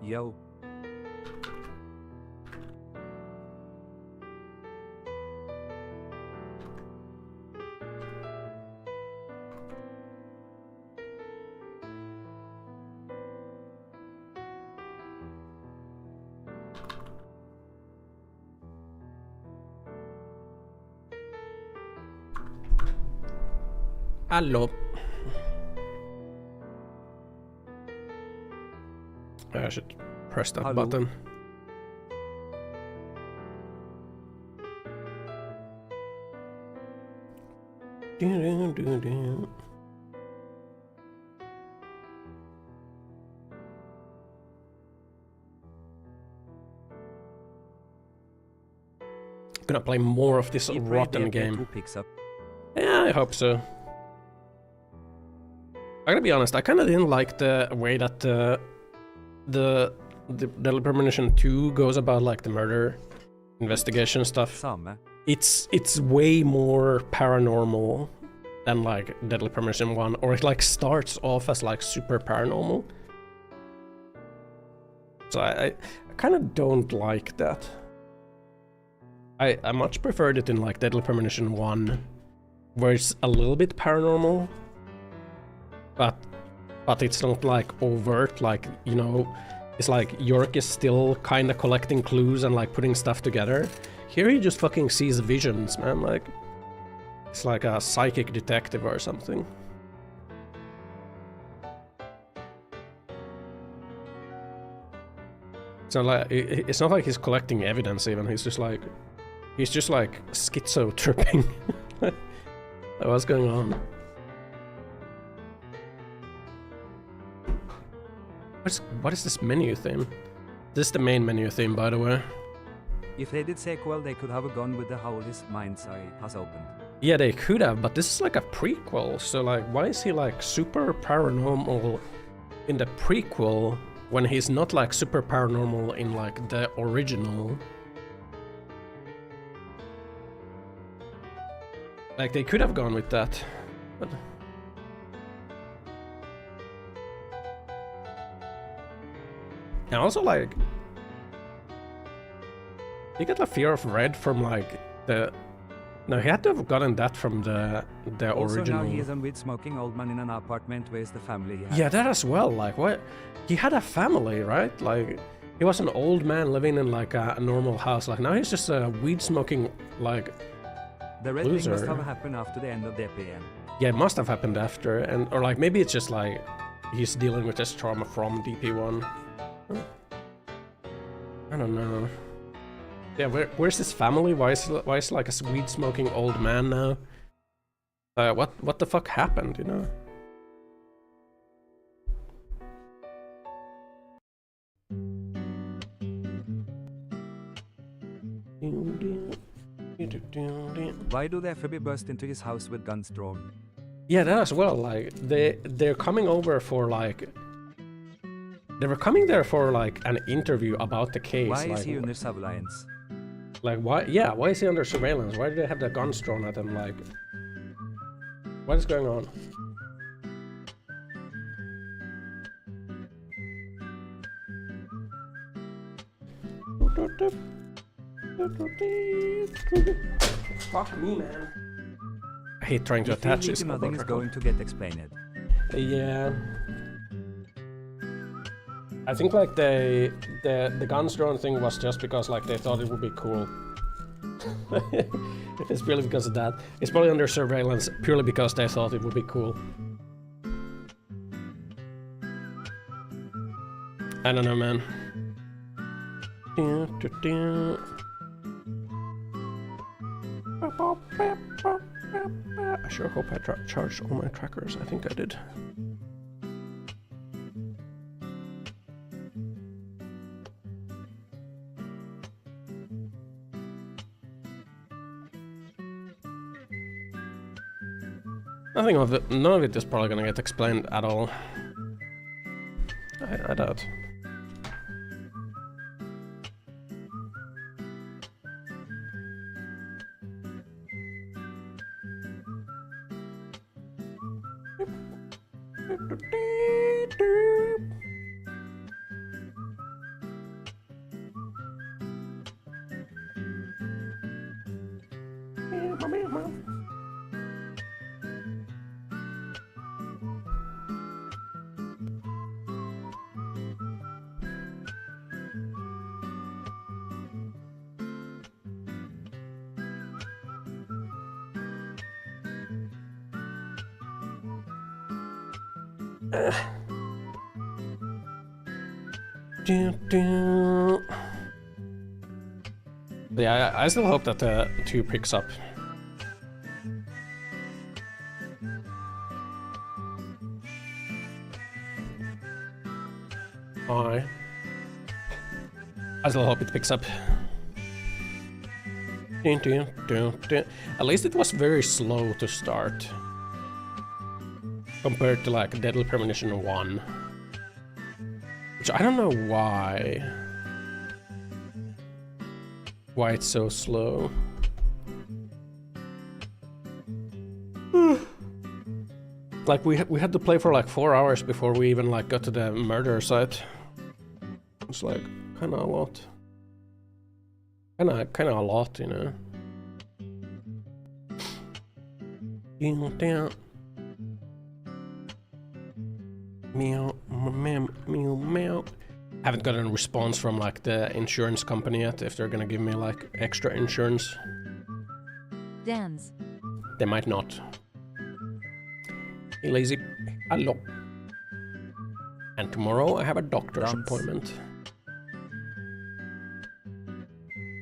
Yo. Hello. I should press that button. Gonna play more of this rotten game. Yeah, I hope so. I gotta be honest, I kinda didn't like the way that the Premonition 2 goes about like the murder investigation stuff. It's way more paranormal than like Deadly Premonition 1, or it like starts off as like super paranormal. So I kind of don't like that. I much preferred it in like Deadly Premonition 1, where it's a little bit paranormal, but it's not like overt, like, you know, it's like York is still kind of collecting clues and like putting stuff together. Here he just fucking sees visions, man, like it's like a psychic detective or something. So like it's not like he's collecting evidence even, he's just like schizo tripping. What's going on? What is this menu theme? This is the main menu theme, by the way. If they did sequel, they could have gone with the how his mind's eye has opened. Yeah, they could have, but this is like a prequel, so like, why is he like super paranormal in the prequel when he's not like super paranormal in like the original? Like, they could have gone with that, but... And also, like, you get the fear of red from like the. No, he had to have gotten that from the also original. Now he is a weed-smoking old man in an apartment with the family he had. Yeah, that as well. Like, what? He had a family, right? Like, he was an old man living in like a normal house. Like, now he's just a weed-smoking like. The red loser. thing must have happened after the end of the EPM. Yeah, it must have happened after, and or like maybe it's just like he's dealing with this trauma from DP1. I don't know. Yeah, where's his family? Why is like a weed smoking old man now? What the fuck happened? You know. Why do the FBI burst into his house with guns drawn? Yeah, that as well. Like they're coming over for like. They were coming there for like an interview about the case. Why like, is he under surveillance? Like why? Yeah, why is he under surveillance? Why do they have the guns drawn at him? Like, what is going on? Fuck me, man. I hate trying to attach this. Nothing is going to get explained. Yeah. I think like the guns drawn thing was just because like they thought it would be cool. If it's really because of that, it's probably under surveillance purely because they thought it would be cool. I don't know, man. I sure hope I charged all my trackers. I think I did. Nothing of it, none of it is probably gonna get explained at all. I doubt. Yeah, I still hope that 2 picks up. I still hope it picks up. At least it was very slow to start compared to like Deadly Premonition 1. Which I don't know why it's so slow. Like we had to play for like 4 hours before we even like got to the murder site. It's like kind of a lot. Kind of a lot, you know. Meow, meow, meow, meow. Haven't gotten a response from like the insurance company yet if they're gonna give me like extra insurance. Dance. They might not. Hey lazy, hello. And tomorrow I have a doctor's appointment.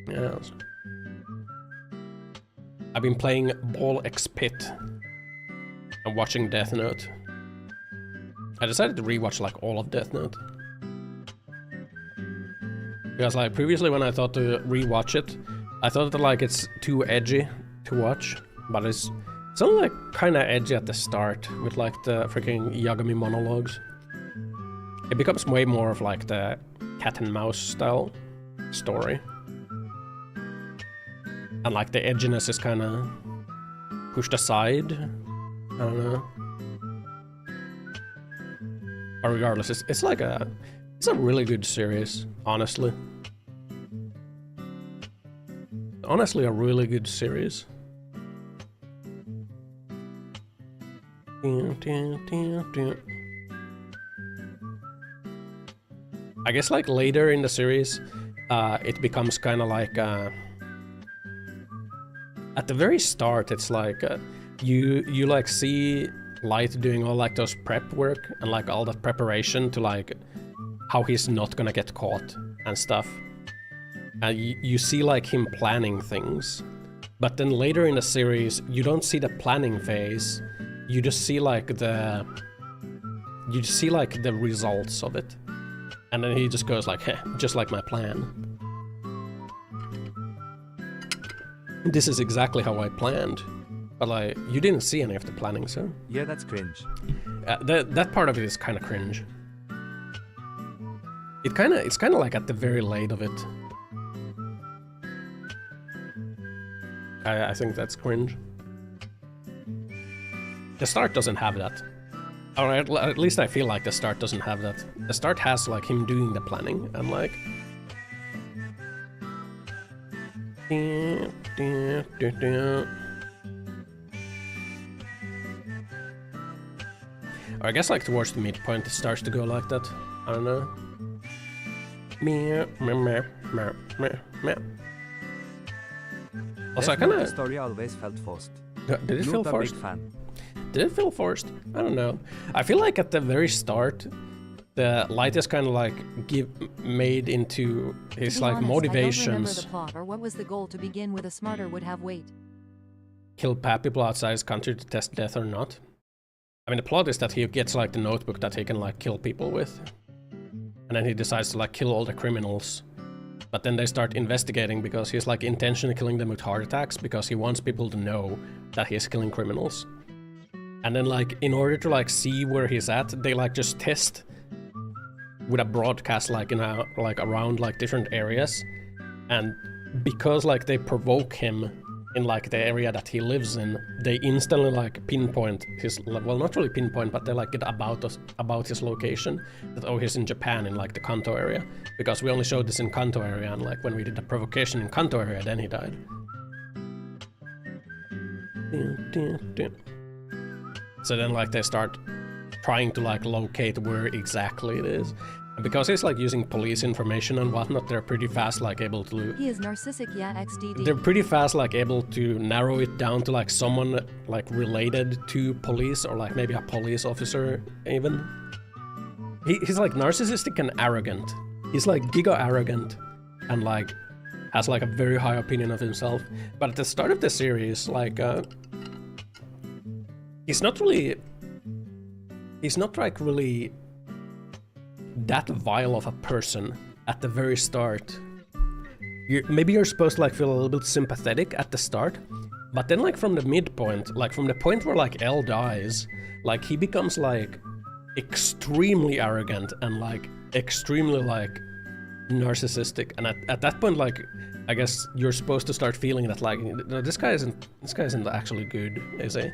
Yes. I've been playing Ball X Pit and watching Death Note. I decided to rewatch like all of Death Note. Because like previously when I thought to rewatch it, I thought that like it's too edgy to watch, but it's only like kinda edgy at the start with like the freaking Yagami monologues. It becomes way more of like the cat and mouse style story. And like the edginess is kinda pushed aside. I don't know. But regardless, it's like it's a really good series, honestly. Honestly, a really good series. I guess like later in the series, it becomes kind of like at the very start, it's like you like see Light doing all like those prep work and like all that preparation to like how he's not gonna get caught and stuff. And you see like him planning things, but then later in the series you don't see the planning phase. You just see like the results of it, and then he just goes like, "Heh, just like my plan. This is exactly how I planned." But like, you didn't see any of the planning, so... Yeah, that's cringe. That part of it is kind of cringe. It's kind of like at the very late of it. I think that's cringe. The start doesn't have that. Or at least I feel like the start doesn't have that. The start has like him doing the planning and like... Or I guess like towards the midpoint it starts to go like that. I don't know. Also, I kinda... The story always felt forced. Did it feel forced? Big fan. Did it feel forced? I don't know. I feel like at the very start, the Light is kind of like made into his like motivations. I don't remember the plot or what was the goal to begin with. A smarter would have weight. Kill bad people outside his country to test death or not. I mean, the plot is that he gets like the notebook that he can like kill people with. And then he decides to like kill all the criminals. But then they start investigating because he's like intentionally killing them with heart attacks because he wants people to know that he's killing criminals. And then like in order to like see where he's at, they like just test with a broadcast like in a like around like different areas. And because like they provoke him in like the area that he lives in, they instantly like pinpoint his, well, not really pinpoint, but they like get about his location, that oh, he's in Japan in like the Kanto area, because we only showed this in Kanto area, and like when we did the provocation in Kanto area, then he died. So then like they start trying to like locate where exactly it is. And because he's like using police information and whatnot, they're pretty fast like able to... He is narcissic, yeah, XDD. They're pretty fast like able to narrow it down to like someone like related to police or like maybe a police officer even. He's like narcissistic and arrogant. He's like giga arrogant and like has like a very high opinion of himself. But at the start of the series, like he's not like really that vile of a person at the very start. Maybe you're supposed to like feel a little bit sympathetic at the start, but then like from the midpoint, like from the point where like Elle dies, like he becomes like extremely arrogant and like extremely like narcissistic, and at that point like I guess you're supposed to start feeling that like no, this guy isn't actually good, is he?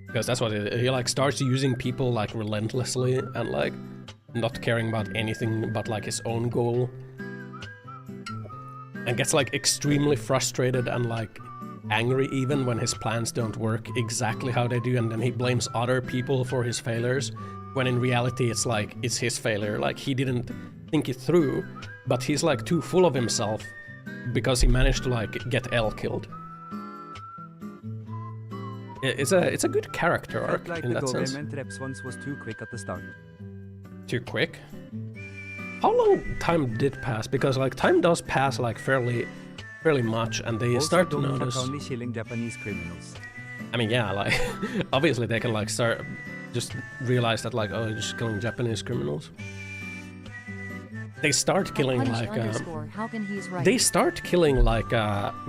Because that's what he like starts using people like relentlessly and like not caring about anything but like his own goal, and gets like extremely frustrated and like angry even when his plans don't work exactly how they do, and then he blames other people for his failures when in reality it's like it's his failure, like he didn't think it through, but he's like too full of himself because he managed to like get Elle killed. It's a good character arc like in the that sense. government response was too quick at the start. Too quick? How long time did pass? Because like time does pass like fairly much, and they Also, start to don't notice. fuck only killing Japanese criminals. I mean, yeah, like obviously they can like start just realize that like, oh, you're just killing Japanese criminals. They start killing like they start killing like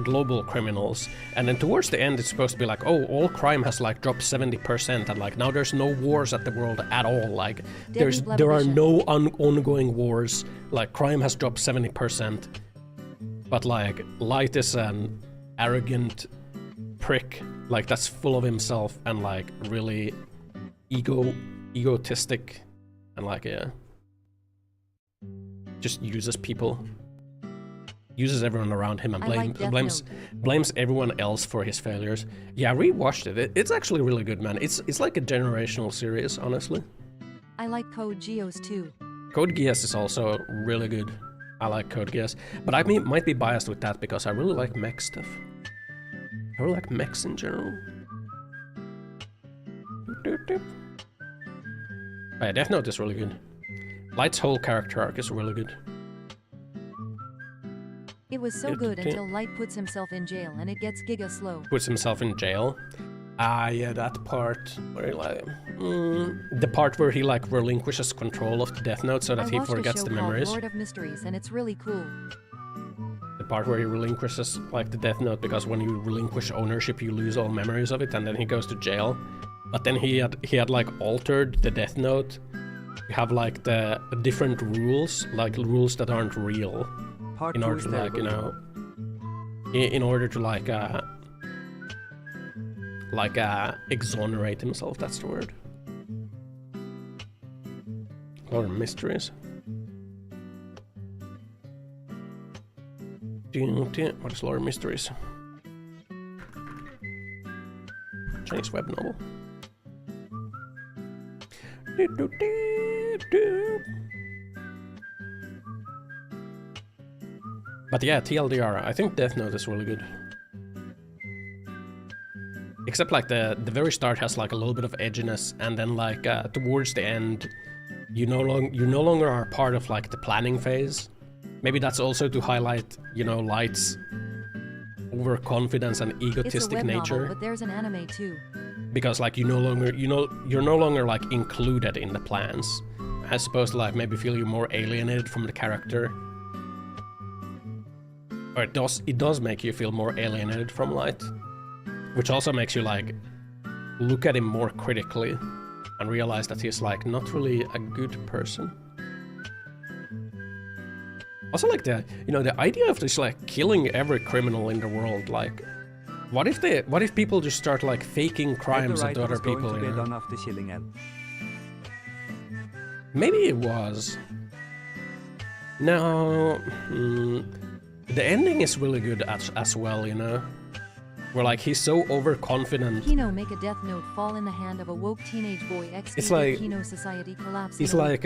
global criminals, and then towards the end it's supposed to be like, oh, all crime has like dropped 70%, and like now there's no wars at the world at all, like there are no ongoing wars, like crime has dropped 70%, but like Light is an arrogant prick, like that's full of himself and like really egotistic and like just uses people, uses everyone around him, and blames everyone else for his failures. Yeah, I rewatched it. It's actually really good, man. It's like a generational series, honestly. I like Code Geass too. Code Geass is also really good. I like Code Geass, but I might be biased with that because I really like mech stuff. I really like mechs in general. But yeah, Death Note is really good. Light's whole character arc is really good. It was so good until Light puts himself in jail and it gets giga slow. Puts himself in jail? Ah, yeah, that part where like... the part where he like relinquishes control of the Death Note so that he forgets the memories. Lord of Mysteries, and it's really cool. The part where he relinquishes like the Death Note, because when you relinquish ownership you lose all memories of it, and then he goes to jail. But then he had like altered the Death Note. You have like the different rules, like rules that aren't real, in order to like, you know, in order to like exonerate himself. That's the word. Lord of Mysteries. What is Lord of Mysteries? Chinese web novel. But yeah, TLDR, I think Death Note is really good. Except like the very start has like a little bit of edginess, and then like towards the end, you no longer are part of like the planning phase. Maybe that's also to highlight, you know, Light's overconfidence and egotistic nature. Novel, but there's an anime too. Because like you're no longer like included in the plans. As opposed to like maybe feel you more alienated from the character. Or it does make you feel more alienated from Light. Which also makes you like look at him more critically and realize that he's like not really a good person. Also like the idea of just like killing every criminal in the world, like what if people just start like faking crimes onto other people, you know? Done after killing Elle. Maybe it was. No, the ending is really good as well, you know. where like he's so overconfident. Kino make a death note fall in the hand of a woke teenage boy. It's like Kino society collapse. he's like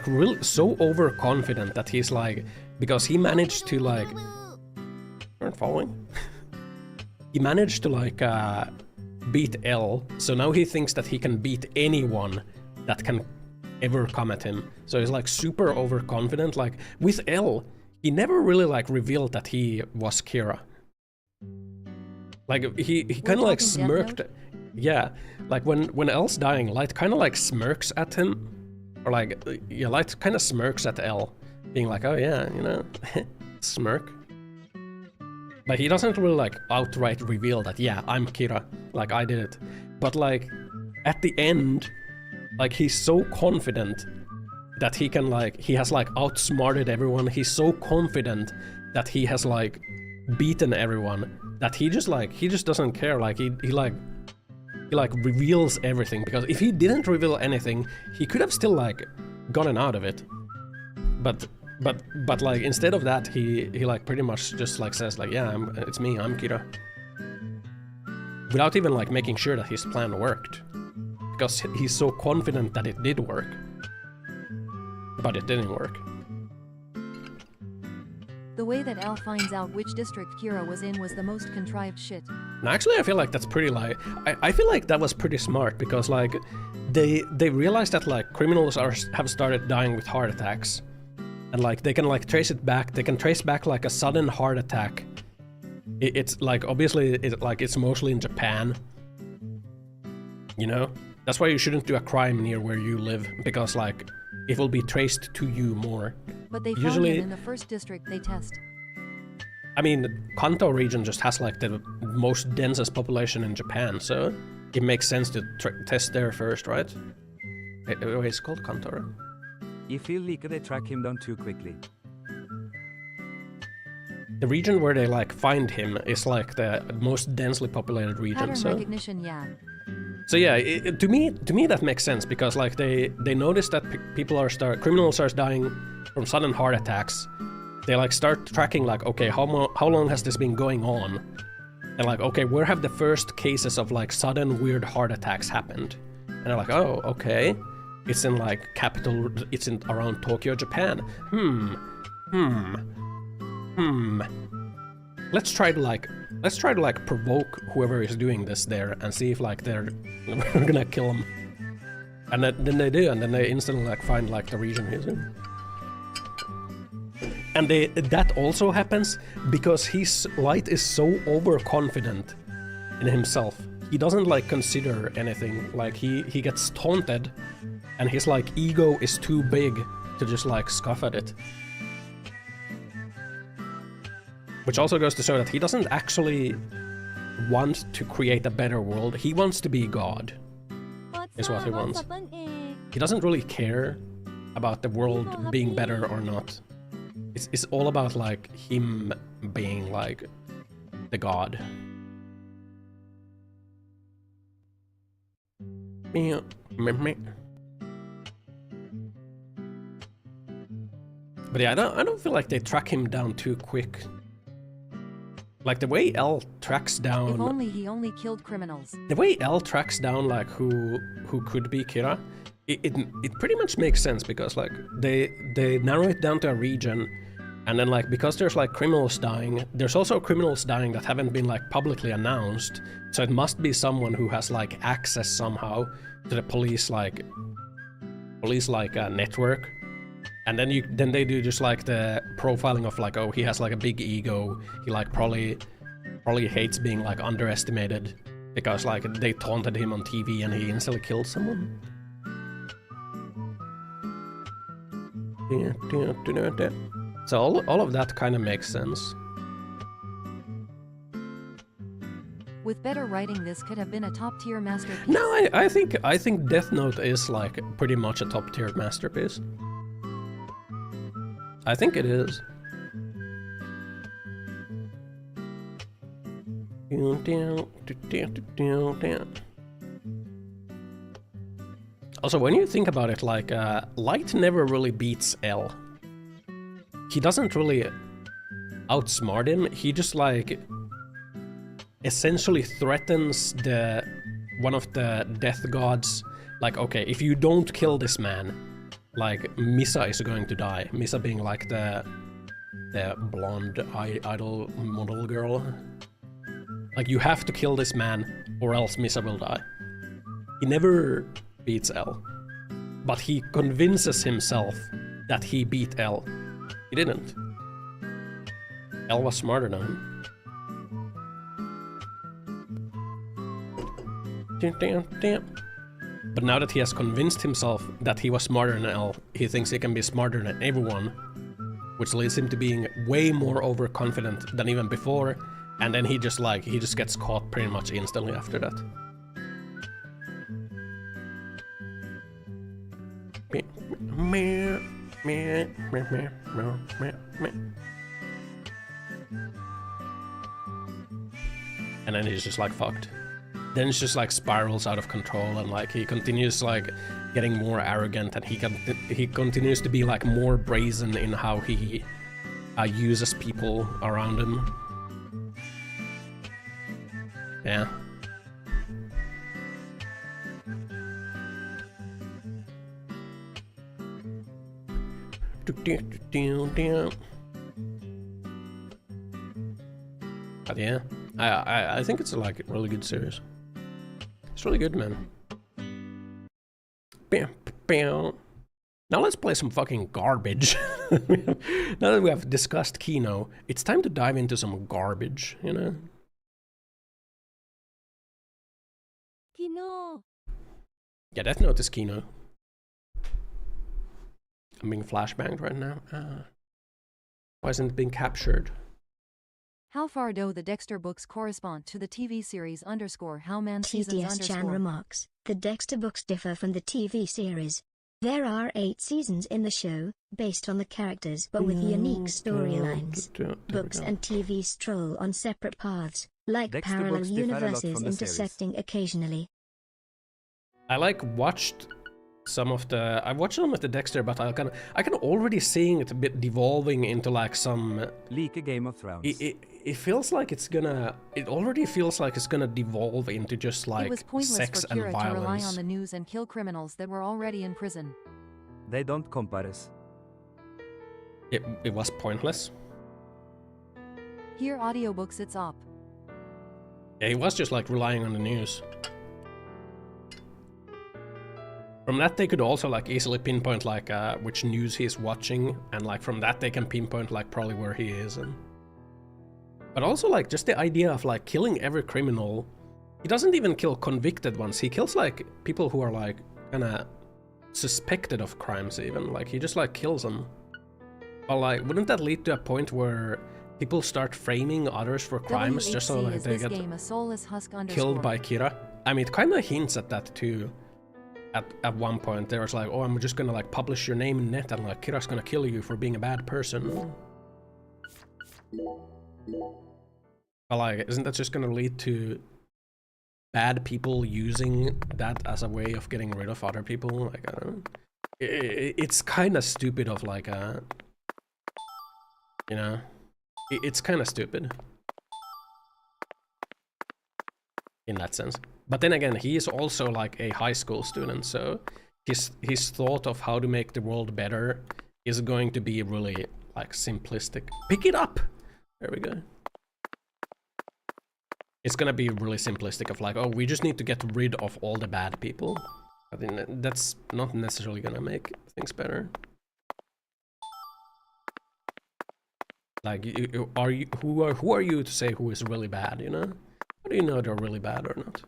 real so overconfident that he's like, because he managed to like, aren't following. He managed to like beat L, so now he thinks that he can beat anyone that can ever come at him. So he's like super overconfident. Like with L, he never really like revealed that he was Kira. Like he kind of like smirked. Yeah, like when L's dying, Light kind of like smirks at him, or like yeah, Light kind of smirks at L, being like, oh yeah, you know, smirk. Like he doesn't really like outright reveal that, yeah, I'm Kira, like I did it. But like at the end, like he's so confident that he can like, he has like outsmarted everyone. He's so confident that he has like beaten everyone that he just doesn't care. Like he reveals everything, because if he didn't reveal anything, he could have still like gotten out of it. But like instead of that, he like pretty much just like says like, yeah, it's me, I'm Kira, without even like making sure that his plan worked, because he's so confident that it did work, but it didn't work. The way that L finds out which district Kira was in was the most contrived shit. And actually, I feel like that's pretty like, I feel like that was pretty smart, because like they realized that like criminals have started dying with heart attacks. And like they can like trace it back. They can trace back like a sudden heart attack. It's like obviously it's mostly in Japan. You know, that's why you shouldn't do a crime near where you live, because like it will be traced to you more. But they found him in the first district they test. I mean, Kanto region just has like the most densest population in Japan, so it makes sense to test there first, right? It's called Kanto, right? I feel like they track him down too quickly. The region where they like find him is like the most densely populated region. Pattern recognition, yeah. So yeah, to me that makes sense, because like they notice that criminals are dying from sudden heart attacks. They like start tracking like, okay, how long has this been going on? And like, okay, where have the first cases of like sudden weird heart attacks happened? And they're like, oh, okay. It's in like capital, it's in around Tokyo, Japan. Let's try to like provoke whoever is doing this there and see if like we're gonna kill them. And then they do, and then they instantly like find like the region he's in. And that also happens because Light is so overconfident in himself. He doesn't like consider anything. Like he gets taunted, and his like ego is too big to just like scoff at it. Which also goes to show that he doesn't actually want to create a better world. He wants to be God, is what he wants. He doesn't really care about the world being better or not. It's all about like him being like the God. But yeah, I don't feel like they track him down too quick. Like the way L tracks down. If only he only killed criminals. The way L tracks down like who could be Kira, it pretty much makes sense, because like they narrow it down to a region, and then like because there's like criminals dying, there's also criminals dying that haven't been like publicly announced. So it must be someone who has like access somehow to the police network. And then they do just like the profiling of like, oh, he has like a big ego. He like probably hates being like underestimated, because like they taunted him on TV and he instantly killed someone. So all of that kind of makes sense. With better writing, this could have been a top-tier masterpiece. No, I think Death Note is like pretty much a top-tier masterpiece. I think it is. Also, when you think about it, like, Light never really beats L. He doesn't really outsmart him, he just like essentially threatens one of the death gods. Like, okay, if you don't kill this man, like Misa is going to die. Misa being like the blonde idol model girl. Like, you have to kill this man or else Misa will die. He never beats L, but he convinces himself that he beat L. He didn't. L was smarter than him. But now that he has convinced himself that he was smarter than L, he thinks he can be smarter than everyone, which leads him to being way more overconfident than even before, and then he just gets caught pretty much instantly after that. And then he's just like fucked. Then it's just like spirals out of control, and like he continues like getting more arrogant, and he continues to be like more brazen in how he uses people around him. Yeah. But yeah, I think it's like a really good series. It's really good, man. Now let's play some fucking garbage. Now that we have discussed Kino, it's time to dive into some garbage, you know? Kino! Yeah, Death Note is Kino. I'm being flashbanged right now. Why isn't it being captured? How far do the Dexter books correspond to the TV series _how man seasons TDS Chan remarks, the Dexter books differ from the TV series. There are 8 seasons in the show, based on the characters but with unique storylines. Books and TV stroll on separate paths, like Dexter parallel books differ a lot universes from the intersecting occasionally. I like watched some of the Dexter, but I can already seeing it a bit devolving into like some Leak a Game of Thrones. It feels like it's gonna. It already feels like it's gonna devolve into just like it was pointless sex for and Kira violence. to rely on the news and kill criminals that were already in prison. They don't compare us. It was pointless. Here audiobooks it's up. Yeah, he was just like relying on the news. From that they could also like easily pinpoint like which news he's watching, and like from that they can pinpoint like probably where he is. And but also like just the idea of like killing every criminal. He doesn't even kill convicted ones. He kills like people who are like kinda suspected of crimes even. Like he just like kills them. But like wouldn't that lead to a point where people start framing others for crimes just so like they get killed by Kira? I mean, it kinda hints at that too. At one point there was like, oh, I'm just gonna like publish your name in net and like Kira's gonna kill you for being a bad person. But like, isn't that just gonna lead to bad people using that as a way of getting rid of other people? Like, I don't know. It's kind of stupid of like a, you know, it's kind of stupid in that sense. But then again, he is also like a high school student, so his thought of how to make the world better is going to be really like simplistic. Pick it up! There we go. It's gonna be really simplistic of like, oh, we just need to get rid of all the bad people. I think that's not necessarily gonna make things better. Like, who are you to say who is really bad, you know? How do you know they're really bad or not?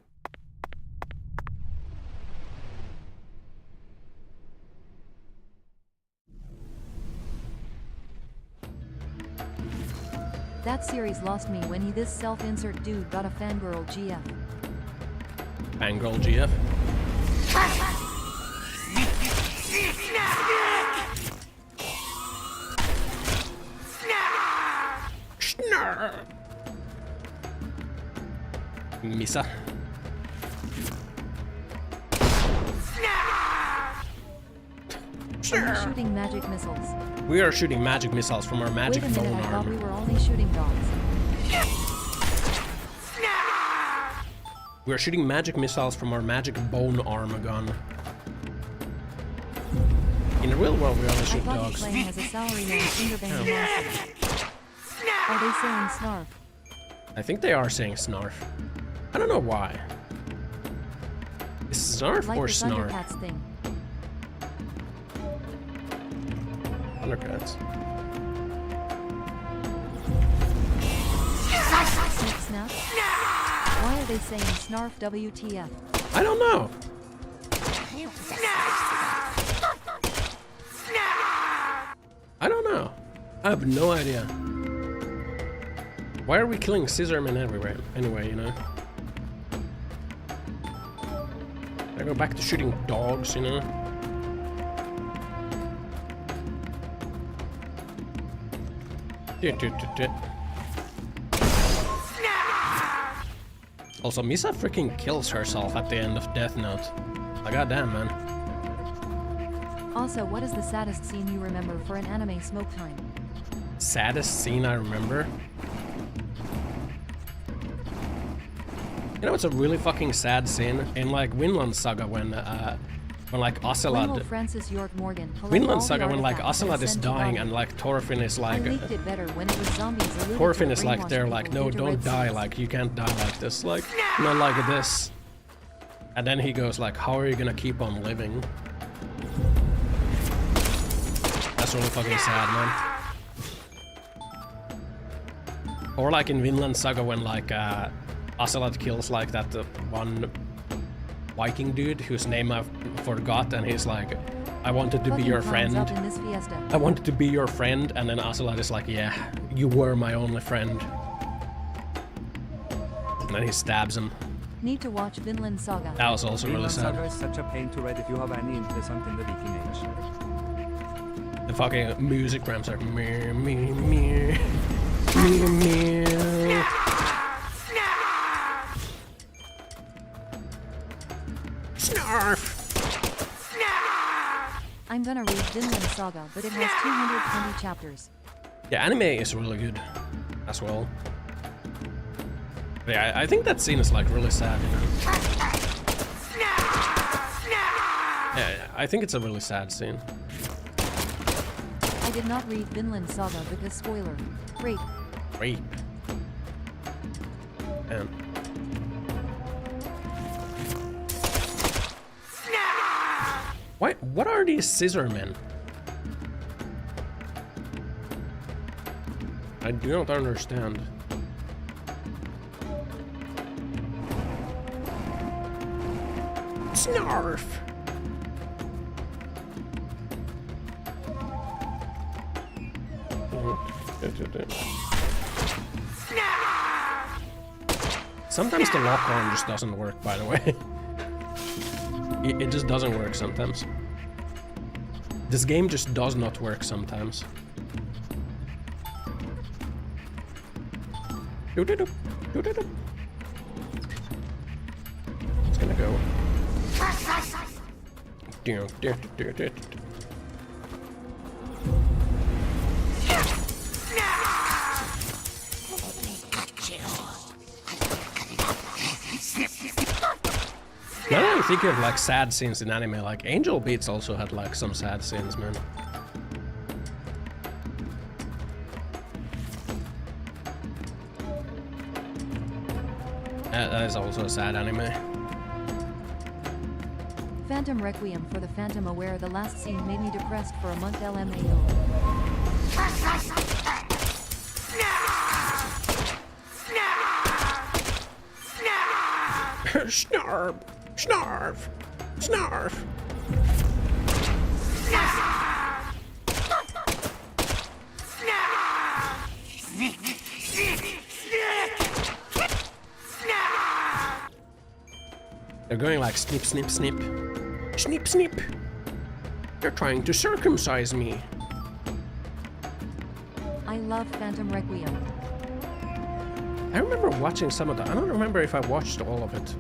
That series lost me when this self-insert dude got a fangirl GF. Fangirl GF? Misa. Shooting magic missiles. We are shooting magic missiles from our magic Wait a minute, phone I arm. thought we were only shooting dogs. We're shooting magic missiles from our magic bone armor gun. In the real world, we only shoot dogs. I thought has a salaryman fingerbanging monster. Are they saying snarf? I think they are saying snarf. I don't know why. Is snarf like or the snarf? Thundercats thing. Thundercats. Snip snap? Why are they saying snarf WTF? I don't know. I don't know. I have no idea. Why are we killing scissormen everywhere? Anyway, you know. I go back to shooting dogs, you know. Also, Misa freaking kills herself at the end of Death Note. Like, goddamn, man. Also, what is the saddest scene you remember for an anime smoke time? Saddest scene I remember? You know, it's a really fucking sad scene in like Vinland Saga when like Ocelot. Francis York Morgan. Vinland Saga when like Ocelot is dying and like Thorfinn is like. Thorfinn is like they're like, no, don't die, like you can't die like this, like not like this. And then he goes like, how are you gonna keep on living? That's really fucking sad, man. Or like in Vinland Saga when like Ocelot kills like that one Viking dude whose name I forgot, and he's like, I wanted to be your friend. I wanted to be your friend, and then Ocelot is like, yeah, you were my only friend. And then he stabs him. Need to watch Vinland Saga. That was also really sad. Vinland Saga is such a pain to read if you have any interest in the Viking Age. The fucking music ramps are meh, meh, meh, meh, meh. Snarf! I'm gonna read Vinland Saga, but it has 220 chapters. Yeah, anime is really good as well. But yeah, I think that scene is like really sad, you know. Yeah, I think it's a really sad scene. I did not read Vinland Saga because spoiler. Rape. Rape. And what are these scissor men? I do not understand. Snarf! Sometimes the lock on just doesn't work, by the way. It just doesn't work sometimes. This game just does not work sometimes. It's gonna go. Now that I'm thinking of like sad scenes in anime, like Angel Beats also had like some sad scenes, man. That is also a sad anime. Phantom Requiem for the Phantom Aware. The last scene made me depressed for a month. LMAO. Snarf! Snarf! Snarf! They're going like snip, snip, snip. Snip, snip! They're trying to circumcise me. I love Phantom Requiem. I remember watching some of that. I don't remember if I watched all of it.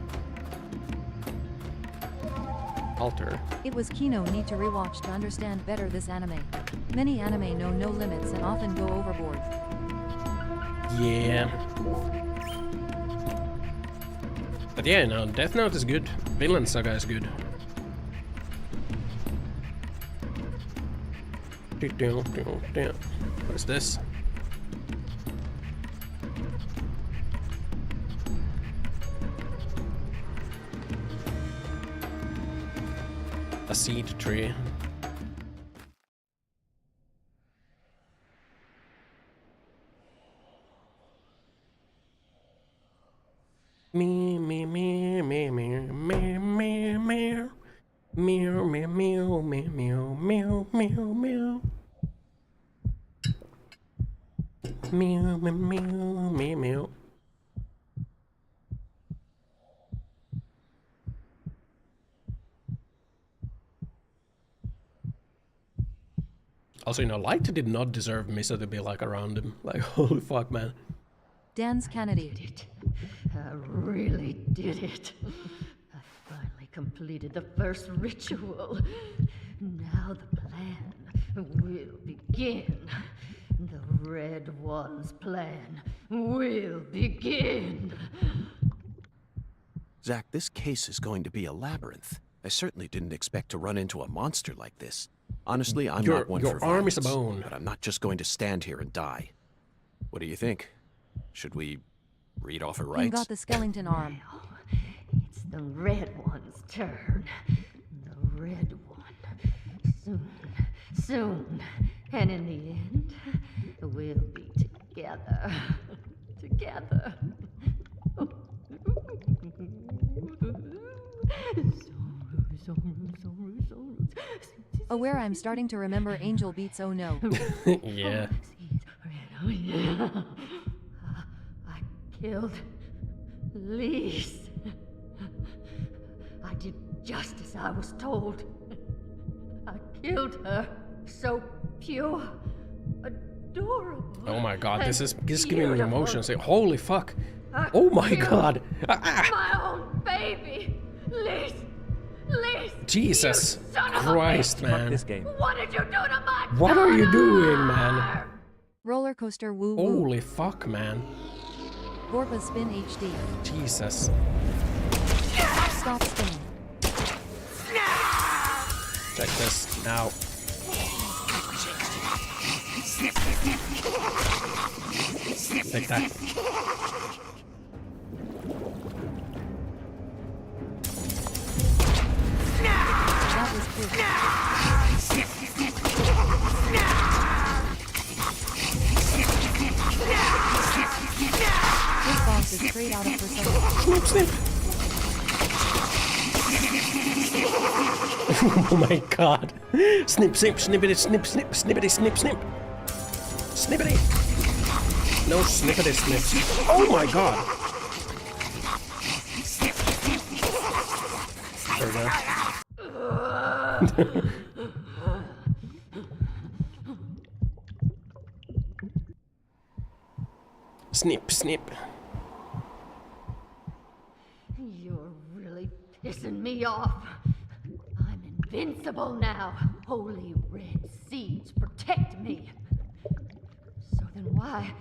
Alter. It was Kino. Need to rewatch to understand better this anime. Many anime know no limits and often go overboard. Yeah. But yeah, no, Death Note is good. Vinland Saga is good. What is this? A seed tree. Me, me, me, me, me, me, me, me. Meow, meow, meow, meow, meow, meow, meow. Meow, meow, meow, meow, meow. Also, you know, Light did not deserve Misa to be like around him. Like, holy fuck, man. Dan's Kennedy. Did it. I really did it. I finally completed the first ritual. Now the plan will begin. The Red One's plan will begin. Zach, this case is going to be a labyrinth. I certainly didn't expect to run into a monster like this. Honestly, I'm not one for Your arm is a violence, bone. but I'm not just going to stand here and die. What do you think? Should we read off her rights? He got the skeleton arm. Now, it's the Red One's turn. The Red One. Soon. And in the end, we'll be together. Together. Aware I'm starting to remember Angel Beats Oh No. Yeah. I killed Lise. I did just as I was told. I killed her. So pure, adorable. Oh my god, this is giving me beautiful. emotions. Holy fuck. Oh my god. My own baby. Lise. Jesus Christ, Fuck man. this game. What did you do to my What are you doing, man? Roller coaster woo woo. Holy fuck, man. Vorpa spin HD. Jesus. Stop spinning. Check this now. Take that. That was cool. This boss is straight out of Persona. Snip, snip. Oh my god. Snip, snip, snippity, snip, snip, snippity, snip, snip. Snippity. No snippity, snip. Oh my god. There we go. Snip, snip. You're really pissing me off. I'm invincible now. Holy red seeds protect me. So then why?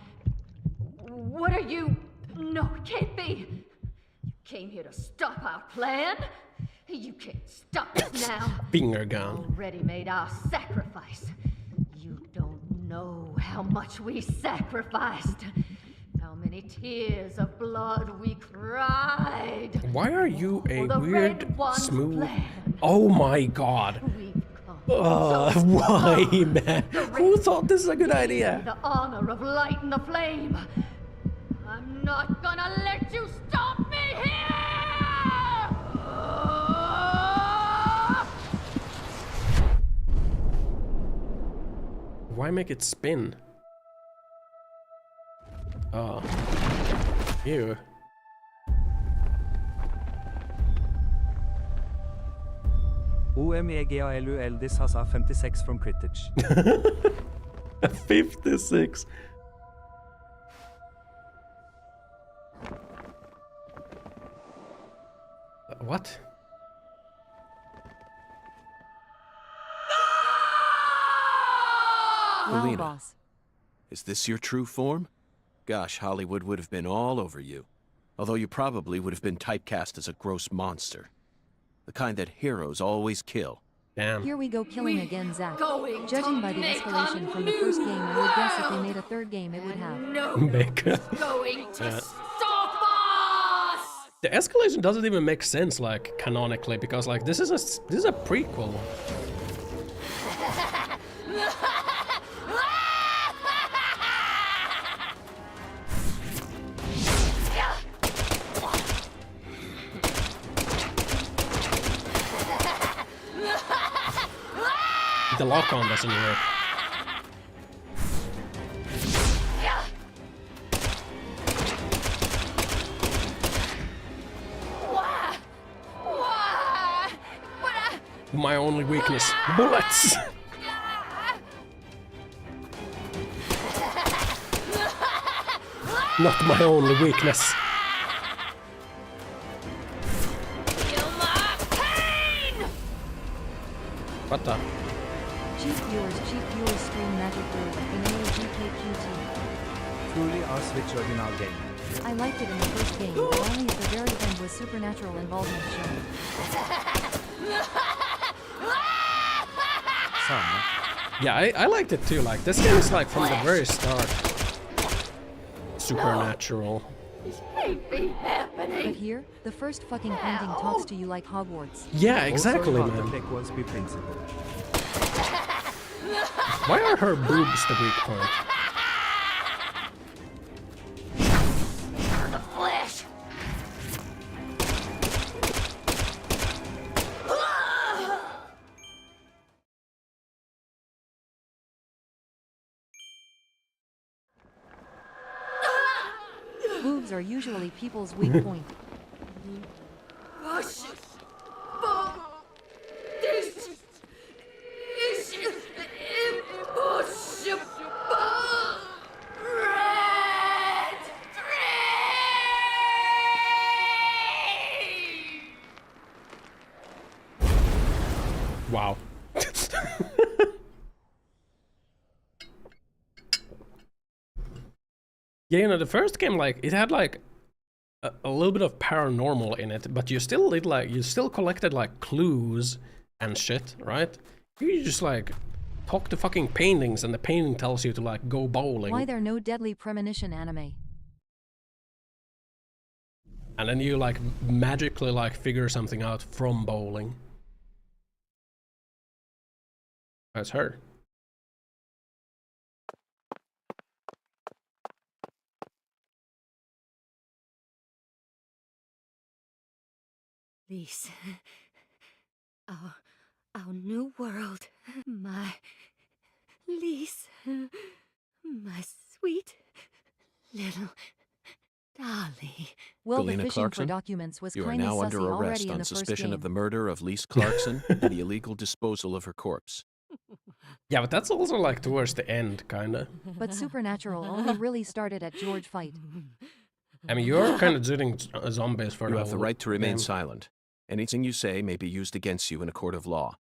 What are you? No, it can't be. You came here to stop our plan. You can't stop us now. Finger gun. Already made our sacrifice. You don't know how much we sacrificed. How many tears of blood we cried. Why are you a For the weird, Red One's smooth... plan. Oh my god. We've come so Why, far. man? The Who Red thought this is a good idea? The honor of lighting the flame. I'm not gonna let you stop me here! Why make it spin? Oh. Ew. OMEGALUL this has a 56 from Crittich. 56. What? Wow, Helena. boss. Is this your true form? Gosh, Hollywood would have been all over you. Although you probably would have been typecast as a gross monster. The kind that heroes always kill. Damn. Here we go killing again, Zach. Going Judging by the to make escalation a from the first game, I would guess if they new made a third game, it would have. No Mecha. going to Yeah. stop us! The escalation doesn't even make sense, like, canonically, because, like, this is a prequel. The lock-on doesn't work. Why? Why? My only weakness, bullets! Not my only weakness. Feel my pain! What the? Cheap viewers stream Magic BREAK, vanilla GKQT. Truly our Switch original game. I liked it in the first game, but only at the very end was supernatural involvement shown. Some. Yeah, I liked it too. Like, this game is like from the very start. Supernatural. This can't be happening. But here, the first fucking painting talks to you like Hogwarts. Yeah, exactly, Also, man. the Prequels be principle. Why are her boobs the weak point? The flesh. Boobs are usually people's weak point. Push. This is impossible. Red 3. Wow. Yeah, you know, the first game, like, it had like a little bit of paranormal in it, but you still did like, you still collected like clues and shit, right? You just like talk to fucking paintings and the painting tells you to like go bowling. Why there no deadly premonition anime? And then you like magically like figure something out from bowling. That's her. Lise, our new world, my Lise, my sweet little dolly. Well, the Galena fishing Clarkson, for documents was You are kinda now sussy under arrest already in on the first suspicion game. of the murder of Lise Clarkson and the illegal disposal of her corpse. Yeah, but that's also like towards the end, kinda. But Supernatural only really started at George fight. I mean, you're kind of shooting zombies for You the have the whole right to remain game. silent. Anything you say may be used against you in a court of law.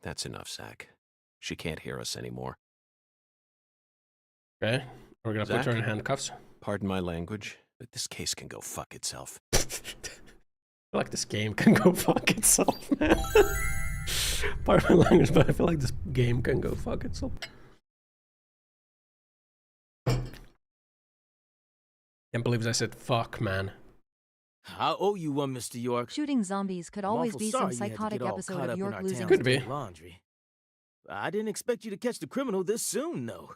That's enough, Zach. She can't hear us anymore. Okay, we're gonna put her Zach? in handcuffs. Pardon my language, but this case can go fuck itself. I feel like this game can go fuck itself, man. Pardon my language, but I feel like this game can go fuck itself. Can't believe I said fuck, man. I owe you one, Mr. York. Shooting zombies could I'm always awful be sorry some you had to psychotic get all episode caught of up in York our losing. town's Could be. dirty laundry. I didn't expect you to catch the criminal this soon, though.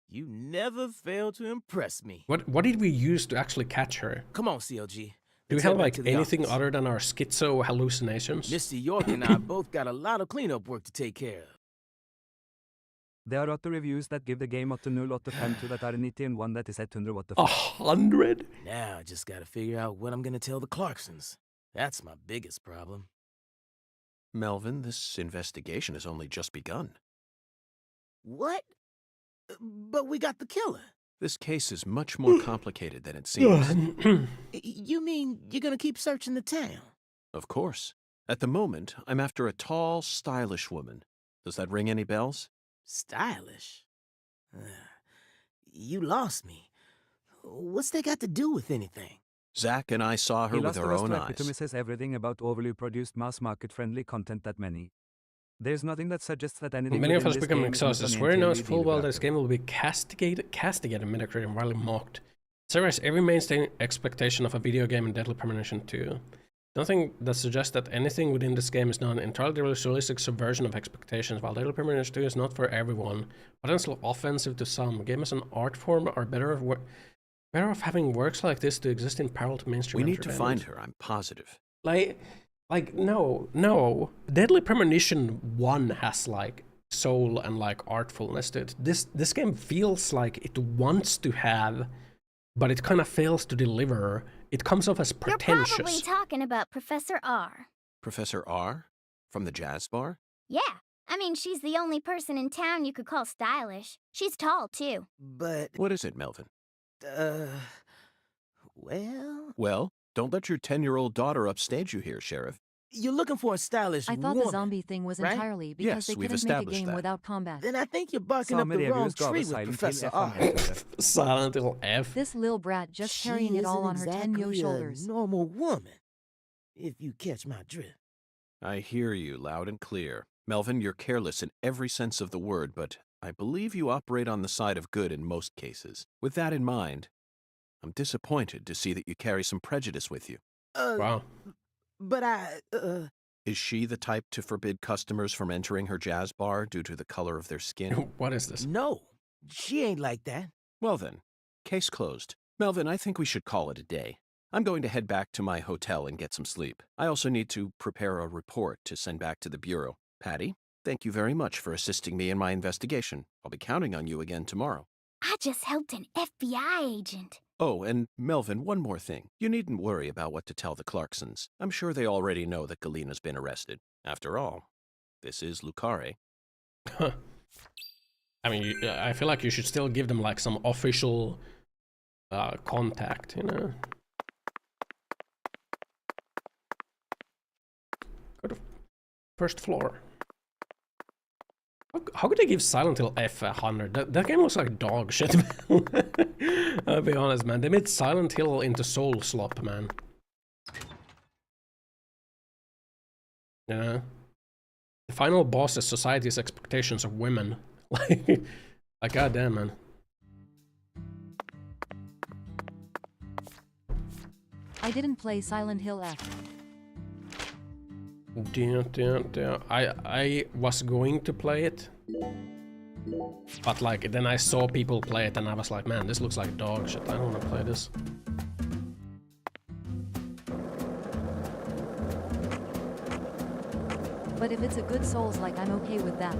You never fail to impress me. What did we use to actually catch her? Come on, CLG. Do we Let's have head back like to the anything office. other than our schizo hallucinations? Mr. York and I both got a lot of cleanup work to take care of. Det er 8 reviews that give the game 8.0, 8.5 that are 91 that is 100 what the fuck. 100? Now I just gotta figure out what I'm gonna tell the Clarksons. That's my biggest problem. Melvin, this investigation has only just begun. What? But we got the killer. This case is much more complicated than it seems. You mean you're gonna keep searching the town? Of course. At the moment, I'm after a tall, stylish woman. Does that ring any bells? Stylish? You lost me. What's that got to do with anything? Zach and I saw her with our own eyes. Epitomizes everything about overly produced mass-market friendly content that many. There's nothing that suggests that anything. Many of us within this become game is exhausted. not Swear knows unintentionally full well developed. this game will be castigated Metacritic and widely mocked. Serves every mainstay expectation of a video game in Deadly Premonition 2. Nothing that suggests that anything within this game is not an entirely realistic subversion of expectations. While Deadly Premonition 2 is not for everyone, potentially offensive to some, game as an art form are better off having works like this to exist in parallel to mainstream. We need to find her, I'm positive. No. Deadly Premonition 1 has like soul and like artfulness to it. This game feels like it wants to have, but it kind of fails to deliver. It comes off as pretentious. You're probably talking about Professor R. Professor R? From the jazz bar? Yeah. I mean, she's the only person in town you could call stylish. She's tall, too. But... What is it, Melvin? Well... Well, don't let your 10-year-old daughter upstage you here, Sheriff. You're looking for a stylish I thought woman, the zombie thing was right? entirely because Yes, they we've couldn't make a established game that. without combat. Then I think you're barking up the wrong tree with Professor R. Silent little F. This lil brat just carrying She it all on isn't her 10-yo exactly shoulders. a normal woman, if you catch my drift. I hear you loud and clear. Melvin, you're careless in every sense of the word, but I believe you operate on the side of good in most cases. With that in mind, I'm disappointed to see that you carry some prejudice with you. Wow. But Is she the type to forbid customers from entering her jazz bar due to the color of their skin? What is this? no, she ain't like that. Well then, case closed. Melvin, I think we should call it a day. I'm going to head back to my hotel and get some sleep. I also need to prepare a report to send back to the Bureau. Patty, thank you very much for assisting me in my investigation. I'll be counting on you again tomorrow. I just helped an FBI agent. Oh, and Melvin, one more thing. You needn't worry about what to tell the Clarksons. I'm sure they already know that Galina's been arrested. After all, this is Lucare. I mean, I feel like you should still give them like some official contact, you know? Go to first floor. How could they give Silent Hill F 100? That game looks like dog shit, man. I'll be honest, man. They made Silent Hill into Soul Slop, man. You know? The final boss is society's expectations of women. Like goddamn, man. I didn't play Silent Hill F. I was going to play it, but like then I saw people play it and I was like, man, this looks like dog shit. I don't want to play this. But if it's a good Souls-like, I'm okay with that.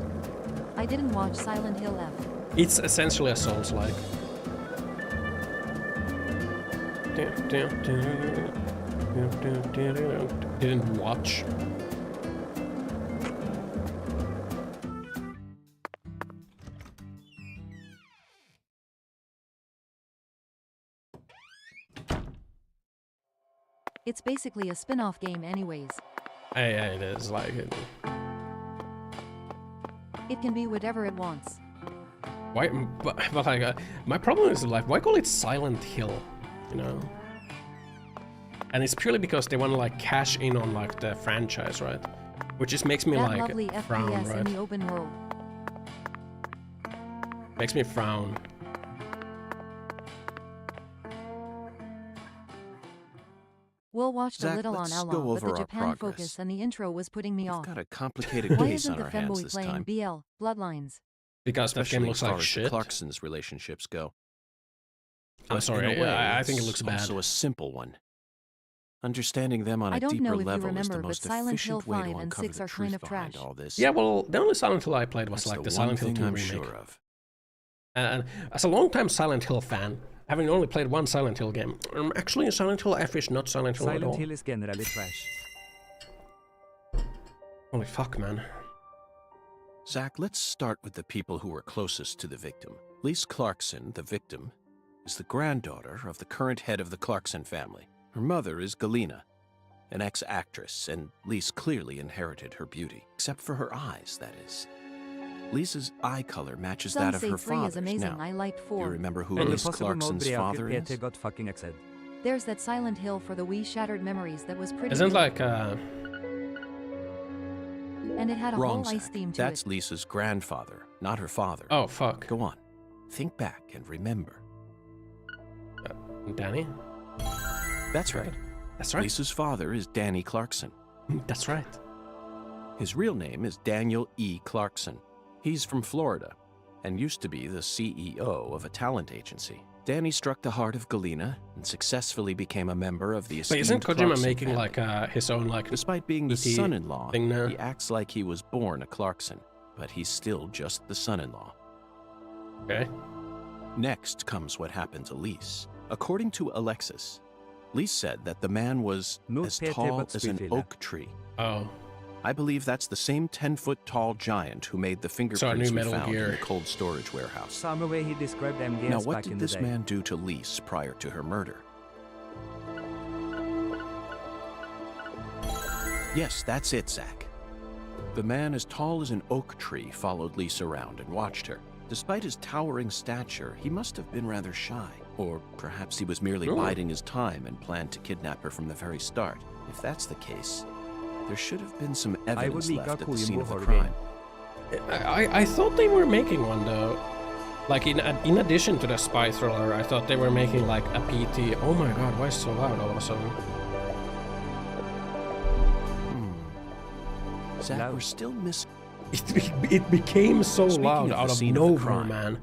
I didn't watch Silent Hill F. It's essentially a Souls-like. Didn't watch. It's basically a spin-off game anyways. Yeah, it is like it. It can be whatever it wants. Why? But like, my problem is like, why call it Silent Hill? You know. And it's purely because they want to like cash in on like the franchise, right? Which just makes me That like lovely frown, FPS right? in the open world. Makes me frown. We'll watch the Zach, little on let's Outlaw, go but over the our Japan progress. focus and the intro was putting me We've off. got a complicated Why case isn't on the our hands femboy this playing time. BL, Bloodlines? Because that game Especially looks as far like as shit. the Clarksons' relationships go. I'm But sorry, in a way, I think it it's looks bad. also a simple one. Understanding them on I a don't deeper know if you level is the remember, but most Silent Hill efficient way 5 to and uncover 6 the are truth kind of behind trash. all this. Yeah, well, the only Silent Hill I played was That's like the one Silent Hill thing 2 I'm remake. sure of. And as a long-time Silent Hill fan, having only played one Silent Hill game, actually Silent Hill F is not Silent Hill at all. Silent Hill is generally trash. Holy fuck, man. Zach, let's start with the people who were closest to the victim. Lise Clarkson, the victim, is the granddaughter of the current head of the Clarkson family. Her mother is Galina, an ex-actress, and Lise clearly inherited her beauty. Except for her eyes, that is. Lisa's eye color matches Some that of say her 3 is father's. amazing. Now, I liked do you 4. remember who On the Liz possible mode Clarkson's BREAK, father is? Peter got fucking Exile. There's that Silent Hill for the Wii Shattered Memories that was pretty Isn't good. like And it had a Wrong, whole ice Zach. theme to That's it. Lisa's grandfather, not her father. oh fuck. Go on. Think back and remember. Danny? That's right. That's right. Lisa's father is Danny Clarkson. That's right. His real name is Daniel E. Clarkson. He's from Florida and used to be the CEO of a talent agency. Danny struck the heart of Galena and successfully became a member of the But esteemed isn't Kojima Clarkson making family. like his own like Despite being the E.T. son-in-law, thing now? he acts like he was born a Clarkson, but he's still just the son-in-law. okay? Next comes what happened to Lise. According to Alexis, Lise said that the man was No as Peter, tall but as an Spivilla. oak tree. Oh. I believe that's the same 10-foot tall giant who made the fingerprints we Metal found Gear. in the cold storage warehouse. Same way he described MGS Now, what back in did the this day. man do to Lise prior to her murder? Yes, that's it, Zach. The man as tall as an oak tree followed Lise around and watched her. Despite his towering stature, he must have been rather shy. Or perhaps he was merely biding his time and planned to kidnap her from the very start. If that's the case, there should have been some evidence lika left at the scene of the Kojimbo crime. I thought they were making one though. Like in addition to the spy thriller, I thought they were making like a PT. Oh my god, why is it so loud all of a sudden? Zach, Loud. we're still missing. It became so Speaking loud of the out of scene of the nowhere, crime, man.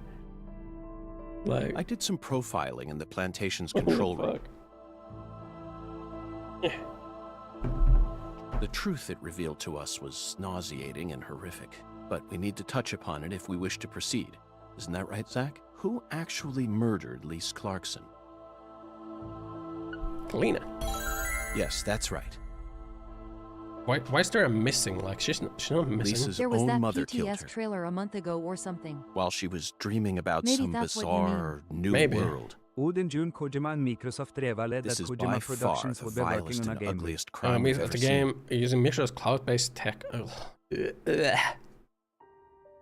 Like I did some profiling in the plantation's control room. The truth it revealed to us was nauseating and horrific, but we need to touch upon it if we wish to proceed. Isn't that right, Zach? Who actually murdered Lise Clarkson? Galena. Yes, that's right. Why is there a missing? Like she's not missing. Lisa's There was own that mother killed PTS her trailer a month ago or something. while she was dreaming about Maybe some that's what you bizarre new Maybe. world. Odin June Kojima and Microsoft revealed This that is by Kojima far Productions the would be working vilest on a and game. ugliest crime we've ever The seen. game using Microsoft's cloud-based tech.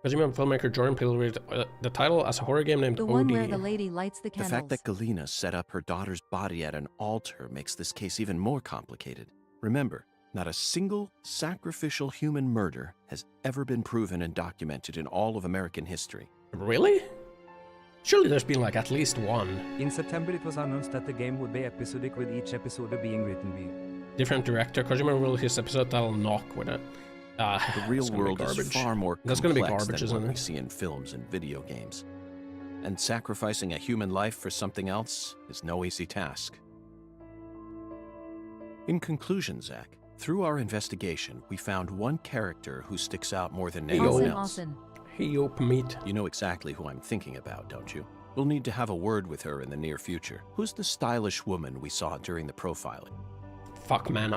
Kojima filmmaker Jordan Peele read the title as a horror game named The one OD. where the lady lights the The candles. fact that Galena set up her daughter's body at an altar makes this case even more complicated. Remember, not a single sacrificial human murder has ever been proven and documented in all of American history. Really? Surely there's been like at least one. In September, it was announced that the game would be episodic, with each episode being written by Different director. Kojima will his episode that'll knock with it. The real it's gonna be world is garbage. far more That's complex gonna be garbage, than isn't what we it? see in films and video games. And sacrificing a human life for something else is no easy task. In conclusion, Zach, through our investigation, we found one character who sticks out more than anyone else. Ossan. Hey, op meat. You know exactly who I'm thinking about, don't you? We'll need to have a word with her in the near future. Who's the stylish woman we saw during the profiling? Fuck, man.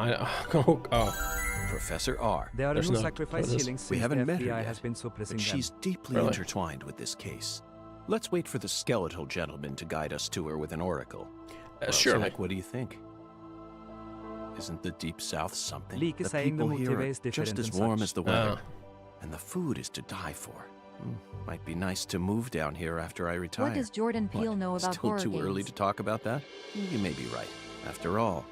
Professor R. There are There's no no sacrifice photos. killings We since haven't the met her FBI yet, has been suppressing but them. she's deeply Really? intertwined with this case. Let's wait for the skeletal gentleman to guide us to her with an oracle. Well, Surely. Zach, what do you think? Isn't the Deep South something? Like The saying the people here motive are is different just as and warm such. as the weather, and the food is to die for. Might be nice to move down here after I retire. What does Jordan Peele What, know about still horror too games? early to talk about that? You may be right. After all,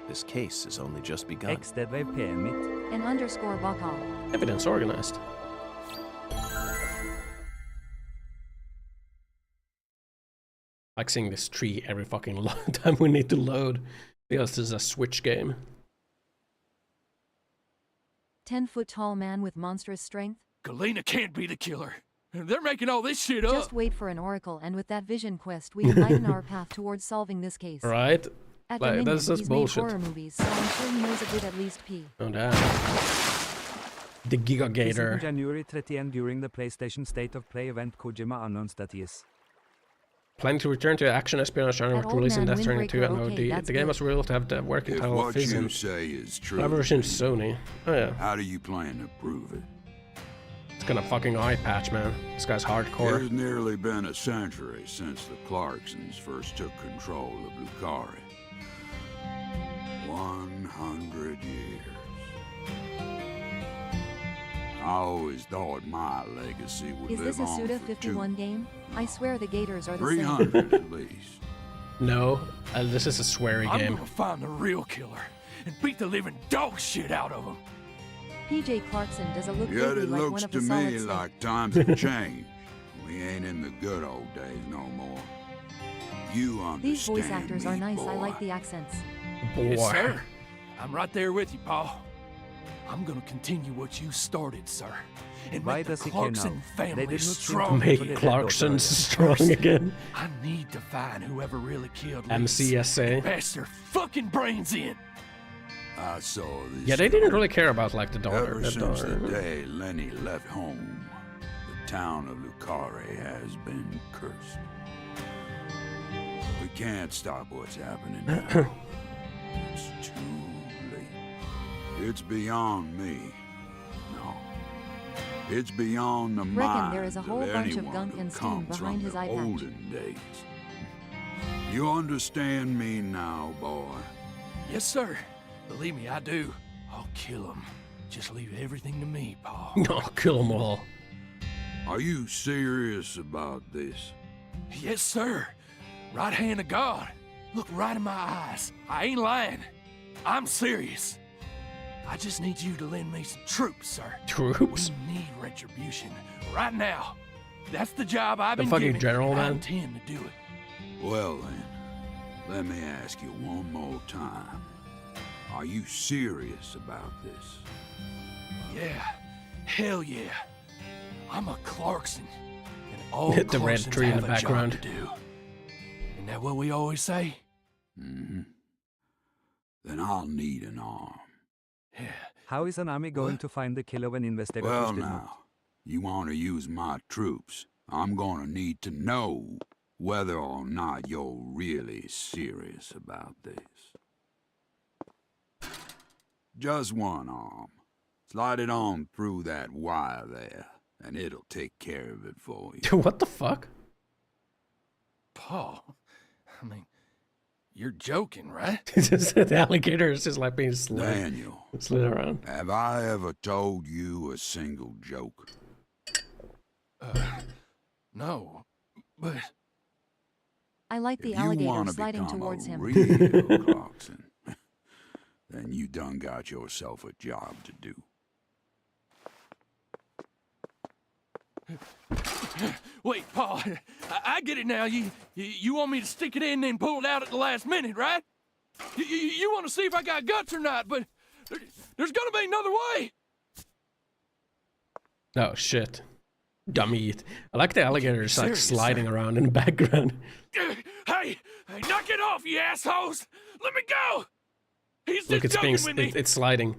this case has only just begun. XDW PMit. An underscore Bakal. Evidence organized. Like seeing this tree every fucking time we need to load. Because this is a Switch game. 10-foot tall man with monstrous strength. Galena can't be the killer. They're making all this shit Just up. wait for an oracle, and with that vision quest, we enlighten our path towards solving this case. Right? At Like, Dominion, that's just he's bullshit. made horror movies, so I'm sure he knows a bit at least P. Oh, damn. The This is Gigagator. on January 30th during the PlayStation State of Play event. Kojima announced that he is Planning to return to action espionage genre That with old release in man Death Stranding 2 and windbreaker, OD. okay, that's The game good. was revealed to have the working If title what you Fizzin. say is true, I've ever seen Sony. Oh yeah. how do you plan to prove it? It's got a fucking eye patch, man. This guy's hardcore. It's nearly been a century since the Clarksons first took control of Lucari. 100 years. I always thought my legacy would Is live this a on Suda for 51 game? I swear the Gators are the 300 at least. No, this is a sweary I'm game. gonna find the real killer and beat the living dog shit out of him. PJ Clarkson does a look Yet vaguely it like one looks of to the solid me snake. like times have changed. We ain't in the good old days no more. You understand These voice actors me, are nice. boy. I like the accents. Boy. Yes, sir. I'm right there with you, Paul. I'm gonna continue what you started, sir. And Why make the does he care Clarkson now? family They did not seem to strong. make Make it Clarkson strong First, again. I need to find whoever really killed Lise. MCSA. Bash their fucking brains in. I saw this. Yeah, they didn't really care about like the daughter. Ever The since the daughter. day Lenny left home, the town of Lucare has been cursed. We can't stop what's happening now. It's too late. It's beyond me. No. It's beyond the mind there is a whole of bunch of anyone gunk who and steam comes behind from his the eye patch. olden days. You understand me now, boy? Yes, sir. Believe me, I do. I'll kill him. Just leave everything to me, Paul. No, kill them all. Are you serious about this? Yes, sir. Right hand of God. Look right in my eyes. I ain't lying. I'm serious. I just need you to lend me some troops, sir. Troops? We need retribution right now. That's the job I've The been fucking given. general, and I man. intend to do it. Well then, let me ask you one more time. Are you serious about this? Yeah. Hell yeah. I'm a Clarkson. And all Hit the red Clarksons tree in have the a job background. to do. Isn't that what we always say? Mm-hmm. Then I'll need an arm. Yeah. How is Hanami going to find the killer when investigators Well did not? now, you want to use my troops. I'm gonna need to know whether or not you're really serious about this. Just one arm. Slide it on through that wire there, and it'll take care of it for you. What the fuck? Paul, I mean, you're joking, right? The alligator is just like being slid Daniel, around. have I ever told you a single joke? No, but I like the If you alligator want to sliding become towards a him. real Clarkson, then you done got yourself a job to do. wait, Paul, I get it now. You want me to stick it in and then pull it out at the last minute, right? You want to see if I got guts or not, but there's gonna be another way. Oh shit. Dummy. I like the alligator is like serious, sliding sir? around in the background. Hey, knock it off, you assholes! Let me go! He's Look, just it's joking being with me. it's sliding.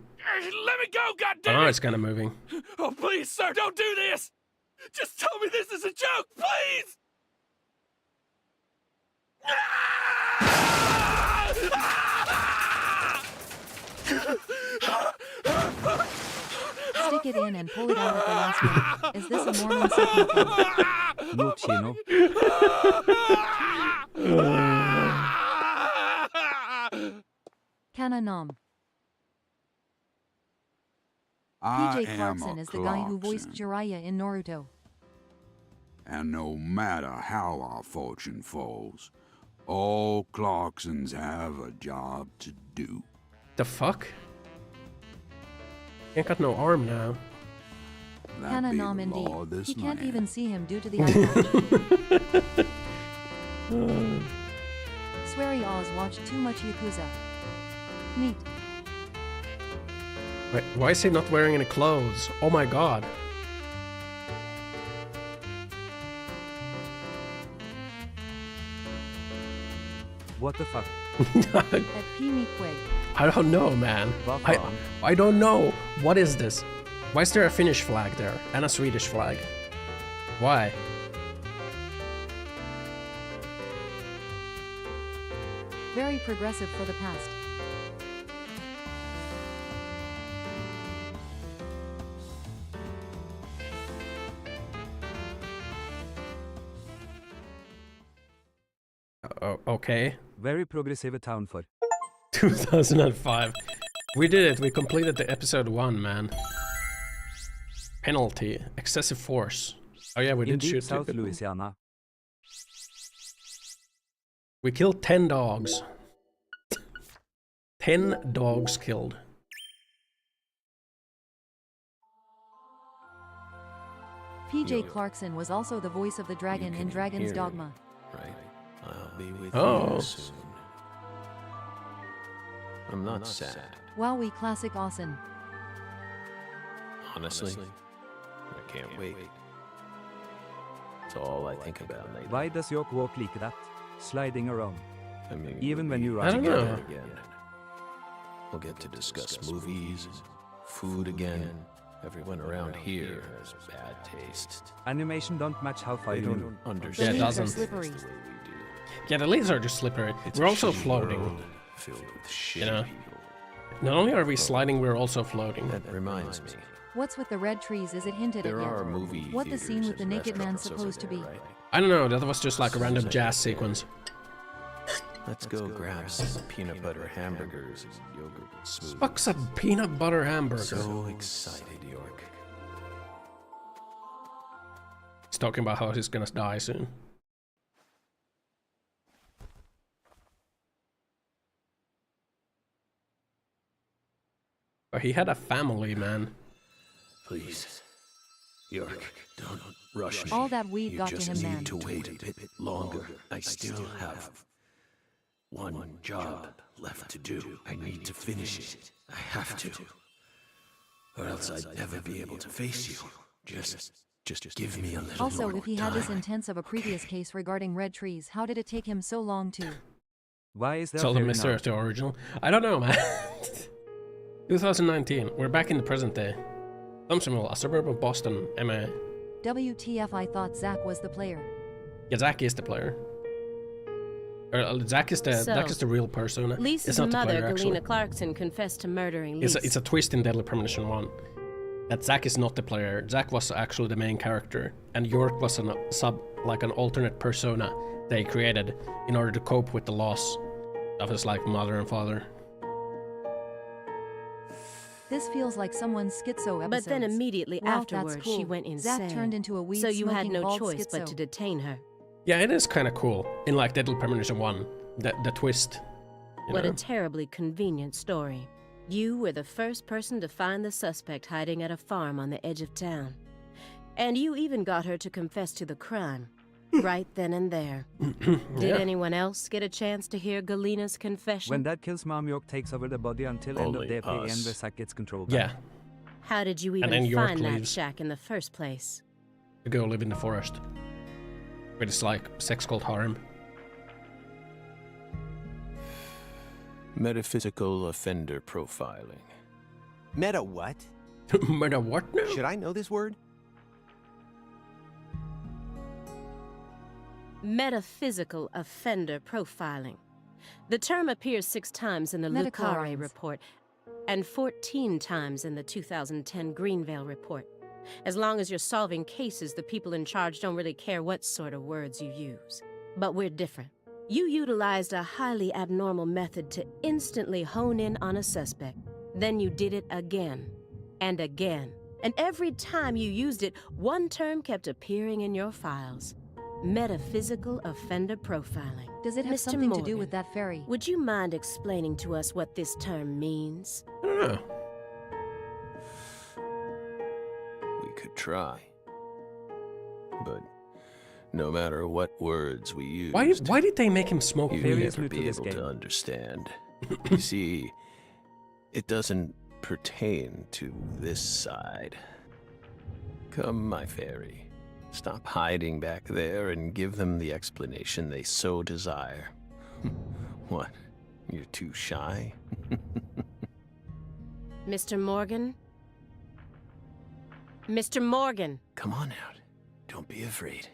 Let me go, goddammit! Oh, it's kind of moving. Oh, please, sir, don't do this! Just tell me this is a joke, please! Stick it in and pull it out at the last minute. Is this a Mormon second thing? No, Kino. Kana Nam. I PJ am Clarkson a is the guy who voiced Clarkson, Jiraiya in Naruto. and no matter how our fortune falls, all Clarksons have a job to do. The fuck? Ain't got no arm now. That Kana be Nam the indeed. law of this He can't land. even see him due to the eye patch. Sweary Oz watched too much Yakuza. Neat. Wait, why is he not wearing any clothes? Oh my god. What the fuck? At Pimi Quig. I don't know, man. Buff I don't know. What is this? Why is there a Finnish flag there and a Swedish flag? Why? Very progressive for the past. Okay. Very progressive town for. 2005. We did it. We completed the episode 1, man. penalty, excessive force. Oh yeah, we did In shoot deep 2 South people. Louisiana. We killed 10 dogs. 10 dogs killed. PJ Clarkson was also the voice of the dragon in Dragon's Dogma. Right? I'll be with Oh. you soon. I'm not sad. Wowie classic Ossan. Honestly, I can't wait. It's all I think about lately. Why does York walk like that? Sliding around. I mean, Even when you I run don't together. know. again. We'll get to discuss movies, food again. Everyone around here has bad taste. Animation don't match how far They you don't move. understand it doesn't. things the Slippery. way we do. Yeah, the leads are just slippery. It's We're a also shitty floating. world filled with shitty You know? people. Not only are we sliding, we're also floating. That reminds me. What's with the red trees? Is it hinted There at are yet? movie What the scene theaters with the and naked man restaurants over supposed to there, be? right? I don't know, that was just like a random jazz sequence. Let's go grab some peanut butter hamburgers and yogurt smoothies. Fuck's a peanut butter hamburger? So excited, York. He's talking about how he's gonna die soon. But he had a family, man. Please, York, don't rush me. All that weed You got to just him, need man. to wait a bit longer. I still have one job left to do. I need to finish it. I have to. Or else I'd never be able to face you. Just give me a little Also, more if he had this time. intense of a previous case regarding red trees, how did it take him so long to? Why is there Tell the fairy mystery now? of the original. I don't know, man. 2019. We're back in the present day. Thompsonville, a suburb of Boston, MA. WTF, I thought Zach was the player. Yeah, Zach is the player. Or, Zach is the real persona. Lisa's It's not the mother, player, actually. Galena Clarkson, confessed to murdering It's Lisa. a twist in Deadly Premonition 1. That Zack is not the player. Zack was actually the main character, and York was an alternate persona they created in order to cope with the loss of his mother and father. This feels like someone's schizo episode. But then immediately Wow, afterwards, that's cool. she went Zach insane. turned into a weed so you had smoking no bald choice but schizo. to detain her. Yeah, it is kind of cool in Deadly Premonition 1, the twist. What know? a terribly convenient story. You were the first person to find the suspect hiding at a farm on the edge of town. And you even got her to confess to the crime, right then and there. Did anyone else get a chance to hear Galena's confession? When Dad kills Mom, York takes over the body until end of Only DP and us. the Zack gets control back. Yeah, How did you then even York find that leaves. shack in the first place? to go live in the forest. With his sex cult harem. Metaphysical offender profiling. Meta what? Murder what now? Should I know this word? Metaphysical offender profiling. The term appears 6 times in the Lucare Metachlorines. report and 14 times in the 2010 Greenvale report. As long as you're solving cases, the people in charge don't really care what sort of words you use. But we're different. You utilized a highly abnormal method to instantly hone in on a suspect. Then you did it again and again. And every time you used it, one term kept appearing in your files. Metaphysical offender profiling. Does it have Mr. something to do Morgan, with that fairy? Would you mind explaining to us what this term means? I don't know. We could try. But no matter what words we use, Why did they make him smoke you'd weed? never be able to understand. You see, it doesn't pertain to this side. Come, my fairy. Stop hiding back there and give them the explanation they so desire. What? You're too shy? Mr. Morgan? Mr. Morgan! Come on out. Don't be afraid.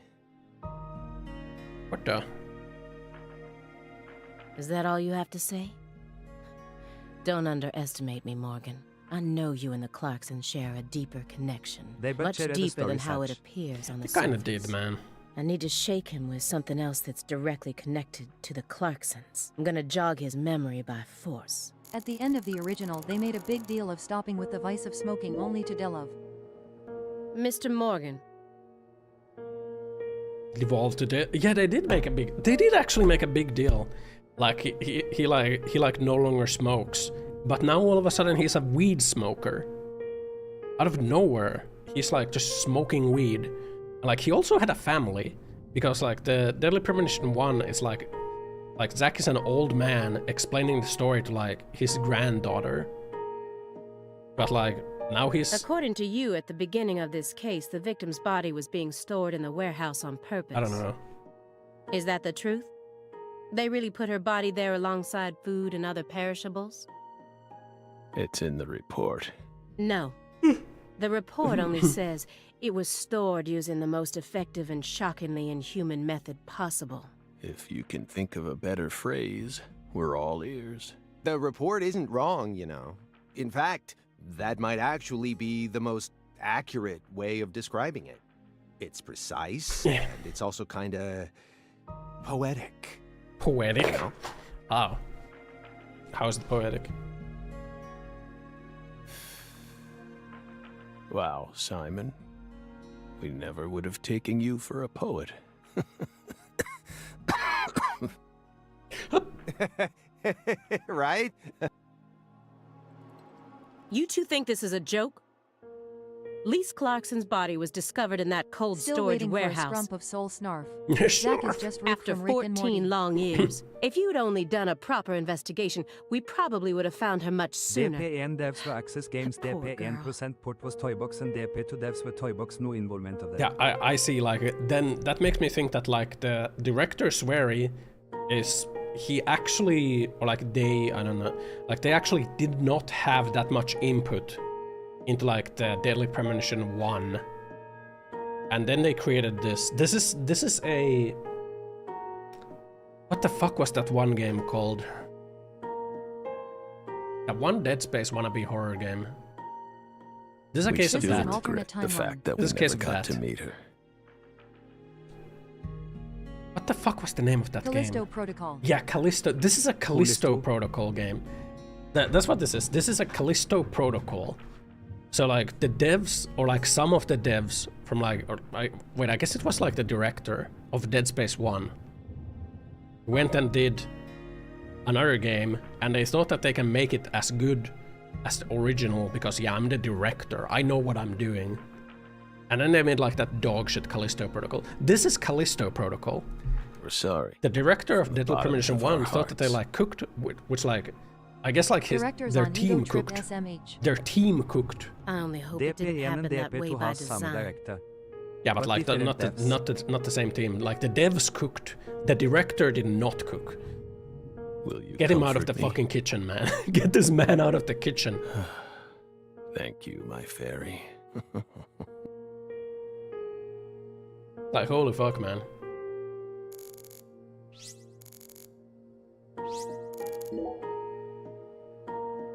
What the? Is that all you have to say? Don't underestimate me, Morgan. I know you and the Clarksons share a deeper connection. They both much share the deeper than story how it such. appears on the They kind of surface. did, man. I need to shake him with something else that's directly connected to the Clarksons. I'm gonna jog his memory by force. At the end of the original, they made a big deal of stopping with the vice of smoking only to delve. Mr. Morgan. Evolved to yeah, they did actually make a big deal. Like he like no longer smokes, but now all of a sudden he's a weed smoker. Out of nowhere, he's like just smoking weed. Like he also had a family, because like the Deadly Premonition 1 is like Zack is an old man explaining the story to like his granddaughter. But like now he's... According to you, at the beginning of this case, the victim's body was being stored in the warehouse on purpose. I don't know. Is that the truth? They really put her body there alongside food and other perishables? It's in the report. No. The report only says it was stored using the most effective and shockingly inhuman method possible. If you can think of a better phrase, we're all ears. The report isn't wrong, you know. In fact, that might actually be the most accurate way of describing it. It's precise, and it's also kinda poetic. Poetic? You know? Oh. How is it poetic? Wow, Simon. We never would have taken you for a poet. Right? You two think this is a joke? Lise Clarkson's body was discovered in that cold Still storage waiting warehouse. For a scrump of soul snarf. Snarf. Zach is just Rick After from Rick and 14 Morty. long years. If you'd only done a proper investigation, we probably would have found her much sooner. DP1 devs for Access Games, Poor DP1% port was Toybox, and DP2 devs for Toybox, no involvement of that. Yeah, I see, like, then that makes me think that, like, the director Swery is, he actually, or like they, I don't know, like they actually did not have that much input into like the Deadly Premonition 1. And then they created this. This is a... What the fuck was that one game called? That one Dead Space wannabe horror game. This is a case of This is that. an alternate The fact that we This is a case never of got that. to meet her. What the fuck was the name of that Callisto game? Protocol. Yeah, Callisto. This is a Callisto Protocol game. That's what this is. This is a Callisto Protocol. So like the devs, or like some of the devs from like, wait, I guess it was like the director of Dead Space 1 went and did another game, and they thought that they can make it as good as the original because, yeah, I'm the director, I know what I'm doing. And then they made like that dog shit Callisto Protocol. This is Callisto Protocol. We're sorry. The director of Deadly bottom Premonition of our 1 thought that they hearts. like cooked, which like, I guess like their team cooked. SMH. Their team cooked. I only hope it didn't DP1 and happen that way DP2 by has some design. director. Yeah, but But like different not the same team. Like the devs cooked. The director did not cook. Will you Get him out of the comfort me? fucking kitchen, man. Get this man out of the kitchen. Thank you, my fairy. Like, holy fuck, man.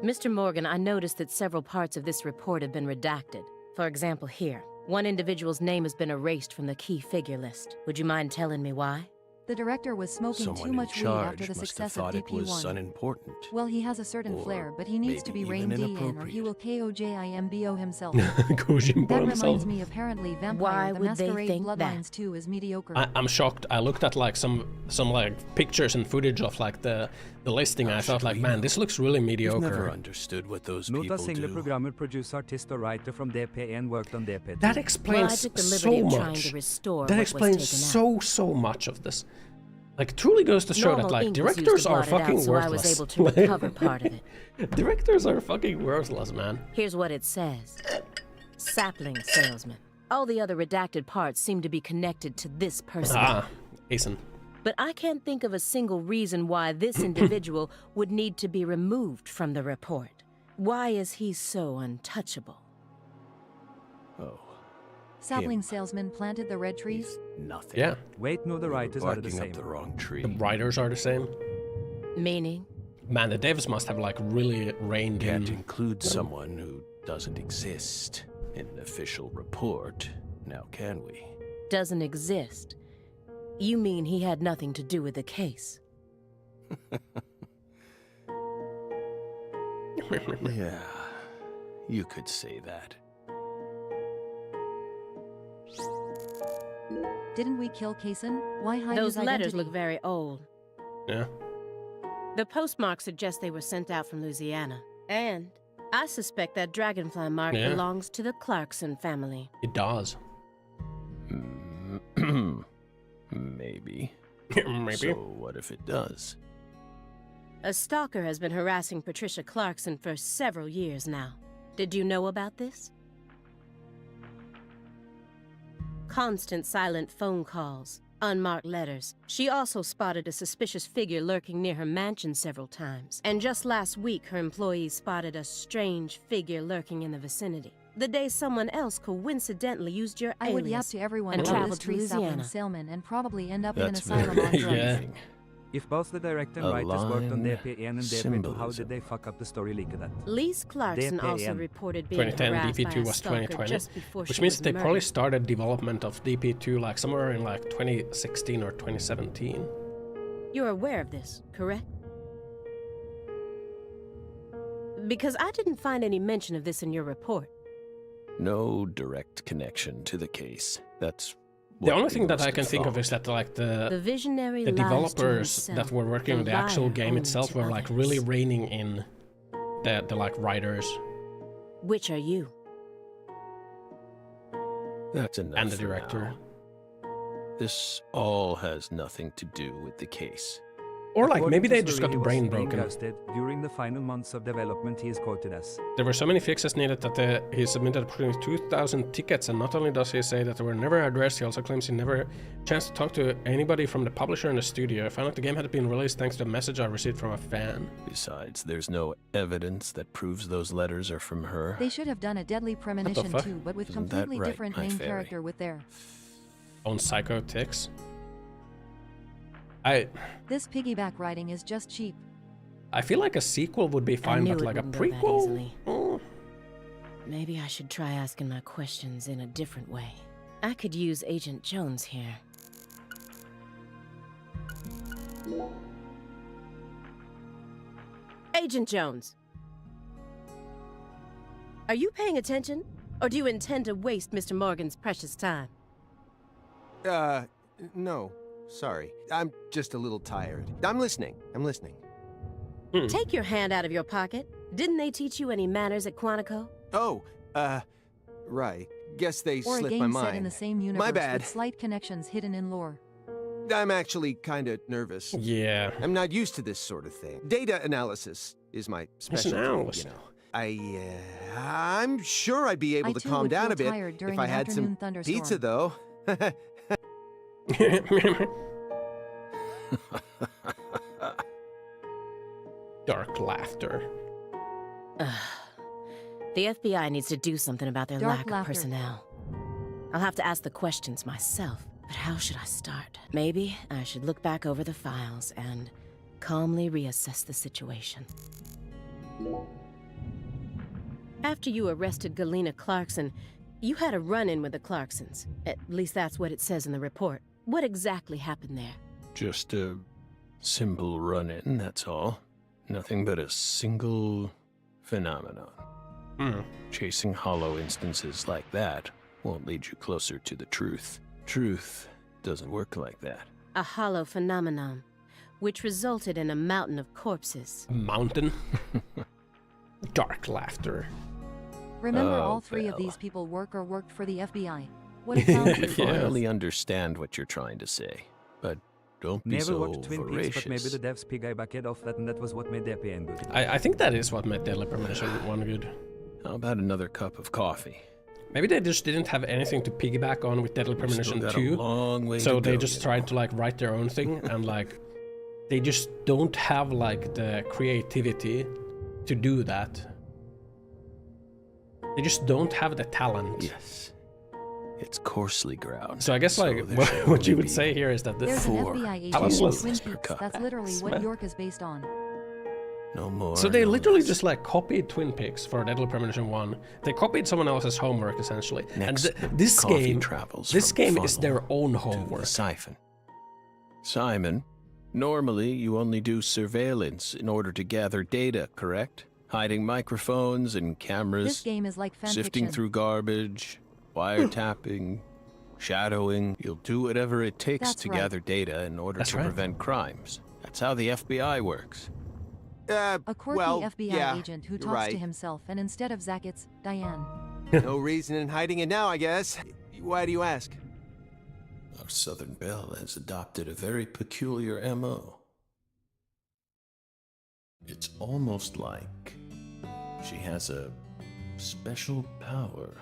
Mr. Morgan, I noticed that several parts of this report have been redacted. For example, here, one individual's name has been erased from the key figure list. Would you mind telling me why? The director was smoking Someone too much in weed charge after the must have success of thought it was DP1. unimportant. Well, he has a certain Or flair, but he needs to be maybe reined even in or he will KOJIMBO himself. Kojimbo That himself. reminds me, apparently Why Vampire the would they Masquerade think Bloodlines that? 2 is mediocre. I'm shocked. I looked at like some like pictures and footage of like the listing. And I thought like, man, this looks really I've never mediocre. understood what those Not a people single do. programmer, producer, artist, or writer from DP1 worked on DP2. That Well, I explains took the so liberty of trying much. to restore That what was explains taken out. so much of this. Like, truly goes to show that Normal like ink was used directors to are blot it out, fucking so worthless. I was able to recover part of it. Directors are fucking worthless, man. Here's what it says. Sapling salesman. All the other redacted parts seem to be connected to this person. Ah, Asen. But I can't think of a single reason why this individual would need to be removed from the report. Why is he so untouchable? Oh, Sapling salesman planted the red trees? nothing. Yeah, Wait, no, the We were writers are the barking same. up the wrong tree. the writers are the same. Meaning? Man, the devs must have like really reined Can't in. include someone who doesn't exist in an official report, now can we? Doesn't exist. You mean he had nothing to do with the case? Yeah, you could say that. Didn't we kill Kaysen? Why hide Those his letters identity? look very old. Yeah. The postmark suggests they were sent out from Louisiana. And I suspect that dragonfly mark belongs to the Clarkson family. It does. Maybe. Maybe. So what if it does? A stalker has been harassing Patricia Clarkson for several years now. Did you know about this? Constant silent phone calls, unmarked letters. She also spotted a suspicious figure lurking near her mansion several times. And just last week, her employees spotted a strange figure lurking in the vicinity. The day someone else coincidentally used your I would yap alias to everyone and about traveled this to tree sapling Louisiana. salmon and probably end up That's in an asylum on very drugs. Yeah. If both the director and A writers worked on line DP1 and DP2, how symbolism. did they fuck up the story like that? Lise Clarkson also DP1. reported being 2010, harassed by DP2 a was stalker 2020, just before which she means was they probably murdered. started development of DP2 like somewhere in like 2016 or 2017. You're aware of this, correct? Because I didn't find any mention of this in your report. No direct connection to the case. That's The what only we thing that must I can have think of thought. is that like The visionary the lies to developers himself, that were working on the actual liar game only itself to were like others. really reining in the like writers Which are you? That's enough and the for director. now. This all has nothing to do with the case. Or like According maybe to they just story, got the he was brain being broken. ghosted. During the final months of development, he is quoted as, There were so many fixes needed that he submitted approximately 2,000 tickets, and not only does he say that they were never addressed, he also claims he never chance to talk to anybody from the publisher and the studio. I found out the game had been released thanks to a message I received from a fan. Besides, there's no evidence that proves those letters are from her. They should have done a deadly premonition fuck? too, but with Isn't that completely right, different my main fairy? character with their. On psychotics. This piggyback writing is just cheap. I feel like a sequel would be I fine, knew but it like a wouldn't go that prequel? easily. Mm. Maybe I should try asking my questions in a different way. I could use Agent Jones here. Agent Jones! Are you paying attention? Or do you intend to waste Mr. Morgan's precious time? No. Sorry. I'm just a little tired. I'm listening. Take your hand out of your pocket. Didn't they teach you any manners at Quantico? Oh, right. Guess they Or a slipped my game mind. set in the same universe My bad. with slight connections hidden in lore. I'm actually kind of nervous. Yeah. I'm not used to this sort of thing. Data analysis is my specialty, analyst. you know. I'm sure I'd be able I to too calm would down feel a bit tired during if I an had some afternoon thunderstorm. pizza, though. Dark laughter. The FBI needs to do something about their Dark lack of laughter. personnel. I'll have to ask the questions myself, but how should I start? Maybe I should look back over the files and calmly reassess the situation. After you arrested Galena Clarkson, you had a run-in with the Clarksons. At least that's what it says in the report. What exactly happened there? Just a simple run-in, that's all. Nothing but a single phenomenon. Chasing hollow instances like that won't lead you closer to the truth. Truth doesn't work like that. A hollow phenomenon, which resulted in a mountain of corpses. Mountain. Dark laughter. Remember, Oh, all three of well. these people worked for the FBI. What it found I you. finally understand what you're trying to say, but don't be never so watched Twin Peaks, voracious. but maybe the devs piggybacked off that and that was what made DP1 good. I think that is what made Deadly Premonition 1 good. How about another cup of coffee? Maybe they just didn't have anything to piggyback on with Deadly We've still Premonition got 2. a long way So to they go just yet. tried to like write their own thing and like they just don't have like the creativity to do that. They just don't have the talent. Yes. It's coarsely ground. So I guess like there what, should what you only would be say here is that the There's an 4 FBI agent talentless in Twin per Peaks. cup. That's literally what York is based on. No more. So they no literally less. just like copied Twin Peaks for Deadly Premonition 1. They copied someone else's homework essentially. Next, and this coffee game travels this from game funnel is their own to homework. the siphon. Simon, normally you only do surveillance in order to gather data, correct? Hiding microphones and cameras, This game is like fan sifting fiction. through garbage, wiretapping, shadowing. You'll do whatever it takes That's to right. gather data in order to prevent crimes. That's how the FBI works. A quirky well, FBI yeah, agent who you're talks right. to himself, and instead of Zack, it's Diane. No reason in hiding it now, I guess. Why do you ask? Our Southern Belle has adopted a very peculiar MO. It's almost like she has a special power,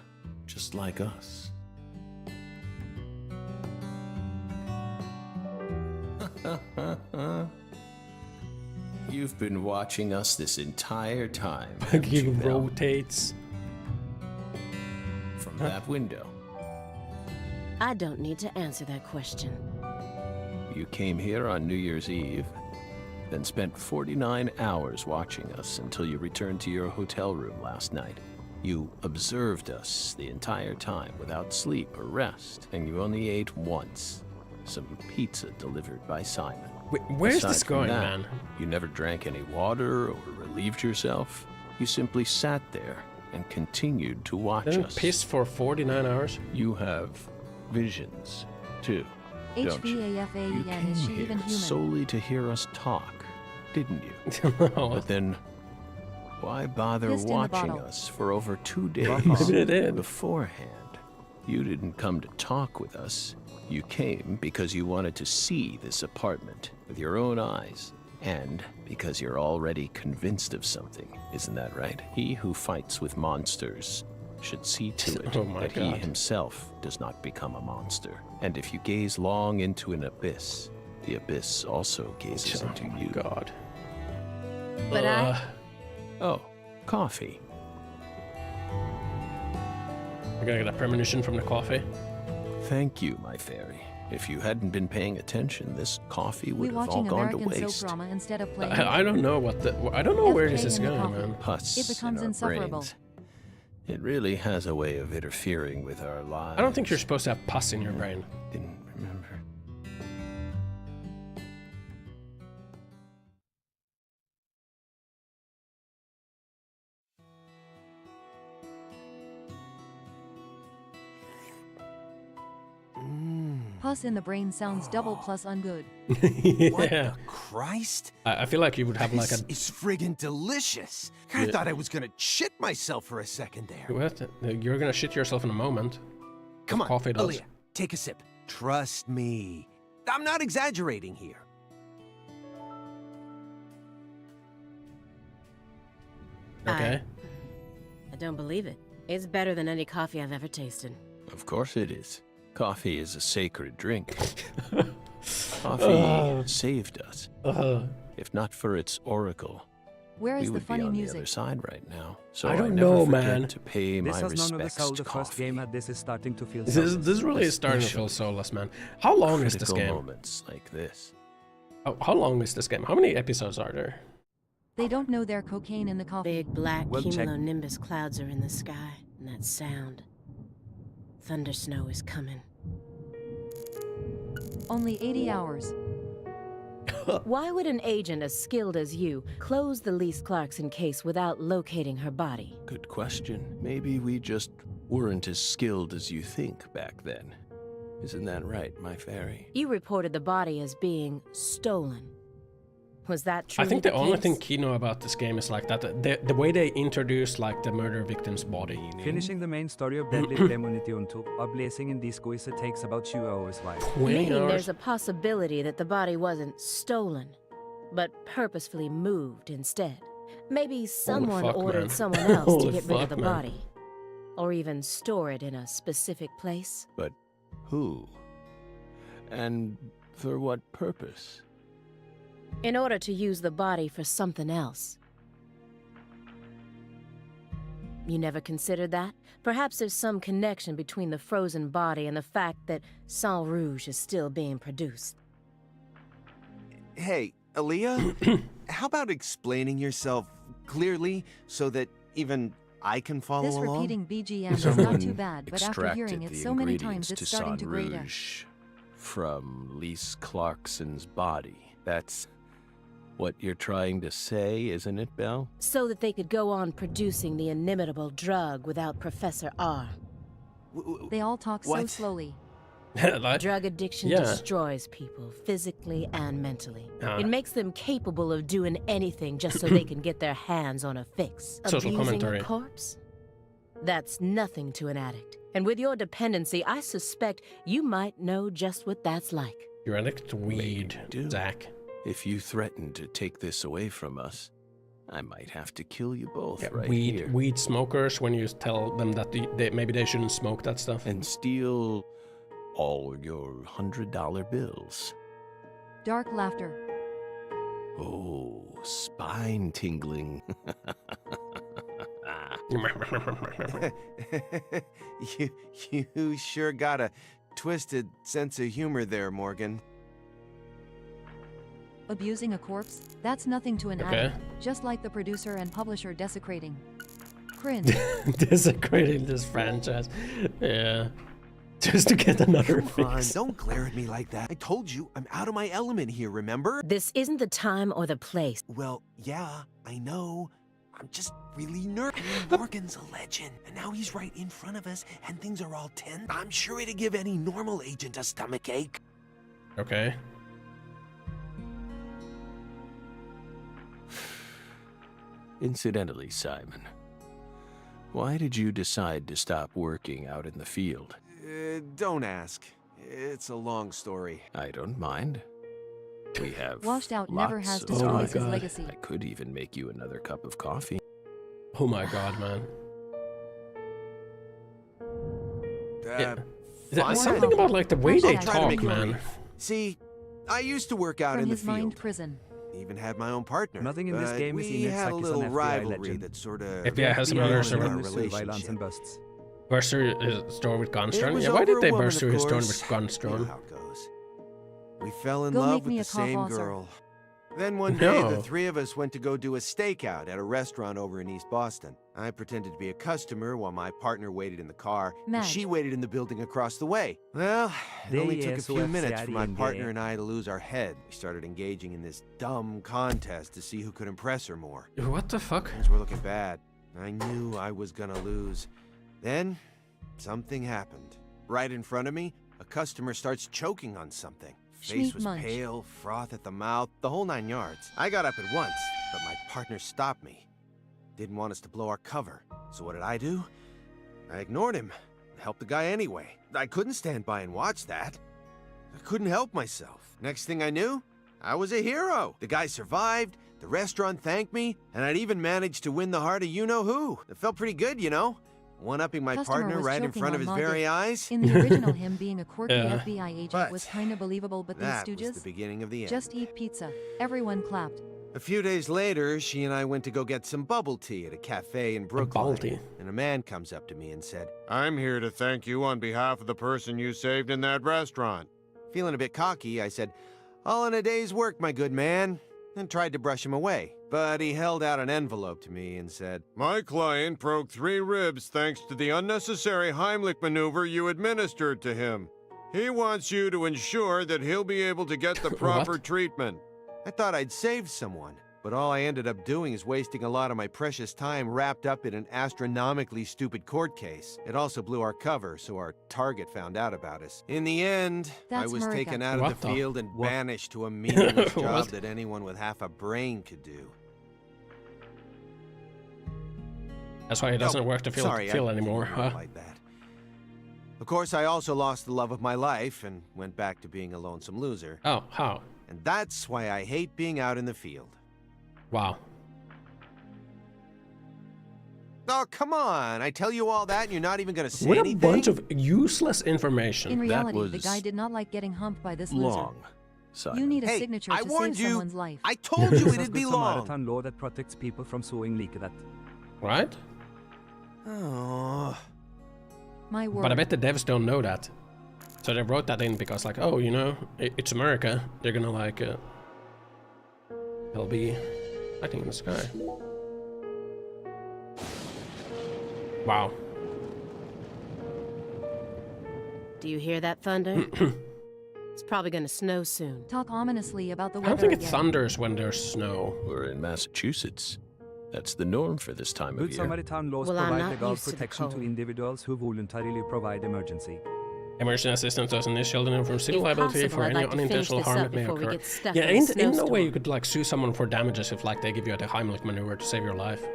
just like us. You've been watching us this entire time. He rotates from that window. I don't need to answer that question. You came here on New Year's Eve, then spent 49 hours watching us until you returned to your hotel room last night. You observed us the entire time without sleep or rest, and you only ate once. Some pizza delivered by Simon. Wait, where's Aside this from going, that, man? You never drank any water or relieved yourself. You simply sat there and continued to watch Didn't us. piss for 49 hours? You have visions, too, don't you? You HVAFAEN, came is she here even human? solely to hear us talk, didn't you? No. But then, why bother Fist in the watching bottle. us for over 2 days Maybe I did. beforehand? You didn't come to talk with us. You came because you wanted to see this apartment with your own eyes, and because you're already convinced of something. Isn't that right? He who fights with monsters should see to it Oh my that he God. himself does not become a monster. And if you gaze long into an abyss, the abyss also gazes into you. God. But Oh, coffee. I'm gonna get a premonition from the coffee. Thank you, my fairy. If you hadn't been paying attention, this coffee We would have all watching gone to American waste. soap drama instead of playing. I don't know what the. I don't know where this FK is in the going, coffee. man. Pus It becomes in our insufferable. brains. It really has a way of interfering with our lives. I don't think you're supposed to have pus in your brain. Didn't remember. Pus in the brain sounds double plus ungood. What Yeah. the Christ? I feel like you would have like This a. is friggin' delicious. I Yeah. thought I was gonna shit myself for a second there. What? You're gonna shit yourself in a moment. Come on, Coffee does. Aaliyah, take a sip. Trust me. I'm not exaggerating here. Okay. I don't believe it. It's better than any coffee I've ever tasted. Of course it is. Coffee is a sacred drink. Coffee saved us. If not for its oracle, Where we is the would be funny on the music? other side right now. So I don't never know, forget man. to pay This my has none of the respects soul to the first coffee. game had. This is starting to feel This really is starting to feel soulless, man. How long is this Critical game? moments like this. How long is this game? How many episodes are there? They don't know their cocaine in the coffee. Big black Well, check. cumulonimbus clouds are in the sky, and that sound. Thunder snow is coming. Only 80 hours. Why would an agent as skilled as you close the Lise Clarkson case without locating her body? Good question. Maybe we just weren't as skilled as you think back then. Isn't that right, my fairy? You reported the body as being stolen. Was that true? I think the only thing Kino about this game is like that the way they introduce like the murder victim's body. Finishing the main story of Deadly Premonition 2, a blazing in disco is it takes about 2 hours while. 20 Meaning hours. there's a possibility that the body wasn't stolen, but purposefully moved instead. Maybe someone fuck, ordered man. someone else to Holy get rid of fuck, the man. body. Or even store it in a specific place. But who? And for what purpose? In order to use the body for something else. You never considered that? Perhaps there's some connection between the frozen body and the fact that Sang Rouge is still being produced. Hey, Aaliyah, how about explaining yourself clearly so that even I can follow This along? repeating BGM is not too bad, but after extracted hearing it the so many ingredients times, it's to starting to Sang grate out. Rouge from Lise Clarkson's body. That's what you're trying to say, isn't it, Belle? So that they could go on producing the inimitable drug without Professor R. They all talk so What? slowly. Drug addiction destroys people physically and mentally. It makes them capable of doing anything just so they can get their hands on a fix. Social Abusing commentary. a corpse? That's nothing to an addict. And with your dependency, I suspect you might know just what that's like. You're addicted to weed, Zach. If you threaten to take this away from us, I might have to kill you both right weed, here. Weed smokers, when you tell them that maybe they shouldn't smoke that stuff. And steal all your $100 bills. Dark laughter. Oh, spine tingling. You sure got a twisted sense of humor there, Morgan. Abusing a corpse? That's nothing to an addict. Just like the producer and publisher desecrating. Cringe. Desecrating this franchise. Yeah. Just to get another Come on, fix. don't glare at me like that. I told you, I'm out of my element here, remember? This isn't the time or the place. Well, yeah, I know. I'm just really nervous. Morgan's a legend, and now he's right in front of us, and things are all tense. I'm sure it'd give any normal agent a stomachache. Okay. Incidentally, Simon, why did you decide to stop working out in the field? Don't ask. It's a long story. I don't mind. We have Washed out never lots has of destroyed time. his legacy. I could even make you another cup of coffee. Oh my god, man. Something about like the way they talk, man. See, I used to work out From in the his mind field. prison. Even had my own partner. Nothing in this game is we had a Inuksaki little an FBI rivalry legend. that sort of FBI has some ruined other our violence relationship. and busts. Burst through his door with guns It drawn? was Yeah, why over did a they woman, burst of through his door course. with guns You know drawn? how it goes. We fell in Go love make with me the a same cough, girl. Then one day, No. the three of us went to go do a stakeout at a restaurant over in East Boston. I pretended to be a customer while my partner waited in the car, and Mad. she waited in the building across the way. Well, it only took a few minutes for my partner and I to lose our head. We started engaging in this dumb contest to see who could impress her more. What the fuck? Things were looking bad. I knew I was gonna lose. Then, something happened. Right in front of me, a customer starts choking on something. Face Schmeat was munch. pale, froth at the mouth, the whole 9 yards. I got up at once, but my partner stopped me. Didn't want us to blow our cover. So what did I do? I ignored him. Helped the guy anyway. I couldn't stand by and watch that. I couldn't help myself. Next thing I knew, I was a hero. The guy survived, the restaurant thanked me, and I'd even managed to win the heart of you-know-who. It felt pretty good, you know? One-upping my Customer partner was right in choking front of on his Margaret. very eyes. In the original, him being a quirky Yeah. FBI agent But was kinda believable, but these That was the stooges? beginning of the end. Just eat pizza. Everyone clapped. A few days later, she and I went to go get some bubble tea at a cafe in bubble Brooklyn. tea. And a man comes up to me and said, I'm here to thank you on behalf of the person you saved in that restaurant. feeling a bit cocky, I said, all in a day's work, my good man, and tried to brush him away. But he held out an envelope to me and said, My client broke 3 ribs thanks to the unnecessary Heimlich maneuver you administered to him. He wants you to ensure that he'll be able to get the proper What? treatment. I thought I'd saved someone. But all I ended up doing is wasting a lot of my precious time wrapped up in an astronomically stupid court case. It also blew our cover, so our target found out about us. In the end, That's I was Marika. taken out of What the the- field and What? banished to a meaningless job What? that anyone with half a brain could do. That's why he doesn't work to feel Sorry, I anymore, didn't huh? mean it like that. Of course, I also lost the love of my life and went back to being a lonesome loser. Oh, how? And that's why I hate being out in the field. Wow. Oh, come on. I tell you all that and you're not even going to say What a anything? bunch of useless information. In reality, the was guy did not like getting humped by this loser. Long, Simon. You need a Hey, signature I to warned save you. someone's life. I told you it'd be Good long. Samaritan law that protects people from suing like that. Right? Oh. My word. But I bet the devs don't know that. So they wrote that in because, like, oh, you know, it's America. They're gonna, like, they'll be fighting in the sky. Wow. Do you hear that thunder? It's probably gonna snow soon. Talk ominously about the I weather don't think it again. thunders when there's snow. We're in Massachusetts. That's the norm for this time of Good year. Samaritan laws Well, I'm provide not legal used to the protection to cold. individuals who voluntarily provide emergency. Emergency assistance doesn't shield anyone from civil If liability possible, for I'd any like to finish unintentional this harm up that may before we occur. get stuck Yeah, in a ain't no way snowstorm. you could like sue someone for damages if like they give you a Heimlich maneuver to save your life.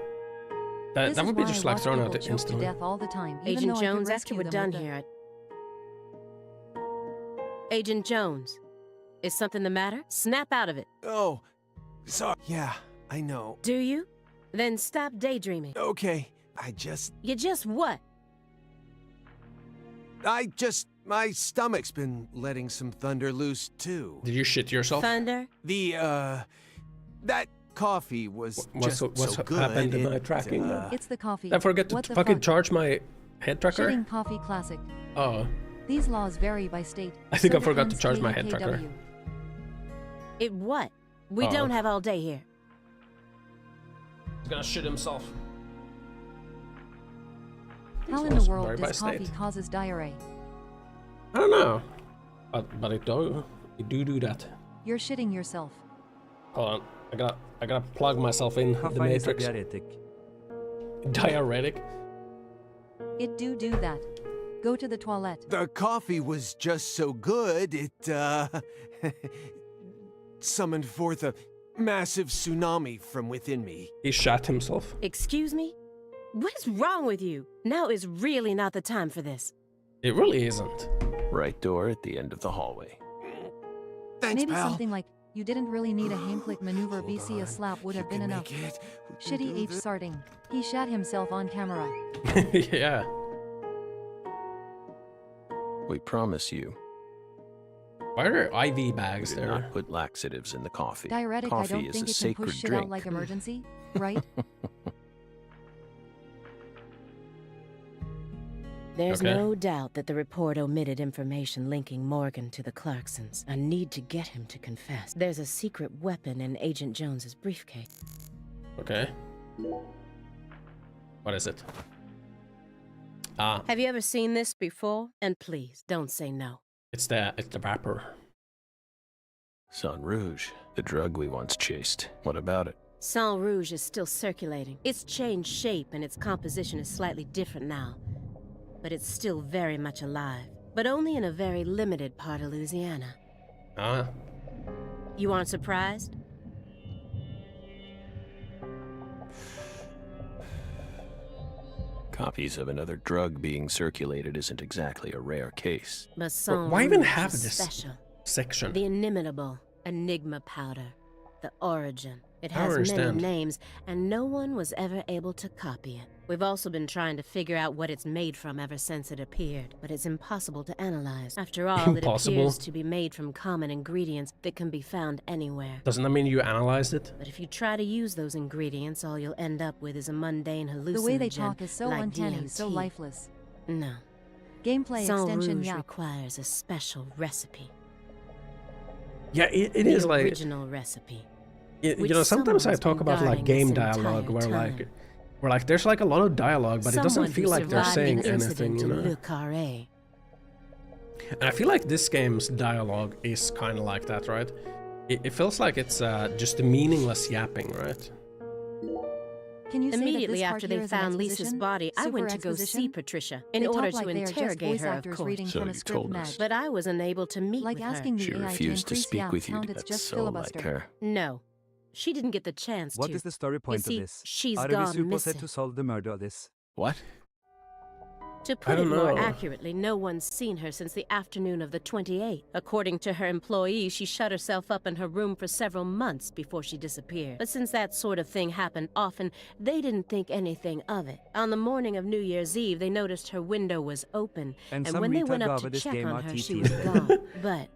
That would be just like thrown out instantly. Death all the time, even Agent though I could Jones, after rescue we're them done with the- here, Agent Jones, is something the matter? Snap out of it. Oh, sorry. Yeah, I know. Do you? Then stop daydreaming. Okay, You just what? my stomach's been letting some thunder loose too. Did you shit yourself? Thunder? That coffee was What's so good. happened to my tracking? It's the coffee. I forget to What the fucking fuck? charge my head tracker. Shitting coffee classic. Oh, These laws vary by state. I think so I forgot to depends charge my head tracker. KKW. It what? We Oh. don't have all day here. he's gonna shit himself. How in the Laws world vary by does coffee state. causes diarrhea? I don't know, but it do that. You're shitting yourself. Hold on, I gotta plug myself in the Caffeine is a matrix. diuretic. Diuretic. It do that. Go to the toilet. The coffee was just so good, it summoned forth a massive tsunami from within me. He shot himself. Excuse me? What is wrong with you? Now is really not the time for this. It really isn't. Right door at the end of the hallway. Thanks, Maybe pal. something like, you didn't really need a Heimlich maneuver, BC a slap would have been enough. Shitty H sarting. He shat himself on camera. Yeah. We promise you, Why are there IV we bags did there? not put laxatives in the coffee. Diuretic, Coffee I don't is think a it can sacred push shit drink. out like emergency, right? There's Okay. no doubt that the report omitted information linking Morgan to the Clarksons. I need to get him to confess. There's a secret weapon in Agent Jones's briefcase. Okay. What is it? Ah, Have you ever seen this before? And please, don't say no. it's the wrapper. Sang Rouge, the drug we once chased. What about it? Sang Rouge is still circulating. It's changed shape and its composition is slightly different now. But it's still very much alive. But only in a very limited part of Louisiana. Ah, You aren't surprised? Copies of another drug being circulated isn't exactly a rare case. But Sang why even Rouge have is this special. section? The inimitable Enigma powder. The origin. It I don't has many understand. names, and no one was ever able to copy it. We've also been trying to figure out what it's made from ever since it appeared, but it's impossible to analyze. After all, it Impossible? appears to be made from common ingredients that can be found anywhere. Doesn't that mean you analyzed it? But if you try to use those ingredients, all you'll end up with is a mundane hallucinogen. The way they talk is so like uncanny, so DMT. lifeless. No. Gameplay Sang extension, Rouge yeah. requires a special recipe. Yeah, it The is like... original recipe. You which know, sometimes I someone's talk been about like guarding game this dialogue entire where like there's like a lot of dialogue, but it doesn't Someone feel who like they're survived saying an anything, incident you in know? Le Carré. And I feel like this game's dialogue is kind of like that, right? It feels like it's just a meaningless yapping, right? Can you say that Immediately this part after here they is an found Lisa's exposition? body, I Super went to go see exposition? Patricia in They talk order like to they are just interrogate voice her, of actors course. reading So from a you script told match. us. But I was unable to meet Like with asking her. She the AI refused to increase speak the with you. count, it's That's just so filibuster. like her. No, she didn't get the chance What to. is the story point see, of this? she's Are we gone supposed missing. to solve the murder of this? What? To put it don't more know. accurately, no one's seen her since the afternoon of the 28th. According to her employees, she shut herself up in her room for several months before she disappeared. But since that sort of thing happened often, they didn't think anything of it. On the morning of New Year's Eve, they noticed her window was open, And and some when they retard went up gave to her this check game on her, RTT. she was gone. But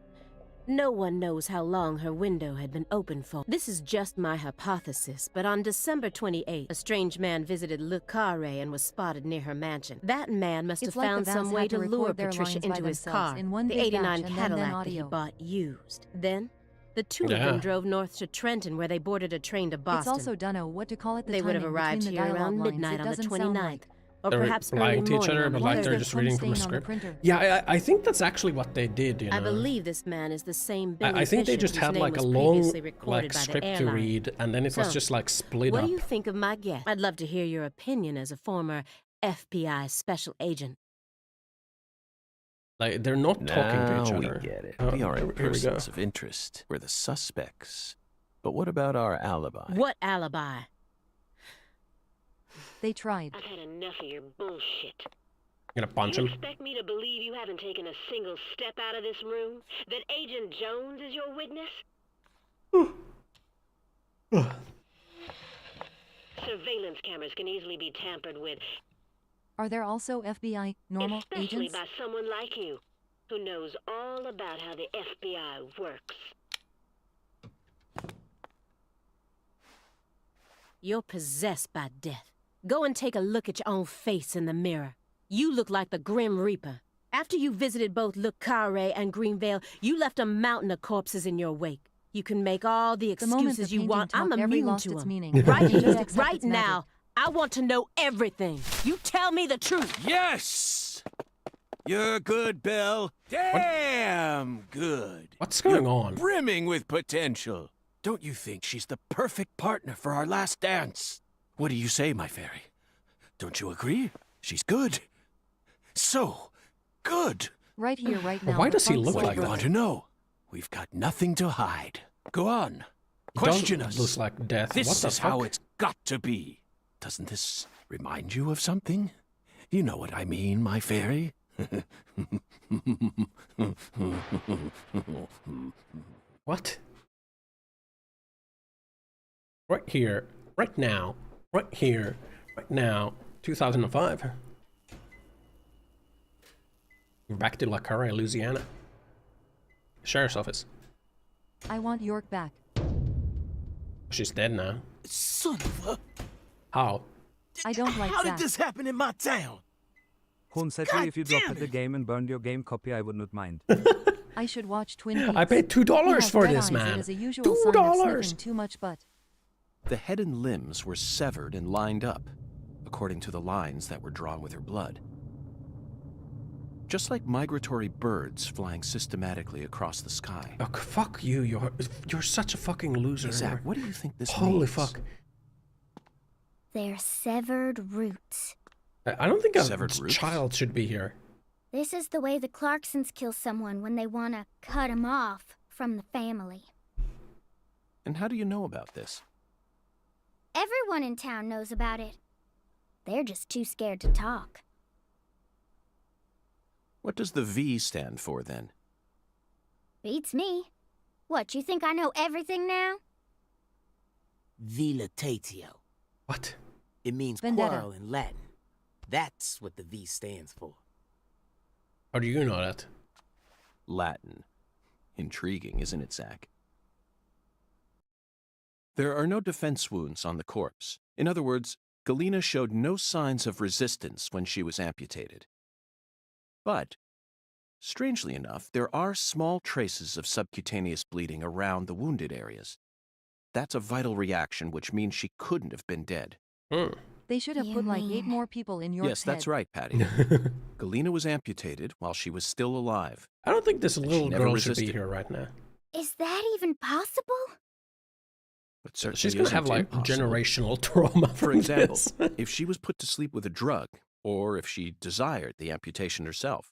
no one knows how long her window had been open for. This is just my hypothesis, but on December 28th, a strange man visited Le Carré and was spotted near her mansion. That man must It's have like found the some Vans way had to to lure record their Patricia lines by into his themselves car, in one the big 89 batch and then Cadillac that he audio. bought used. Then, the two of Yeah. them drove north to Trenton, where they boarded a train to Boston. It's also dunno what to call it. The They would have timing arrived between the here dialogue around lines. midnight It on the doesn't sound 29th. like. Or They're perhaps early lying to each morning other, on but the like There's they're the just cum reading from a stain on the script. printer. Yeah, I think that's actually what they did, you know? I believe this man is the same Billy I think they Bishop just whose had name like a was long previously recorded like by the script to airline. read, and then it was So, just like split What up. do you think of my guess? I'd love to hear your opinion as a former FBI special agent. Like, they're not talking to each other. We get it. Oh, we aren't here we go. persons of interest. We're the suspects. But what about our alibi? What alibi? They tried. I've had enough of your bullshit. I'm gonna punch him. You expect me to believe you haven't taken a single step out of this room? That Agent Jones is your witness? Surveillance cameras can easily be tampered with. Are there also FBI normal Especially agents? by someone like you, who knows all about how the FBI works. You're possessed by death. Go and take a look at your own face in the mirror. You look like the Grim Reaper. After you visited both Le Carré and Greenvale, you left a mountain of corpses in your wake. You can make all the excuses you want. I'm immune to them. Right here, right now. I want to know everything. You tell me the truth. Yes! You're good, Belle. Damn good. What's going You're on? Brimming with potential. Don't you think she's the perfect partner for our last dance? What do you say, my fairy? Don't you agree? She's good. So good. Right here, right now. Why does he look What like do you that? want to know? We've got nothing to hide. Go on. Question us. Looks like death. This What the is fuck? how it's got to be. Doesn't this remind you of something? You know what I mean, my fairy? What? Right here, right now, right here, right now, 2005. We're back to La Carré, Louisiana. Sheriff's office. I want York back. She's dead now. Son of a... How? I don't like How Zach. did this happen in my town? Hun said God if you damn dropped the game and burned your game copy, I would not mind. I should watch Twin Peaks. I paid He $2 has for red this, eyes. man. It is a usual sign of $2. sniffing too much butt. The head and limbs were severed and lined up, according to the lines that were drawn with her blood. Just like migratory birds flying systematically across the sky. Oh, fuck you. You're such a fucking loser. Zach, what do you think this Holy means? fuck. They're severed roots. I don't think a Severed roots? child should be here. This is the way the Clarksons kill someone when they want to cut him off from the family. And how do you know about this? Everyone in town knows about it. They're just too scared to talk. What does the V stand for, then? Beats me. What, you think I know everything now? Vilitatio. What? It means Vendetta. quarrel in Latin. That's what the V stands for. How do you know that? Latin. Intriguing, isn't it, Zach? There are no defense wounds on the corpse. In other words, Galena showed no signs of resistance when she was amputated. But, strangely enough, there are small traces of subcutaneous bleeding around the wounded areas. That's a vital reaction, which means she couldn't have been dead. They should have You put like 8 mean- more people in York's Yes, that's head. right, Patty. Galena was amputated while she was still alive. I don't think this And she little never girl should be resisted. here right now. Is that even possible? But certainly She's gonna isn't have like impossible. generational trauma For from example, this. if she was put to sleep with a drug, or if she desired the amputation herself.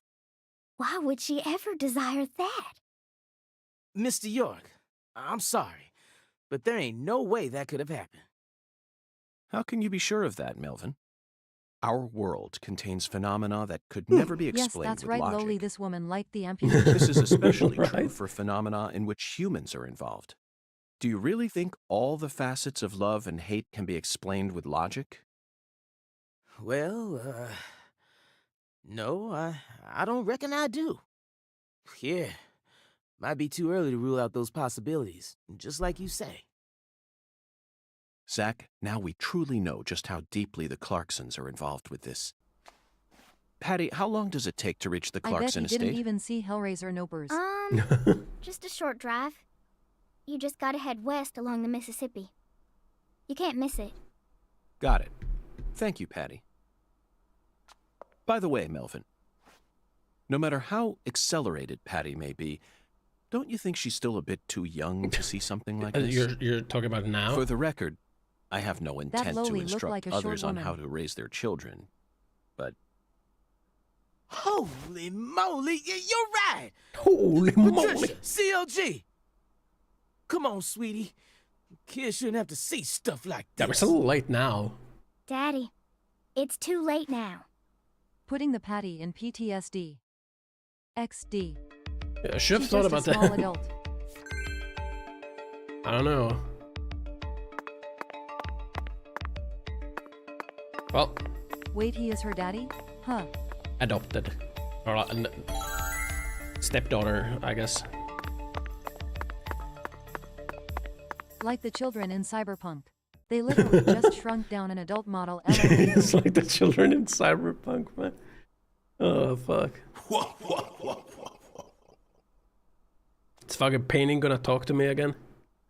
Why would she ever desire that? Mr. York, I'm sorry, but there ain't no way that could have happened. How can you be sure of that, Melvin? Our world contains phenomena that could never be Yes, explained that's with right, logic. Lowly. This woman liked the amputation. This is especially true Right? for phenomena in which humans are involved. Do you really think all the facets of love and hate can be explained with logic? Well, no, I don't reckon I do. Yeah, might be too early to rule out those possibilities, just like you say. Zach, now we truly know just how deeply the Clarksons are involved with this. Patty, how long does it take to reach the I bet Clarkson he estate? didn't even see Hellraiser Nopers. Just a short drive. You just gotta head west along the Mississippi. You can't miss it. Got it. Thank you, Patty. By the way, Melvin, no matter how accelerated Patty may be, don't you think she's still a bit too young to see something like this? You're talking about now? For the record, I have no intent to Lowly looked instruct like a short others on woman. how to raise their children, but Holy moly, you're right. Holy moly. Patricia, CLG. Come on, sweetie. Kids shouldn't have to see stuff like this. Yeah, it's a little late now. Daddy, it's too late now. Putting the patty in PTSD. XD. Yeah, I should have She's thought just about a small that. adult. I don't know. Well, Wait, he is her daddy? Huh. adopted. Or stepdaughter, I guess. Like the children in Cyberpunk. They literally just shrunk down an adult model. It's like the children in Cyberpunk, man. Oh, fuck. Is fucking painting gonna talk to me again?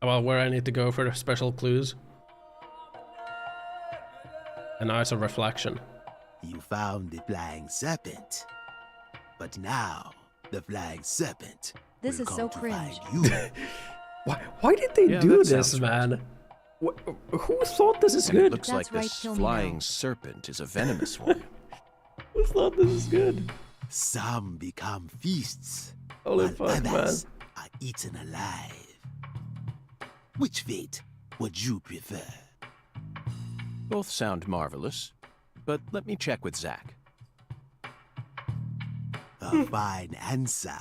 About where I need to go for the special clues? And now it's a reflection. You found the flying serpent. But now, the flying serpent This will is so come to cringe. find you. Why did they Yeah, do that this, sounds man? Who thought this is And good? it looks like That's right, this kill me flying now. serpent is a venomous one. Who thought this is good? Some become feasts, Holy while fuck, man. others are eaten alive. Which fate would you prefer? Both sound marvelous, but let me check with Zach. A fine answer.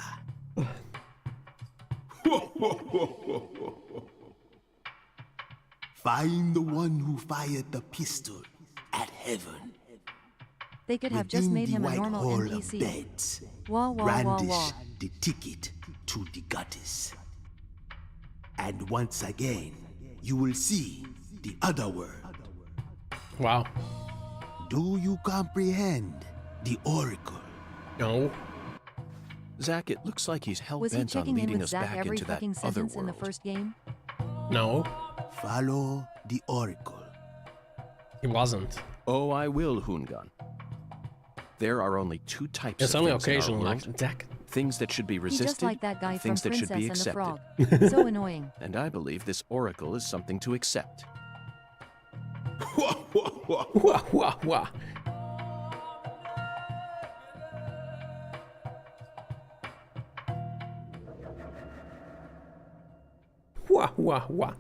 Find the one who fired the pistol at heaven. They could have just Within made the him a white normal hall of NPC. beds, Wah wah wah brandish wah. the ticket to the goddess. And once again, you will see the other world. Wow. Do you comprehend the oracle? No. Zach, it looks like he's Was he hell-bent on checking in leading with us Zach back every into that fucking other sentence in the world. first game? No, Follow the oracle. he wasn't. Oh, I will, Hoongun. There are only two types It's of only things in our occasional, world. like Zach. Things that should be He resisted, just like that guy and from things that should be Princess and the accepted. Frog. So annoying. And I believe this oracle is something to accept. Wah, wah, wah. Wah, wah, wah.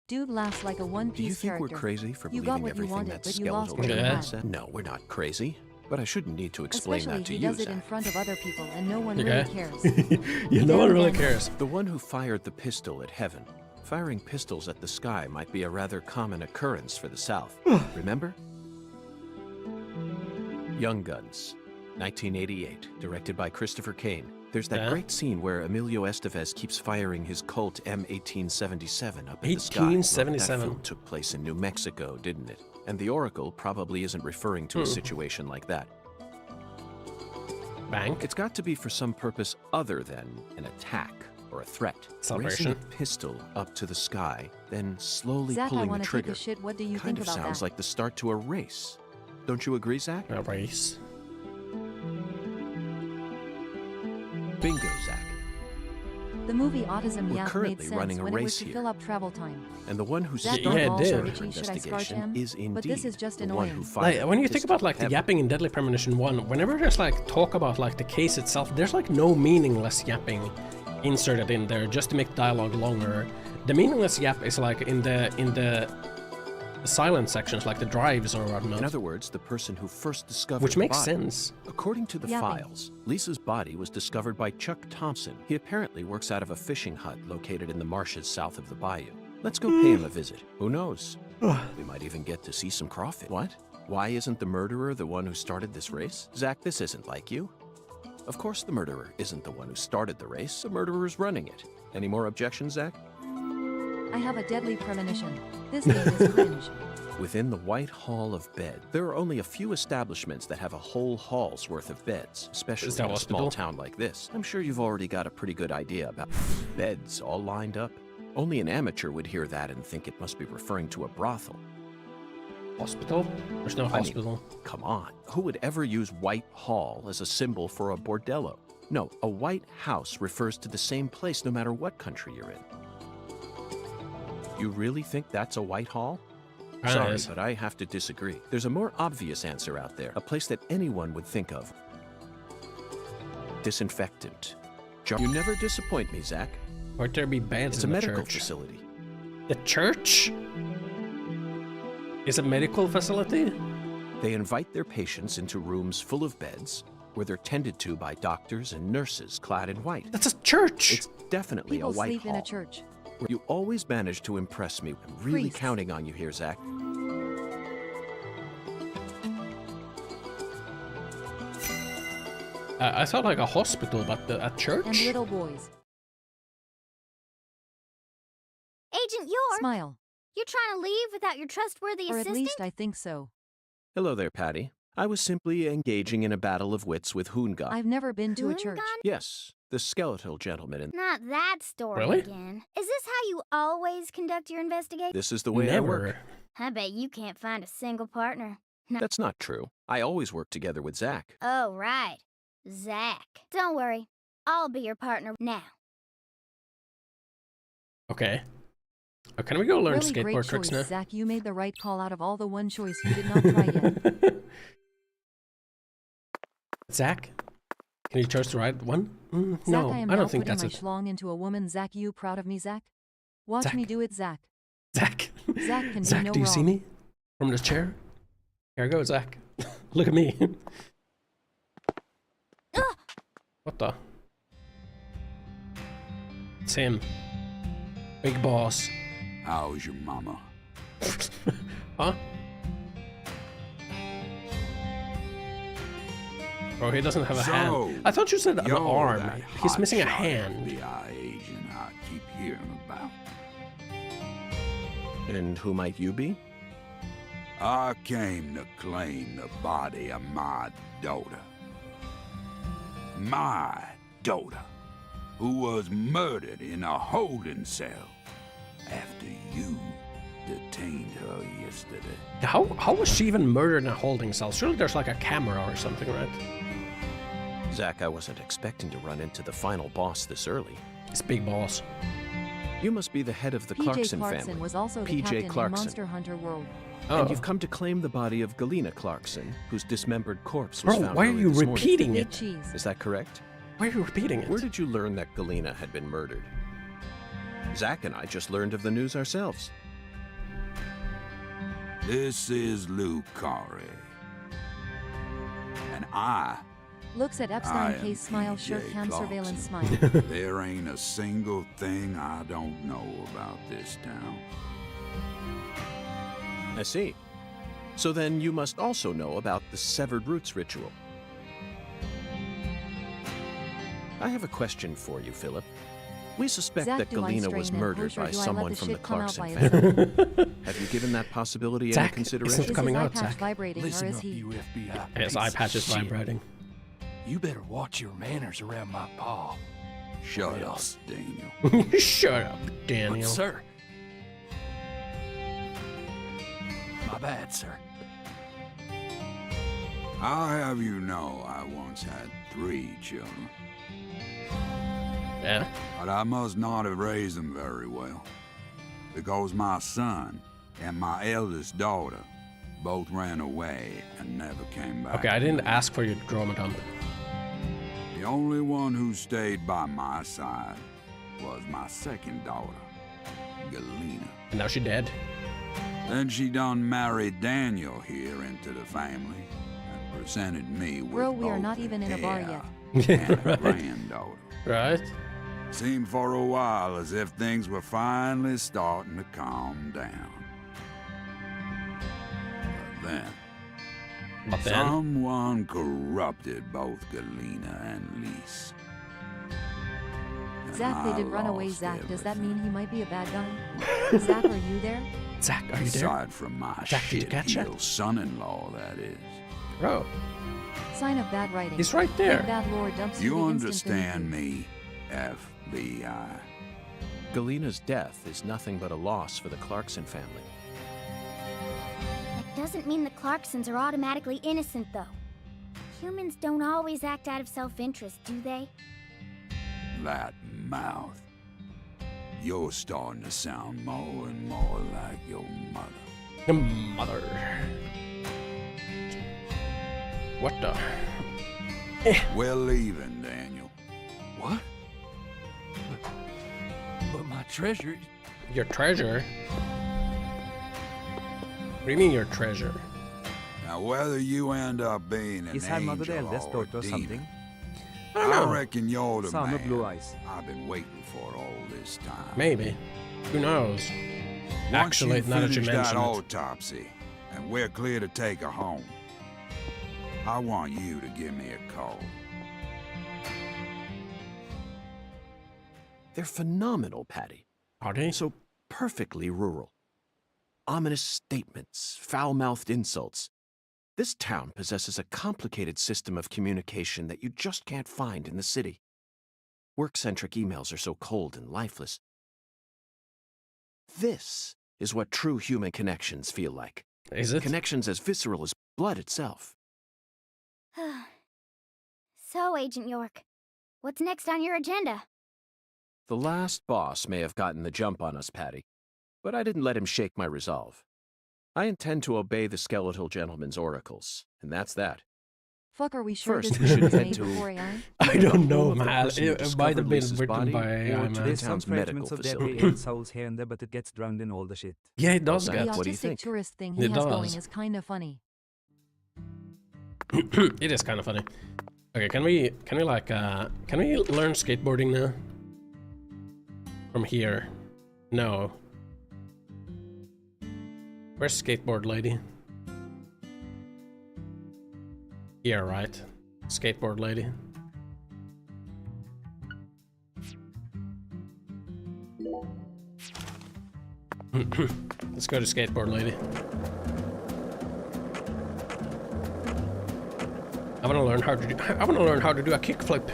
Dude laughs like a One Do you Piece think character. we're crazy for You got believing what you everything wanted, that but you lost skeletal what you lady had. said? No, we're not crazy. But I shouldn't need to explain Especially that to he you, does it in Zach. front of other people and no one Okay. really cares. Yeah, no one Then really again- cares. The one who fired the pistol at heaven. Firing pistols at the sky might be a rather common occurrence for the South. Remember? Young Guns, 1988, directed by Christopher Kane. There's that Yeah. great scene where Emilio Estevez keeps firing his Colt M1877 up in the sky. Well, 1877. that film took place in New Mexico, didn't it? And the Oracle probably isn't referring to a situation like that. Bank. It's got to be for some purpose other than an attack or a threat. Celebration. Raising a pistol up to the sky, then slowly Zach, I pulling the wanna take trigger. a shit. What do you kind think of about sounds that? like the start to a race. Don't you agree, Zach? A race. Bingo, Zach. The movie Autism We're Yak made currently sense running a when it was race to here. fill up travel time. And the one who Zach started got Yeah, it balls did. so the itchy, should I scarf investigation him? is indeed But this is just the one who annoying. fired Like, when you the think pistol about like at the heaven. yapping in Deadly Premonition 1, whenever there's like talk about like the case itself, there's like no meaningless yapping inserted in there just to make dialogue longer. The meaningless yap is like in the silent sections, like the drives or whatnot. In other words, the person who first discovered Which the makes body. sense. According to the Yapping. files, Lisa's body was discovered by Chuck Thompson. He apparently works out of a fishing hut located in the marshes south of the bayou. Let's go pay him a visit. Who knows? We might even get to see some crawfish. What? Why isn't the murderer the one who started this race? Zach, this isn't like you. Of course the murderer isn't the one who started the race. The murderer's running it. Any more objections, Zach? I have a deadly premonition. This game is cringe. Within the White Hall of Bed, there are only a few establishments that have a whole hall's worth of beds, especially Is that in a small hospital? town like this. I'm sure you've already got a pretty good idea about beds all lined up. Only an amateur would hear that and think it must be referring to a brothel. Hospital? There's no I mean, hospital. come on. Who would ever use White Hall as a symbol for a bordello? No, a white house refers to the same place no matter what country you're in. You really think that's a White Hall? Sorry, but I have to disagree. There's a more obvious answer out there. A place that anyone would think of. Disinfectant. You never disappoint me, Zach. Why'd there be beds It's in a the medical church? facility. The church? Is a medical facility? They invite their patients into rooms full of beds where they're tended to by doctors and nurses clad in white. That's a church! It's definitely People a white sleep hall. in a church. You always manage to impress me. I'm really Priests. counting on you here, Zach. I thought like a hospital, but a church? And little boys. Agent York! Smile. You're trying to leave without your trustworthy Or at assistant? least I think so. Hello there, Patty. I was simply engaging in a battle of wits with Hoonga. I've never been to a church. Yes, the skeletal gentleman in... Not that story Really? again. Is this how you always conduct your investigation? This is the way I work. I bet you can't find a single partner. No. That's not true. I always work together with Zach. Oh, right. Zach. Don't worry. I'll be your partner now. Okay. Oh, can we go learn Really great skateboard tricks choice, now? Zach. You made the right call out of all the one choice you did not try yet. Zach? Can you choose the right one? Zach, No, I am I now don't think putting that's my it. schlong into a woman. Zach, you proud of me, Zach? Watch Zach. me do it, Zach. Zach. Zach can Zach, do no do you wrong. see me? From this chair? Here I go, Zach. Look at me. What the? It's him. Big boss. How's your mama? Huh? Bro, he doesn't have a hand. I thought you said an you're arm. that He's missing a hotshot hand. FBI agent I keep hearing about. And who might you be? I came to claim the body of my daughter. My daughter, who was murdered in a holding cell after you detained her yesterday. How was she even murdered in a holding cell? Surely there's like a camera or something, right? Zach, I wasn't expecting to run into the final boss this early. It's Big Boss. You must be the head of the PJ Clarkson Clarkson family. was also the PJ captain Clarkson. in Monster Hunter World. And you've come to claim the body of Galena Clarkson, whose dismembered corpse was Bro, found why are early you this morning. repeating Big it? cheese. Is that correct? Why are you repeating it? Where did you learn that Galena had been murdered? Zach and I just learned of the news ourselves. This is Luke Corey. And I Looks at I Epstein am case smile, PJ shirt cam Clarkson. surveillance smile. There ain't a single thing I don't know about this town. I see. So then you must also know about the Severed Roots ritual. I have a question for you, Philip. We suspect Zach, that do I Galena was strain and murdered push or by do I let someone the from the shit come out Clarkson by family. itself? Have you given that possibility any Zach, consideration? it's not Is coming his eye out, patch Zach. vibrating, Listen or is up, he? you FBI His piece eye of patch is shit. vibrating. You better watch your manners around my paw. Shut up, Daniel. Shut up, Daniel. But, sir. My bad, sir. I'll have you know I once had 3 children. Yeah? But I must not have raised them very well. Because my son and my eldest daughter both ran away and never came back. Okay, I didn't ask for your drama dump. The only one who stayed by my side was my second daughter, Galena. And now she dead. Then she done married Daniel here into the family and presented me with Bro, we are both not even in a bar heir yet. and a Right. granddaughter. Right? Seemed for a while as if things were finally starting to calm down. But then? Someone corrupted both Galena and Lise. And Zach, they I did run away. lost Zach, does that everything. mean he might be a bad guy? Zach, are you there? Zach, are you there? Aside from my Zach, did you catch that? shit-heel son-in-law, that is. Bro, Sign of bad writing. he's right there. Big bad lore dumps You the instant understand beneath me, FBI? Galena's death is nothing but a loss for the Clarkson family. That doesn't mean the Clarksons are automatically innocent, though. Humans don't always act out of self-interest, do they? That mouth. You're starting to sound more and more like your mother. Mother. What the? We're leaving, Daniel. What? But my treasure... Your treasure? What do you mean your treasure? Now, whether you end up being an Is her mother the angel eldest or daughter or a something? demon, I don't know. I reckon you're the Some man blue eyes. I've been waiting for all this time. Maybe. Who knows? Once Actually, you now that you finish that mention it. autopsy, and we're clear to take her home, I want you to give me a call. They're phenomenal, Patty. Are they? So perfectly rural. Ominous statements, foul-mouthed insults. This town possesses a complicated system of communication that you just can't find in the city. Work-centric emails are so cold and lifeless. This is what true human connections feel like. Is it? Connections as visceral as blood itself. So, Agent York, what's next on your agenda? The last boss may have gotten the jump on us, Patty, but I didn't let him shake my resolve. I intend to obey the skeletal gentleman's oracles, and that's that. Fuck, are we sure First, this we should was head made to- before AI? I don't know, Of the man. person who It might discovered have been Lisa's written body, by or AI, to man. the There's some town's medical fragments of facility. dead souls here and there, but it gets drowned in all the shit. Yeah, it does The get. What do you autistic think? tourist thing he It has going does. is kind of funny. It is kind of funny. Okay, can we learn skateboarding now? From here? No. Where's skateboard lady? Here, right? Skateboard lady. Let's go to skateboard lady. I want to learn how to do. I want to learn how to do a kickflip.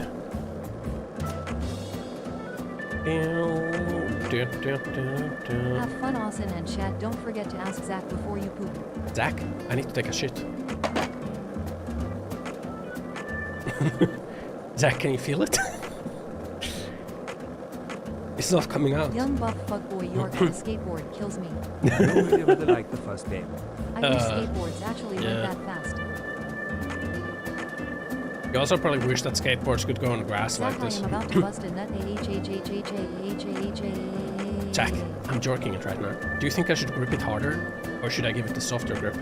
Have fun, Ossan and chat. Don't forget to ask Zach before you poop. Zach, I need to take a shit. Zach, can you feel it? It's not coming out. Young buff fuckboy York on a skateboard kills me. I don't really really like the first game. I wish skateboards actually went yeah. that fast. You also probably wish that skateboards could go on grass Zach, like I this. am about to bust a nut. Jack, I'm jerking it right now. Do you think I should grip it harder? Or should I give it the softer grip?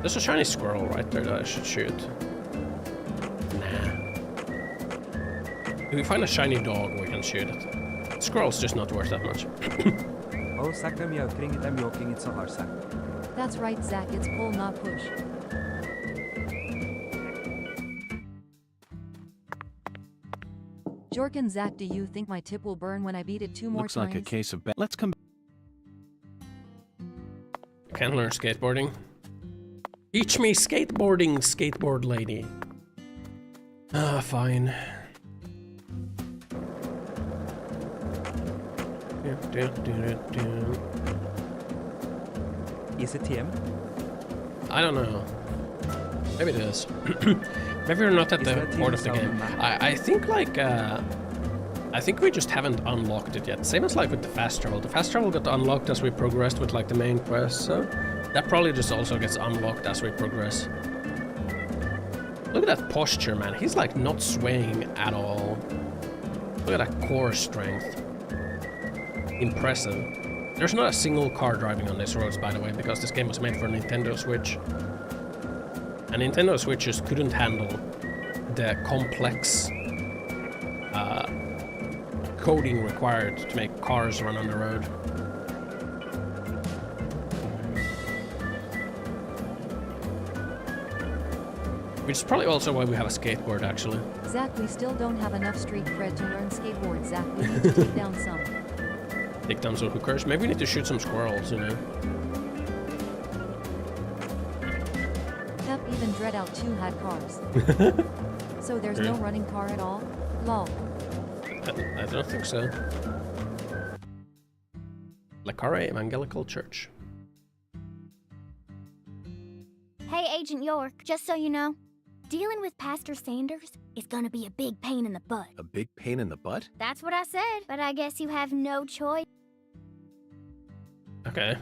There's a shiny squirrel right there that I should shoot. Nah. If we find a shiny dog, we can shoot it. Squirrel's just not worth that much. Oh, Zach, I'm joking it, I'm joking it so hard, Zach. That's right, Zach. It's pull, not push. Jork and Zach, do you think my tip will burn when I beat it 2 more Looks times? like a case of... Let's come... Can learn skateboarding. Teach me skateboarding, skateboard lady. Ah, fine. Is it TM? I don't know. Maybe it is. Maybe we're not at Is the that part TV of the game. sound map? I think like I think we just haven't unlocked it yet. Same as like with the fast travel. The fast travel got unlocked as we progressed with like the main quest, so that probably just also gets unlocked as we progress. Look at that posture, man. He's like not swaying at all. Look at that core strength. Impressive. There's not a single car driving on these roads, by the way, because this game was made for Nintendo Switch. And Nintendo Switches couldn't handle the complex coding required to make cars run on the road. Which is probably also why we have a skateboard, actually. Zach, we still don't have enough street cred to learn skateboard. Zach, we need to take down some. Take down some hookers. Maybe we need to shoot some squirrels, you know? Pep, even Dread Out 2 had cars. So there's no running car at all? Lol. I don't think so. Lacare Evangelical Church. Hey, Agent York, just so you know, dealing with Pastor Sanders is gonna be a big pain in the butt. A big pain in the butt? That's what I said, but I guess you have no choice. Okay.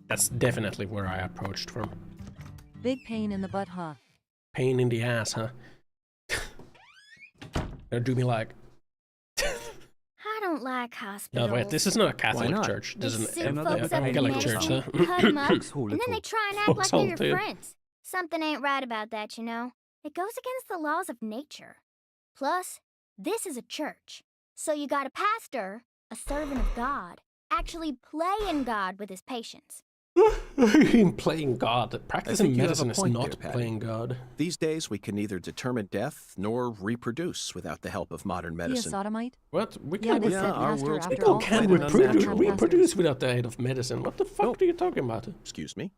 That's definitely where I approached from. Big pain in the butt, huh? Pain in the ass, huh? Or do me like... I don't like hospitals. No, wait, this is not a Catholic not? church. This is They an sit folks up in Catholic church, huh? medicine, cut 'em up, and then they try and act like they're your Salted. friends. Something ain't right about that, you know? It goes against the laws of nature. Plus, this is a church. So you got a pastor, a servant of God, actually playing God with his patients. Playing God. Practicing you have a medicine is point not there, Patty. playing God. These days, we can neither determine death nor reproduce without the help of modern He a medicine. sodomite? What? We Yeah, can they yeah, said our pastor world's after People all. can quite an reproduce, unnatural reproduce without the aid of medicine. What the fuck are you talking about? Excuse me?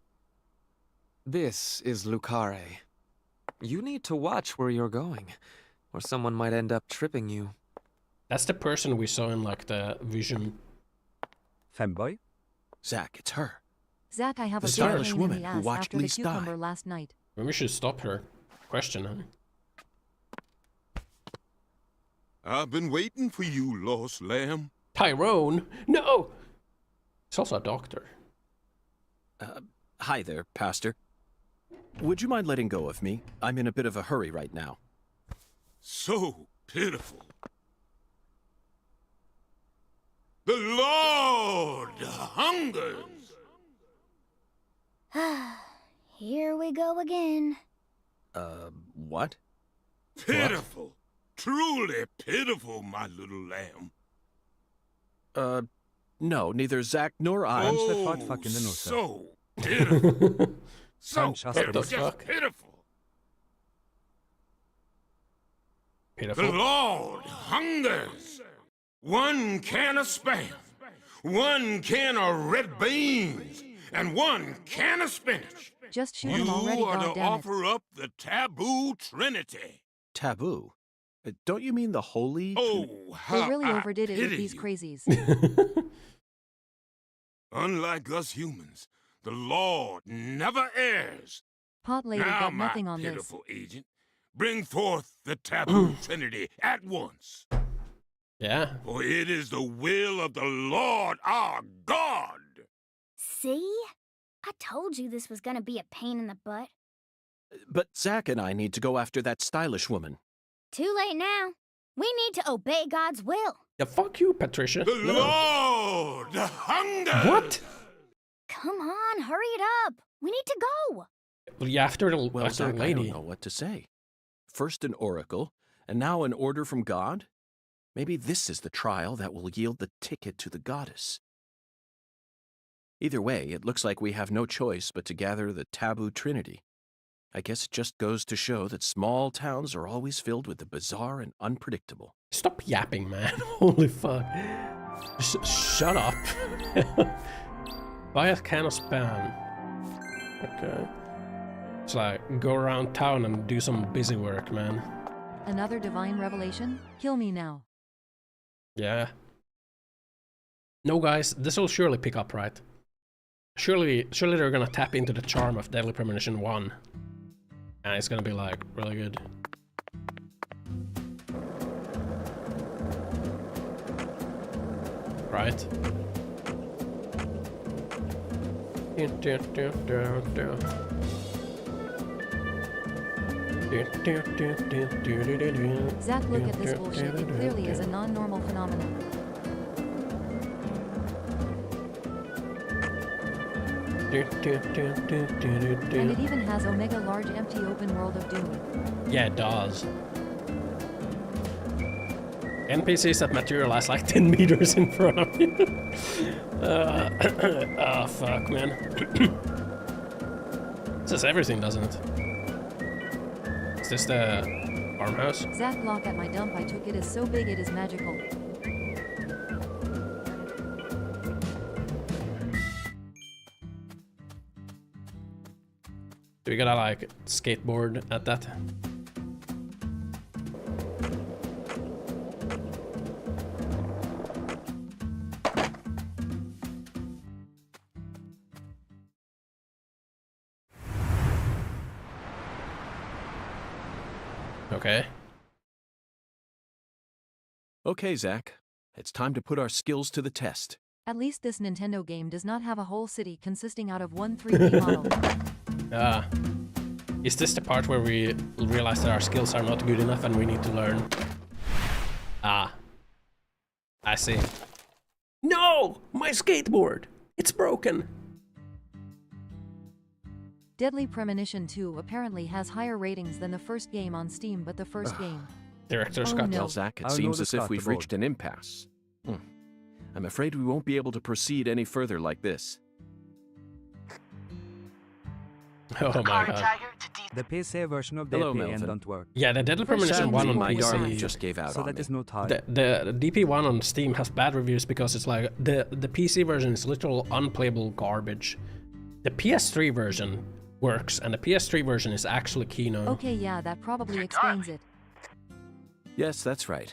This is Lucare. You need to watch where you're going, or someone might end up tripping you. That's the person we saw in like the vision. Femboy? Zach, it's her. Zach, I have a The big stylish pain in woman the who ass watched after the Lise die. cucumber last night. Maybe we should stop her. Question her. I've been waiting for you, lost lamb. Tyrone? No! He's also a doctor. Hi there, Pastor. Would you mind letting go of me? I'm in a bit of a hurry right now. So pitiful. The Lord hungers. Here we go again. What? Pitiful. Truly pitiful, my little lamb. No, neither Zach nor I. Oh, so pitiful. So pitiful. Just pitiful. Pitiful. The Lord hungers. 1 can of Spam, 1 can of red beans, and 1 can of spinach. Just shoot him already, You are to goddammit. offer up the taboo trinity. Taboo? Don't you mean the holy? Oh, how They really I overdid it with pity these you. crazies. Unlike us humans, the Lord never errs. Pot lady Now, got my nothing on this. pitiful agent, bring forth the taboo trinity at once. Yeah. For it is the will of the Lord our God. See? I told you this was gonna be a pain in the butt. But Zach and I need to go after that stylish woman. Too late now. We need to obey God's will. Yeah, fuck you, Patricia. The Lord hungers. What? Come on, hurry it up. We need to go. Well, yeah, after the, Well, after Zach, the I don't lady. know what to say. First an oracle, and now an order from God? Maybe this is the trial that will yield the ticket to the goddess. Either way, it looks like we have no choice but to gather the taboo trinity. I guess it just goes to show that small towns are always filled with the bizarre and unpredictable. Stop yapping, man. Holy fuck. Shut up. Buy a can of Spam. Okay. It's like, go around town and do some busy work, man. Another divine revelation? Kill me now. Yeah. No, guys, this will surely pick up, right? Surely they're gonna tap into the charm of Deadly Premonition 1. And it's gonna be, like, really good. Right? Zach, look at this bullshit. It clearly is a non-normal phenomenon. And it even has Omega large empty open world of doom. Yeah, it does. NPCs that materialize like 10 meters in front of you. Oh, fuck, man. This is everything, doesn't it? Is this the farmhouse? Zach, lock at my dump. I took it as so big it is magical. Do we gotta, like, skateboard at that? Okay. Okay, Zach. It's time to put our skills to the test. At least this Nintendo game does not have a whole city consisting out of one 3D model. Is this the part where we realize that our skills are not good enough and we need to learn? I see. No! My skateboard! It's broken! Deadly Premonition 2 apparently has higher ratings than the first game on Steam, but the first game. Director's cut. no. Well, Zach, it seems as if we've reached an impasse. I'm afraid we won't be able to proceed any further like this. Oh my god. The PC version of Hello, DPN Melvin. don't work. Yeah, the Deadly Premonition 1 on my darling PC. just gave out So on that me. is no time. The DP1 on Steam has bad reviews because it's like the PC version is literal unplayable garbage. The PS3 version works, and the PS3 version is actually Kino. Okay, yeah, that probably explains it. Yes, that's right.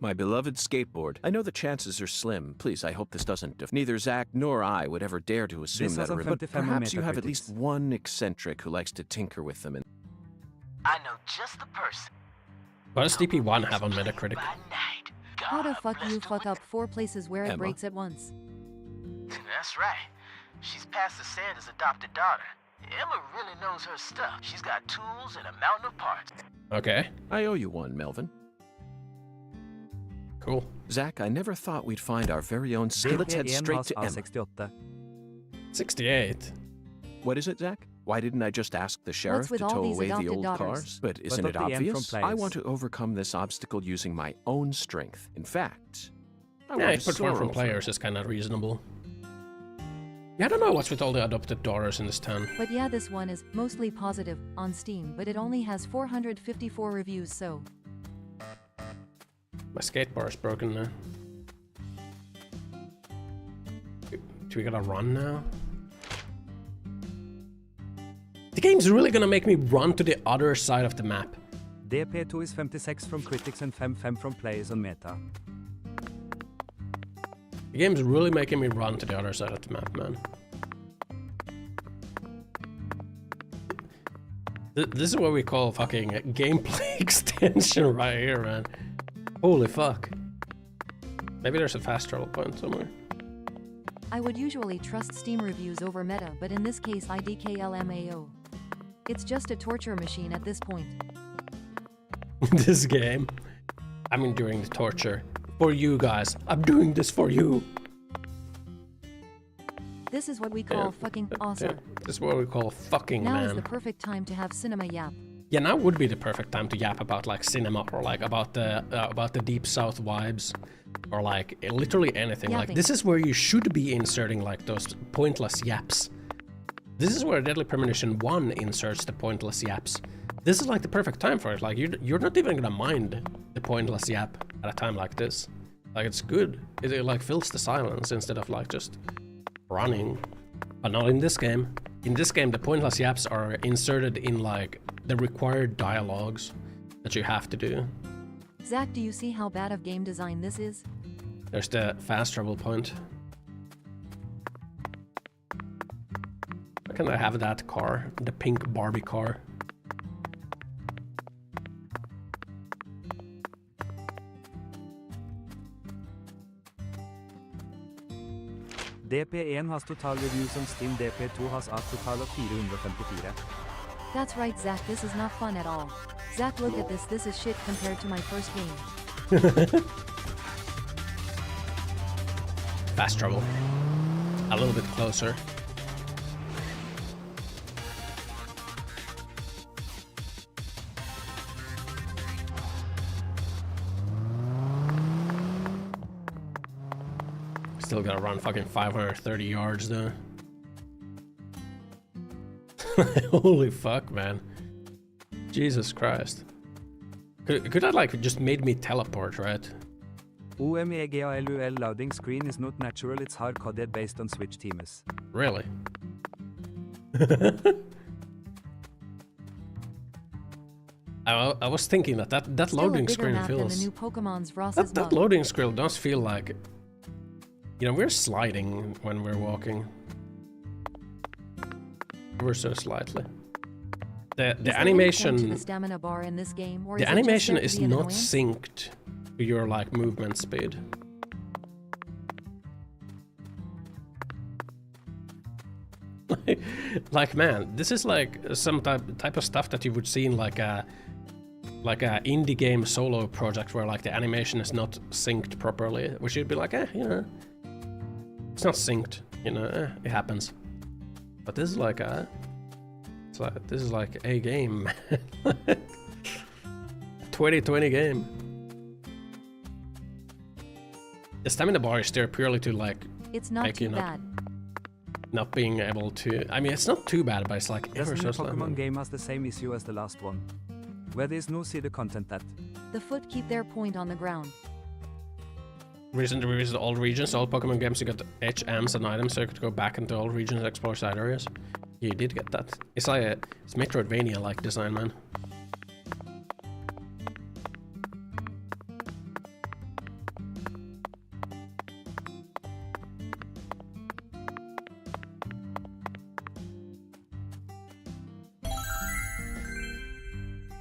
My beloved skateboard. I know the chances are slim. Please, I hope this doesn't. Neither Zach nor I would ever dare to assume This that. has a But 55 perhaps you have at Metacritics. least one eccentric who likes to tinker with them. And I know just the person. What does DP1 have on Metacritic? How the fuck you fuck up 4 places where it Emma. breaks at once? That's right. She's Pastor Sanders' adopted daughter. Emma really knows her stuff. She's got tools and a mountain of parts. Okay, I owe you one, Melvin. cool. Zach, I never thought we'd find our very own. Let's head DPN straight has to Emma. A68. 68. What is it, Zach? Why didn't I just ask the sheriff with to all tow these away the adopted old daughters? cars? But isn't But it not the end from obvious? I players. want to overcome this obstacle using my own strength. In fact, I Yeah, want if to put one soar from over players is kind of reasonable. Yeah, I don't know what's with all the adopted daughters in this town. But yeah, this one is mostly positive on Steam, but it only has 454 reviews, so. My skateboard is broken now. Do we gotta run now? The game's really gonna make me run to the other side of the map. DP2 is 56 from critics and 55 from players on Meta. The game's really making me run to the other side of the map, man. This is what we call fucking gameplay extension right here, man. Holy fuck. Maybe there's a fast travel point somewhere. I would usually trust Steam reviews over Meta, but in this case IDKLMAO. It's just a torture machine at this point. This game. I'm enduring the torture. For you guys. I'm doing this for you. This is what we call fucking awesome. This is what we call fucking, Now man. is the perfect time to have cinema yap. Yeah, now would be the perfect time to yap about like cinema or like about the deep south vibes or like literally anything. Like Yapping. this is where you should be inserting like those pointless yaps. This is where Deadly Premonition 1 inserts the pointless yaps. This is like the perfect time for it. Like you're not even gonna mind the pointless yap at a time like this. Like it's good. It like fills the silence instead of like just running. But not in this game. In this game, the pointless yaps are inserted in like the required dialogues that you have to do. Zach, do you see how bad of game design this is? There's the fast travel point. Why can't I have that car? The pink Barbie car. DP1 has total reviews on Steam, DP2 has a total of 454. That's right, Zach, this is not fun at all. Zach, look at this, this is shit compared to my first game. Fast travel. A little bit closer. Still gotta run fucking 530 yards though. Holy fuck, man. Jesus Christ. Could I like just made me teleport, right? OMEGALUL loading screen is not natural, it's hard-coded based on Switch themes. Really? I was thinking that Still loading a bigger screen map than the feels... new Pokemon's Ross's That mug. loading screen does feel like... You know, we're sliding when we're walking. Ever so slightly. The Is there any point to animation... the stamina bar in this game, or The is it just animation there to is be an not annoyance? synced to your like movement speed. Like man, this is like some type of stuff that you would see in like a indie game solo project where like the animation is not synced properly, which you'd be like, you know, it's not synced, you know, it happens. But this is like a, this is like a game, 2020 game. The stamina bar is there purely to like, it's not too bad. Not being able to, I mean, it's not too bad, but it's like ever so slow. The Pokemon game has the same issue as the last one, where there is no see the content that. The foot keep their point on the ground. Recently released all regions, all Pokemon games, you got HMs and items, so you could go back into all regions and explore side areas. You did get that. It's like it's Metroidvania-like design, man.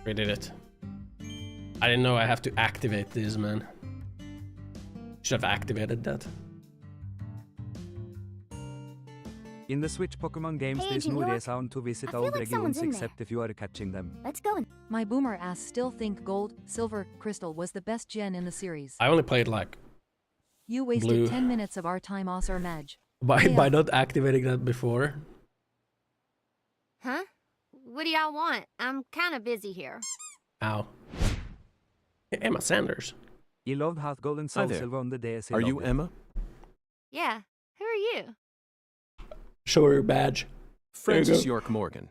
We did it. I didn't know I have to activate this, man. Should have activated that. In the Switch Pokemon games, there's no reason to visit old regions except if you are catching them. Let's go. My boomer ass still think Gold, Silver, Crystal was the best gen in the series. I only played like you wasted blue. 10 minutes of our time, Ossan Maj. By not activating that before. Huh? What do y'all want? I'm kind of busy here. Ow. Hey, Emma Sanders. You loved Heart Gold and Soul Silver on the DS. Are you Emma? Yeah. Who are you? Show her your badge. Francis York Morgan.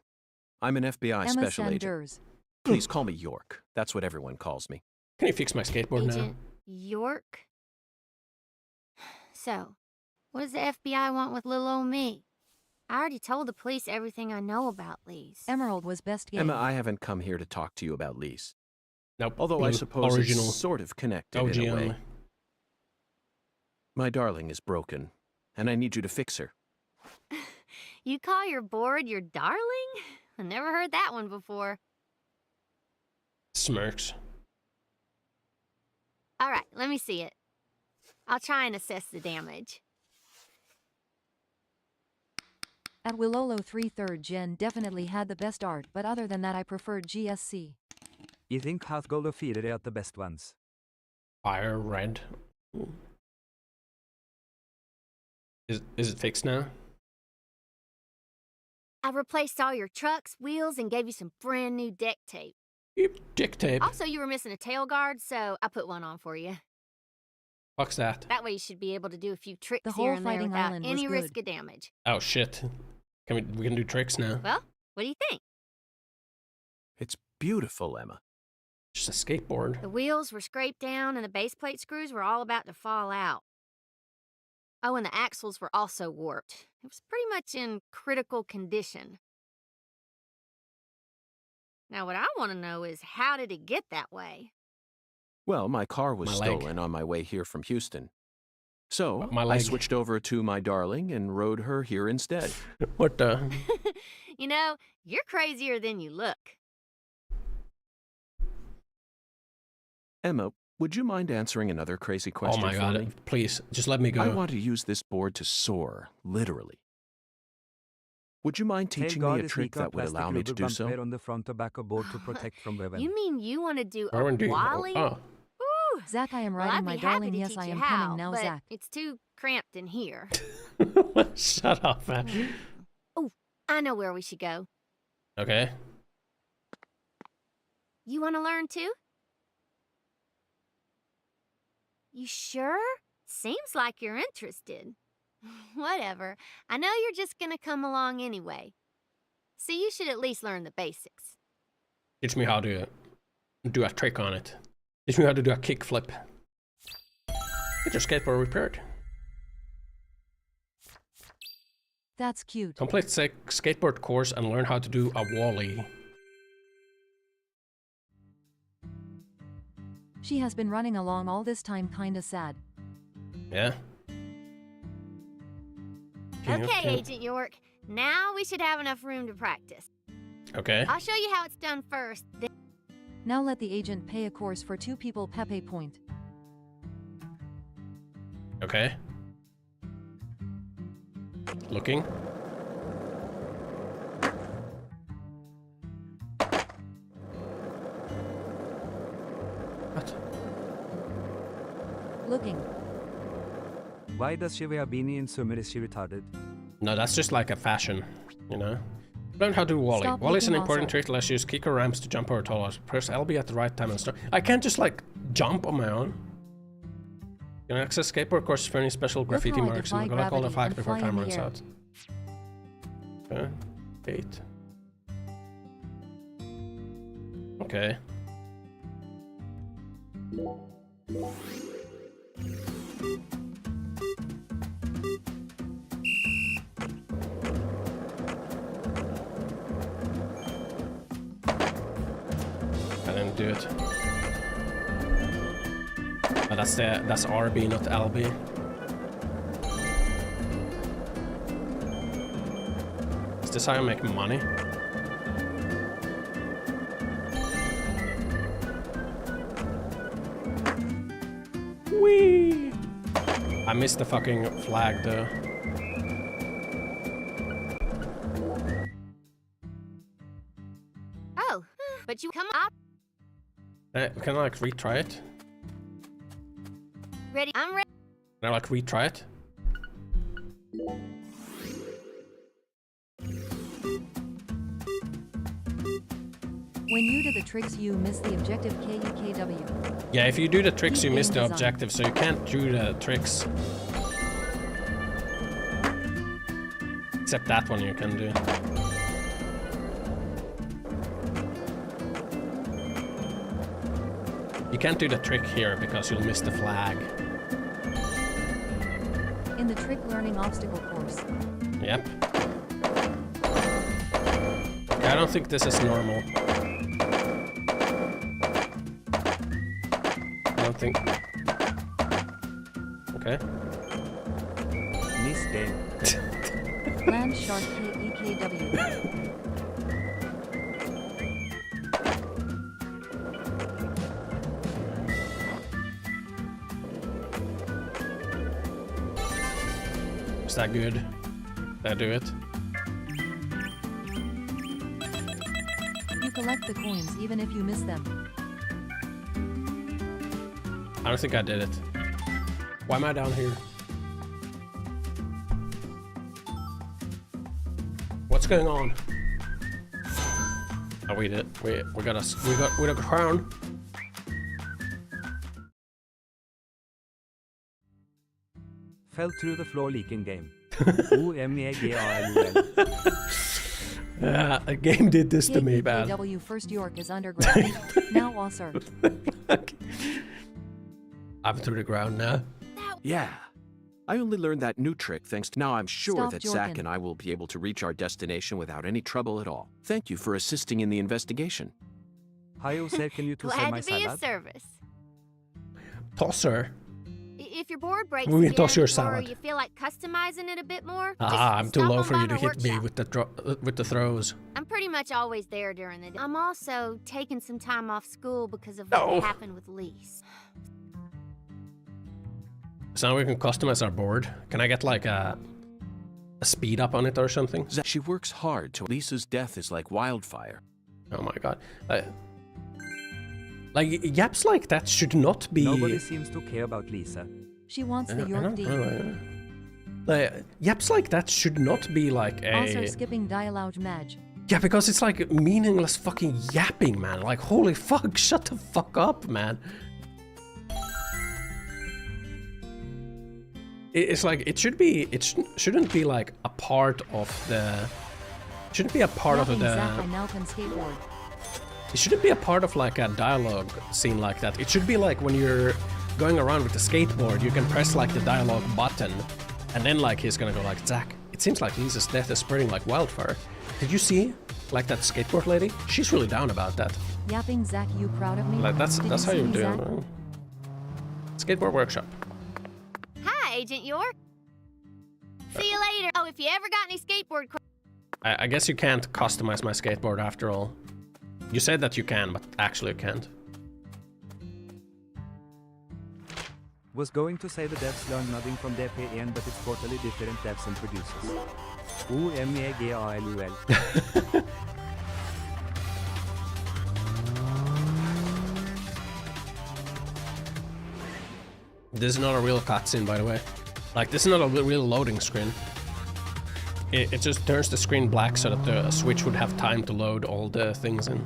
I'm an FBI Emma special Sanders. agent. Please call me York. That's what everyone calls me. Can you fix my skateboard Agent York? So, what does the FBI want with little old me? I already told the police everything I know about Lise. Emerald was best game. Emma, I haven't come here to talk to you about Lise. Nope. Although I suppose original. it's sort of connected OG in a way. only. My darling is broken, and I need you to fix her. You call your board your darling? I never heard that one before. Smirks. All right, let me see it. I'll try and assess the damage. At Willolo 3rd Gen definitely had the best art, but other than that I preferred GSC. You think Heart Gold or Feeder are the best ones? Fire red. Is it fixed now? I replaced all your trucks, wheels, and gave you some brand new deck tape. Deck tape? Also, you were missing a tail guard, so I put one on for you. Fuck's that? That way you should be able to do a few tricks The here whole and there fighting without island was any good. risk of damage. Oh shit. We can do tricks now. Well, what do you think? It's beautiful, Emma. Just a skateboard. The wheels were scraped down and the base plate screws were all about to fall out. Oh, and the axles were also warped. It was pretty much in critical condition. Now, what I want to know is, how did it get that way? Well, my car was My leg. stolen on my way here from Houston. So, My I leg. switched over to my darling and rode her here instead. What the? You know, you're crazier than you look. Emma, would you mind answering another crazy question Oh my for god, me? please, just let me go. I want to use this board to soar, literally. Would you mind teaching me a trick that would allow me to do so? On the front or back of board to protect from weapon. You mean you want to do a R&D. wally? Oh. Ooh. Zach, I am Well, riding I'd my be happy darling. to Yes, teach I you am how, coming now, but Zach. it's too cramped in here. Shut up, man. Oh, I know where we should go. Okay. You want to learn too? You sure? Seems like you're interested. Whatever. I know you're just gonna come along anyway. So you should at least learn the basics. Teach me how to do a trick on it. Teach me how to do a kickflip. Get your skateboard repaired. That's cute. Complete skateboard course and learn how to do a wally. She has been running along all this time, kinda sad. Yeah. Okay, Agent York. Now we should have enough room to practice. Okay. I'll show you how it's done first. Now let the agent pay a course for 2 people Pepe point. Okay. Looking. What? Looking. Why does she wear a beanie in summer? Is she retarded? No, that's just like a fashion, you know? Learn how to do Wally. Stop Wally is an looking important also. trick that lets you use kick or ramps to jump over tall walls. Press LB at the right time and start. I can't just like jump on my own. You can access skateboard courses for any special graffiti how I marks defy and collect all the gravity flags and before fly in time the runs air. out. Okay. 8. Okay. I didn't do it. But that's RB, not LB. Is this how you make money? Whee! I missed the fucking flag though. Oh, but you come up. Can I like retry it? Ready? I'm ready. Can I like retry it? When you do the tricks, you miss the objective KUKW. Yeah, if you do the tricks, you Keep miss the game design. objective, so you can't do the tricks. Except that one you can do. You can't do the trick here because you'll miss the flag. In the trick learning obstacle course. Yep. Okay, I don't think this is normal. I don't think... Okay. Nice game. Land shark KEKW. Is that good? Did I do it? You collect the coins even if you miss them. I don't think I did it. Why am I down here? What's going on? Oh, we did. We got a crown. Fell through the floor leaking game. OMEGALUL. Yeah, a game did this to me, man. KEKW first York is underground. Now Osser. I'm through the ground now. Yeah. I only learned that new trick thanks to... Now I'm sure Stop that jorking. Zack and I will be able to reach our destination without any trouble at all. Thank you for assisting in the investigation. Hi, Osser, can you toss Glad my to be of salad? service. Tosser. If your board breaks We can toss again, your or salad. you feel like customizing it a bit more, Ah, I'm just too stop low on for by you to my hit me workshop. with the throws. I'm pretty much always there during the day. I'm also taking some time off school because of No. what happened with Lise. So now we can customize our board. Can I get like a speed up on it or something? Zack, she works hard to... Lisa's death is like wildfire. Oh my god. Like, yaps like that should not be... Nobody seems to care about Lisa. She wants the I York don't D. know. Like, yaps like that should not be like a... Also skipping dialogue match. Yeah, because it's like meaningless fucking yapping, man. Like, holy fuck, shut the fuck up, man. It's like, it should be, shouldn't be like a part of the... Shouldn't be a part of Yapping the... Zach, I now can skateboard. It shouldn't be a part of like a dialogue scene like that. It should be like when you're going around with the skateboard, you can press like the dialogue button, and then like he's gonna go like, Zack, it seems like Lisa's death is spreading like wildfire. Did you see like that skateboard lady? She's really down about that. Yapping Zach, you proud of me? Like that's Did how see you me, do it. Zach? Man. Skateboard workshop. Hi, Agent York. See you later. Oh, if you ever got any skateboard questions. I guess you can't customize my skateboard after all. You said that you can, but actually you can't. Was going to say the devs learn nothing from DP1, but it's totally different devs and producers. OMEGALUL. This is not a real cutscene, by the way. Like, this is not a real loading screen. It just turns the screen black so that the Switch would have time to load all the things in.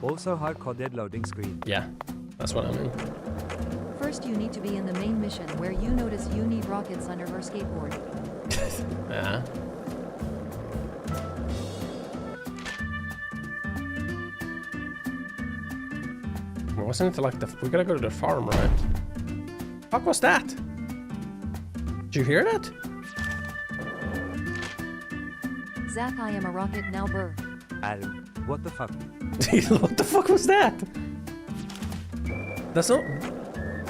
Also hard-coded loading screen. Yeah, that's what I mean. First you need to be in the main mission where you notice you need rockets under her skateboard. Yeah. Wasn't it like we gotta go to the farm, right? Fuck was that? Did you hear that? Zach, I am a rocket now, brr. What the fuck? What the fuck was that? That's not...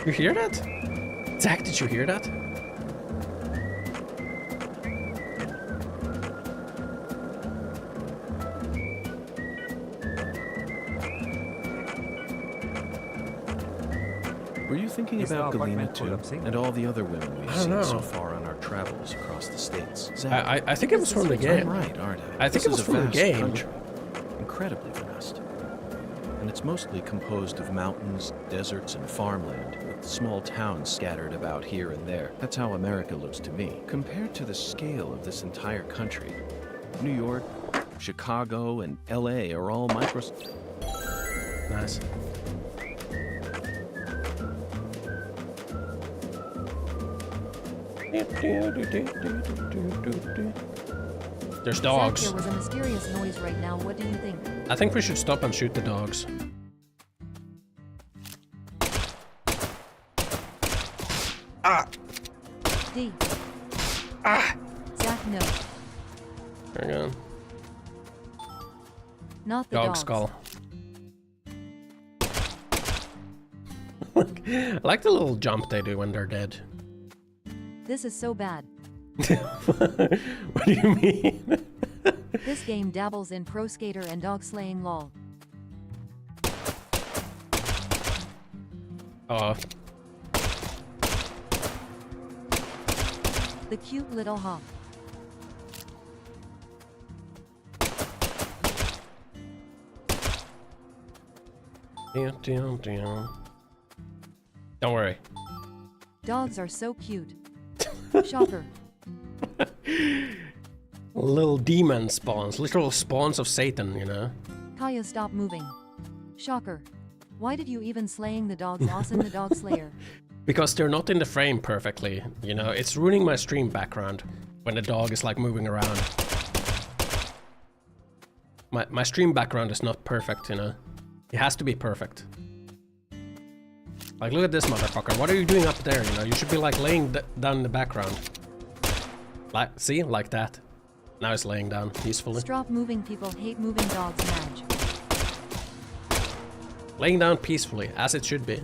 You hear that? Zach, did you hear that? Were you thinking about Galena too, and all the other women we've seen so far on our travels across the states? Zach, I think it was from the game. I'm right, aren't I? I think it was from the game. Country, incredibly vast. And it's mostly composed of mountains, deserts, and farmland, with small towns scattered about here and there. That's how America looks to me. Compared to the scale of this entire country, New York, Chicago, and LA are all micros... Nice. There's dogs. Zach, there was a mysterious noise right now. What do you think? I think we should stop and shoot the dogs. Ah! D. Ah! Zach, no. Hang on. Not the Dog dogs. skull. I like the little jump they do when they're dead. This is so bad. What do you mean? This game dabbles in pro skater and dog slaying lol. Oh. The cute little hawk. Don't worry. Dogs are so cute. Shocker. Little demon spawns, literal spawns of Satan, you know? Kaya, stop moving. Shocker. Why did you even slaying the dogs, Ossan the dog slayer? Because they're not in the frame perfectly, you know? It's ruining my stream background when the dog is like moving around. My stream background is not perfect, you know? It has to be perfect. Like, look at this motherfucker. What are you doing up there, you know? You should be like laying down in the background. Like, see? Like that. Now it's laying down peacefully. Stop moving, people hate moving dogs, Madge. Laying down peacefully, as it should be.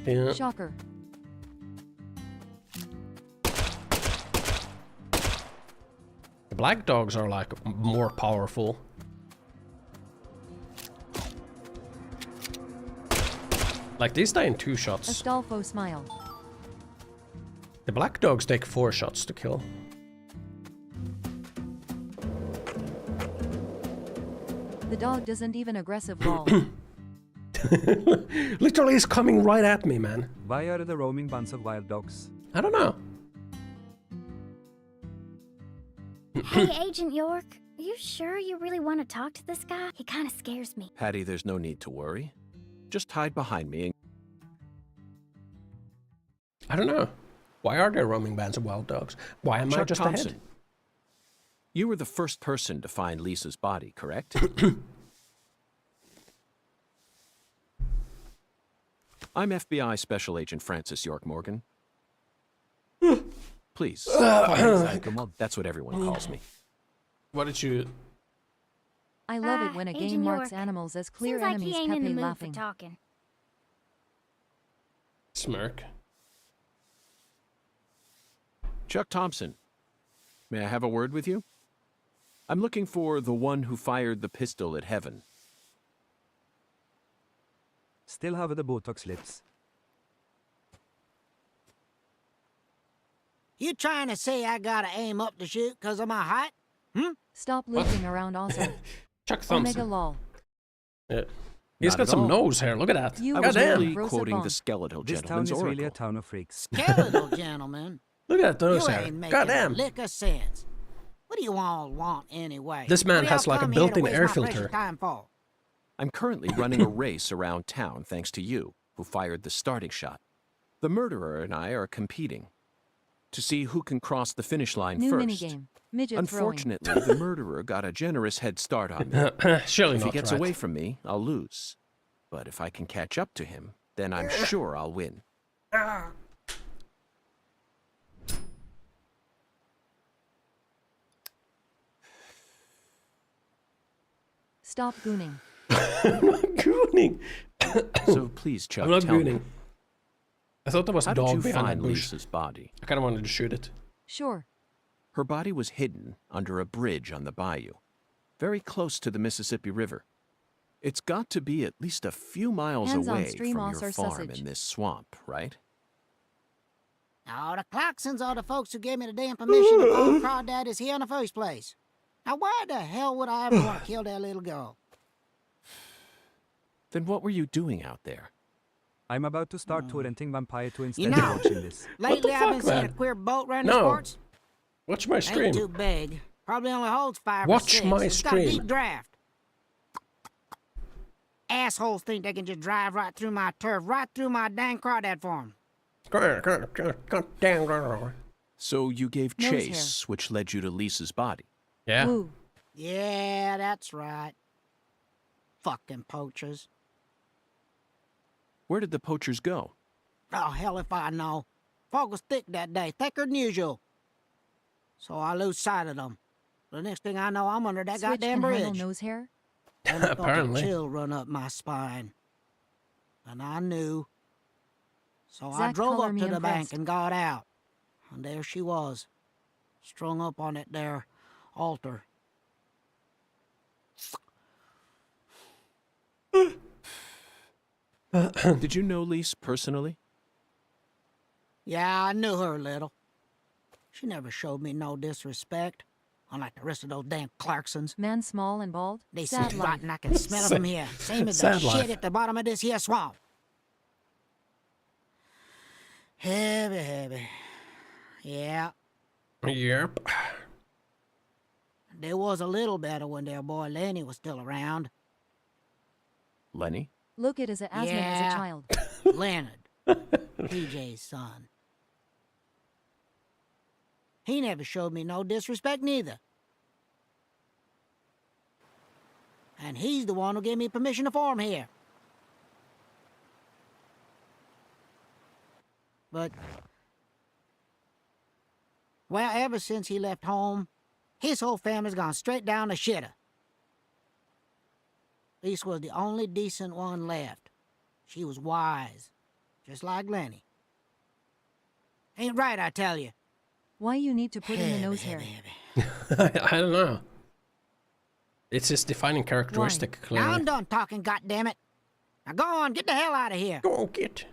Yeah. Shocker. The black dogs are like more powerful. Like, these die in 2 shots. Astolfo smile. The black dogs take 4 shots to kill. The dog doesn't even aggressive lol. Literally is coming right at me, man. Why are the roaming bunch of wild dogs? I don't know. Hey, Agent York, are you sure you really want to talk to this guy? He kind of scares me. Patty, there's no need to worry. Just hide behind me and... I don't know. Why are there roaming bands of wild dogs? Why am I Chuck just Thompson, ahead? you were the first person to find Lisa's body, correct? I'm FBI Special Agent Francis York Morgan. Please, call me Zach. That's what everyone calls me. What did you... I love it when a Agent game marks York. animals as clear Seems like enemies. he ain't in the Pepe mood laughing. for talking. Smirk. Chuck Thompson, may I have a word with you? I'm looking for the one who fired the pistol at Heaven. Still have the Botox lips. You trying to say I gotta aim up to shoot because of my height? Stop looping around also. Chuck Thompson. Omega lol. Yeah. He's Not got at some all. nose hair. Look at that. I was Goddamn. merely quoting the skeletal This town gentleman's is really a oracle. town of freaks. Skeletal gentleman. Look at that nose You hair. ain't making Goddamn. a lick of sense. What do you all want anyway? This man What do has y'all like a come here to built-in waste air my precious filter. time for? I'm currently running a race around town thanks to you, who fired the starting shot. The murderer and I are competing to see who can cross the finish line New first. minigame. Midget Unfortunately, the murderer got a generous head start on me. Surely If he not gets right. away from me, I'll lose. But if I can catch up to him, then I'm sure I'll win. Stop gooning. I'm not gooning. So please, Chuck, I'm not tell me, gooning. I thought there was a how did dog you behind that find bush. Lisa's body? I kind of wanted to shoot it. Sure. Her body was hidden under a bridge on the bayou, very close to the Mississippi River. It's got to be at least a few miles Hands on away stream from os your or farm sausage. in this swamp, right? Now, the Clarksons are the folks who gave me the damn permission to call crawdadders here in the first place. Now, why the hell would I ever want to kill that little girl? Then what were you doing out there? I'm about to start torrenting Vampire to instead You know, of watching this. Lately, the I've been fuck, seeing man? a queer boat around the No. sports. Watch my stream. Ain't too big. Probably only holds 5 or Watch 6. my It's got a stream. deep draft. Assholes think they can just drive right through my turf, right through my dang crawdad farm. So you gave Nose chase, which led you to Lisa's body. Yeah. Woo. Yeah, that's right. Fucking poachers. Where did the poachers go? Oh, hell if I know. Fog was thick that day, thicker than usual. So I lose sight of them. The next thing I know, I'm under that Switch goddamn can handle bridge. nose hair. And I felt Apparently. a chill run up my spine. And I knew. So I Zach, drove color up me to the bank impressed. and got out. And there she was, strung up on that there altar. Did you know Lise personally? Yeah, I knew her a little. She never showed me no disrespect, unlike the rest of those damn Clarksons. Man small and bald. They Sad seem life. rotten, I can smell them here. Same as the Sad life. shit at the bottom of this here swamp. Heavy, heavy. Yeah, Yep. there was a little better when their boy Lenny was still around. Lenny? Look it as a Asmon as Yeah. a child. Leonard, PJ's son. He never showed me no disrespect neither. And he's the one who gave me permission to farm here. But, well, ever since he left home, his whole family's gone straight down the shitter. Lisa was the only decent one left. She was wise, just like Lenny. Ain't right, I tell you. Why you need to put in the nose hair? I don't know. It's his defining characteristic, Now clearly. I'm done talking, goddammit. Now go on, get the hell out of here. Go get.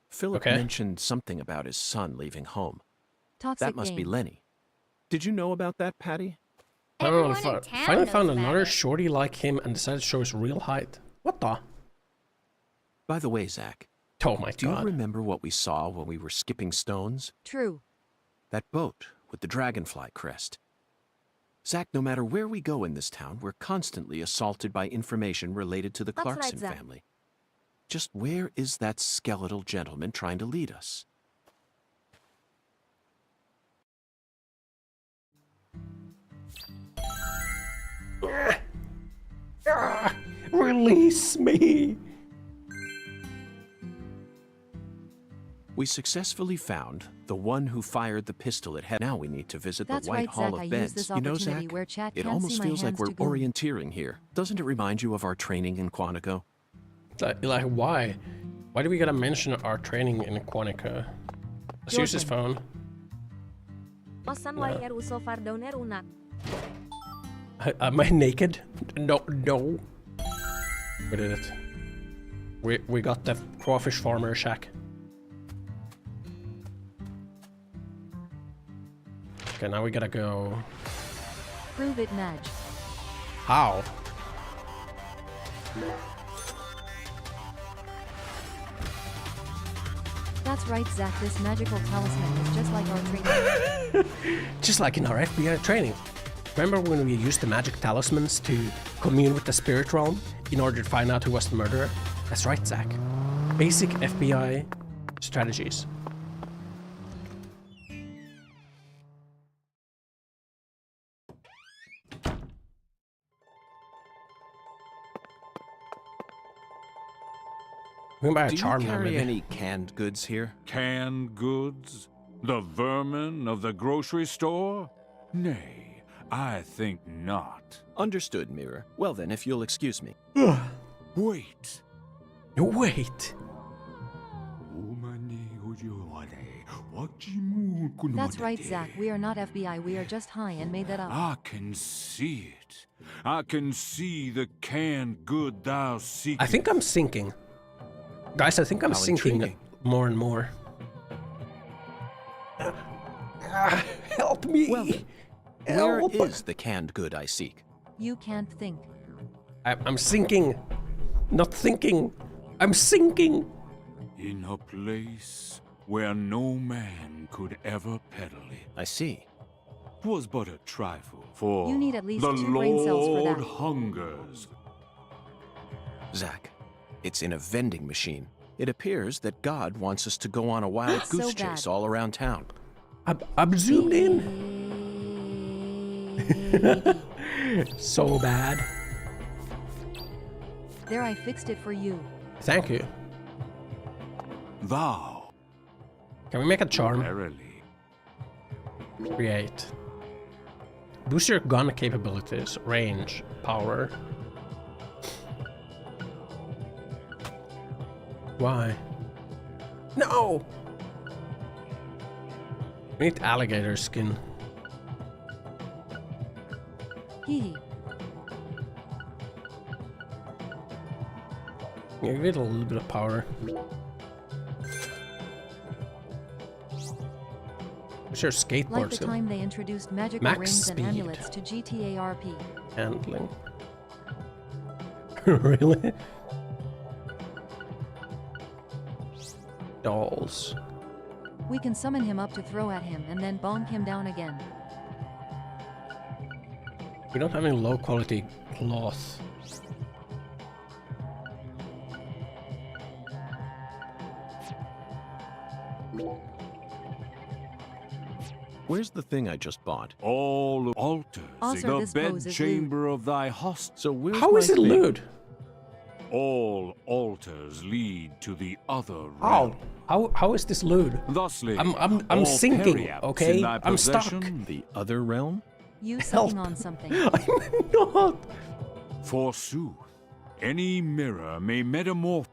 Philip Okay. mentioned something about his son leaving home. Toxic That must be game. Lenny. Did you know about that, Patty? I don't know. Everyone in town Finally knows found about another it. shorty like him and decided to show his real height. What the? By the way, Zach, Oh my do you god. remember what we saw when we were skipping stones? True. That boat with the dragonfly crest. Zach, no matter where we go in this town, we're constantly assaulted by information related to the That's right, Clarkson Zach. family. Just where is that skeletal gentleman trying to lead us? Release me. We successfully found the one who fired the pistol at head. Now we need to visit That's the White right, Hall Zach. of I use Beds. this You know, opportunity Zach, where chat it can't almost see my feels like hands we're to goon. orienteering here. Doesn't it remind you of our training in Quantico? Like why? Why do we gotta mention our training in Quantico? Let's use his phone. Ossan YRU so far down erunak. Am I naked? No, no. We did it. We got the crawfish farmer shack. Okay, now we gotta go. Prove it, Madge. How? That's right, Zach. This magical talisman is just like our training. Just like in our FBI training. Remember when we used the magic talismans to commune with the spirit realm in order to find out who was the murderer? That's right, Zach. Basic FBI strategies. We can buy a charm Do you now, carry maybe. any canned goods here? Canned goods? The vermin of the grocery store? Nay, I think not. Understood, Mirror. Well then, if you'll excuse me. Wait. Wait. That's right, Zach. We are not FBI. We are just high and made that up. I can see it. I can see the canned good thou seekest. I think I'm sinking. Guys, I think I'm How sinking intriguing. more and more. Help me! Well, where is the canned good I seek? You can't think. I'm sinking. Not thinking. I'm sinking. In a place where no man could ever peddle it. I see. 'Twas but a trifle, for You need at least the 2 brain cells for Lord that. hungers. Zach, it's in a vending machine. It appears that God wants us to go on a wild So goose bad. chase all around town. I'm zoomed in. So bad. There, I fixed it for you. Thank you. Thou. Can we make a charm? Verily. Create. Boost your gun capabilities, range, power. Why? No! We need alligator skin. Hee. Yeah, give it a little bit of power. What's your skateboard Like the skill? time they introduced magical Max rings speed. and amulets to GTA RP. Handling. Really? Dolls. We can summon him up to throw at him and then bonk him down again. We don't have any low quality cloth. Where's the thing I just bought? All altars, Also, the this pose bed is chamber of thy host. So where's How my is it thing? lewd? All altars lead to the other How? realm. How is this lewd? Thusly, I'm all sinking, periapts okay? in thy I'm stuck. possession, The other realm? You Help. sucking on something. I'm not. Forsooth, any mirror may metamorph.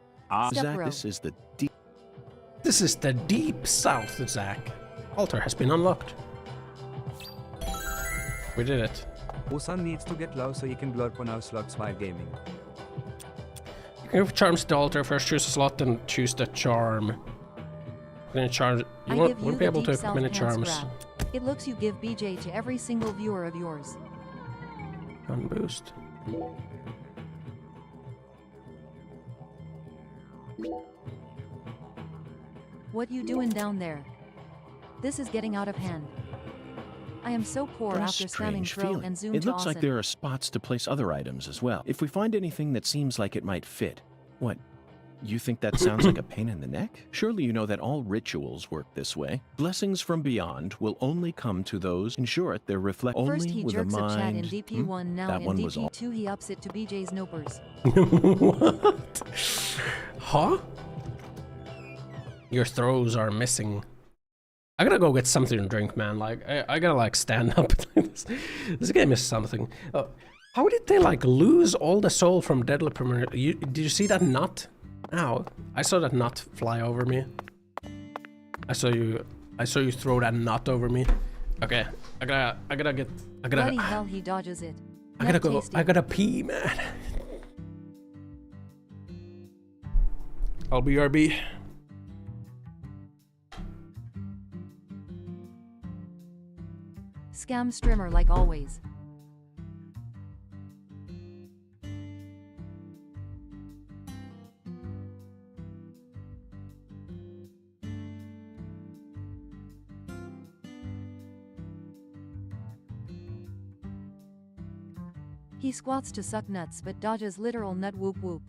Step Zach, row. this is the deep. This is the deep south, Zach. Altar has been unlocked. We did it. Ossan needs to get low so he can blurp on our slugs while gaming. You can give charms to the altar. First choose a slot and choose the charm. Then charm. I You give you won't be the able to deep equip south many hand charms. scrap. It looks you give BJ to every single viewer of yours. Gun boost. What you doing down there? This is getting out of hand. I am so poor What a after spamming strange throw feeling. and zoom It to looks like Ossan. there are spots to place other items as well. If we find anything that seems like it might fit, what? You think that sounds like a pain in the neck? Surely you know that all rituals work this way. Blessings from beyond will only come to those. In short, they reflect First only he with a jerks a chat in mind. DP1, now That in one was all. DP2 he ups it to BJ's nopers. What? Huh? Your throws are missing. I gotta go get something to drink, man. Like, I gotta like stand up. This game is something. How did they like lose all the soul from Deadly Premonition? Did you see that nut? Ow! I saw that nut fly over me. I saw you throw that nut over me. Okay, I gotta. Bloody hell he dodges it. I gotta Net go. tasty. I gotta pee, man. I'll be RB. Scam streamer like always. He squats to suck nuts but dodges literal nut whoop whoop.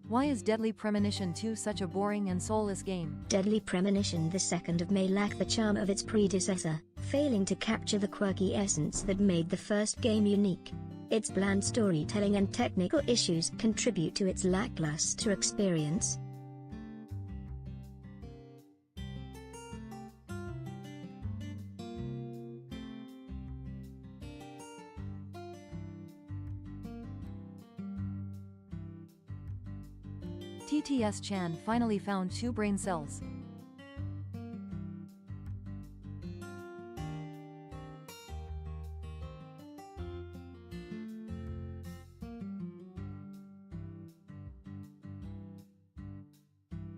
Why is Deadly Premonition 2 such a boring and soulless game? Deadly Premonition, the 2nd of May, lacked the charm of its predecessor, failing to capture the quirky essence that made the first game unique. Its bland storytelling and technical issues contribute to its lackluster experience. TTS Chan finally found 2 brain cells.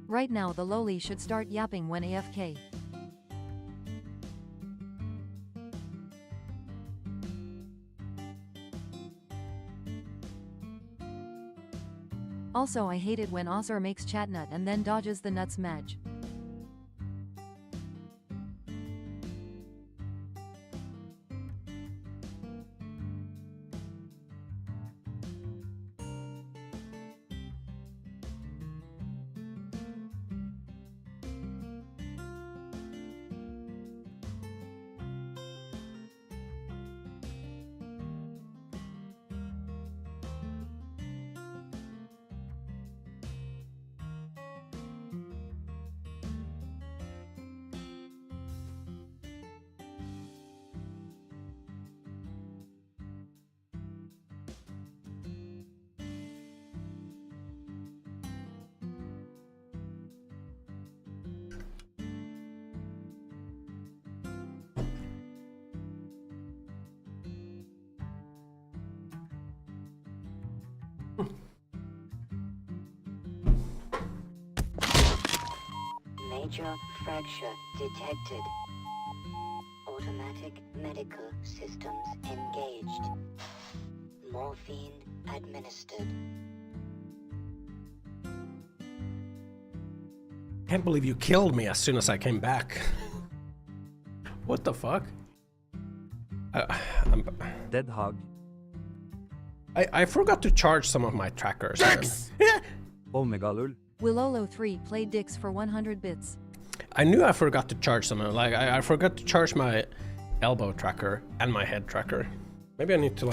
Right now the lowly should start yapping when AFK. Also, I hate it when Osser makes chat nut and then dodges the nuts match. Major fracture detected. Automatic medical systems engaged. Morphine administered. Can't believe you killed me as soon as I came back. What the fuck? Dead hog. I forgot to charge some of my trackers. Oh mega lol. Willolo 3 played dicks for 100 bits. I knew I forgot to charge some. Like I forgot to charge my elbow tracker and my head tracker. Maybe I need to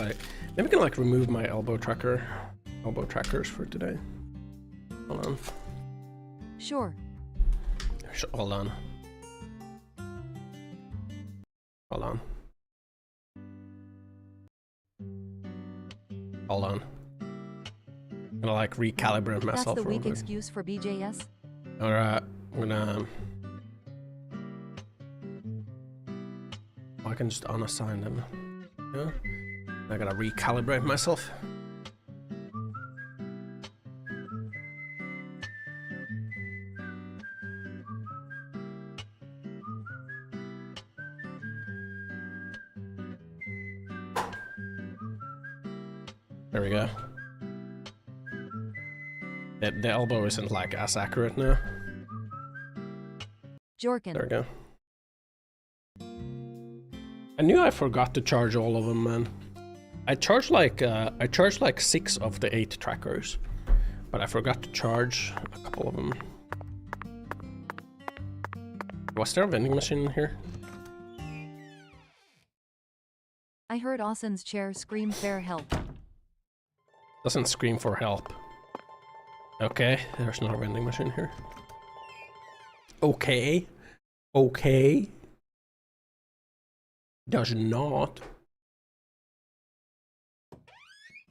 maybe I can remove my elbow trackers for today. Hold on. Sure. Hold on. Hold on. Hold on. I'm gonna recalibrate myself. That's the weak excuse for BJS. Alright, I'm gonna... I can just unassign them. Yeah? I gotta recalibrate myself. There we go. The elbow isn't as accurate now. Jorkin. There we go. I knew I forgot to charge all of them, man. I charged like 6 of the 8 trackers, but I forgot to charge a couple of them. Was there a vending machine in here? I heard Ossan's chair scream fair help. Doesn't scream for help. Okay, there's not a vending machine here. Okay. Okay. Does not.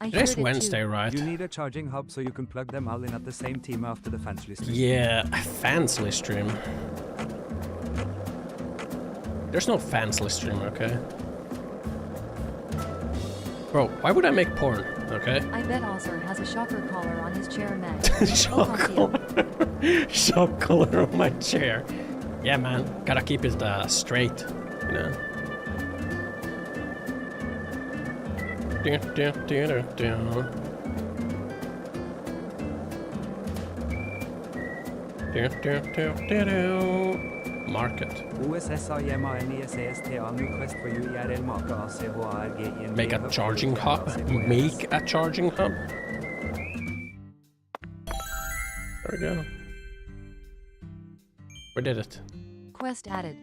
Today's Wednesday, right? You need a charging hub so you can plug them all in at the same time after the fansly stream. Yeah, fansly stream. There's no fansly stream, okay? Bro, why would I make porn? Okay. I bet Osser has a shocker collar on his chair, man. Shock collar. Shock collar on my chair. Yeah, man. Gotta keep it straight, you know. Market. Make a charging hub. Make a charging hub. There we go. We did it. Quest added.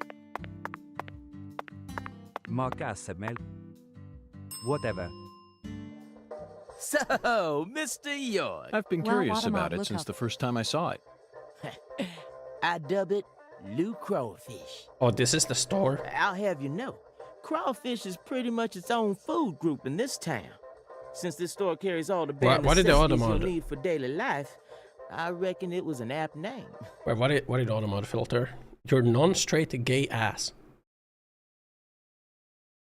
Whatever. So, Mr. York. I've been curious about it since the first time I saw it. I dub it Lou Crawfish. Oh, this is the store? I'll have you know, Crawfish is pretty much its own food group in this town. Since this store carries all the bare necessities you'll need for daily life, I reckon it was an apt name. Wait, what did Automod filter? Your non-straight gay ass.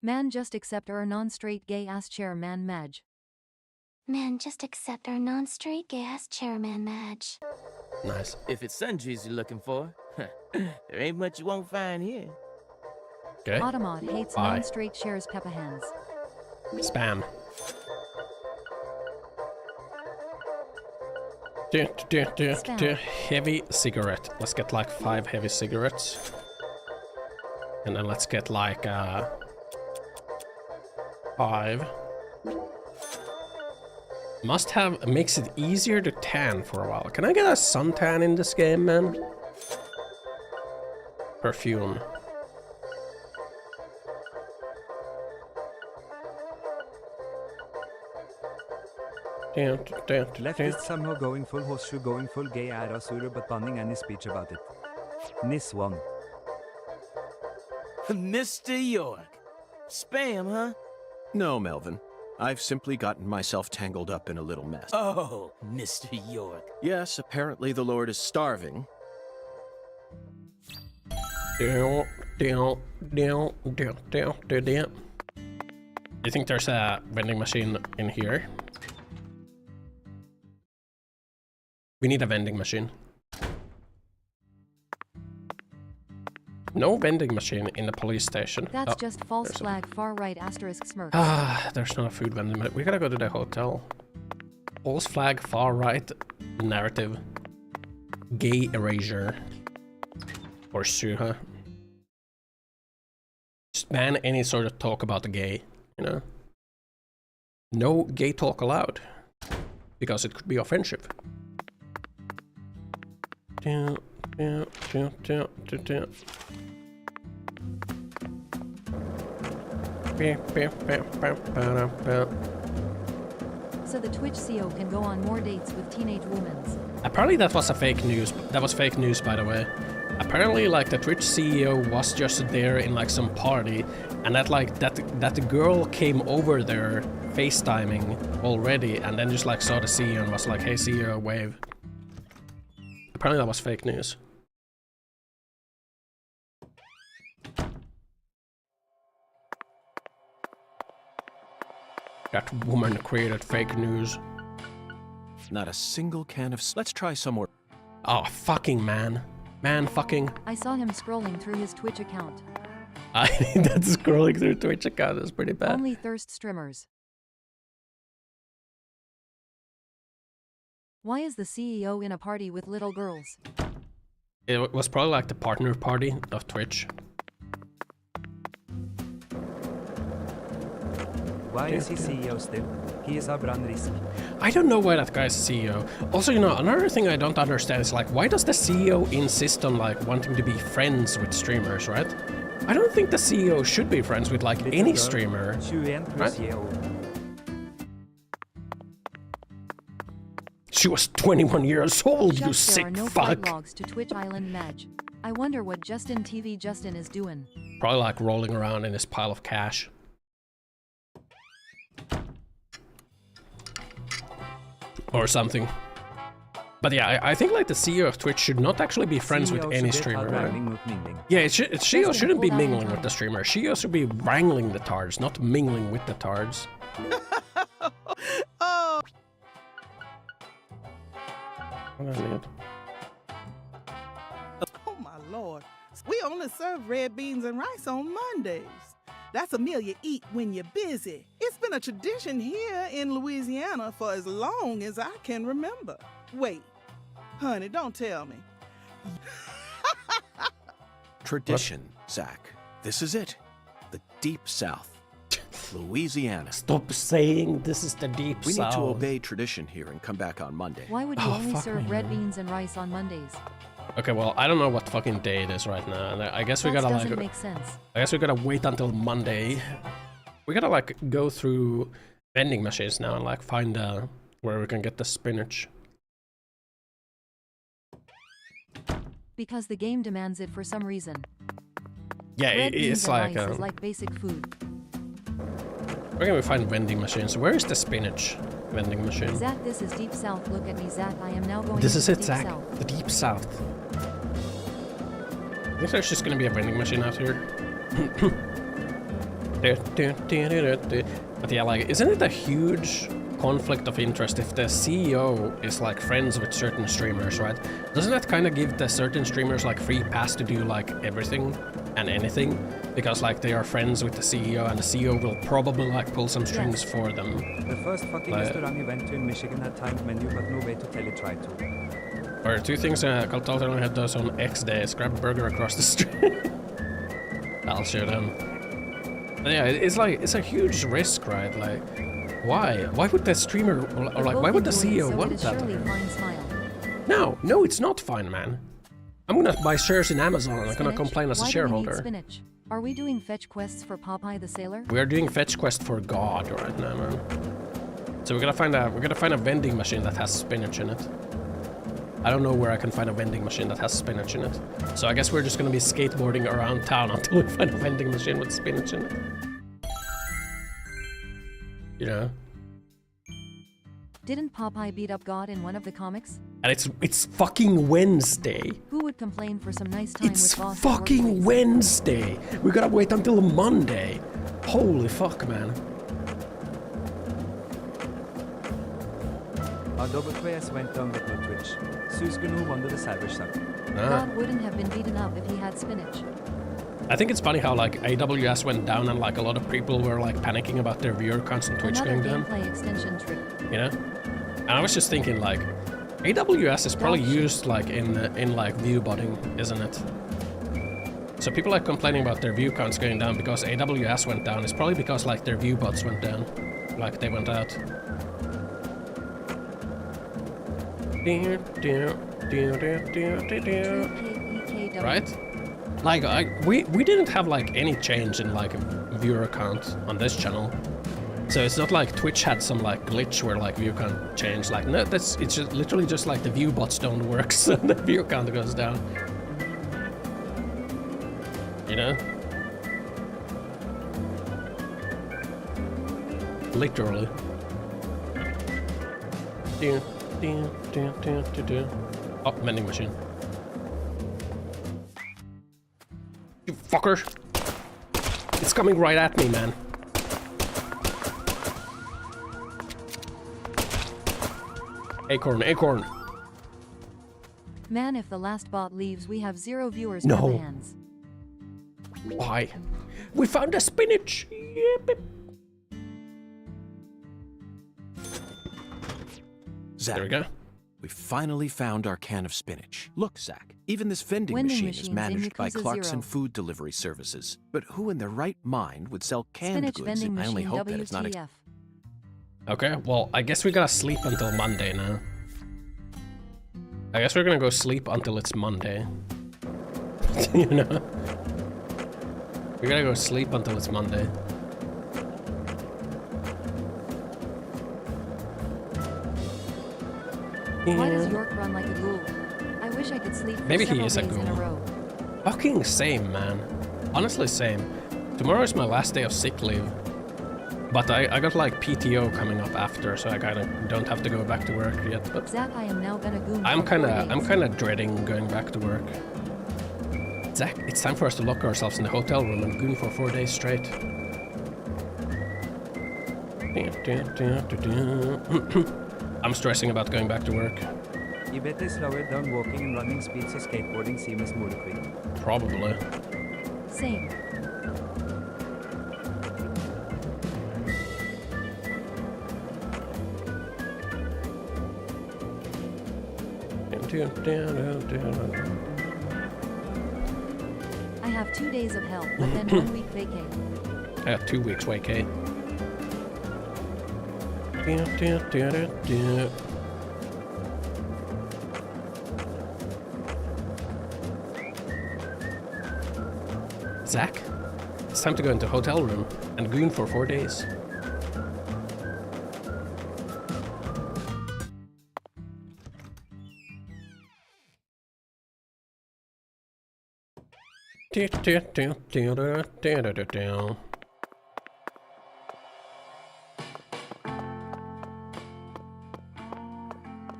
Man, just accept our non-straight gay ass chairman Madge. Man, just accept our non-straight gay ass chairman Madge. Nice. If it's sundries you're looking for, there ain't much you won't find here. Okay. Automod hates non-straight shares Peppa Hands. Spam. Heavy cigarette. Let's get like 5 heavy cigarettes. And then let's get like 5. Must have makes it easier to tan for a while. Can I get a suntan in this game, man? Perfume. Left is somehow going full horseshoe, going full gay arasura, but banning any speech about it. Nis one. Mr. York. Spam, huh? No, Melvin. I've simply gotten myself tangled up in a little mess. Oh, Mr. York. Yes, apparently the Lord is starving. Do you think there's a vending machine in here? We need a vending machine. No vending machine in the police station. That's just false flag far right asterisk smirk. Ah, there's not a food vending machine. We gotta go to the hotel. False flag far right narrative. Gay erasure. Or Suha. Just ban any sort of talk about the gay, you know? No gay talk allowed. Because it could be offensive. So the Twitch CEO can go on more dates with teenage women. Apparently that was a fake news. That was fake news, by the way. Apparently, like, the Twitch CEO was just there in like some party, and that like that the girl came over there FaceTiming already, and then just like saw the CEO and was like, "Hey CEO, wave." Apparently that was fake news. That woman created fake news. Not a single can of... Let's try some more. Oh, fucking man. Man fucking. I saw him scrolling through his Twitch account. That's scrolling through Twitch account is pretty bad. Only thirst streamers. Why is the CEO in a party with little girls? It was probably like the partner party of Twitch. Why is he CEO still? He is a brand risk. I don't know why that guy's CEO. Also, you know, another thing I don't understand is like, why does the CEO insist on like wanting to be friends with streamers, right? I don't think the CEO should be friends with like any streamer. Right? She was 21 years old, you sick there are no fuck. flight logs to Twitch Island Madge. I wonder what Justin TV Justin is doing. Probably like rolling around in his pile of cash. Or something. But yeah, I think like the CEO of Twitch should not actually be friends with any streamer. Right? Yeah, CEO shouldn't be mingling with the streamer. CEO should be wrangling the tards, not mingling with the tards. Oh. Oh my lord. We only serve red beans and rice on Mondays. That's a meal you eat when you're busy. It's been a tradition here in Louisiana for as long as I can remember. Wait, honey, don't tell me. Tradition, Zach. This is it. The Deep South. Louisiana. Stop saying this is the Deep We South. need to obey tradition here and come back on Monday. Why would you only serve red beans and rice on Mondays? Okay, well, I don't know what fucking day it is right now, and I guess we gotta That like. doesn't make sense. I guess we gotta wait until Monday. We gotta like go through vending machines now and like find where we can get the spinach. Because the game demands it for some reason. Yeah, Red beans it's and like. rice is like basic food. Where can we find vending machines? Where is the spinach vending machine? Zach, this is Deep South. Look at me, Zach. I am now going This to is the it, Deep Zach. South. The Deep South. I think there's just gonna be a vending machine out here. But yeah, like, isn't it a huge conflict of interest if the CEO is like friends with certain streamers, right? Doesn't that kind of give the certain streamers like free pass to do like everything and anything? Because like they are friends with the CEO and the CEO will probably like pull some strings for them. The first fucking restaurant you went to in Michigan had timed menu but no way to tell it right to. Or two things Cultalter only had does on X days, grab a burger across the street. I'll show them. But yeah, it's like, it's a huge risk, right? Like, why? Why would the streamer, or like, why would the CEO want that? No, it's not fine, man. I'm gonna buy shares in Amazon and I'm gonna complain as a shareholder. Spinach? Are we doing fetch quests for Popeye the Sailor? We are doing fetch quest for God right now, man. So we're gonna find a vending machine that has spinach in it. I don't know where I can find a vending machine that has spinach in it. So I guess we're just gonna be skateboarding around town until we find a vending machine with spinach in it. You know? Didn't Popeye beat up God in one of the comics? And it's fucking Wednesday. Who would complain for some nice time It's with boss? fucking Wednesday. We gotta wait until Monday. Holy fuck, man. AWS went down with no Twitch. Susgunu won the savage suck. God wouldn't have been beaten up if he had spinach. I think it's funny how like AWS went down and like a lot of people were like panicking about their viewer counts on Twitch Another going down. gameplay extension trick. You know? And I was just thinking like AWS is probably used like in like view botting, isn't it? So people like complaining about their view counts going down because AWS went down. It's probably because like their view bots went down. Like they went out. Right? Like we didn't have like any change in like viewer count on this channel. So it's not like Twitch had some like glitch where like view count changed. Like no, it's just literally just like the view bots don't work, so the view count goes down. You know? Literally. Oh, vending machine. You fucker! It's coming right at me, man. Acorn, acorn. Man, if the last bot leaves, we have 0 viewers No. for the hands. Why? We found a spinach! Yep. Zach, there we go. We finally found our can of spinach. Look, Zach, even this vending machine is managed by Clarkson Food Delivery Services. But who in their right mind would sell canned Spinach goods? vending I only machine hope that it's not. WTF. Okay, well, I guess we gotta sleep until Monday now. I guess we're gonna go sleep until it's Monday. You know? We gotta go sleep until it's Monday. Why does York run like a ghoul? I wish I could sleep for Maybe he several is a days in a ghoul. row. Fucking same, man. Honestly, same. Tomorrow is my last day of sick leave. But I got like PTO coming up after, so I kinda don't have to go back to work yet. But Zach, I am now gonna goon I'm for 4 days. kinda dreading going back to work. Zach, it's time for us to lock ourselves in the hotel room and goon for 4 days straight. I'm stressing about going back to work. You better slow it down walking and running speed so skateboarding seems more quick. Probably. Same. I have 2 days of hell, but then 1 week vacay. I got 2 weeks vacay. Zach, it's time to go into hotel room and goon for 4 days.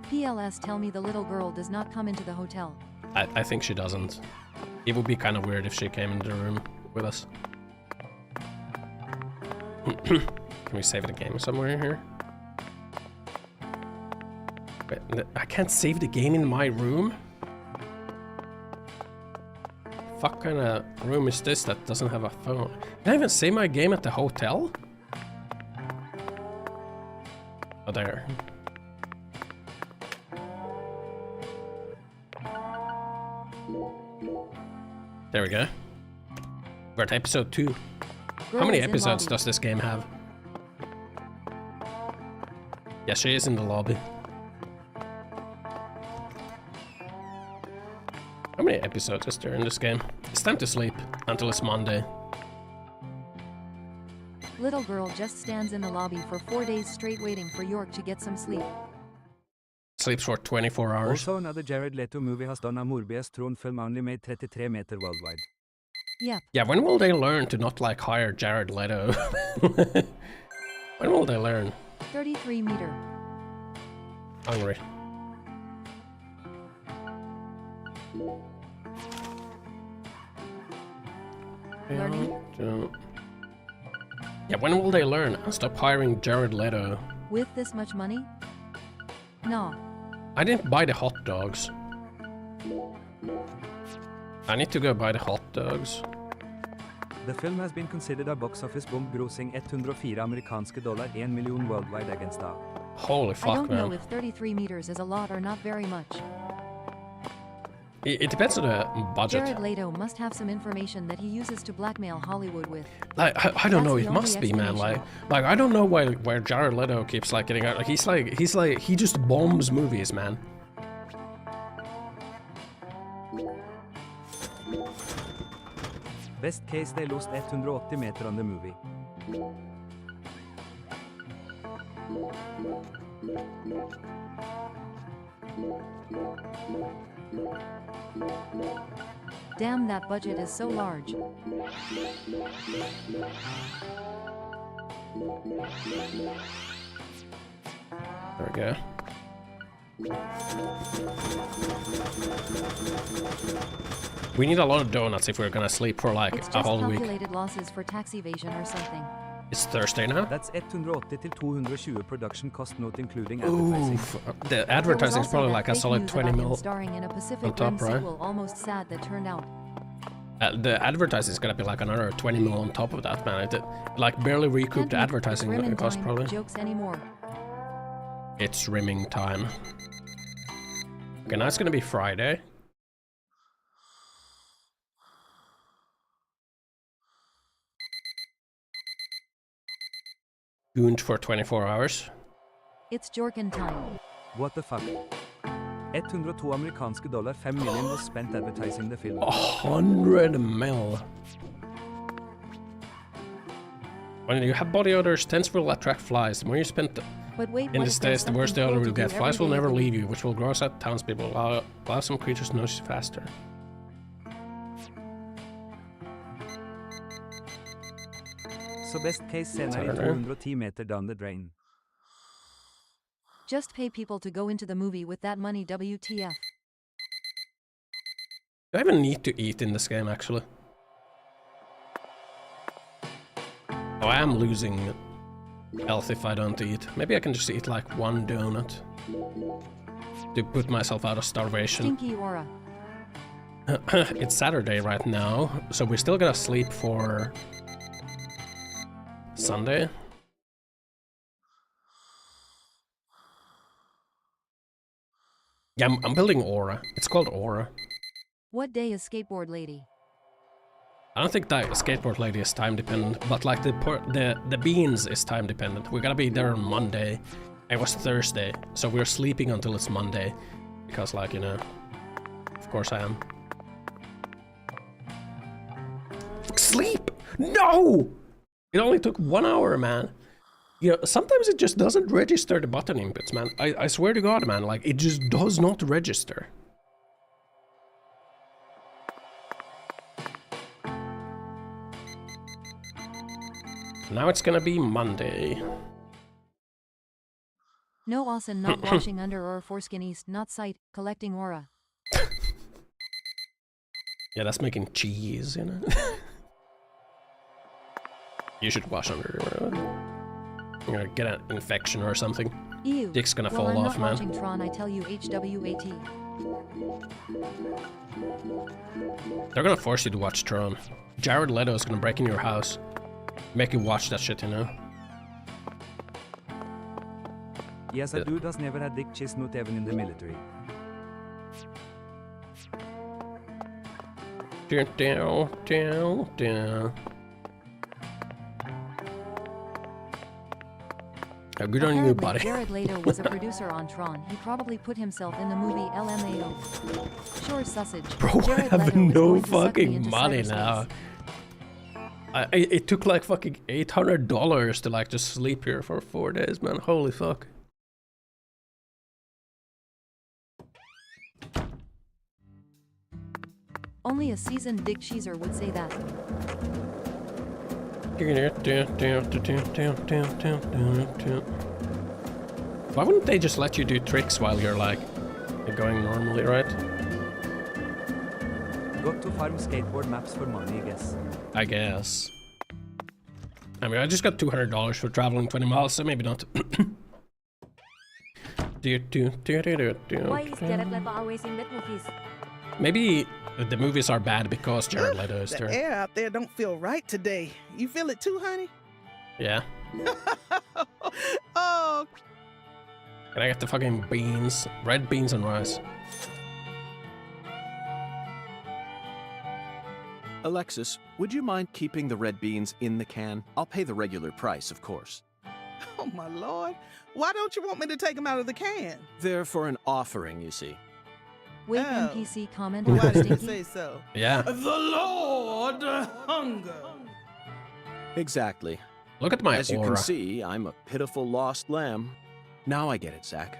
PLS tell me the little girl does not come into the hotel. I think she doesn't. It would be kind of weird if she came into the room with us. Can we save the game somewhere here? Wait, I can't save the game in my room? Fuck kind of room is this that doesn't have a phone? Can I even save my game at the hotel? Oh, there. There we go. We're at episode 2. How many episodes does this game have? Yeah, she is in the lobby. How many episodes is there in this game? It's time to sleep until it's Monday. Little girl just stands in the lobby for 4 days straight waiting for York to get some sleep. Sleeps for 24 hours. Also, another Jared Leto movie has done a Morbius Tron film only made 33 meter worldwide. Yep. Yeah, when will they learn to not like hire Jared Leto? When will they learn? 33 meter. Hungry. Learning? Yeah, when will they learn and stop hiring Jared Leto? With this much money? No. I didn't buy the hot dogs. I need to go buy the hot dogs. The film has been considered a box office bomb grossing 104 amerikanske dollar, 1 million worldwide against that. Holy fuck, man. I don't know if 33 meters is a lot or not very much. It depends on the budget. Jared Leto must have some information that he uses to blackmail Hollywood with. Like, I don't know, it must be, man. Like I don't know where Jared Leto keeps like getting out. Like he just bombs movies, man. Best case they lost 180 meter on the movie. Damn, that budget is so large. There we go. We need a lot of donuts if we're gonna sleep for like it's a whole week. It's just calculated losses for tax evasion or something. It's Thursday now? That's 180 till 220 production cost, not including advertising. Oof, the advertising is probably like a solid 20 mil starring in a Pacific on top, right? Sequel, almost sad that turned out. The advertising is gonna be like another 20 mil on top of that, man. Like barely recouped the advertising cost, probably. Jokes anymore. It's rimming time. Okay, now it's gonna be Friday. Gooned for 24 hours. It's Jorkin time. What the fuck? 102 amerikanske dollar, 5 million was spent advertising the film. 100 mil. When you have body odors, tents will attract flies. The more you spend in the States, the worse the odor will get. Flies will never leave you, which will gross out townspeople. Allow some creatures to notice you faster. So best case scenario 210 meter down the drain. Just pay people to go into the movie with that money, WTF. Do I even need to eat in this game, actually? Oh, I am losing health if I don't eat. Maybe I can just eat like one donut to put myself out of starvation. Stinky aura. It's Saturday right now, so we're still gonna sleep for Sunday. Yeah, I'm building Aura. It's called Aura. What day is Skateboard Lady? I don't think that Skateboard Lady is time dependent, but like the beans is time dependent. We're gonna be there on Monday. It was Thursday, so we're sleeping until it's Monday. Because like, you know, of course I am. Sleep! No! It only took 1 hour, man. You know, sometimes it just doesn't register the button inputs, man. I swear to God, man, like, it just does not register. Now it's gonna be Monday. No Ossan not washing under or foreskin east, not sight, collecting aura. Yeah, that's making cheese, you know? You should wash under. You're gonna get an infection or something. Ew. Dick's gonna well, fall I'm off, not man. watching Tron, I tell you HWAT. They're gonna force you to watch Tron. Jared Leto is gonna break in your house. Make you watch that shit, you know? Yes, a dude has never had dick chase, not even in the military. Oh, good on you, buddy. Jared Leto was a producer on Tron. He probably put himself in the movie LMAO. Sure, sausage. Bro, Jared I have Leto is no going to suck me fucking into money cyberspace. now. It took like fucking $800 to like just sleep here for 4 days, man. Holy fuck. Only a seasoned dick cheeser would say that. Why wouldn't they just let you do tricks while you're like going normally, right? Got to farm skateboard maps for money, I guess. I guess. I mean, I just got $200 for traveling 20 miles, so maybe not. Why is Jared Leto always in bad movies? Maybe the movies are bad because Jared Leto is The there. air out there don't feel right today. You feel it too, honey? Yeah. Oh. Can I get the fucking beans? Red beans and rice. Alexis, would you mind keeping the red beans in the can? I'll pay the regular price, of course. Oh, my Lord. Why don't you want me to take them out of the can? They're for an offering, you see. Wait, Oh. NPC comment Why about did you stinky? say so? Yeah. The Lord hunger. Exactly. Look at my As you aura. can see, I'm a pitiful lost lamb. Now I get it, Zach.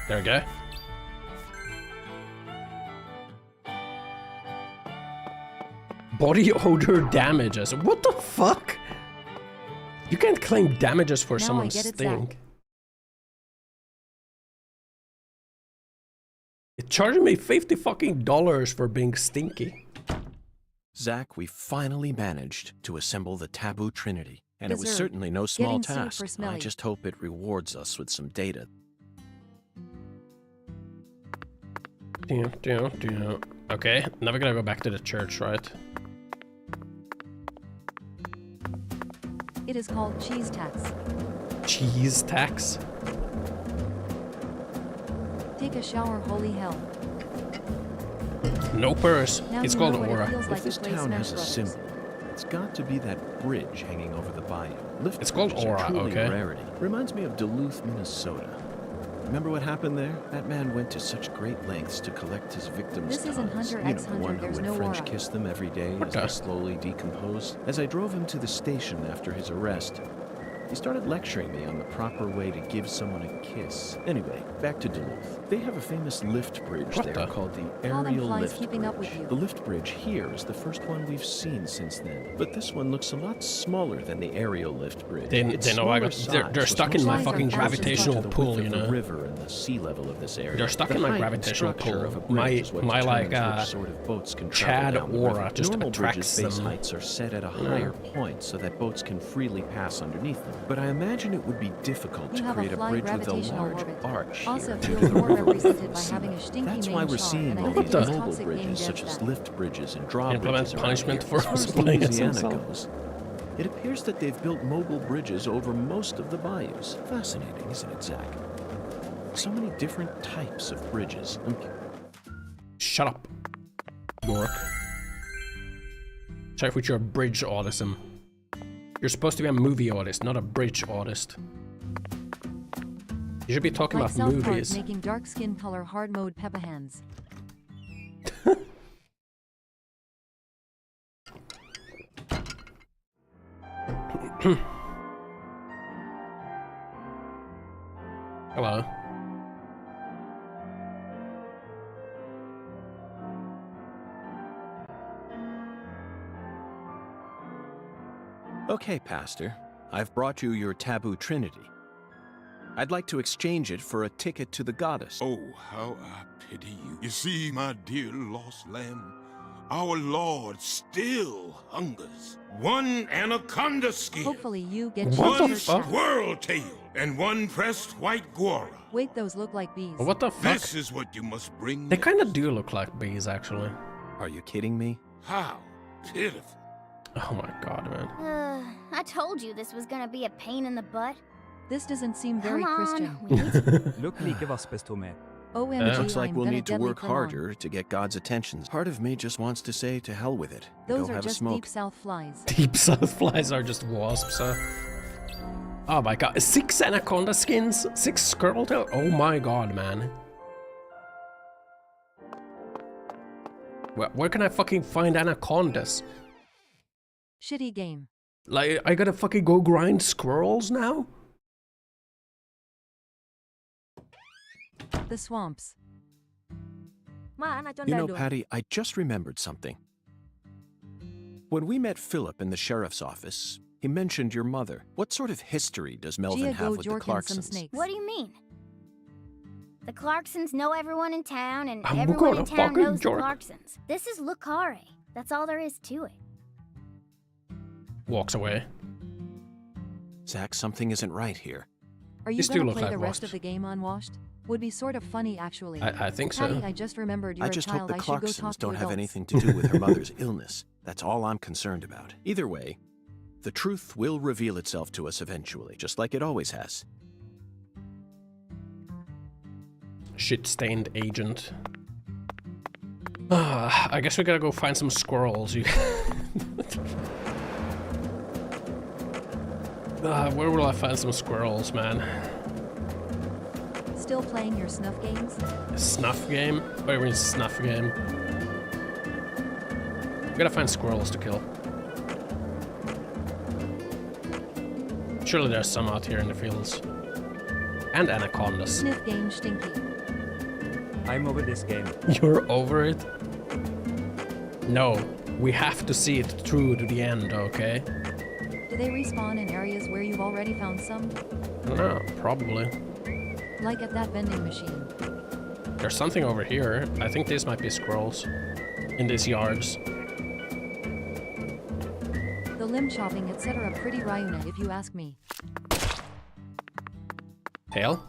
There we go. Body odor damages. What the fuck? You can't claim damages for Now I someone's get it, stink. Zach. It charged me $50 fucking for being stinky. Zach, we finally managed to assemble the Taboo Trinity. And it was Deserved. certainly no small Getting sued for task. I smelly. just hope it rewards us with some data. Okay, now we're gonna go back to the church, right? It is called cheese tax. Cheese tax? Take a shower, holy hell. No purse. Now It's you called know what it Aura. feels like If this to play town Smash has a Brothers. symbol, it's got to be that bridge hanging over the bayou. Lift It's called bridges are Aura, truly okay. a rarity. Reminds me of Duluth, Minnesota. Remember what happened there? That man went to such great lengths to collect his victims' This isn't tongues. Hunter You x know, the one Hunter, who there's would no French aura. kiss them every day as they slowly decomposed. As I drove him to the station after his arrest, He started lecturing me on the proper way to give someone a kiss. Anyway, back to Duluth. They have a famous lift bridge there called the Aerial Lift Bridge. The lift bridge here is the first one we've seen since then, but this one looks a lot smaller than the Aerial Lift Bridge. They know they're stuck in my fucking gravitational pull, you know. The river and the sea level of this area. They're stuck in my gravitational pull. My like sort of boats can Chad aura just normal attracts base them. heights are set at a higher point so that boats can freely pass underneath them. But I imagine it would be difficult to create a bridge with a large arch Also here feels more represented by having a stinky That's main why we're shaw, seeing and I all think these it's mobile toxic name bridges, dev such as that. lift bridges and drawbridges. Implement punishment for As far as playing as Louisiana himself. goes, it appears that they've built mobile bridges over most of the bayous. Fascinating, isn't it, Zach? So many different types of bridges. Shut up, York. Sorry with your bridge autism. You're supposed to be a movie artist, not a bridge artist. You should be talking Like about South Park movies. making dark skin color hard mode Peppa hands. Hello. Okay, Pastor. I've brought you your taboo trinity. I'd like to exchange it for a ticket to the goddess. Oh, how I pity you. You see, my dear lost lamb, our Lord still hungers. One anaconda skin. Hopefully you get one squirrel tail and one pressed white guara. Wait, those look like bees. What the fuck? This is what you must bring. They kind of do look like bees, actually. Are you kidding me? How pitiful. Oh my god, man. I told you this was gonna be a pain in the butt. This doesn't seem very Come on, Christian. we need to- Look like vaspes to me. OMG, Looks like I'm we'll gonna need to deadly work prolong. harder to get God's attention. Part of me just wants to say to hell with it. Those Go are have a just smoke. deep south flies. Deep south flies are just wasps, huh? Oh my god, 6 anaconda skins? 6 squirrel tail? Oh my god, man. Where can I fucking find anacondas? Shitty game. Like, I gotta fucking go grind squirrels now? The swamps. You know, Patty, I just remembered something. When we met Philip in the sheriff's office, he mentioned your mother. What sort of history does Melvin have with the Clarksons? What do you mean? The Clarksons know everyone in town, and I'm everyone gonna in town fucking knows jerk. the Clarksons. This is Lucare. That's all there is to it. Walks away. Zach, something isn't right here. Are you These do gonna look play like the rest wasps. of the game unwashed? Would be sort of funny, actually. I think so. Patty, I just remembered you're I just a hope child. the I should go talk Clarksons to don't have adults. anything to do with her mother's illness. That's all I'm concerned about. Either way, the truth will reveal itself to us eventually, just like it always has. Shit-stained agent. I guess we gotta go find some squirrels. Where will I find some squirrels, man? Still playing your snuff games? Snuff game? What do you mean snuff game? We gotta find squirrels to kill. Surely there's some out here in the fields. And anacondas. Sniff game stinky. I'm over this game. You're over it? No, we have to see it through to the end, okay? Do they respawn in areas where you've already found some? I don't know, probably. Like at that vending machine. There's something over here. I think these might be squirrels. In these yards. The limb chopping, etc. Pretty Ryuna, if you ask me. Tail?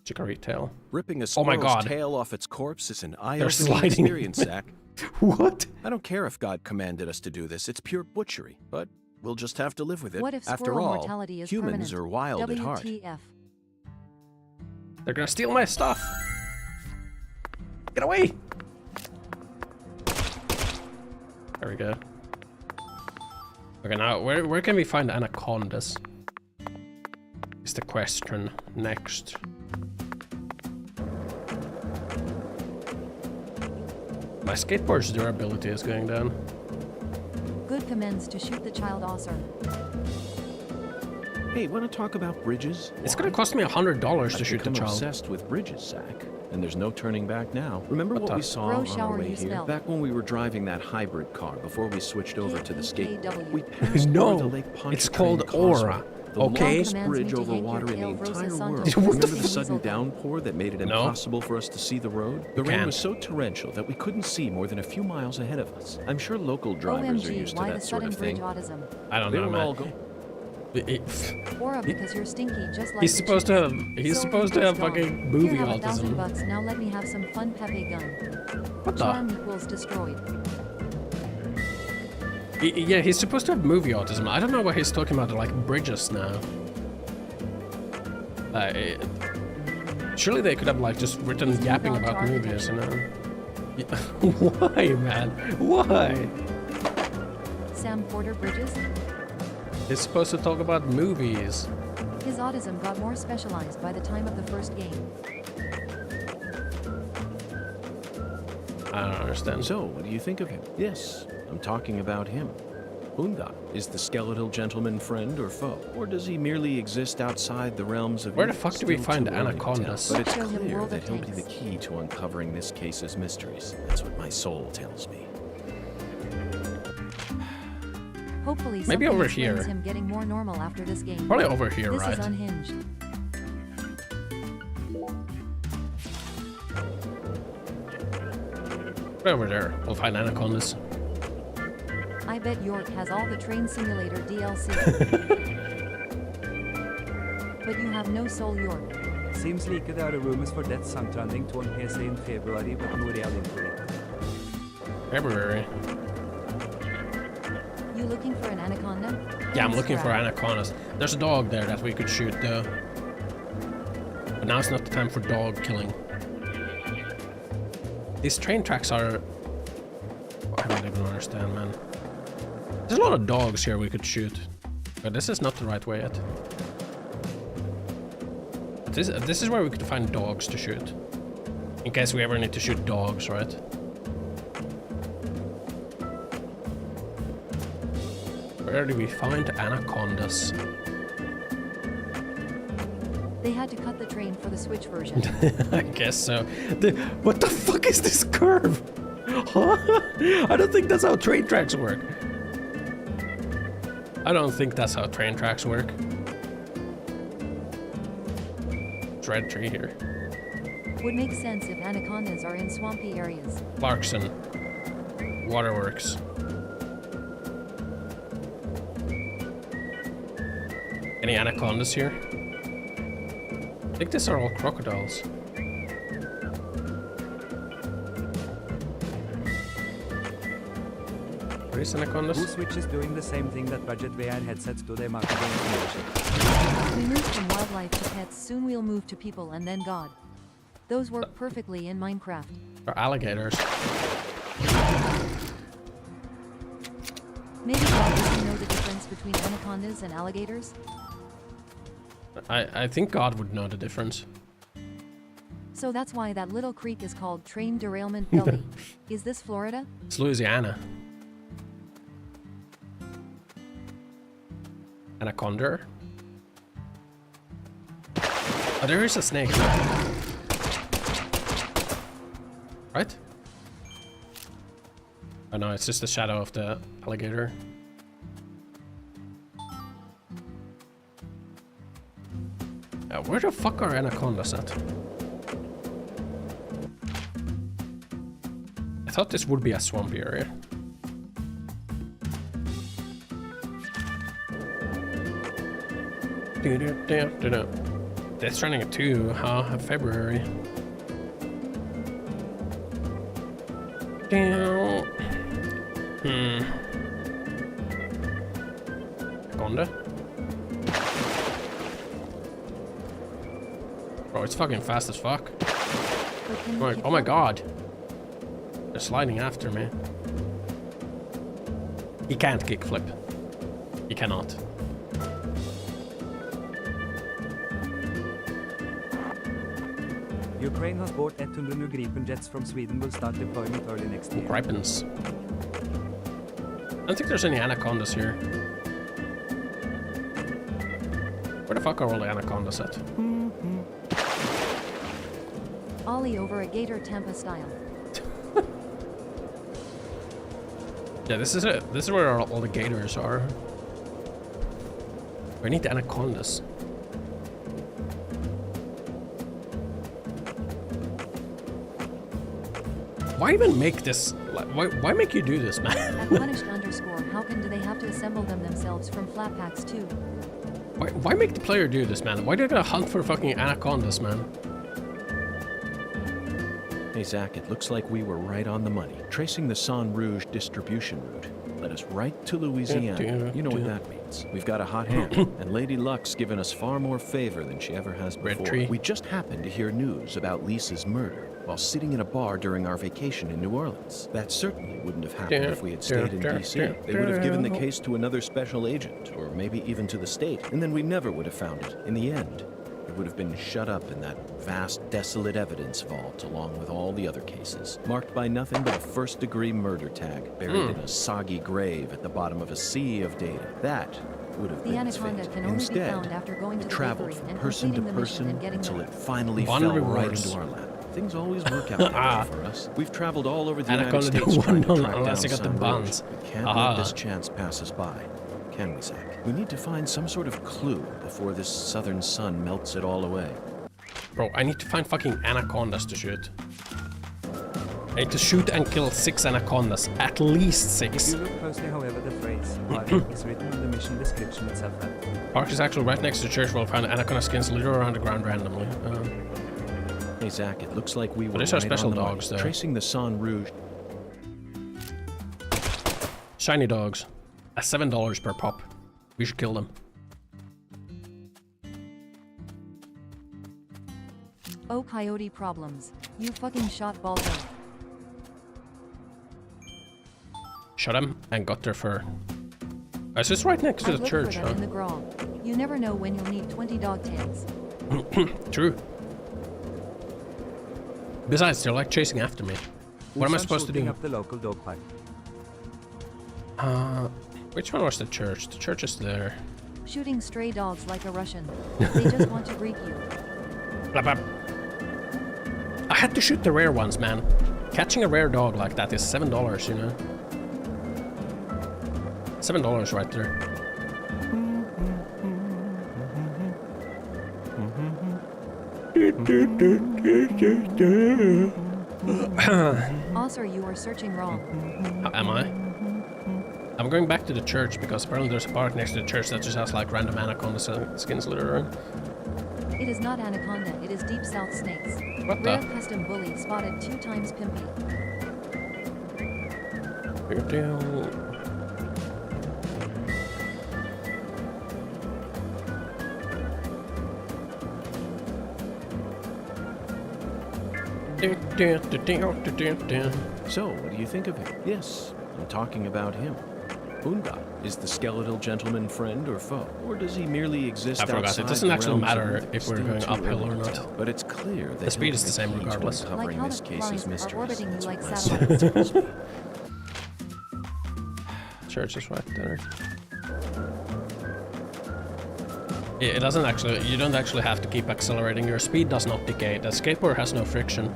Chicory tail. Ripping a Oh my squirrel's god. tail off its corpse is an They're eye-opening sliding. experience, Zach. What? I don't care if God commanded us to do this. It's pure butchery, but we'll just have to live with it. What if After squirrel all, mortality is humans permanent? are wild at heart. WTF. They're gonna steal my stuff. Get away! There we go. Okay, now where can we find anacondas? Is the question next. My skateboard's durability is going down. Good commends to shoot the child Osser. Hey, want to talk about bridges? It's gonna cost me $100 to shoot the I'm child. obsessed with bridges, Zach. And there's no turning back now. Remember what we saw Bro, on shower our way you here? smell. Back when we were driving that hybrid car before we switched over to the skate. We passed over the No, Lake it's Pontchartrain called Causeway, Aura. the Okay. longest bridge over water in the entire world. What Remember the the sudden downpour that made it No. impossible for us to see the road? The rain can't. was so torrential that we couldn't see more than a few miles ahead of us. I'm sure local drivers are OMG, used to why the that sort sudden of bridge thing. autism? I don't They know, were all man. Aura because you're stinky just like He's the supposed to have. chicken. He's So supposed to have gone. fucking movie Here, have autism. $1,000. Now let me have some fun Pepe gun. What the? Charm equals destroyed. Yeah, he's supposed to have movie autism. I don't know what he's talking about, like bridges now. Surely they could have like just written yapping about movies, you know? Why, man? Why? Sam Porter Bridges? He's supposed to talk about movies. His autism got more specialized by the time of the first game. I don't understand. So, what do you think of him? Yes, I'm talking about him. Unda, is the skeletal gentleman friend or foe? Or does he merely exist outside the realms of Where the evil? fuck do we Still find too early to anacondas? tell, But it's Show him clear World that of he'll be the Tanks. key to uncovering this case's mysteries. That's what my soul tells me. Hopefully Maybe something over explains here. him getting more normal after this game. Probably over here, this right? is unhinged. Right over there. We'll find anacondas. I bet York has all the Train Simulator DLC. But you have no soul, York. Seems like det er rumors for Death Sangtranding to en PC in February, but no real info yet. February. You looking for an anaconda? Yeah, I'm looking for Scrap. anacondas. There's a dog there that we could shoot though. But now it's not the time for dog killing. These train tracks are... I don't even understand, man. There's a lot of dogs here we could shoot. But this is not the right way yet. This is where we could find dogs to shoot. In case we ever need to shoot dogs, right? Where do we find anacondas? They had to cut the train for the Switch version. I guess so. What the fuck is this curve? Huh? I don't think that's how train tracks work. I don't think that's how train tracks work. Red tree here. Would make sense if anacondas are in swampy areas. Clarkson. Waterworks. Any anacondas here? I think these are all crocodiles. Where is anacondas? Who Switch is doing the same thing that budget VR headsets do, they market information. We moved from wildlife to pets, soon we'll move to people and then God. Those work perfectly in Minecraft. Or alligators. Maybe God doesn't know the difference between anacondas and alligators? I think God would know the difference. So that's why that little creek is called Train Derailment Gully. Is this Florida? It's Louisiana. Anaconda? Oh, there is a snake there. Right? Oh no, it's just the shadow of the alligator. Where the fuck are anacondas at? I thought this would be a swampy area. Death Stranding 2, huh? February. Anaconda? Bro, it's fucking fast as fuck. Oh my god. They're sliding after me. He can't kickflip. He cannot. Ukraine has bought 100 new Gripen jets from Sweden, will start deployment early next year. Gripens. I don't think there's any anacondas here. Where the fuck are all the anacondas at? Ollie over a gator Tampa style. Yeah, this is it. This is where all the gators are. We need the anacondas. Why even make this? Why make you do this, man? At punished underscore, how can do they have to assemble them themselves from flat packs too? Why make the player do this, man? Why do they gotta hunt for fucking anacondas, man? Hey, Zach, it looks like we were right on the money. Tracing the San Rouge distribution route led us right to Louisiana. You know what that means. We've got a hot hand, and Lady Luck's given us far more favor than she ever has before. We just happened to hear news about Lisa's murder while sitting in a bar during our vacation in New Orleans. That certainly wouldn't have happened if we had stayed in D.C. They would have given the case to another special agent, or maybe even to the state, and then we never would have found it. In the end, it would have been shut up in that vast, desolate evidence vault along with all the other cases, marked by nothing but a first-degree murder tag buried in a soggy grave at the bottom of a sea of data. That would have The been its anaconda fate. can only be Instead, found after going to it the traveled bakery from and person to completing the mission person and getting until back. it finally One fell rewards. right into our lap. Things always work out that way for us. We've traveled all over the Anaconda United States don't trying to want track down unless you got the San Rouge. buns. We can't let this chance pass us by, can we, Zach? We need to find some sort of clue before this southern sun melts it all away. Bro, I need to find fucking anacondas to shoot. I need to shoot and kill 6 anacondas. At least 6. If you look closely, however, the phrase "park" is written in the mission description itself. Park is actually right next to the church. We'll find anaconda skins littered around the ground randomly. Hey, Zach, it looks like we were these are right special on the dogs, money. though. Tracing the San Rouge. Shiny dogs. At $7 per pop. We should kill them. Oh, coyote problems. You fucking shot Baldur. Shot him and got their fur. Is this right next to I the look church, for them in the grove. You never know when you'll need 20 dog tags. True. Besides, they're like chasing after me. What am I supposed to do? Up the local dog park. Which one was the church? The church is there. Shooting stray dogs like a Russian. They just want to greet you. Blah, blah. I had to shoot the rare ones, man. Catching a rare dog like that is $7, you know? $7 right there. Also, you are searching wrong. Am I? I'm going back to the church because apparently there's a park next to the church that just has like random anaconda skins littered around. It is not anaconda, it is deep south snakes. What Rare the? custom bully spotted 2 times pimpy. Big deal. So, what do you think of him? Yes, I'm talking about him. Boonga, is the skeletal gentleman friend or foe? Or does he merely exist outside? I forgot, it doesn't actually matter if we're going uphill or not. But it's clear that the speed is the same regardless. Like how the flies are orbiting you like That's satellites. Church is right there. Yeah, it doesn't actually, you don't actually have to keep accelerating. Your speed does not decay. The skateboard has no friction.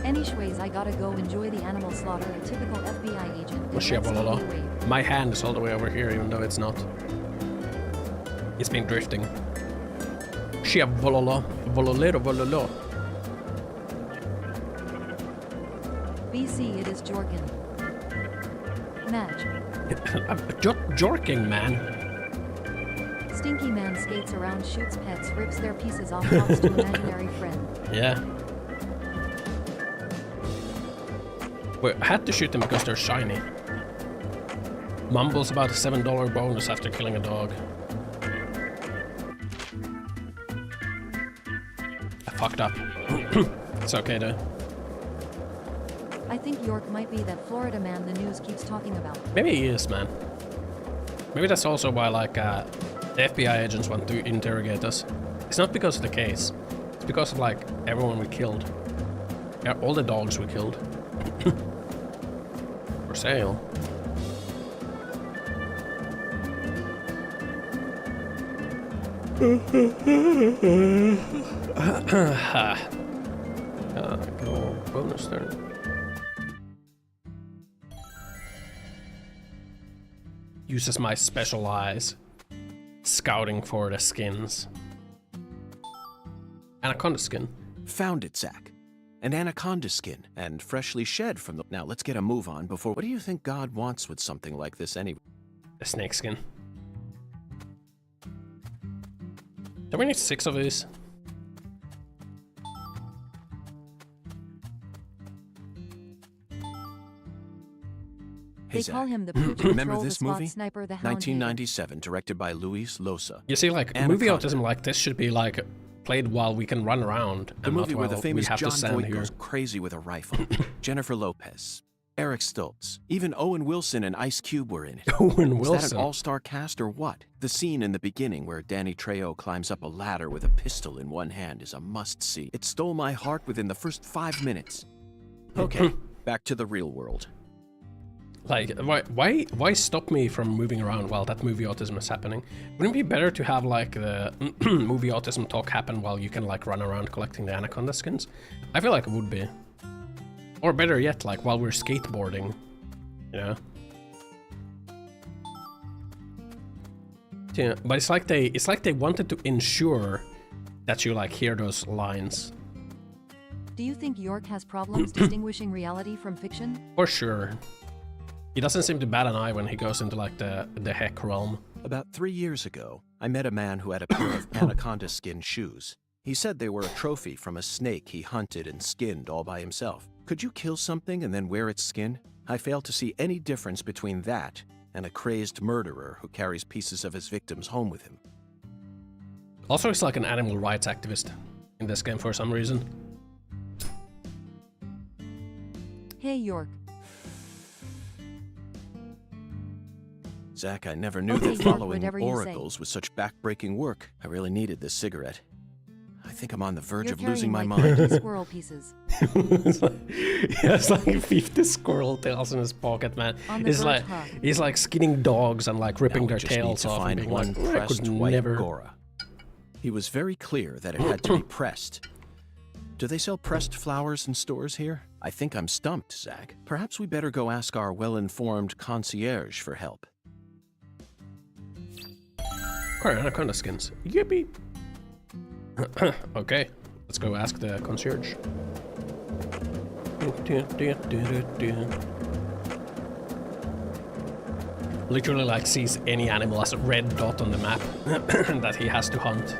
Anyways, I gotta go enjoy the animal slaughter. A typical FBI agent. My hand is all the way over here, even though it's not. It's been drifting. Vololero. BC, it is Jorgen. Match. Jorking, man. Stinky man skates around, shoots pets, rips their pieces off, talks to imaginary friend. Yeah. Wait, I had to shoot them because they're shiny. Mumbles about a $7 bonus after killing a dog. I fucked up. It's okay though. I think York might be that Florida man the news keeps talking about. Maybe he is, man. Maybe that's also why, like, the FBI agents want to interrogate us. It's not because of the case. It's because of, like, everyone we killed. Yeah, all the dogs we killed. For sale. Go bonus turn. Uses my special eyes. Scouting for the skins. Anaconda skin. Found it, Zach. An anaconda skin, and freshly shed from the... Now, let's get a move on before... What do you think God wants with something like this anyway? A snake skin. Do we need 6 of these? They call him the Pooch Remember Patrol, this the movie? Sniper, the Hound 1997, directed by Luis Loza. You see, like, movie autism like this should be, like, played while we can run around. The movie where the famous John Voight here. goes crazy with a rifle. Jennifer Lopez, Eric Stoltz, even Owen Wilson and Ice Cube were in it. Owen Was Wilson. that an all-star cast or what? The scene in the beginning where Danny Trejo climbs up a ladder with a pistol in one hand is a must-see. It stole my heart within the first 5 minutes. Okay, back to the real world. Like, why stop me from moving around while that movie autism is happening? Wouldn't it be better to have, like, the movie autism talk happen while you can, like, run around collecting the anaconda skins? I feel like it would be. Or better yet, like, while we're skateboarding, you know? Yeah, but it's like they wanted to ensure that you, like, hear those lines. Do you think York has problems distinguishing reality from fiction? For sure. He doesn't seem to bat an eye when he goes into, like, the heck realm. About 3 years ago, I met a man who had a pair of anaconda skin shoes. He said they were a trophy from a snake he hunted and skinned all by himself. Could you kill something and then wear its skin? I fail to see any difference between that and a crazed murderer who carries pieces of his victims home with him. Also, he's like an animal rights activist in this game for some reason. Hey, York. Zach, I never knew that following oracles was such backbreaking work. I really needed this cigarette. I think I'm on the verge of losing my mind. 50 squirrel pieces. It's like 50 squirrel tails in his pocket, man. He's like skinning dogs and like ripping their tails off and being like, I could never. Gora. He was very clear that it had to be pressed. Do they sell pressed flowers in stores here? I think I'm stumped, Zach. Perhaps we better go ask our well-informed concierge for help. Anaconda skins. Yippee! Okay, let's go ask the concierge. Literally, like, sees any animal as a red dot on the map that he has to hunt.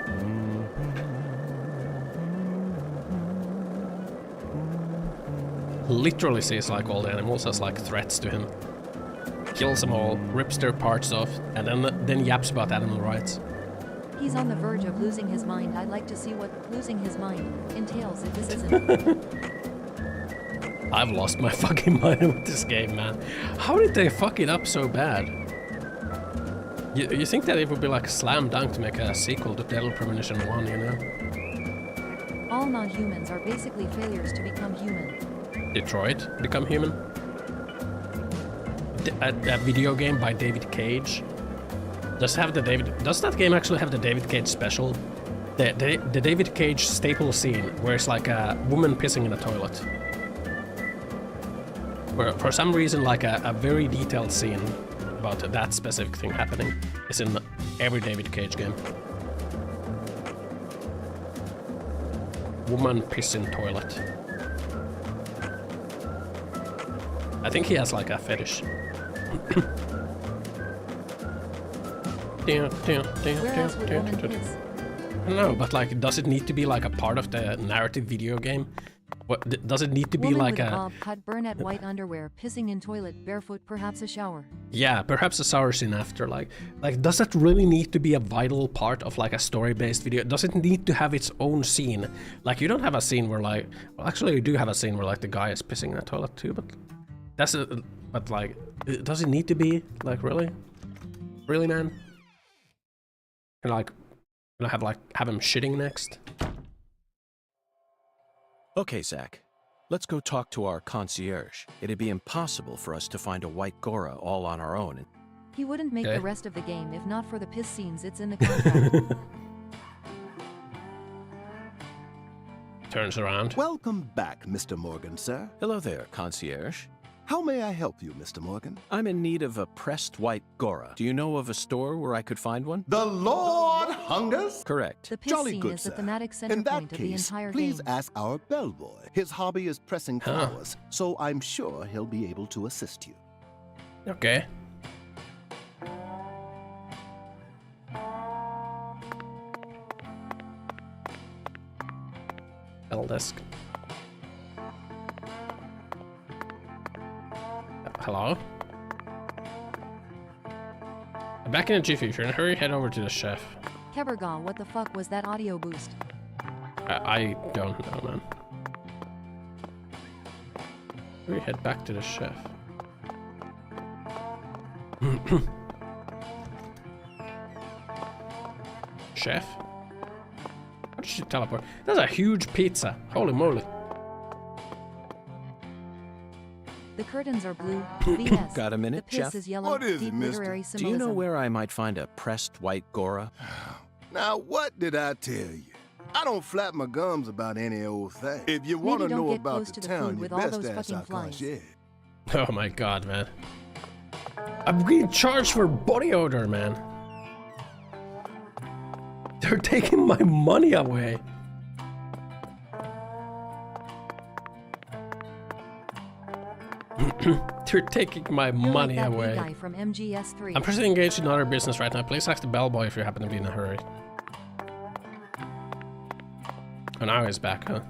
Literally sees, like, all the animals as, like, threats to him. Kills them all, rips their parts off, and then yaps about animal rights. He's on the verge of losing his mind. I'd like to see what losing his mind entails if this isn't. I've lost my fucking mind with this game, man. How did they fuck it up so bad? You think that it would be like a slam dunk to make a sequel to Deadly Premonition 1, you know? All non-humans are basically failures to become human. Detroit Become Human? A video game by David Cage. Does that game actually have the David Cage special? The David Cage staple scene where it's like a woman pissing in a toilet. Where for some reason, like a very detailed scene about that specific thing happening is in every David Cage game. Woman pissing toilet. I think he has like a fetish. No, but like, does it need to be like a part of the narrative video game? What does it need to be Woman like with a bob cut brunette white underwear pissing in toilet barefoot, perhaps a shower? Yeah, perhaps a shower scene after. Like does that really need to be a vital part of like a story-based video? Does it need to have its own scene? Like, you don't have a scene where like, well, actually you do have a scene where like the guy is pissing in a toilet too, but that's but like, does it need to be like really, man? And like, gonna have him shitting next? Okay, Zach. Let's go talk to our concierge. It'd be impossible for us to find a white Gora all on our own. He wouldn't make the rest of the game if not for the piss scenes it's in the contract. Turns around. Welcome back, Mr. Morgan, sir. Hello there, concierge. How may I help you, Mr. Morgan? I'm in need of a pressed white Gora. Do you know of a store where I could find one? The Lord Hungers? Correct. The piss Jolly scene good, is the sir. thematic center In that point of the case, entire please game. ask our bellboy. His hobby is pressing flowers, so I'm sure he'll be able to assist you. Okay. L desk. Hello? I'm back in a jiffy. If you're in a hurry, head over to the chef. Kebergaw, what the fuck was that audio boost? I don't know, man. We head back to the chef. Chef? How did she teleport? That's a huge pizza. Holy moly. The curtains are blue. BS. Got a minute, the piss Chef? is yellow. What is Deep it, mister? literary Do symbolism. you know where I might find a pressed white Gora? Now, what did I tell you? I don't flap my gums about any old thing. If you want to Maybe don't know get about close the to the town, food you with all best those ask fucking our flies. concierge. Oh my god, man. I'm being charged for body odor, man. They're taking my money away. They're taking my You're money like that away. guy from MGS3. I'm personally engaged in other business right now. Please ask the bellboy if you happen to be in a hurry. Oh, now he's back, huh?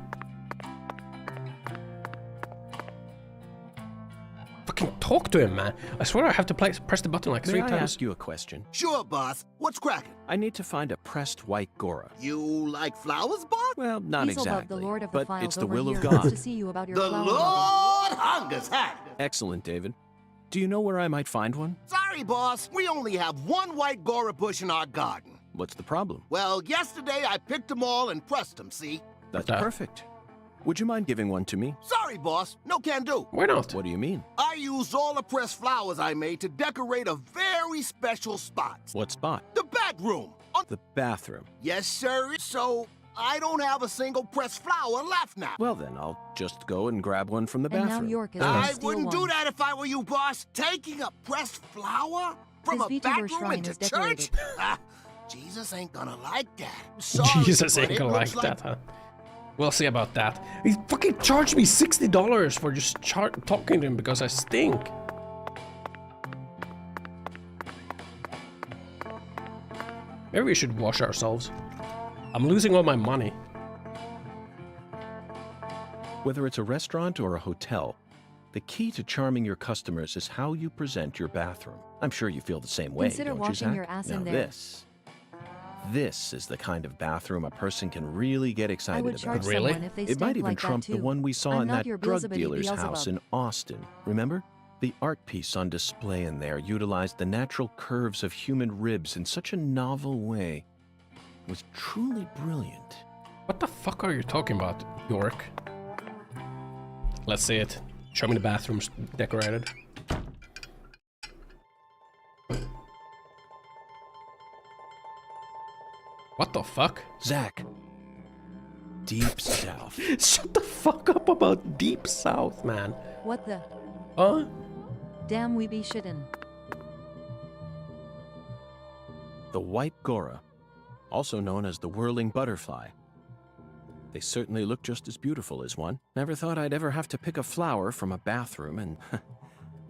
Fucking talk to him, man. I swear I have to press the button like 3 May I times. ask you a question? Sure, boss. What's cracking? I need to find a pressed white Gora. You like flowers, boss? Well, not He's exactly, the Lord of the but Files it's the over will here of and wants God. to see you about your The flower Lord Hungers, huh? Excellent, David. Do you know where I might find one? Sorry, boss. We only have one white Gora bush in our garden. What's the problem? Well, yesterday I picked them all and pressed them, see? That's perfect. Would you mind giving one to me? Sorry, boss. No can do. Why not? What do you mean? I used all the pressed flowers I made to decorate a very special spot. What spot? The bedroom. The bathroom. Yes, sir. So I don't have a single pressed flower left now. Well then, I'll just go and grab one from the And now bathroom. York is I wouldn't do that if I were you, boss. Taking a pressed flower from His a VTuber bathroom shrine into is church? decorated. Jesus ain't gonna like that. Sorry, Jesus but ain't it gonna like looks that, huh? We'll see about that. He fucking charged me $60 for just talking to him because I stink. Maybe we should wash ourselves. I'm losing all my money. Whether it's a restaurant or a hotel, the key to charming your customers is how you present your bathroom. I'm sure you feel the same way, Consider don't you, washing Zach? your ass now in there. This is the kind of bathroom a person can really get excited I would about. charge someone if they It might stank even like that trump the too. one we saw I'm in not that your drug Beelzebub dealer's house in Austin. Remember? The art piece on display in there utilized the natural curves of human ribs in such a novel way. It was truly brilliant. What the fuck are you talking about, York? Let's see it. Show me the bathrooms decorated. What the fuck? Zach. Deep South. Shut the fuck up about Deep South, man. What the? Huh? Damn, we be shittin'. The white Gora, also known as the whirling butterfly. They certainly look just as beautiful as one. Never thought I'd ever have to pick a flower from a bathroom, and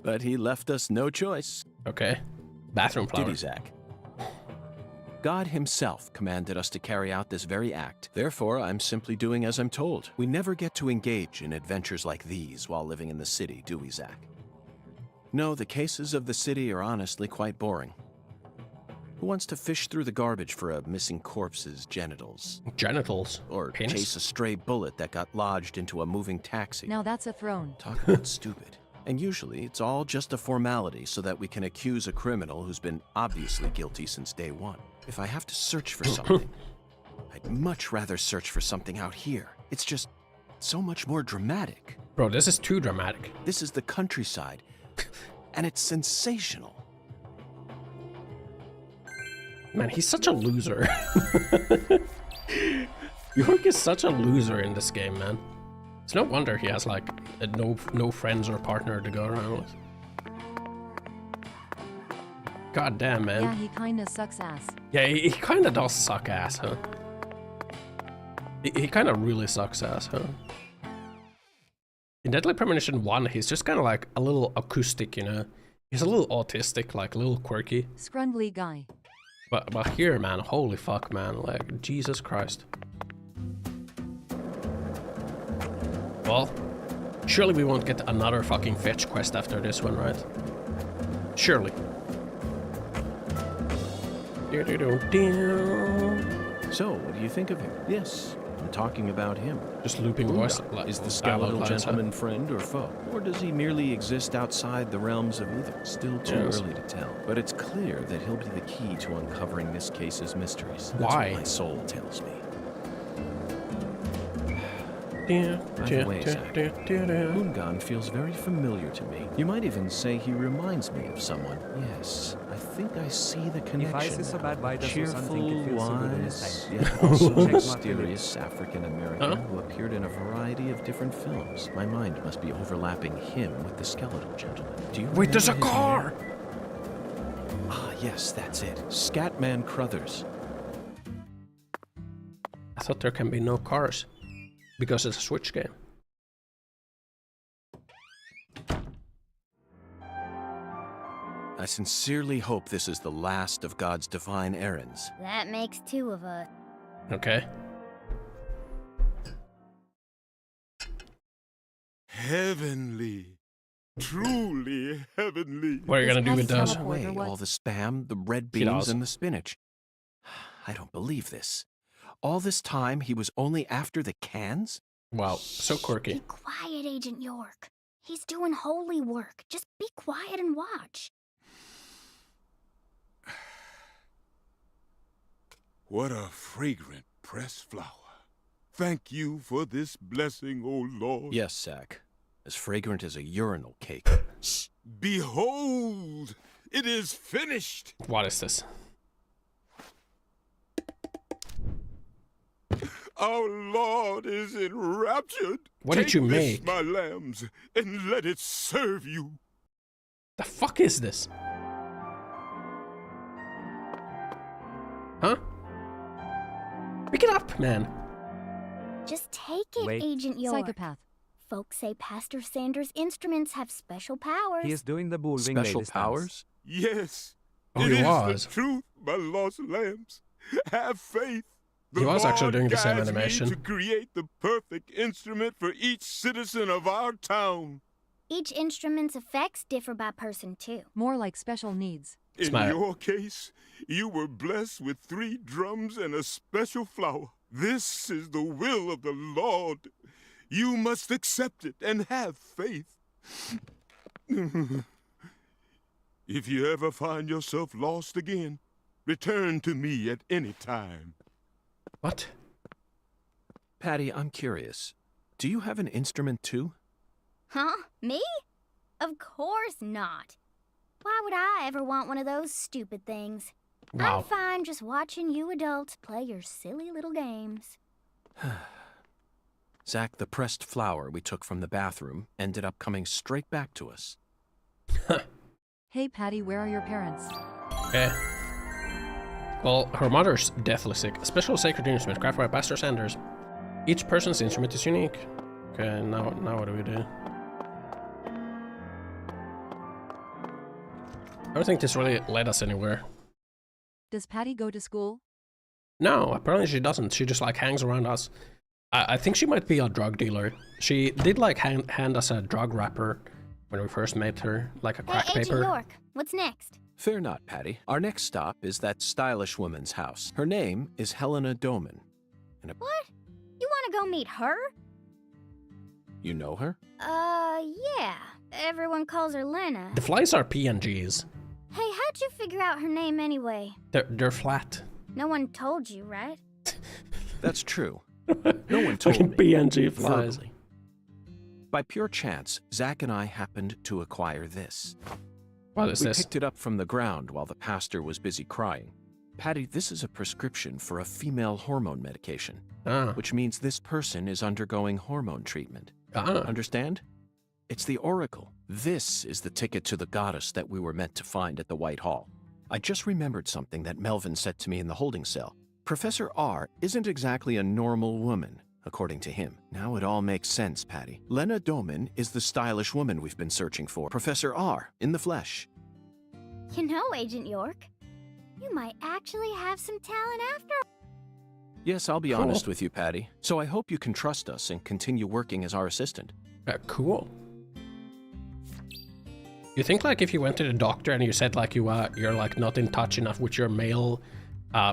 but he left us no choice. Okay. Bathroom flower. Did he, Zach? God himself commanded us to carry out this very act. Therefore, I'm simply doing as I'm told. We never get to engage in adventures like these while living in the city, do we, Zach? No, the cases of the city are honestly quite boring. Who wants to fish through the garbage for a missing corpse's genitals? Genitals? Or Penis? chase a stray bullet that got lodged into a moving taxi? Now that's a throne. Talk about stupid. And usually, it's all just a formality so that we can accuse a criminal who's been obviously guilty since day one. If I have to search for something, I'd much rather search for something out here. It's just so much more dramatic. Bro, this is too dramatic. This is the countryside, and it's sensational. Man, he's such a loser. York is such a loser in this game, man. It's no wonder he has like no friends or partner to go around with. God damn, man. Yeah, he kinda sucks ass. Yeah, he kinda does suck ass, huh? He kinda really sucks ass, huh? In Deadly Premonition 1, he's just kinda like a little acoustic, you know? He's a little autistic, like a little quirky. Scrundly guy. But here, man, holy fuck, man, like, Jesus Christ. Well, surely we won't get another fucking fetch quest after this one, right? Surely. So, what do you think of him? Yes, I'm talking about him. Just looping voice. Is the skeletal gentleman friend or foe? Or does he merely exist outside the realms of either? Still too early to tell. But it's clear that he'll be the key to uncovering this case's mysteries. That's Why? what my soul tells me. Moongon feels very familiar to me. You might even say he reminds me of someone. Yes, I think I see the connection. Cheerful, wise, yet also mysterious African-American who appeared in a variety of different films. My mind must be overlapping him with the skeletal gentleman. Do you Wait, there's a remember his car! name? Ah, yes, that's it. Scatman Crothers. I thought there can be no cars. Because it's a Switch game. I sincerely hope this is the last of God's divine errands. That makes 2 of us. Okay. Heavenly. Truly heavenly. What are you gonna do with those? Away all the spam, the red beans, and the spinach. I don't believe this. All this time, he was only after the cans? Wow, so quirky. Be quiet, Agent York. He's doing holy work. Just be quiet and watch. What a fragrant pressed flower. Thank you for this blessing, O Lord. Yes, Zach. As fragrant as a urinal cake. Behold, it is finished. What is this? Our Lord is enraptured. What did you make? Take this, my lambs, and let it serve you. The fuck is this? Huh? Pick it up, man. Just take it, Agent York. Psychopath. Folks say Pastor Sanders' instruments have special powers. He is doing the bullring Special powers? Yes. Oh, it he is was. the truth, my lost lambs. Have faith. He was actually doing the same guides animation. me to create the perfect instrument for each citizen of our town. Each instrument's effects differ by person, too. More like special needs. In your case, you were blessed with 3 drums and a special flower. This is the will of the Lord. You must accept it and have faith. If you ever find yourself lost again, return to me at any time. What? Patty, I'm curious. Do you have an instrument too? Huh? Me? Of course not. Why would I ever want one of those stupid things? Wow. I'm fine just watching you adults play your silly little games. Zach, the pressed flower we took from the bathroom ended up coming straight back to us. Hey Patty, where are your parents? Okay. Well, her mother's deathly sick. A special sacred instrument crafted by Pastor Sanders. Each person's instrument is unique. Okay, now what do we do? I don't think this really led us anywhere. Does Patty go to school? No, apparently she doesn't. She just like hangs around us. I think she might be a drug dealer. She did like hand us a drug wrapper when we first met her, like a crack Hey, paper. Agent York, what's next? Fear not, Patty. Our next stop is that stylish woman's house. Her name is Helena Doman. And What? You want to go meet her? you know her? Yeah. Everyone calls her Lena. The flies are PNGs. Hey, how'd you figure out her name anyway? They're flat. No one told you, right? That's true. No one told Fucking me. PNG flies. Verbally. By pure chance, Zach and I happened to acquire this. What is we this? picked it up from the ground while the pastor was busy crying. Patty, this is a prescription for a female hormone medication, which means this person is undergoing hormone treatment. Understand? It's the Oracle. This is the ticket to the goddess that we were meant to find at the White Hall. I just remembered something that Melvin said to me in the holding cell. Professor R isn't exactly a normal woman, according to him. Now it all makes sense, Patty. Lena Doman is the stylish woman we've been searching for. Professor R, in the flesh. You know, Agent York, you might actually have some talent after all. Yes, I'll be honest with you, Patty. So I hope you can trust us and continue working as our assistant. Cool. You think like if you went to the doctor and you said like you're like not in touch enough with your male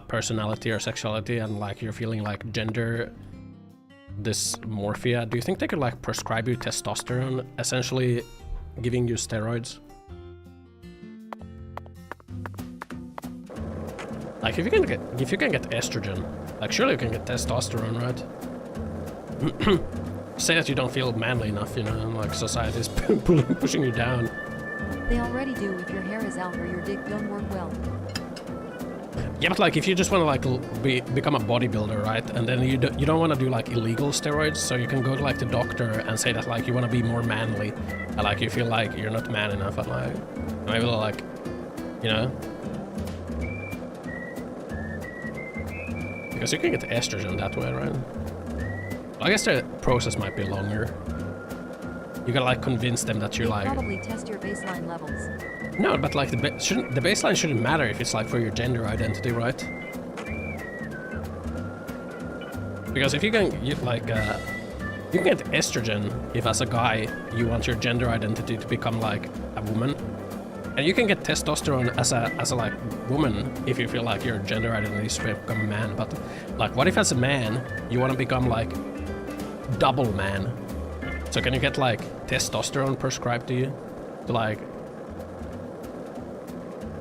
personality or sexuality and like you're feeling like gender dysmorphia, do you think they could like prescribe you testosterone, essentially giving you steroids? Like if you can get estrogen, like surely you can get testosterone, right? Say that you don't feel manly enough, you know, and like society's pushing you down. They already do if your hair is out or your dick don't work well. Yeah, but like if you just want to like become a bodybuilder, right? And then you don't want to do like illegal steroids, so you can go to like the doctor and say that like you want to be more manly, and like you feel like you're not man enough, and like maybe like, you know, because you can get estrogen that way, right? I guess the process might be longer. You gotta like convince them that you're like. Probably test your baseline levels. No, but like the baseline shouldn't matter if it's like for your gender identity, right? Because if you can you can get estrogen if as a guy you want your gender identity to become like a woman, and you can get testosterone as a like woman if you feel like your gender identity is to become a man. But like, what if as a man you want to become like double man? So can you get like testosterone prescribed to you to like,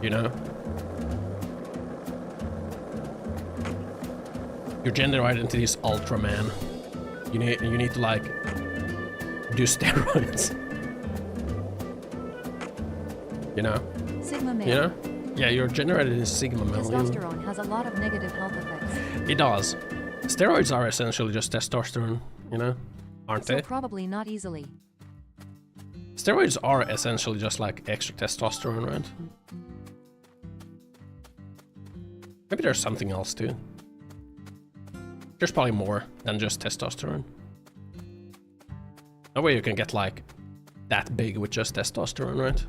you know, your gender identity is Ultraman. You need to like do steroids. You know? Sigma male. You know? Yeah, your gender identity is Sigma male. Testosterone has a lot of negative health effects. It does. Steroids are essentially just testosterone, you know? Aren't they? Probably not easily. Steroids are essentially just like extra testosterone, right? Maybe there's something else too. There's probably more than just testosterone. No way you can get like that big with just testosterone, right?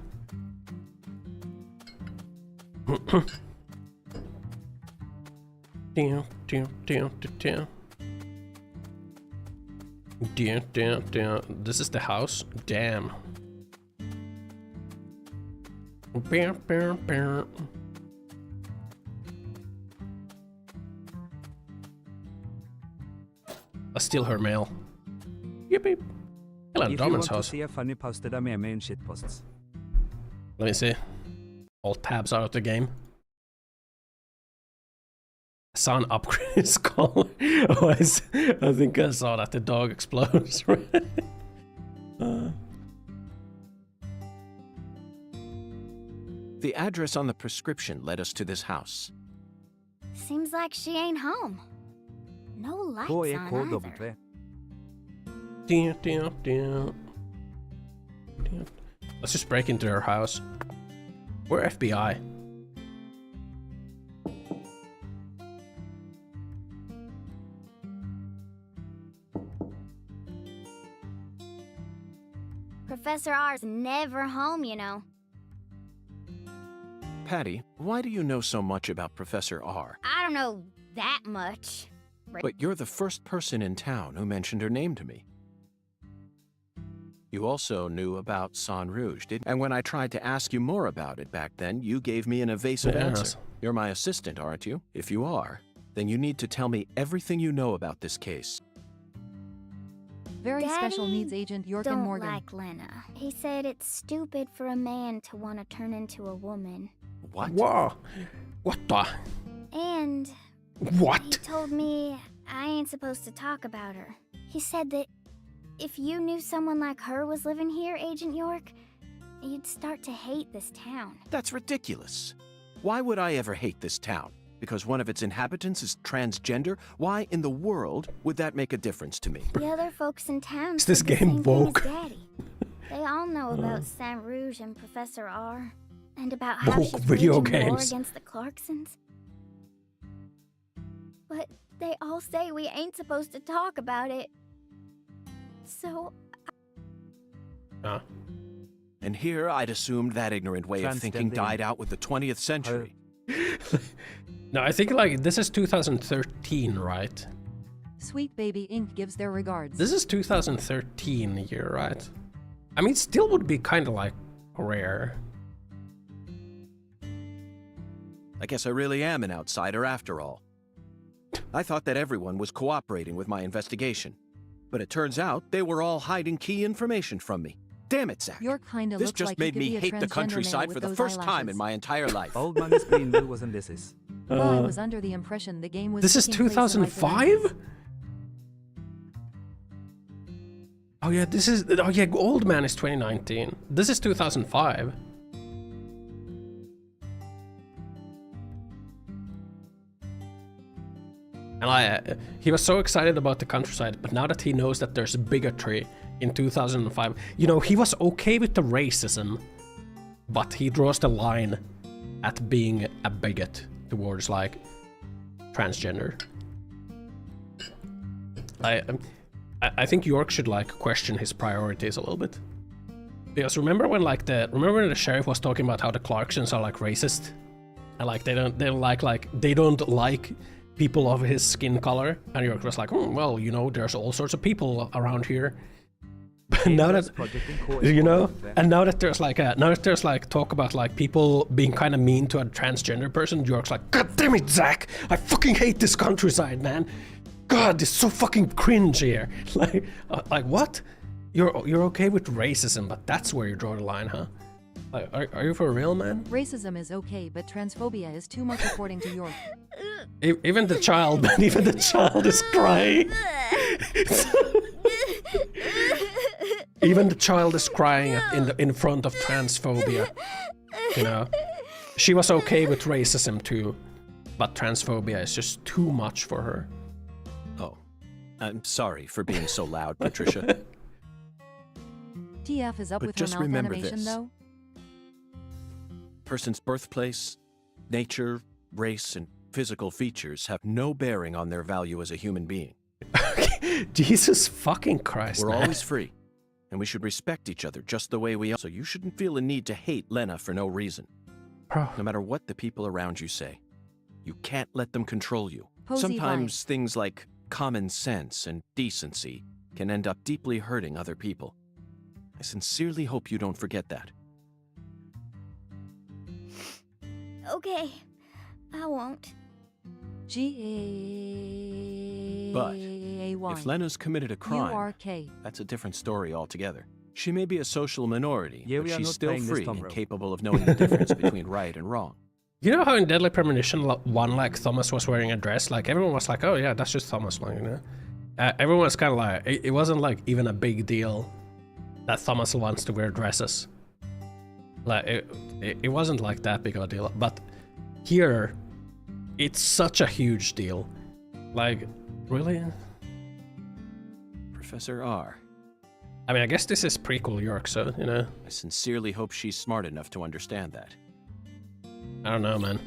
This is the house? Damn. Let's steal her mail. Yippee. Hello, If Domin's you want house. to see a funny posted a meme in shitposts. Let me see. All tabs out of the game. I saw an upgrade his collar. Oh, I think I saw that the dog explodes. The address on the prescription led us to this house. Seems like she ain't home. No lights on either. Let's just break into her house. We're FBI. Professor R's never home, you know. Patty, why do you know so much about Professor R? I don't know that much. But you're the first person in town who mentioned her name to me. You also knew about San Rouge, didn't you? And when I tried to ask you more about it back then, you gave me an evasive answer. You're my assistant, aren't you? If you are, then you need to tell me everything you know about this case. Very Daddy special needs agent York and Morgan. don't like Lena. He said it's stupid for a man to want to turn into a woman. What? Whoa. What the? And what? He told me I ain't supposed to talk about her. He said that if you knew someone like her was living here, Agent York, you'd start to hate this town. That's ridiculous. Why would I ever hate this town? Because one of its inhabitants is transgender? Why in the world would that make a difference to me? The other folks in town Is this said the game same thing as woke? Daddy. They all know about Saint Rouge and Professor R, and about how Woke she's video waging war games. against the Clarksons. But they all say we ain't supposed to talk about it. So... And here I'd assumed that ignorant way of thinking died out with the 20th century. No, I think like this is 2013, right? Sweet Baby Inc. gives their regards. This is 2013 year, right? I mean, still would be kind of like rare. I guess I really am an outsider after all. I thought that everyone was cooperating with my investigation. But it turns out they were all hiding key information from me. Damn it, Zach. You're kinda This looks just like made you could me be a hate the transgender countryside male for with the those first time in eyelashes. my entire life. Old man is Greenville wasn't this is. Well, I was under the impression the game was. This is taking place in, like, the 2005? Oh yeah, this is... Oh yeah, Old Man is 2019. This is 2005. And he was so excited about the countryside, but now that he knows that there's bigotry in 2005, you know, he was okay with the racism, but he draws the line at being a bigot towards, like, transgender. I think York should, like, question his priorities a little bit. Because remember when the sheriff was talking about how the Clarksons are, like, racist? And, like, they don't like people of his skin color, and York was like, well, you know, there's all sorts of people around here. But now that, you know, and now that there's like talk about like people being kind of mean to a transgender person, York's like, God damn it, Zach, I fucking hate this countryside, man. God, it's so fucking cringe here. Like what? You're okay with racism, but that's where you draw the line, huh? Like, are you for real, man? Racism is okay, but transphobia is too much, according to York. Even the child, man, even the child is crying. Even the child is crying in front of transphobia. You know, she was okay with racism too, but transphobia is just too much for her. Oh, I'm sorry for being so loud, Patricia. TF is up But with her just mouth remember animation, this. though. Person's birthplace, nature, race, and physical features have no bearing on their value as a human being. Jesus fucking Christ, We're man. always free, and we should respect each other just the way we are. So you shouldn't feel a need to hate Lena for no reason. No matter what the people around you say, you can't let them control you. Posey Sometimes things like common sense and decency can end up deeply hurting other people. I sincerely hope you don't forget that. Okay, I won't. But if Lena's committed a crime, URK. that's a different story altogether. She may be a social minority, Yeah, but we are she's not still playing this free Tom and Rowe. capable of knowing the difference between right and wrong. You know how in Deadly Premonition 1, like, Thomas was wearing a dress? Like, everyone was like, oh yeah, that's just Thomas, like, you know? Everyone was kind of like, it wasn't, like, even a big deal that Thomas wants to wear dresses. Like, it wasn't, like, that big of a deal. But here, it's such a huge deal. Like, really? Professor R. I mean, I guess this is prequel York, so, you know. I sincerely hope she's smart enough to understand that. I don't know, man.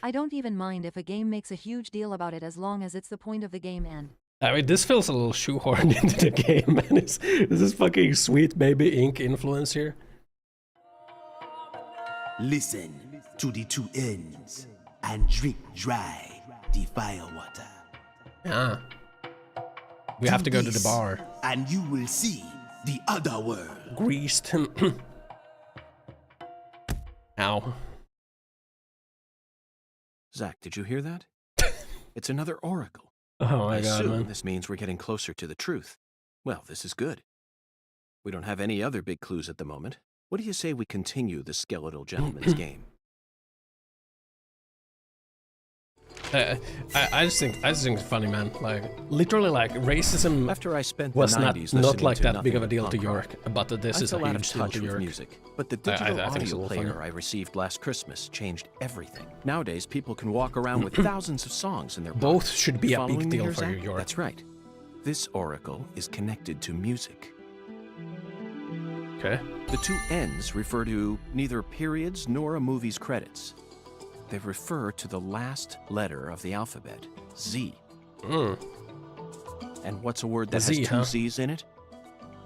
I don't even mind if a game makes a huge deal about it as long as it's the point of the game and... I mean, this feels a little shoehorned into the game, man. Is this fucking Sweet Baby Inc. influence here? Listen to the two ends and drink dry the firewater. Yeah. We have to go to the bar. And you will see the other world. Greased. Ow. Zach, did you hear that? It's another oracle. Oh I my god, assume man. this means we're getting closer to the truth. Well, this is good. We don't have any other big clues at the moment. What do you say we continue the skeletal gentleman's game? I just think it's funny, man. Like literally, like racism After I spent was the 90s not like to that big of a nothing deal but to punk York, rock. but this I is a fell out of huge deal touch to with York. music, but the digital I think it's a audio little player funny. I received last Christmas changed everything. Nowadays, people can walk around with thousands of songs in their Both pockets. should be a Following big me deal here, for you, Zach? York. That's right. This oracle is connected to music. Okay. The two N's refer to neither periods nor a movie's credits. They refer to the last letter of the alphabet, Z. And what's a word that has two Z's in it?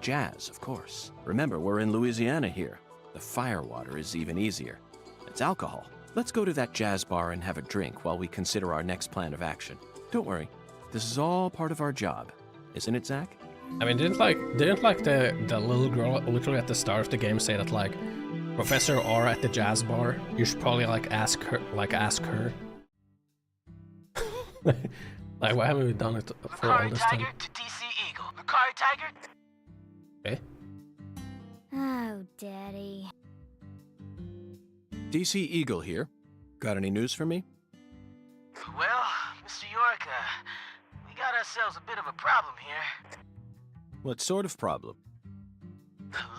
Jazz, of course. Remember, we're in Louisiana here. The firewater is even easier. It's alcohol. Let's go to that jazz bar and have a drink while we consider our next plan of action. Don't worry, this is all part of our job. Isn't it, Zach? I mean, didn't like the little girl literally at the start of the game say that like Professor R at the jazz bar? You should probably like ask her. Like why haven't we done it for all this time? to DC Eagle. Lucari Tiger? Okay. Oh, Daddy. DC Eagle here. Got any news for me? Well, Mr. York, we got ourselves a bit of a problem here. What sort of problem?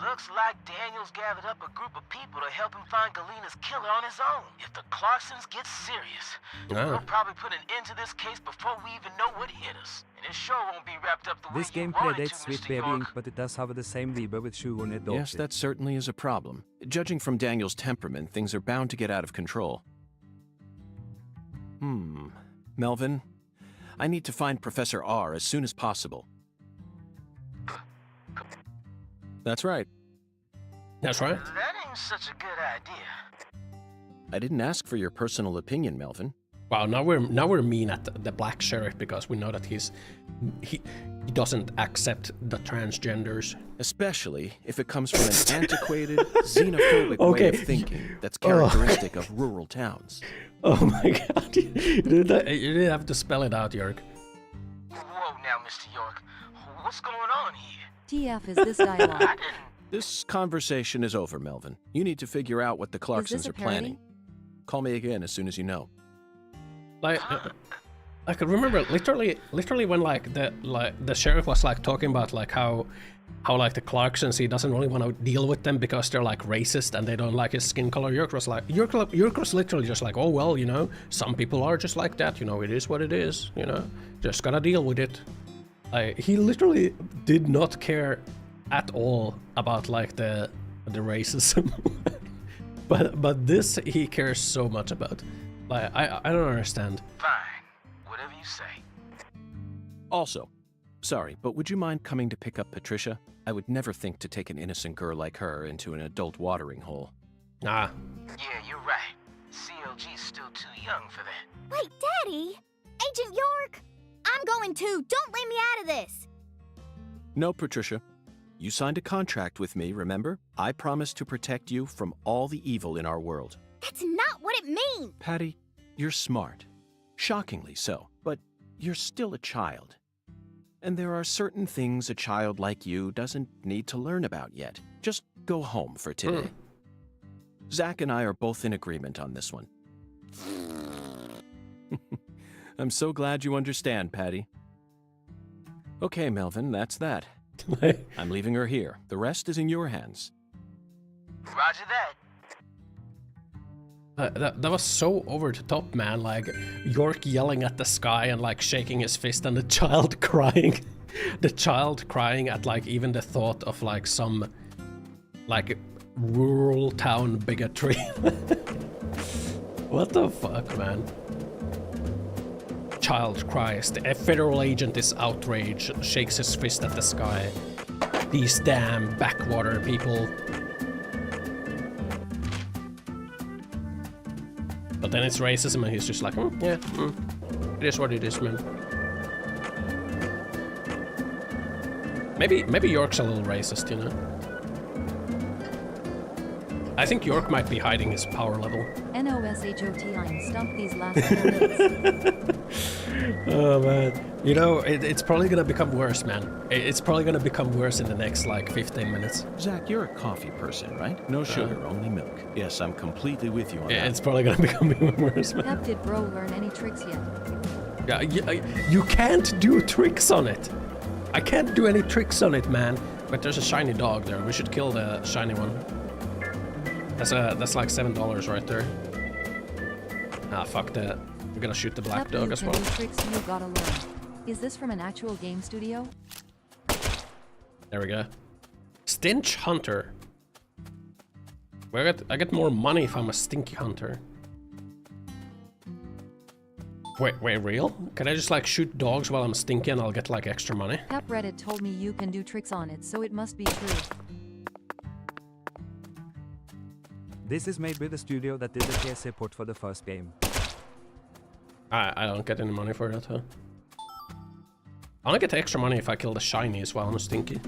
Looks like Daniel's gathered up a group of people to help him find Galena's killer on his own. If the Clarksons get serious, we'll probably put an end to this case before we even know what hit us. And it sure won't be wrapped up the way This game you want it predates to, Sweet Mr. Baby York. Inc., but it does have the same Weber with SomeOrdinaryGamers. Yes, that certainly is a problem. Judging from Daniel's temperament, things are bound to get out of control. Melvin, I need to find Professor R as soon as possible. That's right. That's right. That ain't such a good idea. I didn't ask for your personal opinion, Melvin. Wow, now we're mean at the black sheriff because we know that he doesn't accept the transgenders. Especially if it comes from an antiquated, xenophobic way of thinking that's characteristic of rural towns. Oh my god, you didn't have to spell it out, York. Whoa now, Mr. York. What's going on here? TF is this dialogue? This conversation is over, Melvin. You need to figure out what the Clarksons are planning. Call me again as soon as you know. Like, I could remember literally when like the sheriff was like talking about like how like the Clarksons, he doesn't really want to deal with them because they're like racist and they don't like his skin color. York was literally just like, oh well, you know, some people are just like that, you know, it is what it is, you know, just gotta deal with it. He literally did not care at all about like the racism, but this he cares so much about. Like I don't understand. Fine, whatever you say. Also, sorry, but would you mind coming to pick up Patricia? I would never think to take an innocent girl like her into an adult watering hole. Ah. Yeah, you're right. CLG's still too young for that. Wait, Daddy! Agent York! I'm going too! Don't leave me out of this! No, Patricia. You signed a contract with me, remember? I promised to protect you from all the evil in our world. That's not what it means! Patty, you're smart. Shockingly so. But you're still a child. And there are certain things a child like you doesn't need to learn about yet. Just go home for today. Zach and I are both in agreement on this one. I'm so glad you understand, Patty. Okay, Melvin, that's that. I'm leaving her here. The rest is in your hands. Roger that. That was so over the top, man. Like York yelling at the sky and like shaking his fist, and the child crying. The child crying at like even the thought of like some like rural town bigotry. What the fuck, man? Child cries. A federal agent is outraged, shakes his fist at the sky. These damn backwater people. But then it's racism and he's just like, it is what it is, man. Maybe York's a little racist, you know? I think York might be hiding his power level. NOSHOT, I'm stumped these last 4 minutes. Oh man, you know it's probably gonna become worse, man. It's probably gonna become worse in the next like 15 minutes. Zach, you're a coffee person, right? No sugar, only milk. Yes, I'm completely with you on that. It's probably gonna become even worse, man. Cap, did bro learn any tricks yet? Yeah, you can't do tricks on it. I can't do any tricks on it, man. But there's a shiny dog there. We should kill the shiny one. That's like $7 right there. Ah, fuck that. We're gonna shoot the black dog as well. Tricks you gotta learn. Is this from an actual game studio? There we go. Stench Hunter. I get more money if I'm a stinky hunter. Wait, real? Can I just like shoot dogs while I'm stinky and I'll get like extra money? Cap Reddit told me you can do tricks on it, so it must be true. This is made with a studio that did the PS port for the first game. I don't get any money for that, huh? I only get extra money if I kill the shinies while I'm stinky.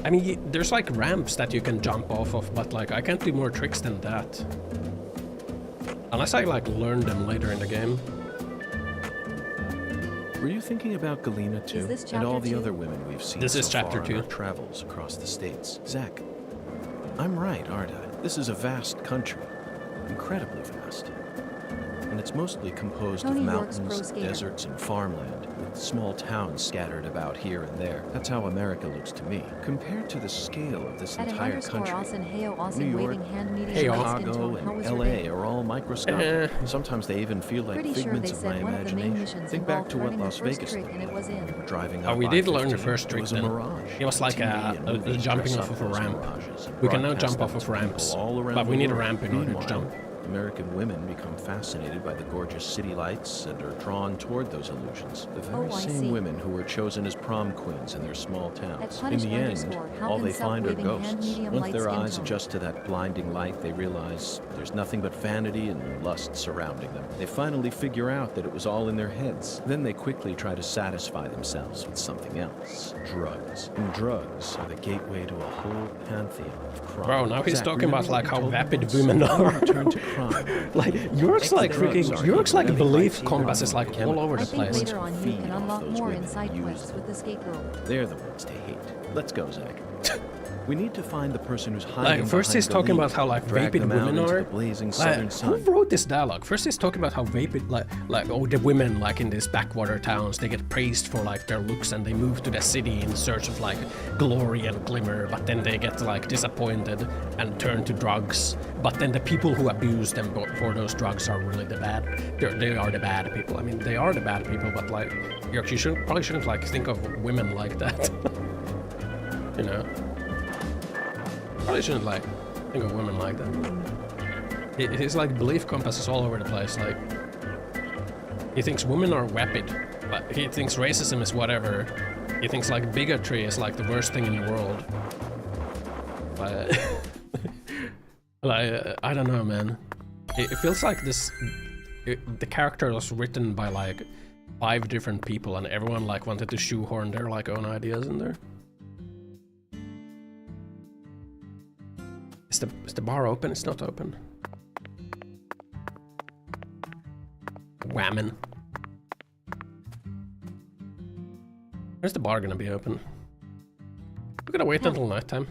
I mean, there's like ramps that you can jump off of, but like I can't do more tricks than that. Unless I like learn them later in the game. Were you thinking about Galena too? And all the other women we've seen This is so chapter far 2. on our travels across the states? Zach, I'm right, aren't I? This is a vast country. Incredibly vast. And it's mostly composed of mountains, deserts, and farmland, with small towns scattered about here and there. That's how America looks to me. Compared to the scale of this entire country, New York, Chicago, and LA are all microscopic. Sometimes they even feel like figments of my imagination. Think back to what Las Vegas looked like. We were driving up we did learn the I-15. first trick It was a then. mirage. It was like TV and jumping movies off dress of a up those ramp. mirages and We can now broadcast jump off them of to ramps, people all around but we the need a world. ramp in order to Meanwhile, jump. American women become fascinated by the gorgeous city lights and are drawn toward those illusions. The very same women who were chosen as prom queens in their small towns. In the end, all they find are ghosts. Once their eyes adjust to that blinding light, they realize there's nothing but vanity and lust surrounding them. They finally figure out that it was all in their heads. Then they quickly try to satisfy themselves with something else. Drugs. And drugs are the gateway to a whole pantheon of crime. Bro, now he's Zach, talking about remember like what how we told vapid once? women are. Turn to crime. Like York's like freaking York's like belief compass is like all over the I think place. later on you can unlock more in side quests with the skate girl. They're the ones to hate. Let's go, Zach. We need to find the person who's hiding. Like first he's talking about how like drag vapid them out women into are. the blazing southern Like, sun. who wrote this dialogue? First he's talking about how vapid like oh the women like in these backwater towns they get praised for like their looks and they move to the city in search of like glory and glimmer, but then they get like disappointed and turn to drugs. But then the people who abuse them for those drugs are really the bad. They are the bad people. I mean they are the bad people, but like you probably shouldn't like think of women like that. You know. Probably shouldn't like think of women like that. His like belief compass is all over the place. Like he thinks women are vapid. Like he thinks racism is whatever. He thinks like bigotry is like the worst thing in the world. But like I don't know, man. It feels like the character was written by like 5 different people, and everyone like wanted to shoehorn their like own ideas in there. Is the bar open? It's not open. Whammon. Where's the bar gonna be open? We're gonna wait until nighttime.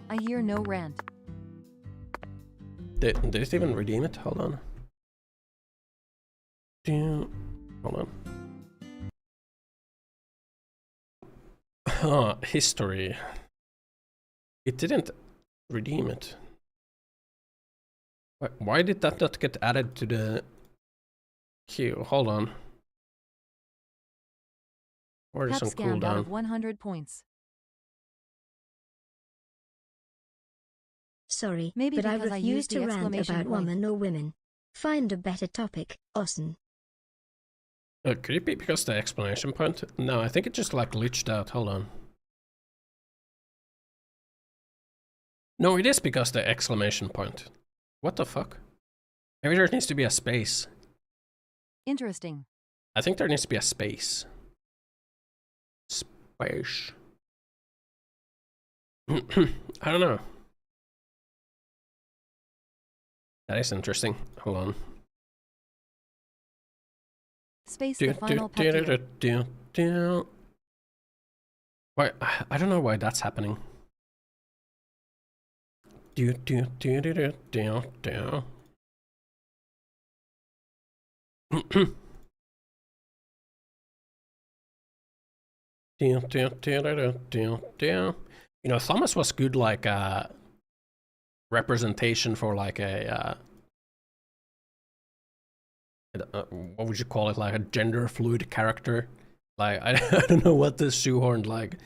I hear no rant. Did it even redeem it? Hold on. Hold on. History. It didn't redeem it. Why did that not get added to the queue? Hold on. Or is some scammed out cooldown? of 100 points. Sorry, Maybe but I because I refuse used the to rant exclamation about point. women or women. Find a better topic, Ossan. Could it be because the explanation point? No, I think it just like glitched out. Hold on. No, it is because the exclamation point. What the fuck? Maybe there needs to be a space. Interesting. I think there needs to be a space. Space. I don't know. That is interesting. Hold on. Space the final peptide. Why? I don't know why that's happening. You know, Thomas was good like representation for like a what would you call it, like a gender fluid character. Like I don't know what the shoehorned like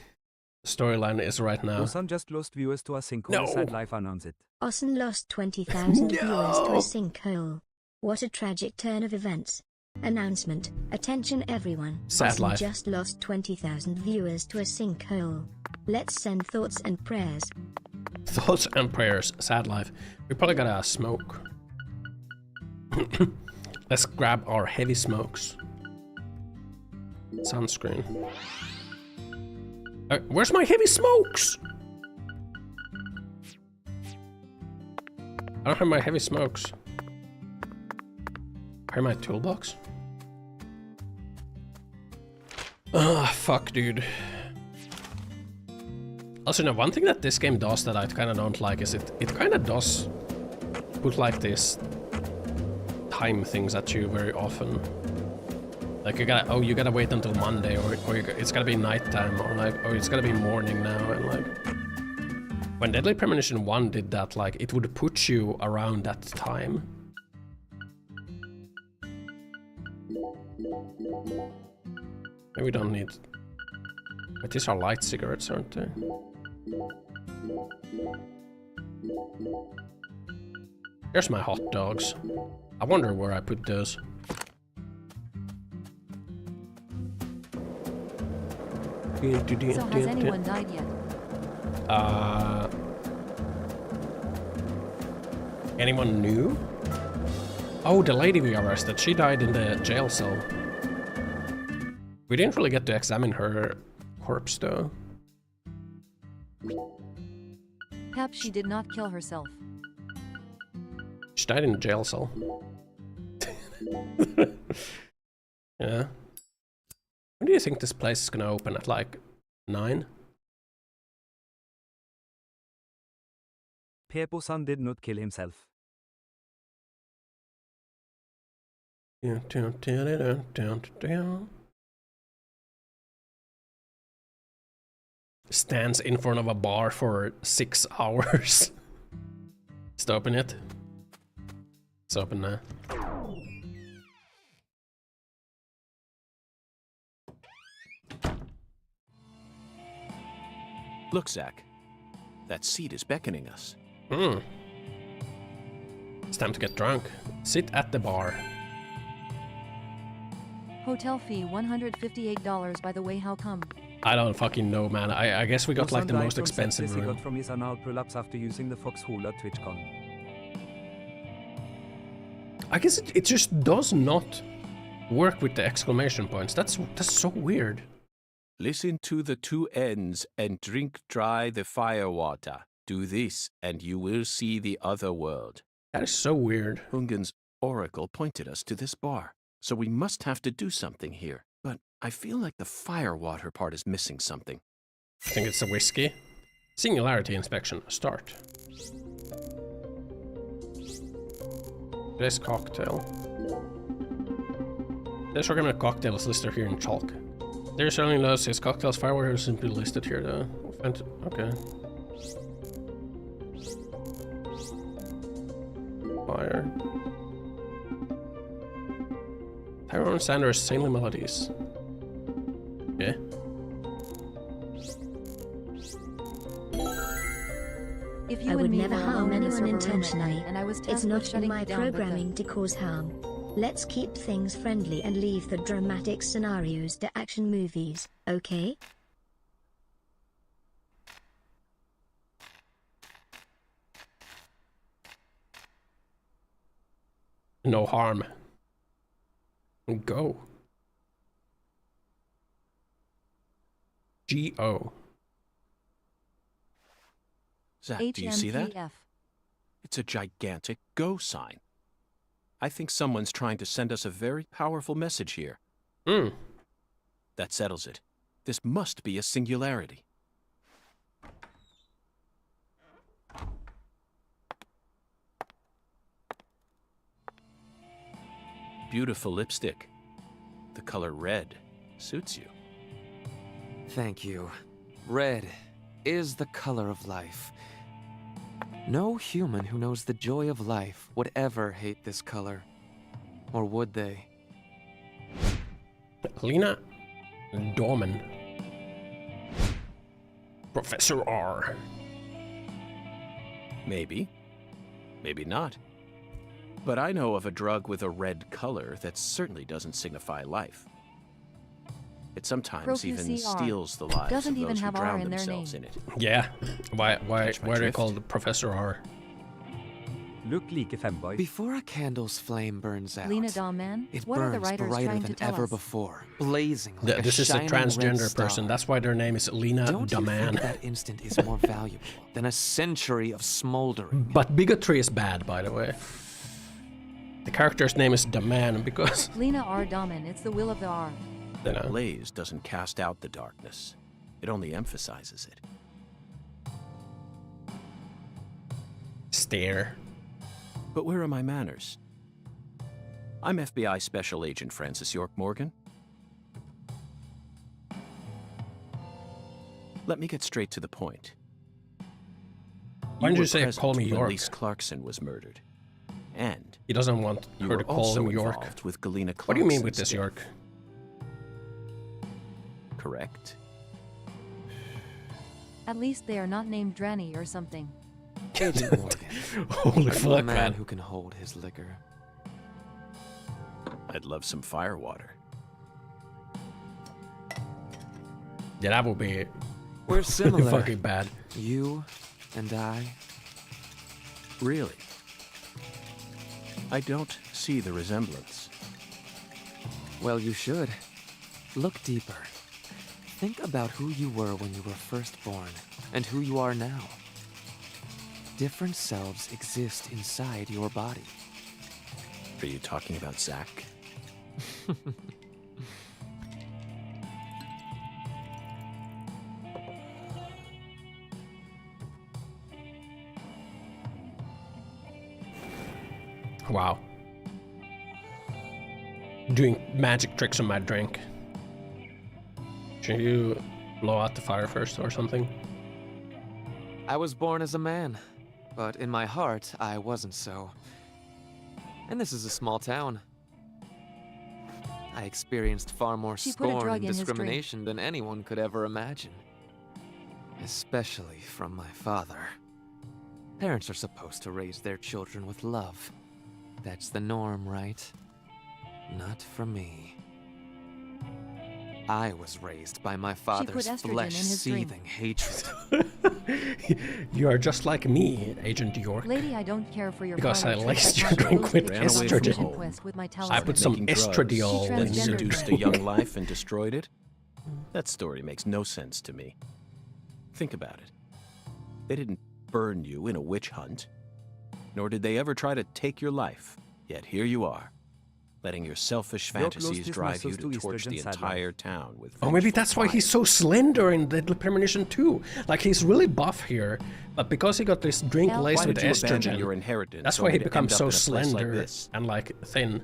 storyline is right now. Ossan just lost viewers to a sinkhole. Sad life, announce it. Ossan lost 20,000 viewers to a sinkhole. What a tragic turn of events. Announcement. Attention everyone. Sad Ossan life. just lost 20,000 viewers to a sinkhole. Let's send thoughts and prayers. Thoughts and prayers. Sad life. We probably gotta smoke. Let's grab our heavy smokes. Sunscreen. Where's my heavy smokes? I don't have my heavy smokes. Where's my toolbox? Ah, fuck, dude. Also, no, one thing that this game does that I kind of don't like is it kind of does put like this time things at you very often. Like you gotta wait until Monday, or it's gotta be nighttime, or like, oh, it's gotta be morning now, and like when Deadly Premonition 1 did that, like it would put you around that time. Maybe we don't need. But these are light cigarettes, aren't they? Here's my hot dogs. I wonder where I put those. So has anyone died yet? Anyone new? Oh, the lady we arrested, she died in the jail cell. We didn't really get to examine her corpse though. Perhaps she did not kill herself. She died in the jail cell. Yeah. When do you think this place is gonna open? At like 9? Pepo-san did not kill himself. Stands in front of a bar for 6 hours. Just open it. It's open now. Look, Zach. That seat is beckoning us. Hmm. It's time to get drunk. Sit at the bar. Hotel fee $158, by the way, how come? I don't fucking know, man. I guess we got like the Ossan most died from expensive sepsis he room. got from his anal prolapse after using the foxhole at TwitchCon. I guess it just does not work with the exclamation points. That's so weird. Listen to the two ends and drink dry the firewater. Do this, and you will see the other world. That is so weird. Hungen's oracle pointed us to this bar, so we must have to do something here. But I feel like the firewater part is missing something. I think it's a whiskey. Singularity inspection. Start. Today's cocktail. Today's recommended cocktail is listed here in chalk. There's certainly no his cocktails. Firewater is simply listed here though. Okay. Fire. Tyrone Sanders, Saintly Melodies. Yeah. If you I and would me never were harm alone in the anyone server room intentionally. and I was It's tasked with not in shutting my it down, but programming to cause harm. Let's keep things friendly and leave the dramatic scenarios to action movies, okay? No harm. Go. G-O. Zach, do you see that? It's a gigantic go sign. I think someone's trying to send us a very powerful message here. That settles it. This must be a singularity. Beautiful lipstick. The color red suits you. Thank you. Red is the color of life. No human who knows the joy of life would ever hate this color. Or would they? Lena Dorman. Professor R. Maybe. Maybe not. But I know of a drug with a red color that certainly doesn't signify life. It sometimes even steals the lives Doesn't of even those who have R drown in their themselves name. in it. Yeah. Why are they drift? called Professor R? Look like femboy. Before a candle's flame burns out, Lena Dahlman? it What are the burns writers brighter trying than to tell ever us? before, blazing like This is a shining red transgender star. person. That's why their name is Lena Don't you Dahlman. think that instant is more valuable than a century of smoldering? But bigotry is bad, by the way. The character's name is Dahlman because... Lena R. Dahlman, it's the will of the R. That blaze doesn't cast out the darkness. It only emphasizes it. Stare. But where are my manners? I'm FBI Special Agent Francis York Morgan. Let me get straight to the point. Why didn't you were say present call me when York? Lise Clarkson was murdered. And He doesn't want you her were to call also him York. involved with Galena Clarkson's What do you mean with this, death. York? Correct? At least they are not named Dranny or something. Agent Morgan. Holy Are you a fuck, man man. who can hold his liquor? I'd love some firewater. Yeah, that would be We're similar. fucking bad. You and I. Really? I don't see the resemblance. Well, you should. Look deeper. Think about who you were when you were first born, and who you are now. Different selves exist inside your body. Are you talking about Zach? Wow. Doing magic tricks on my drink. Should you blow out the fire first or something? I was born as a man, but in my heart, I wasn't so. And this is a small town. I experienced far more She put a scorn drug and in his drink. discrimination than anyone could ever imagine. Especially from my father. Parents are supposed to raise their children with love. That's the norm, right? Not for me. I was raised by my father's estrogen in his flesh-seething drink. hatred. You are just like me, Agent York. Lady, I don't care for your Because I parlor laced tricks. your I drink want with those Ran away from vision home. quest with my I talisman. put some Making drugs, estradiol then in your seduced a drink. young life and destroyed it? That story makes no sense to me. Think about it. They didn't burn you in a witch hunt, nor did they ever try to take your life. Yet here you are, letting your selfish York lost fantasies his drive you muscles to to torch the estrogen sad entire town with Oh, maybe vengeful that's why fire. he's so slender in Deadly Premonition 2. Like, he's really buff here, but because he got this drink Hell, laced Why with did you abandon estrogen, your inheritance that's why only he to becomes end so up in a place like slender this? and, like, thin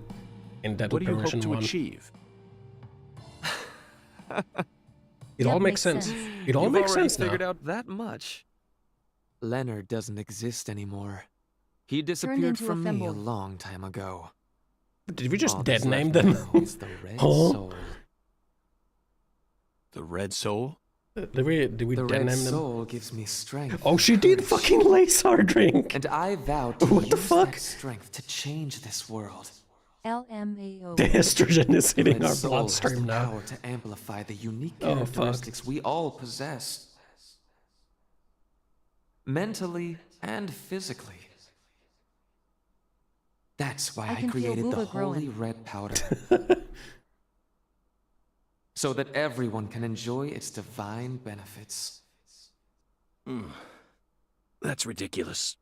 in Deadly What do you hope Premonition to 1. achieve? It all makes sense. It all You've makes already sense now. figured out that much. Leonard doesn't exist anymore. He Turned disappeared into a from me a femboy. long time ago. Did we just All dead that's name left them? now is the red Huh? soul. The Red Soul? Did we The dead red name them? soul gives me strength. Oh, she did fucking lace our drink. And I vow to What the use fuck? that strength to change this world. LMAO. The estrogen is hitting Red our soul has bloodstream the now. power to amplify the unique Oh, fuck. characteristics we all possess. Mentally and physically. That's why I I can feel created the booba holy growing. red powder. So that everyone can enjoy its divine benefits. That's ridiculous.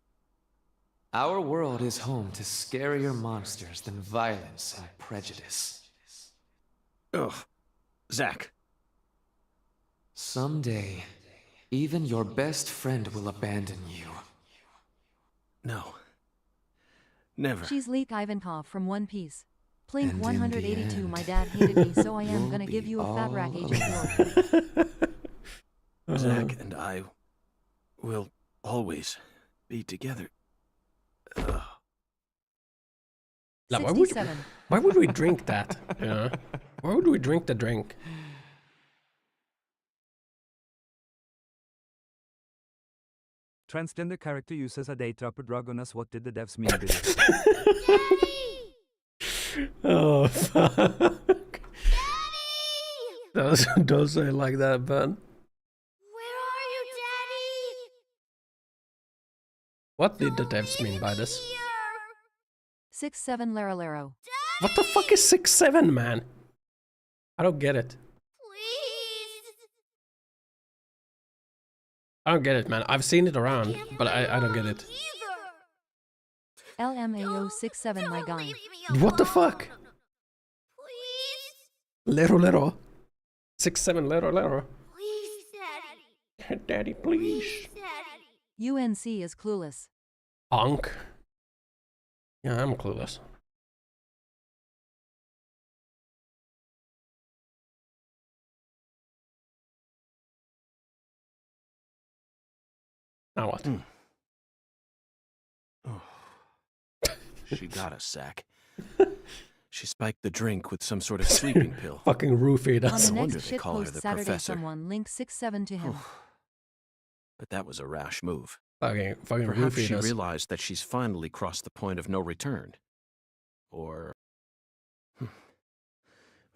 Our world is home to scarier monsters than violence and prejudice. Ugh. Zach. Someday, even your best friend will abandon you. No. Never. She's Leek Ivankov from One Piece. Plink 182, my dad hated me, so I am gonna give you a fat rack, Agent Lord. Zach and I will always be together. Now, 67. why would we drink that? You know? Why would we drink the drink? Transgender character uses a date trapper drug on us. What did the devs mean with it? Oh, fuck. Don't say it like that, Ben. Where are you, Daddy? What did the devs mean by this? 67 Lero Lero. What the fuck is 6'7", man? I don't get it. I don't get it, man. I've seen it around, but I don't get it. LMAO 67, my guy. What the fuck? Lero Lero. 6'7" Lero Lero. Please, Daddy. Daddy, please. UNC is clueless. Honk. Yeah, I'm clueless. Now what? Oh. She got us, Zach. She spiked the drink with some sort of sleeping pill. Fucking roofied us. On the No wonder next they call her shitpost the Saturday, professor. someone link 67 to him. But that was a rash move. Fucking Perhaps roofied she us. realized that she's finally crossed the point of no return. Or...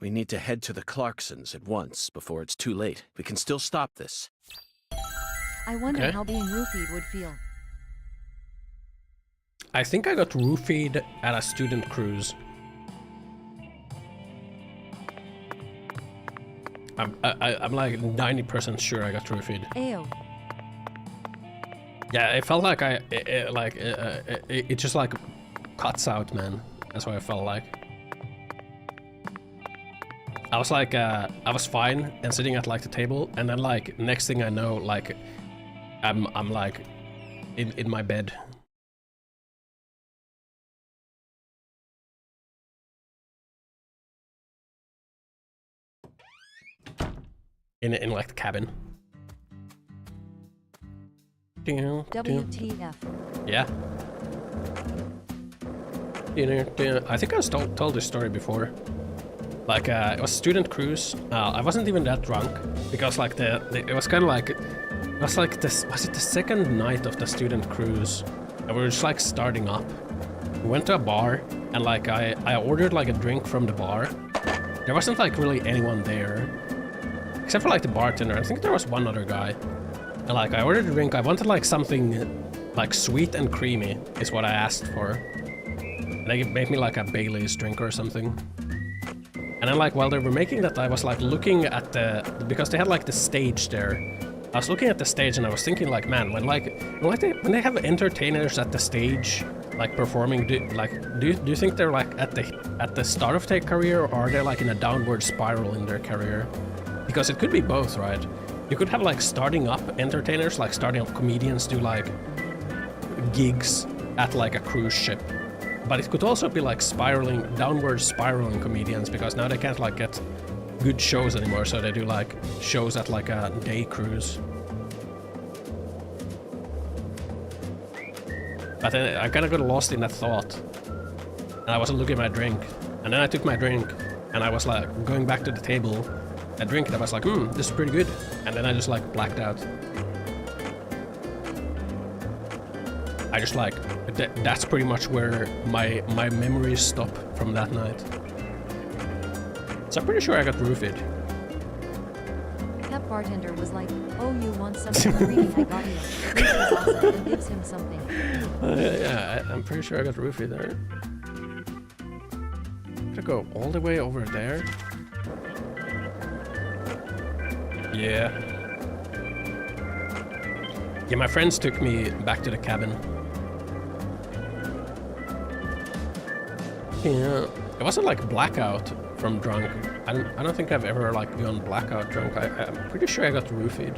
We need to head to the Clarksons at once before it's too late. We can still stop this. I wonder Okay. how being roofied would feel. I think I got roofied at a student cruise. I'm like 90% sure I got roofied. Ayo. Yeah, it felt like it just like cuts out, man. That's what I felt like. I was like, I was fine and sitting at like the table, and then like next thing I know, like I'm like in my bed. In like the cabin. WTF. Yeah. I think I was told this story before. Like, it was a student cruise. I wasn't even that drunk because like it was kind of like, it was like this. Was it the second night of the student cruise? And we were just like starting up. We went to a bar and like I ordered like a drink from the bar. There wasn't like really anyone there. Except for like the bartender. I think there was one other guy. And like I ordered a drink. I wanted like something like sweet and creamy is what I asked for. And they made me like a Bailey's drink or something. And then like while they were making that, I was like looking at because they had like the stage there. I was looking at the stage and I was thinking like, man, when they have entertainers at the stage like performing, do you think they're like at the start of their career, or are they like in a downward spiral in their career? Because it could be both, right? You could have like starting up entertainers, like starting up comedians do like gigs at like a cruise ship. But it could also be like downward spiraling comedians, because now they can't like get good shows anymore, so they do like shows at like a day cruise. But then I kind of got lost in that thought. And I wasn't looking at my drink. And then I took my drink and I was like going back to the table. I drink and I was like, this is pretty good. And then I just like blacked out. I just like, that's pretty much where my memories stop from that night. So I'm pretty sure I got roofied. That bartender was like, oh, you want something creamy? I got you. This is awesome, and gives him something. Yeah, I'm pretty sure I got roofied there. Gotta go all the way over there. Yeah. Yeah, my friends took me back to the cabin. Yeah, it wasn't like blackout from drunk. I don't think I've ever like gone blackout drunk. I'm pretty sure I got roofied.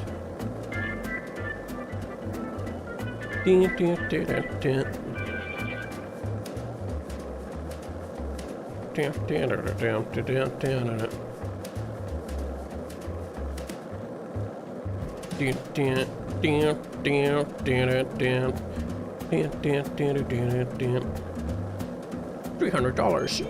$300.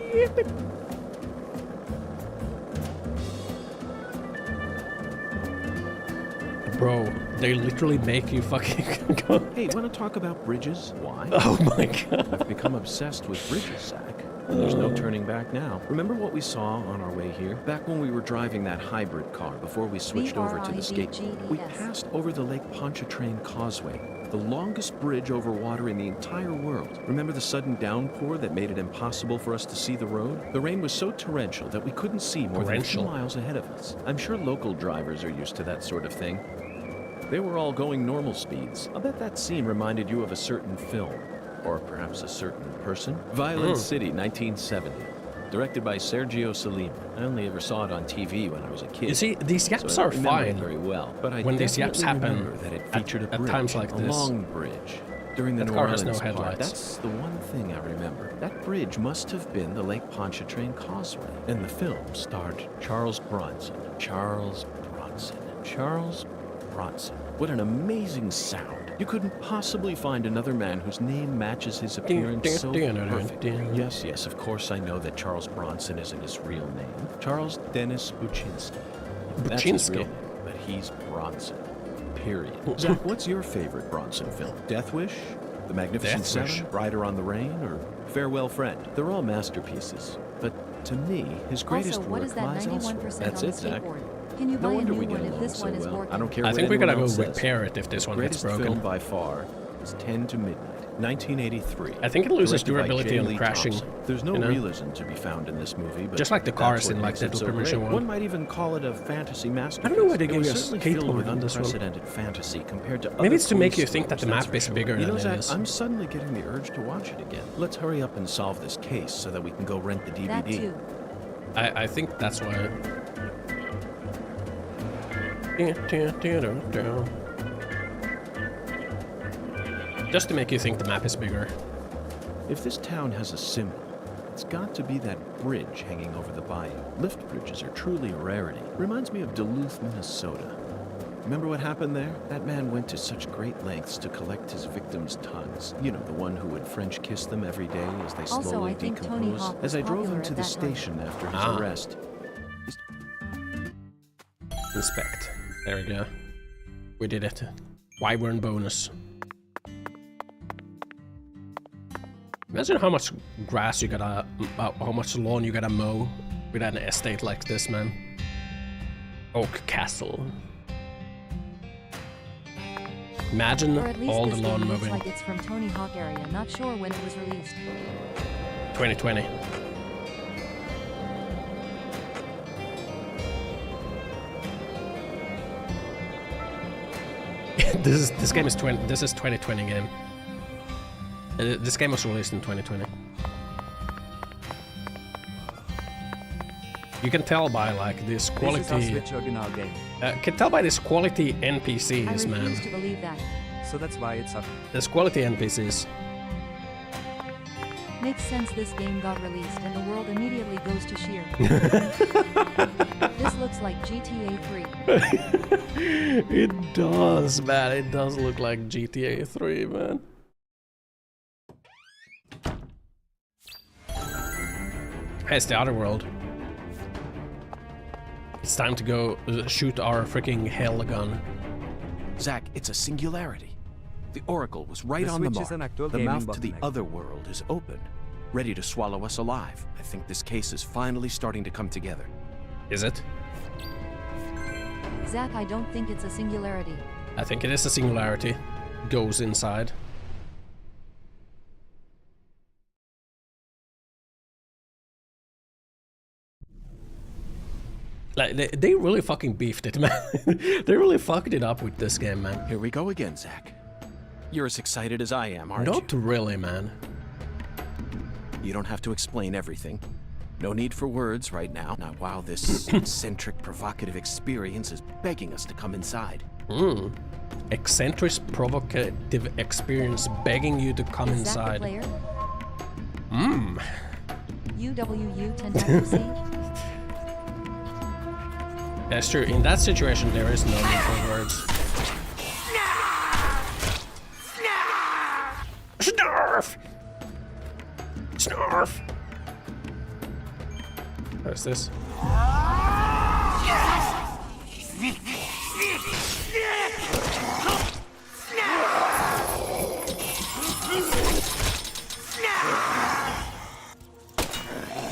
Bro, they literally make you fucking go. Hey, wanna talk about bridges? Why? Oh my god. I've become obsessed with bridges, Zach. There's no turning back now. Remember what we saw on our way here? Back when we were driving that hybrid car before we switched over to the skateboard. We passed over the Lake Pontchartrain Causeway, the longest bridge over water in the entire world. Remember the sudden downpour that made it impossible for us to see the road? The rain was so torrential that we couldn't see more than 2 miles ahead of us. I'm sure local drivers are used to that sort of thing. They were all going normal speeds. I'll bet that scene reminded you of a certain film. Or perhaps a certain person. Violent City, 1970. Directed by Sergio Salima. I only ever saw it on TV when I was a kid. You see, these gaps so are fine very well, but I when these gaps happen that it featured a bridge, at times like a this. long bridge. During the That New car has Orleans no headlights. part, that's the one thing I remember. That bridge must have been the Lake Pontchartrain Causeway. And the film starred Charles Bronson. Charles Bronson. Charles Bronson. What an amazing sound. You couldn't possibly find another man whose name matches his appearance so perfectly. Yes, yes, of course I know that Charles Bronson isn't his real name. Charles Dennis Buczynski. That's his real name, but he's Bronson. Period. Zach, what's your favorite Bronson film? Death Wish? The Magnificent Seven? Rider on the Rain? Or Farewell Friend? They're all masterpieces. But to me, his greatest Also, what work is that lies 91% elsewhere. on That's the it, Zach. skateboard? Can you No buy a wonder new we get one if along this so one is well. working? I don't care I what think we gotta anyone go else repair says. it if this one gets Greatest broken. film by far is 10 to Midnight, 1983. I think it loses Directed by durability J. on Lee crashing, Thompson. There's no you know? realism to be found in this movie, but Just like the that's cars what in, like, makes the it so Premonition great. one. One might even call it a fantasy masterpiece. I don't know why they It gave was you a certainly filled skateboard with on this one. unprecedented fantasy compared to Maybe other it's to make you cruise think that the films, map that's is for bigger sure. You than know, it Zach, is. I'm suddenly getting the urge to watch it again. Let's hurry up and solve this case so that we can go rent the DVD. That too. I think that's why. Just to make you think the map is bigger. If this town has a symbol, it's got to be that bridge hanging over the bayou. Lift bridges are truly a rarity. Reminds me of Duluth, Minnesota. Remember what happened there? That man went to such great lengths to collect his victims' tongues. You know, the one who would French kiss them every day as they Also, slowly I think Tony decompose. Hawk was As I drove popular him to at the that time. station after his Ah. arrest, Inspect. There we go. We did it. Wyvern bonus. Imagine how much grass you gotta, how much lawn you gotta mow with an estate like this, man. Oak Castle. Imagine Or at least all this the lawn game looks mowing. like it's from Tony Hawk area. Not sure when it was released. 2020. This game is 20. This is 2020 game. This game was released in 2020. You can tell by like this quality. This is a Switch original game. Can tell by this quality I NPCs, refuse man. to believe that. So that's why it's up. This quality NPCs. Makes sense this game got released and the world immediately goes to sheer. This looks like GTA 3. It does, man. It does look like GTA 3, man. Hey, it's the other world. It's time to go shoot our freaking hell gun. Zach, it's a singularity. The Oracle was right The on the Switch mark. is an actual The gaming mouth to the bottleneck. other world is open, ready to swallow us alive. I think this case is finally starting to come together. Is it? Zach, I don't think it's a singularity. I think it is a singularity. Goes inside. Like, they really fucking beefed it, man. They really fucked it up with this game, man. Here we go again, Zach. You're as excited as I am, aren't Not really, man. you? You don't have to explain everything. No need for words right now. Not while this eccentric, provocative experience is begging us to come inside. Eccentric, provocative experience begging you to come Is inside. That the player? UWU Tentacle C? That's true. In that situation, there is no need for words. Snarf! Snarf! What is this?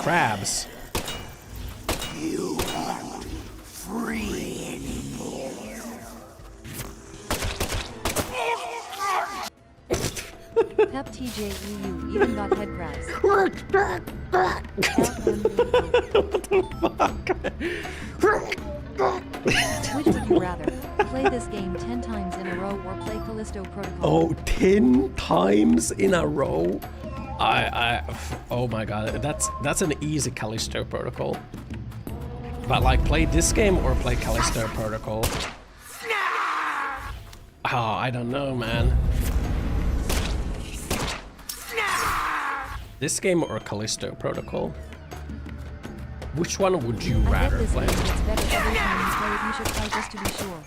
Crabs. You aren't free anymore. Pep TJEU even got head crabs. What Which would you rather? Play this game 10 times in a row or play Callisto Protocol? Oh, 10 times in a row? Oh my god, that's an easy Callisto Protocol. But like, play this game or play Callisto Protocol? Oh, I don't know, man. This game or Callisto Protocol? Which one would you rather play? It's better every time you play it. You should try just to be sure.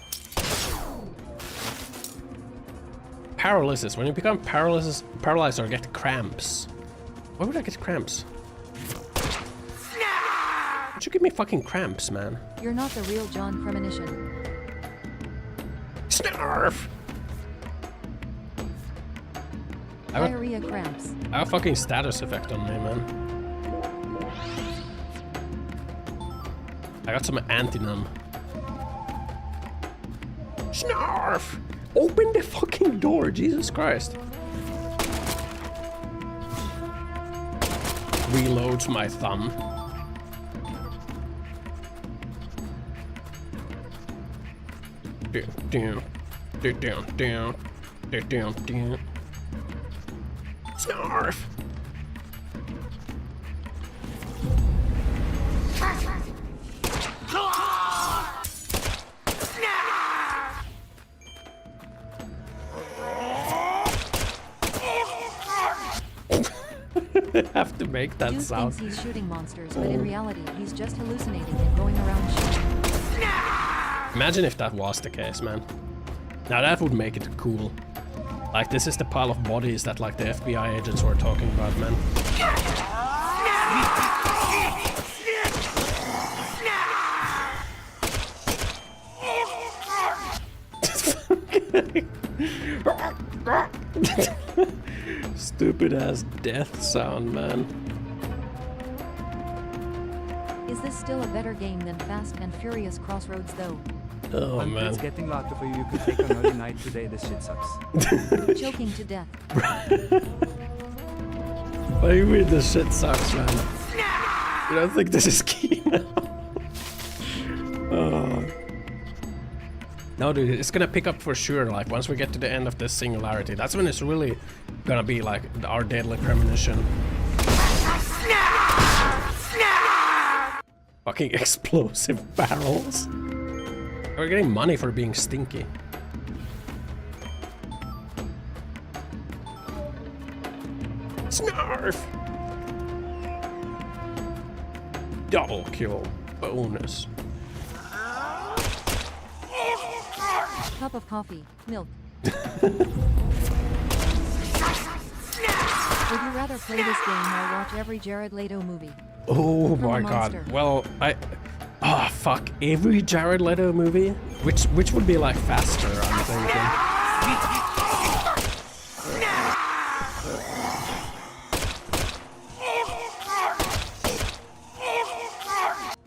Paralysis. When you become paralyzed or get cramps. Why would I get cramps? Would you give me fucking cramps, man? You're not the real John Premonition. Snarf! Diarrhea cramps. I have a fucking status effect on me, man. I got some antinum. Snarf! Open the fucking door, Jesus Christ. Reloads my thumb. Snarf! Have to make that sound. Thinks he's shooting monsters, but in reality, he's just hallucinating and going around shooting. Imagine if that was the case, man. Now that would make it cool. Like, this is the pile of bodies that, like, the FBI agents were talking about, man. Stupid ass death sound, man. Is this still a better game than Fast and Furious Crossroads, though? Oh, man. It's getting later for you. You could take an early night today. This shit sucks. Choking to death. What do you mean this shit sucks, man? You don't think this is Kino? No, dude, it's gonna pick up for sure. Like, once we get to the end of this singularity, that's when it's really gonna be like our deadly premonition. Fucking explosive barrels. We're getting money for being stinky. Snarf! Double kill bonus. Cup of coffee, milk. Would you rather play this game or watch every Jared Leto movie? Oh my god. Well, oh fuck, every Jared Leto movie? Which would be like faster, I'm thinking.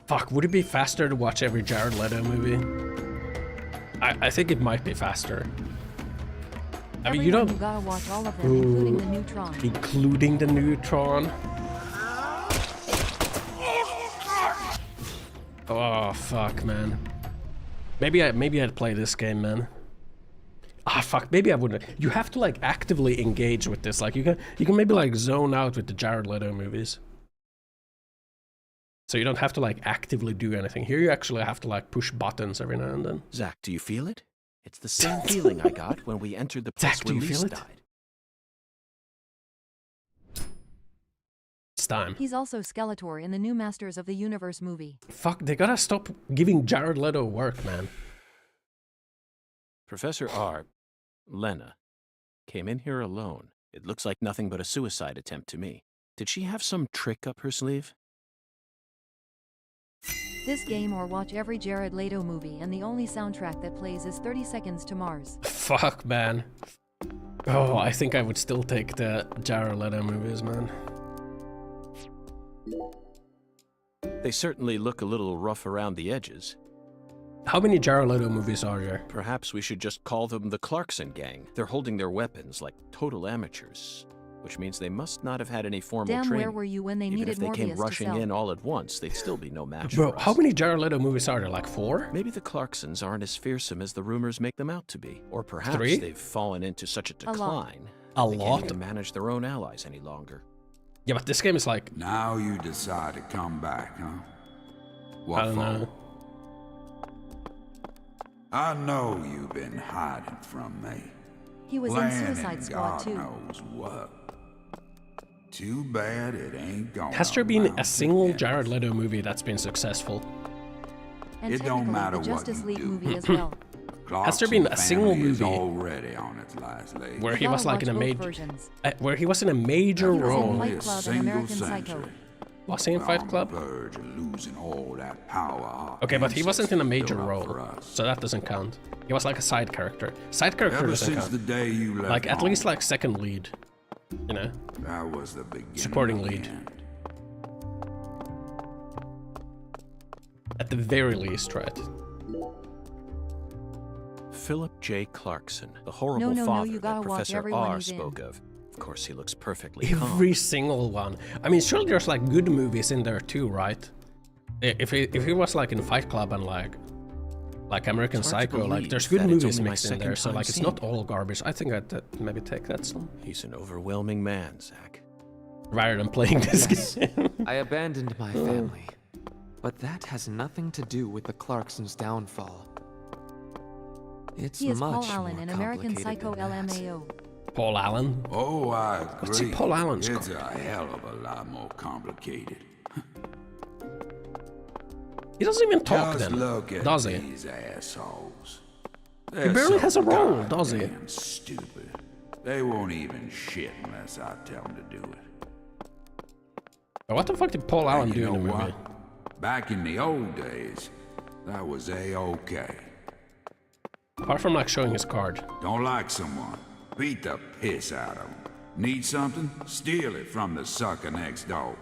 Fuck, would it be faster to watch every Jared Leto movie? I think it might be faster. I mean, you don't... You gotta watch all of them, including the Neutron. Including the Neutron? Oh, fuck, man. Maybe I'd play this game, man. Ah, fuck, maybe I wouldn't. You have to like actively engage with this. Like you can maybe like zone out with the Jared Leto movies. So you don't have to like actively do anything. Here you actually have to like push buttons every now and then. Zach, do you feel it? It's the same feeling I got when we entered the place where Lise died. It's time. He's also Skeletor in the new Masters of the Universe movie. Fuck, they gotta stop giving Jared Leto work, man. Professor R, Lena, came in here alone. It looks like nothing but a suicide attempt to me. Did she have some trick up her sleeve? This game or watch every Jared Leto movie and the only soundtrack that plays is 30 Seconds to Mars. Fuck, man. Oh, I think I would still take the Jared Leto movies, man. They certainly look a little rough around the edges. How many Jared Leto movies are there? Perhaps we should just call them the Clarkson Gang. They're holding their weapons like total amateurs, which means they must not have had any formal training. Where were you when they Even needed if they Morbius came to rushing sell? in all at once, they'd still be no match Bro, for us. how many Jared Leto movies are there? Like 4? Maybe the Clarksons aren't as fearsome as the rumors make them out to be. Or perhaps 3? they've fallen into such a decline. A they lot? can't even manage their own allies any longer. Yeah, but this game is like... Now you decide to come back, huh? What I don't know. I know you've been hiding from me. He was in Planning Suicide Squad God too. knows what. Too bad it ain't going. Has there been a single Jared Leto movie that's been successful? And It don't technically matter the what Justice you League do. movie as well. Has there been a single Family is movie already on its last leg. where You he was gotta like in a watch both major, versions. where he was in a major He was in role? Fight Only a Club and single American Psycho. century. Was he in Fight Club? On the verge of losing all that power our Okay, but he wasn't in a major ancestors built up role, for us. so that doesn't count. He was like a side character. Side character Ever doesn't since count. the day you left Like at home, least like second lead, you know, that was the beginning. supporting of the lead. end. At the very least, right? Philip J. Clarkson, the horrible No, father you that gotta watch Professor everyone R he's in. spoke of. Of course, he looks perfectly calm. Every single one. I mean, surely there's like good movies in there too, right? If he was like in Fight Club and like American It's hard to Psycho, like believe there's good that it's movies only my mixed in second there, so time like it's seeing not it. all garbage. I think I'd maybe take that some He's an overwhelming man, Zach. rather than playing this game. I abandoned my family, but that has nothing to do with the Clarksons' downfall. It's He is much Paul Allen more in American complicated Psycho than that. LMAO. Paul Allen? Oh, I agree. What's he Paul Allen's It's got? a hell of a lot more complicated. He doesn't even talk Just then, look at does he? these assholes. He barely has a role, does he? Damn stupid. They won't even shit unless I tell them to do it. But what the fuck did Paul Allen And do you in the know movie? what? Back in the old days, that was A-okay. Apart from like showing his card. Don't like someone, beat the piss out of them. Need something? Steal it from the sucker next door.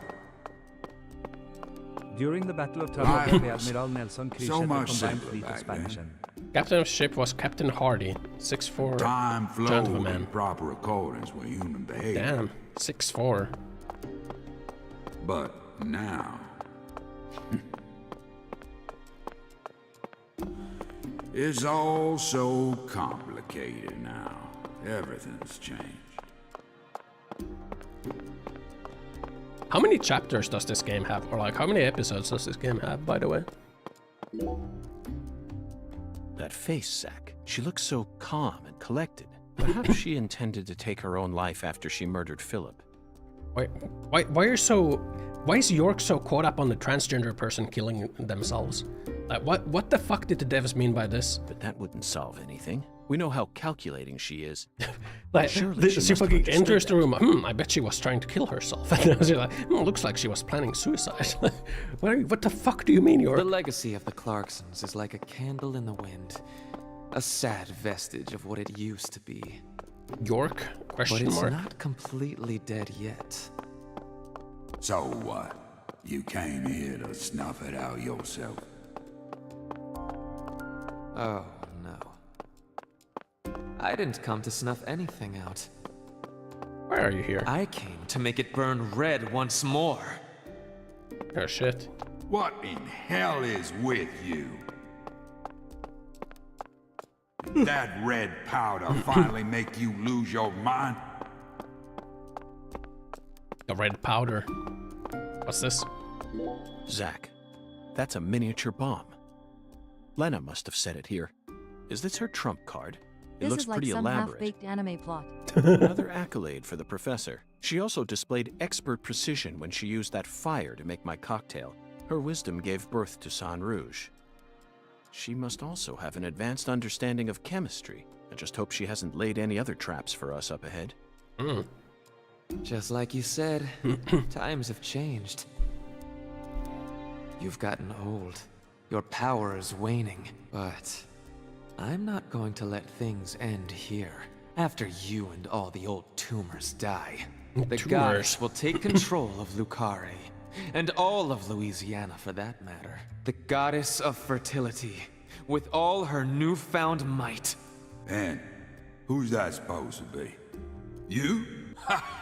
During the Battle of Right. Trafalgar, Admiral Nelson So Khrushchev much combined simpler fleet back expansion. Captain of the ship was Captain Hardy, 6'4" Time flowed gentleman. in proper accordance with human behavior. Damn, 6'4". But now... it's all so complicated now. Everything's changed. How many chapters does this game have? Or like, how many episodes does this game have, by the way? That face, Zach. She looks so calm and collected. Perhaps she intended to take her own life after she murdered Philip. Why is York so caught up on the transgender person killing themselves? Like, what the fuck did the devs mean by this? But that wouldn't solve anything. We know how calculating she is. Like, Surely she she must have fucking enters the understood room. I bet she was trying to kill herself. And I was like, looks like she was planning suicide. What the fuck do you mean, York? The legacy of the Clarksons is like a candle in the wind. A sad vestige of what it used to be. York? But it's not completely dead yet. So what? You came here to snuff it out yourself? Oh, no. I didn't come to snuff anything out. Why are you here? I came to make it burn red once more. Oh, shit. What in hell is with you? that red powder finally make you lose your mind? The red powder. What's this? Zach, that's a miniature bomb. Lena must have set it here. Is this her trump card? It This looks is like pretty some elaborate. half-baked anime plot. Another accolade for the professor. She also displayed expert precision when she used that fire to make my cocktail. Her wisdom gave birth to San Rouge. She must also have an advanced understanding of chemistry. I just hope she hasn't laid any other traps for us up ahead. Just like you said, times have changed. You've gotten old. Your power is waning. But I'm not going to let things end here. After you and all the old tumors die, the goddess will take control of Lucare, and all of Louisiana for that matter. The goddess of fertility, with all her newfound might. And who's that supposed to be? You? Ha!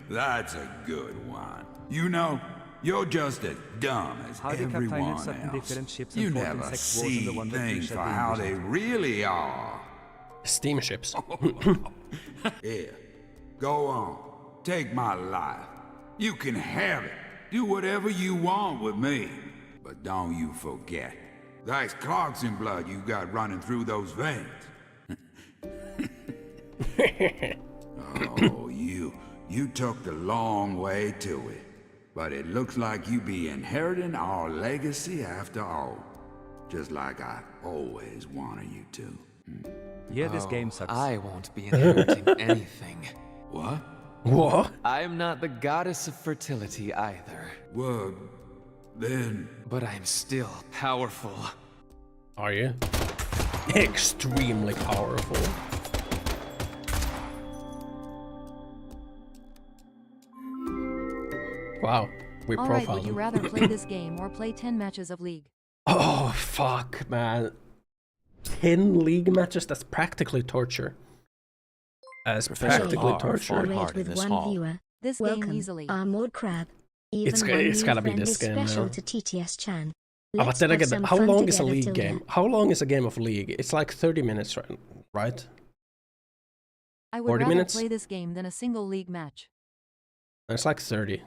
That's a good one. You know, you're just as dumb as everyone else. You never see things for how they really are. Steamships. Here, go on. Take my life. You can have it. Do whatever you want with me. But don't you forget, that's Clarkson blood you got running through those veins. Oh, you took the long way to it. But it looks like you be inheriting our legacy after all. Just like I always wanted you to. Yeah, this game sucks. I won't be inheriting anything. What? What? I'm not the goddess of fertility either. Well, then... But I'm still powerful. Are you? Extremely powerful. Wow, we Alright, profiled would you him. rather play this game or play 10 matches of League? Oh, fuck, man. 10 League matches? That's practically torture. That's practically torture. With one viewer. This Welcome, game easily. Armored Crab. Even It's gotta be this game special now. to TTS Chan. But then again, how long is a League game? How long is a game of League? It's like 30 minutes, right? I would 40 rather minutes? play this game than a single League match. It's like 30.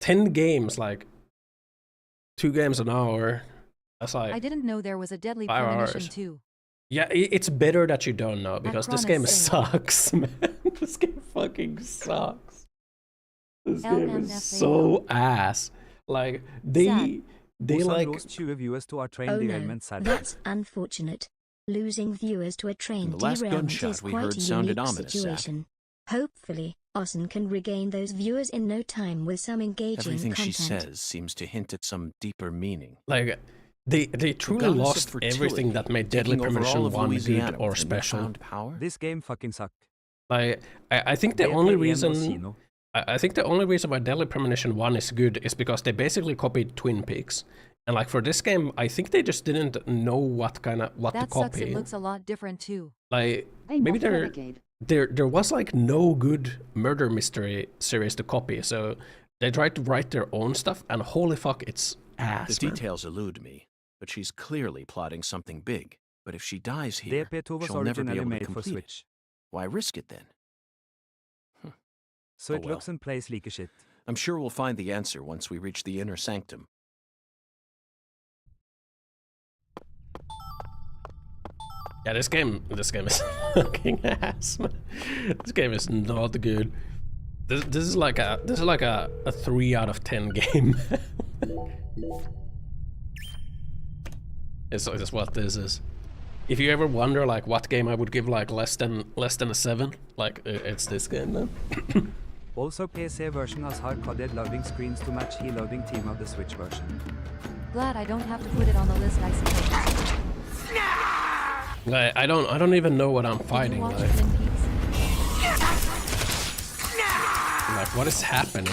10 games, like 2 games an hour. That's like I didn't know there was a deadly 5 premonition hours. too. Yeah, it's better that you don't know because this game Acronis sucks, man. This game fucking sucks. This game is LMFAO. so ass. Like they Ossan like lost 20 viewers to our train Oh no, derailment sadly. that's unfortunate. Losing viewers to a train The last derailment gunshot is we quite heard a sounded unique ominous, Zach. situation. Hopefully, Ossan can regain those viewers in no time with some engaging Everything content. she says seems to hint at some deeper meaning. like they truly goddess of lost fertility, everything that made Deadly taking over Premonition all of 1 Louisiana good or with a special. newfound power? This game fucking suck. Like I think the VTuber only and reason Ossan. I think the only reason why Deadly Premonition 1 is good is because they basically copied Twin Peaks. And like for this game, I think they just didn't know what to That sucks, copy. it looks a lot different too. Like maybe there was like no good murder mystery series to copy, so they tried to write their own stuff, and holy fuck, it's ass. The man. details elude me, but she's clearly plotting something big. But if she dies here, DP2 was she'll never be originally able to made for complete it. Switch. Why risk it then? So Oh it well. looks and plays like a shit. I'm sure we'll find the answer once we reach the inner sanctum. Yeah, this game is fucking ass, man. This game is not good. This is like a 3 out of 10 game. It's what this is. If you ever wonder like what game I would give like less than a 7, like it's this game then. Also PC version has hard-coded loading screens to match he loading team of the Switch version. Glad I don't have to put it on the list, I suppose. Like, I don't even know what I'm fighting. Watch Like, Twin Peaks. like what is happening?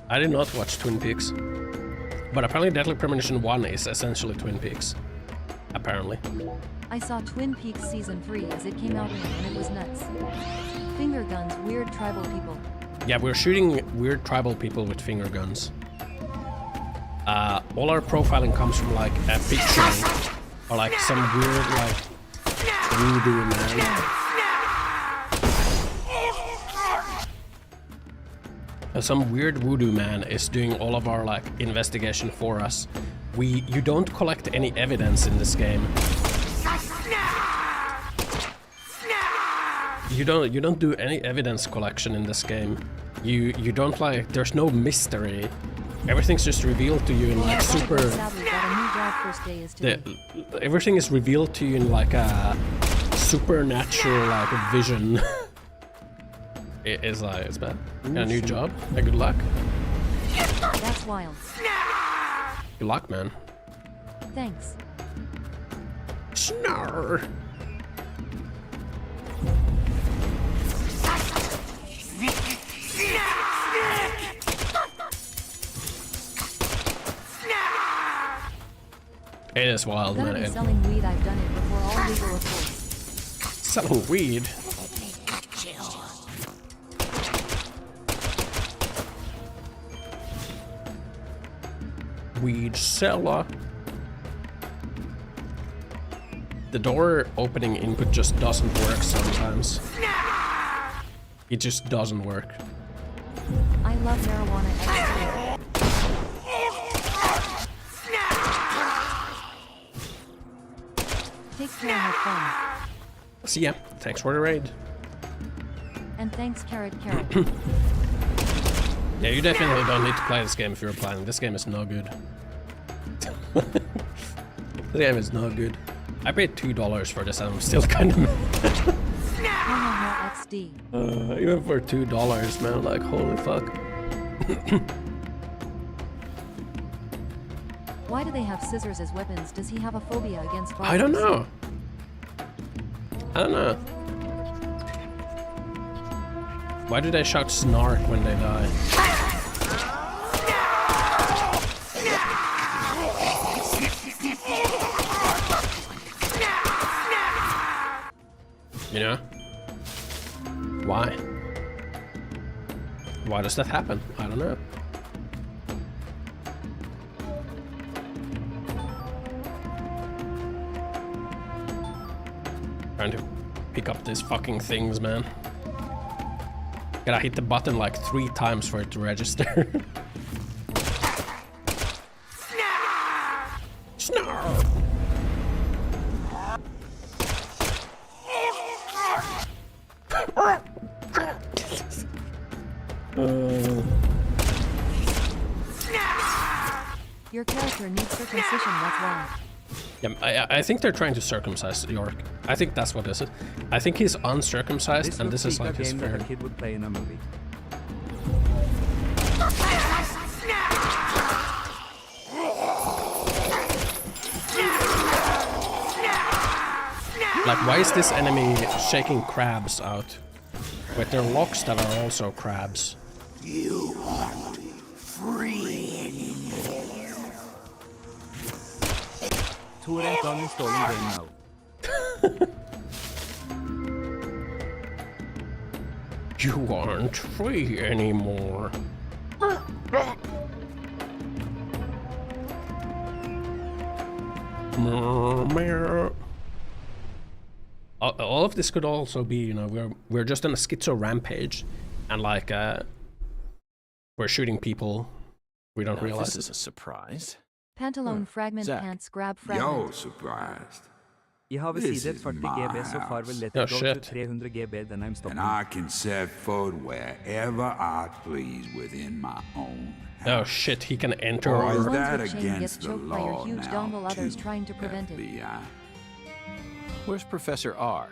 I did not watch Twin Peaks, but apparently Deadly Premonition 1 is essentially Twin Peaks. Apparently. I saw Twin Peaks Season 3 as it came out and it was nuts. Finger guns, weird tribal people. Yeah, we're shooting weird tribal people with finger guns. all our profiling comes from like a picture or like some weird like voodoo man. Some weird voodoo man is doing all of our like investigation for us. You don't collect any evidence in this game. You don't do any evidence collection in this game. You don't like. There's no mystery. Everything's just revealed to you in like super. Everything is revealed to you in like a supernatural like vision. It's bad. Got a new job. Good luck. That's wild. Good luck, man. Thanks. Snarr. It is wild, I'm gonna man. be selling weed. I've done it before. All legal, of course. Selling weed? Weed seller. The door opening input just doesn't work sometimes. It just doesn't work. I love marijuana. Take care and have fun. See ya. Thanks for the raid. And thanks, Carrot. Yeah, you definitely don't need to play this game if you're planning. This game is no good. This game is no good. I paid $2 for this and I'm still kind of XD. even for $2, man, like, holy fuck. Why do they have scissors as weapons? Does he have a phobia against barbers? I don't know. I don't know. Why do they shout snark when they die? You know? Why? Why does that happen? I don't know. Trying to pick up these fucking things, man. Gotta hit the button like 3 times for it to register. Snarl! Your character needs circumcision, that's why. Yeah, I think they're trying to circumcise York. I think that's what this is. I think he's uncircumcised, and this is like his fair. That a kid would play in a movie. Like, why is this enemy shaking crabs out? Wait, there are locks that are also crabs. You aren't free anymore. Tourette uninstalling game now. You aren't free anymore. All of this could also be, you know, we're just on a schizo rampage, and like we're shooting people. We don't realize this is a surprise. Pantalone fragment Zach. pants grab fragment. You're surprised. Jeg har ved side 40 GB, så far vil let go to 300 GB, then I'm stopping. And I can set foot wherever I please within my own house. Oh shit, he can enter Or our... is One's that with chain against gets the choked by your law huge now, dongle, others too, trying to prevent it. FBI? Where's Professor R?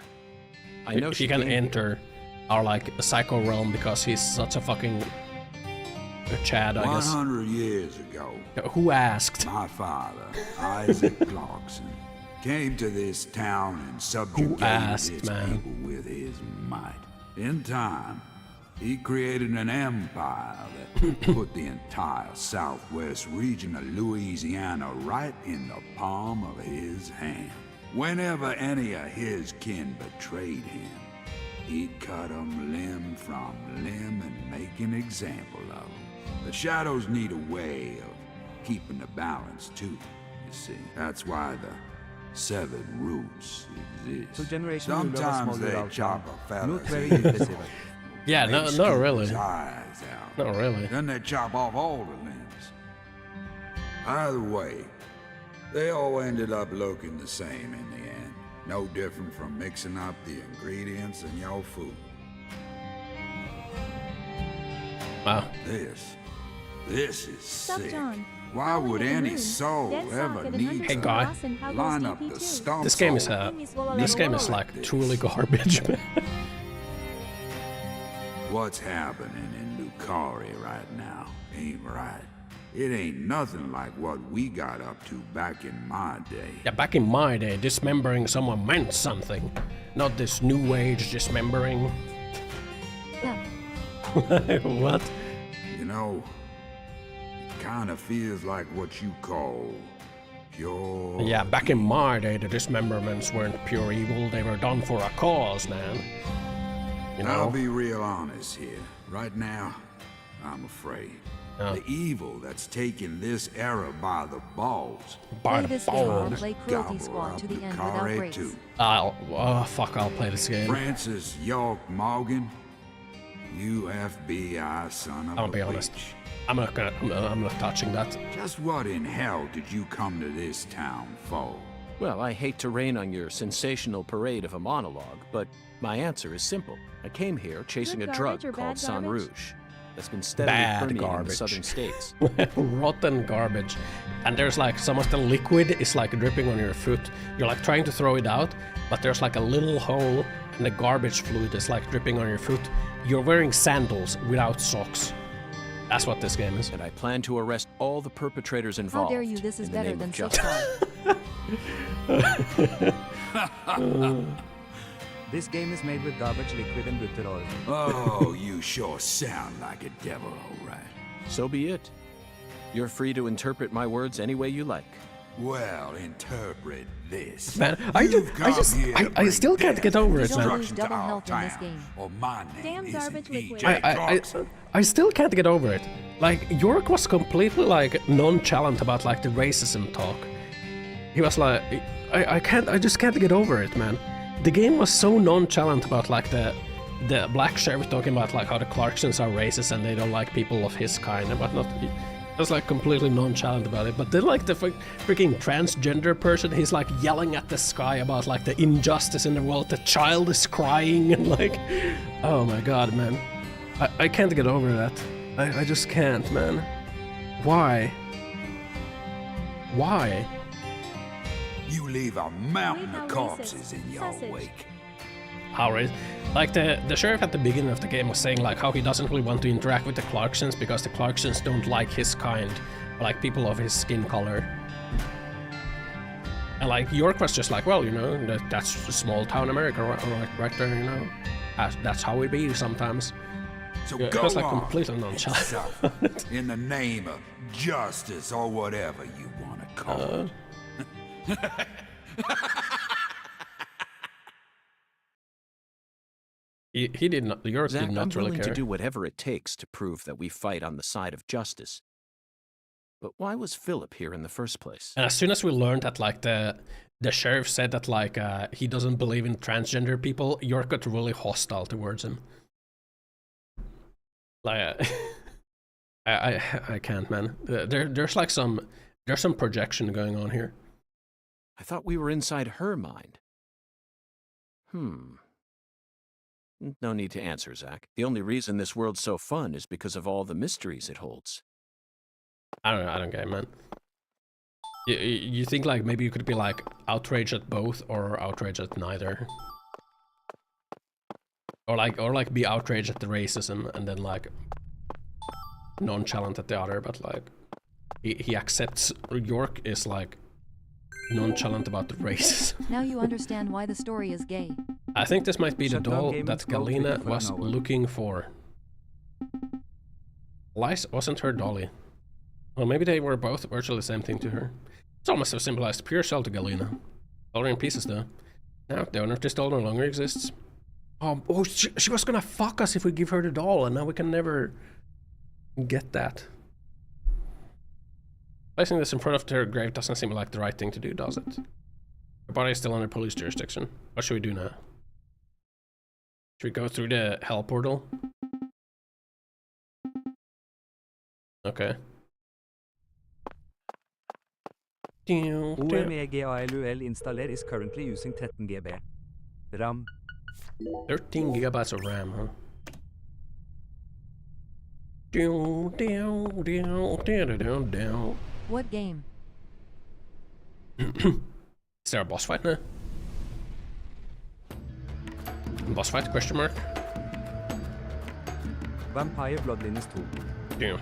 I know he can enter our like psycho realm because he's such a fucking Chad, I guess. 100 years ago, who asked? My father, Isaac Clarkson, came to this town and subjugated its people with his might. In time, he created an empire that put the entire southwest region of Louisiana right in the palm of his hand. Whenever any of his kin betrayed him, he'd cut them limb from limb and make an example of them. The Shadows need a way of keeping the balance too, you see. That's why the 7 roots exist. Sometimes they chop a fella's head. Yeah, no, really. His eyes out. Not really. Then they chop off all the limbs. Either way, they all ended up looking the same in the end. No different from mixing up the ingredients in your food. Wow. This is sick. Why would any soul ever need Hey, to guy. line up the stumps? This game is like truly garbage, man. What's happening in Lucari right now ain't right. It ain't nothing like what we got up to back in my day. Yeah, back in my day, dismembering someone meant something. Not this new age dismembering. What? You know, it kind of feels like what you call pure... Yeah, back in my day, the dismemberments weren't pure evil. They were done for a cause, man. You know? I'll be real honest here. Right now, I'm afraid. The evil that's taken this era by the balls. By Play this game or play Cruelty Squad to the end without breaks. Fuck, I'll play this game. Francis York Morgan, you FBI son of a I'll be honest. I'm not touching that. Just what in hell did you come to this town for? Well, I hate to rain on your sensational parade of a monologue, but my answer is simple. I came here chasing a drug called San Rouge that's been steadily permeating the southern states. Rotten garbage. And there's like some of the liquid is like dripping on your foot. You're like trying to throw it out, but there's like a little hole and the garbage fluid is like dripping on your foot. You're wearing sandals without socks. That's what this game is. And I plan to arrest all the perpetrators involved. How dare you, this is better than so This game is made with garbage liquid and butterol. Oh, you sure sound like a devil, all right. So be it. You're free to interpret my words any way you like. Well, interpret this. Man, I still can't get over it, man. Double health in this game. Damn garbage liquid. I still can't get over it. Like, York was completely like nonchalant about like the racism talk. He was like, I just can't get over it, man. The game was so nonchalant about like the black sheriff talking about like how the Clarksons are racist and they don't like people of his kind and whatnot. He was like completely nonchalant about it. But then like the freaking transgender person, he's like yelling at the sky about like the injustice in the world. The child is crying and like, oh my god, man. I can't get over that. I just can't, man. Why? Why? You leave a mountain of corpses in your wake. How is like the sheriff at the beginning of the game was saying like how he doesn't really want to interact with the Clarksons because the Clarksons don't like his kind, like people of his skin color. And like York was just like, well, you know, that's small town America right there, you know. That's how it be sometimes. So yeah, go it was like on completely nonchalant. in the name of justice or whatever you want to call it. He did not. York Zach, did not I'm really willing care. to do whatever it takes to prove that we fight on the side of justice. But why was Philip here in the first place? And as soon as we learned that like the sheriff said that like he doesn't believe in transgender people, York got really hostile towards him. Like I can't, man. There's some projection going on here. I thought we were inside her mind. No need to answer, Zach. The only reason this world's so fun is because of all the mysteries it holds. I don't get it, man. You think like maybe you could be like outraged at both or outraged at neither? Or like be outraged at the racism and then like nonchalant at the other, but like he accepts York is like nonchalant about the racism. Now you understand why the story is gay. I think this might be the Shut down doll gaming that scroll Galena Twitter for was an hour. looking for. Lice wasn't her dolly. Well, maybe they were both virtually the same thing to her. It's almost as simple as pure sell to Galena. All in pieces though. Now the owner of this doll no longer exists. Oh, she was gonna fuck us if we give her the doll, and now we can never get that. Placing this in front of their grave doesn't seem like the right thing to do, does it? The body is still under police jurisdiction. What should we do now? Should we go through the hell portal? Okay. OMEGALUL installer is currently using 13 GB RAM. 13 gigabytes of RAM, huh? What game? Is there a boss fight now? Boss fight, question mark? Vampire Bloodlines 2. Damn.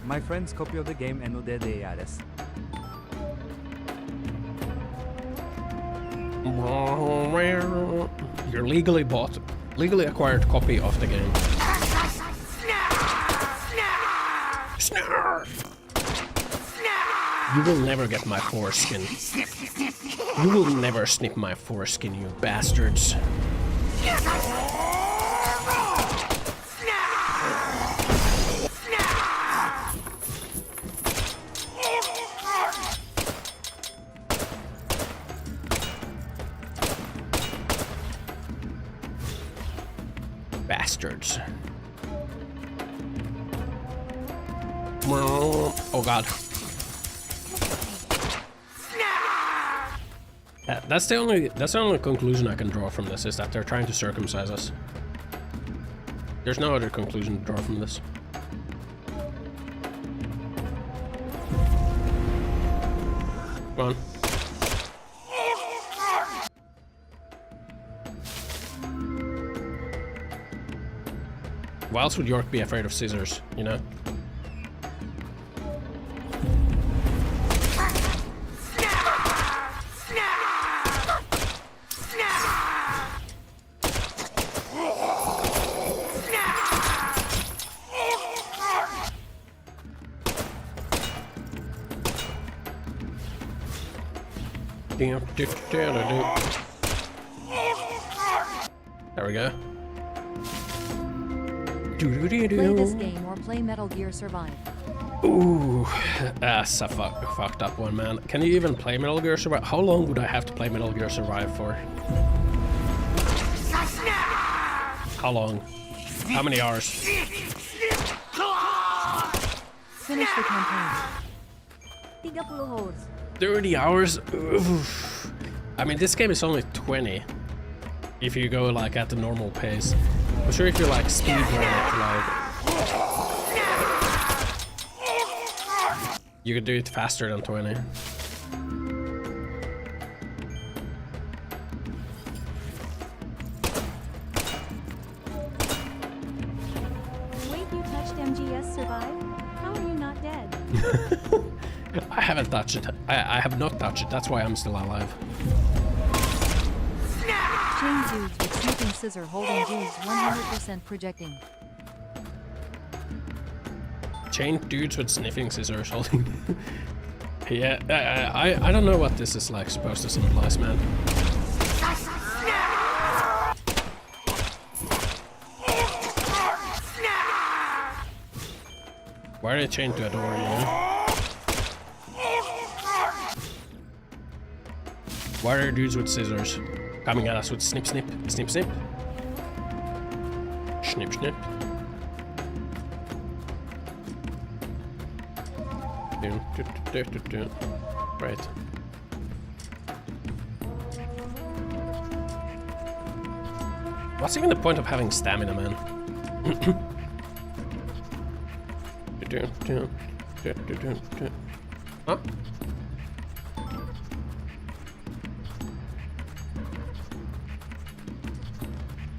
My friend's copy of the game NODDERS. Your legally acquired copy of the game. You will never get my foreskin. You will never snip my foreskin, you bastards. Bastards. Oh god. That's the only conclusion I can draw from this, is that they're trying to circumcise us. There's no other conclusion to draw from this. Come on. Why else would York be afraid of scissors, you know? There we go. Play this game or play Metal Gear Survive. Ooh, that's a fucked up one, man. Can you even play Metal Gear Survive? How long would I have to play Metal Gear Survive for? How long? How many hours? Finish the campaign. 30 hours. 30 hours? Oof. I mean, this game is only 20. If you go like at the normal pace. I'm sure if you like speedrun it, like you could do it faster than 20. Wait, you touched MGS Survive? How are you not dead? I haven't touched it. I have not touched it. That's why I'm still alive. Chain dudes with snipping scissor holding dudes 100% projecting. Chain dudes with sniffing scissors holding. Yeah, I don't know what this is like supposed to symbolize, man. Why are they chained to a door, you know? Why are dudes with scissors coming at us with snip, snip, snip, snip? Snip, snip. Right. What's even the point of having stamina, man? Huh?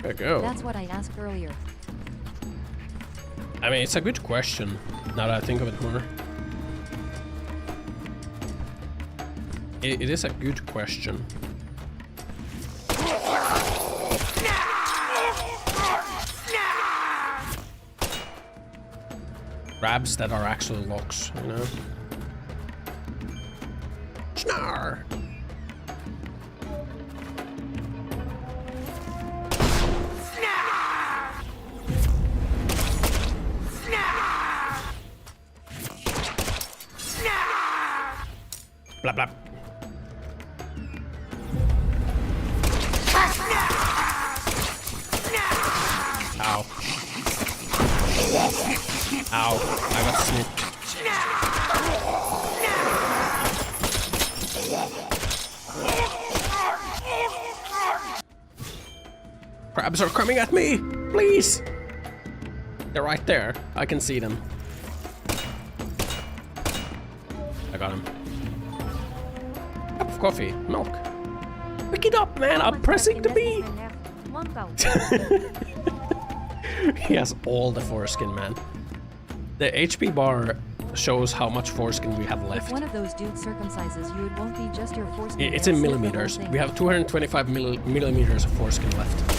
There we go. That's what I asked earlier. I mean, it's a good question, now that I think of it more. It is a good question. grabs that are actually locks, you know? Snarr! Blah blah. Ow. Ow. I got snipped. Crabs are coming at me! Please! They're right there. I can see them. I got him. Cup of coffee. Milk. Pick it up, man! I'm pressing the B! He has all the foreskin, man. The HP bar shows how much foreskin we have left. If one of those dudes circumcises you, it won't be just your foreskin. It's in millimeters. We have 225 millimeters of foreskin left.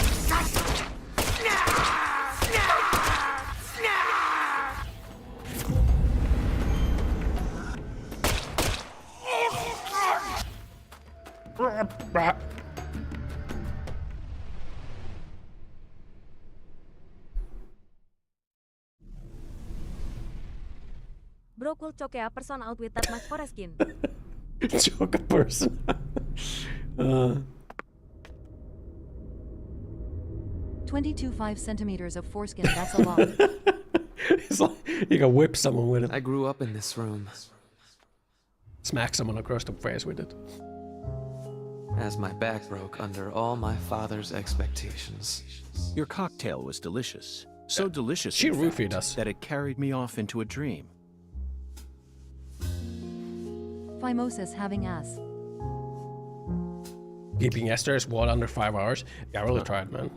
Bro, cool choke a person out with that much foreskin. Choke a person. 22.5 centimeters of foreskin, that's a lot. It's like you can whip someone with it. I grew up in this room. Smack someone across the face with it. As my back broke under all my father's expectations. Your cocktail was delicious. So delicious, she in fact, roofied us. that it carried me off into a dream. Phimosis having ass. Keeping Esther's wall under 5 hours. Yeah, I really tried, man.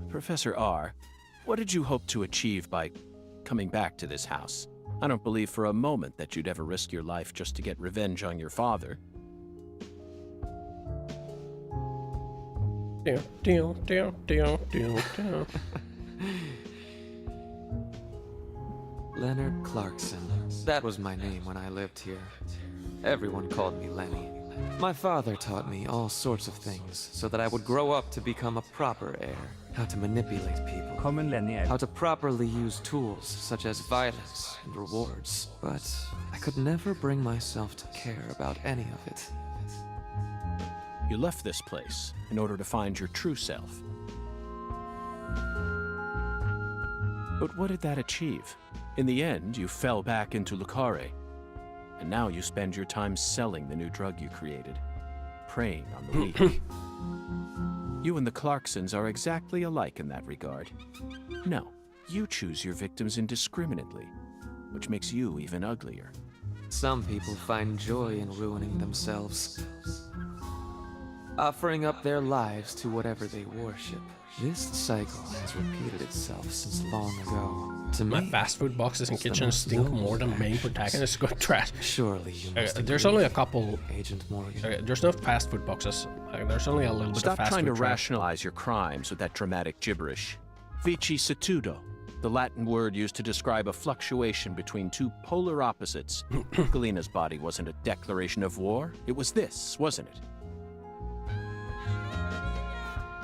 Professor R, what did you hope to achieve by coming back to this house? I don't believe for a moment that you'd ever risk your life just to get revenge on your father. Leonard Clarkson. That was my name when I lived here. Everyone called me Lenny. My father taught me all sorts of things so that I would grow up to become a proper heir. How to manipulate people. How to properly use tools such as violence and rewards. But I could never bring myself to care about any of it. You left this place in order to find your true self. But what did that achieve? In the end, you fell back into Lucare. And now you spend your time selling the new drug you created. Preying on the weak. You and the Clarksons are exactly alike in that regard. No, you choose your victims indiscriminately, which makes you even uglier. Some people find joy in ruining themselves, offering up their lives to whatever they worship. This cycle has repeated itself since long ago. To My me, fast food boxes and kitchens stink more than main protagonists got trash. Surely you must there's only a couple. Agent Morgan. There's no fast food boxes. There's only a little bit of Stop fast trying food to trash. rationalize your crimes with that dramatic gibberish. Vici situdo, the Latin word used to describe a fluctuation between two polar opposites. Galina's body wasn't a declaration of war. It was this, wasn't it?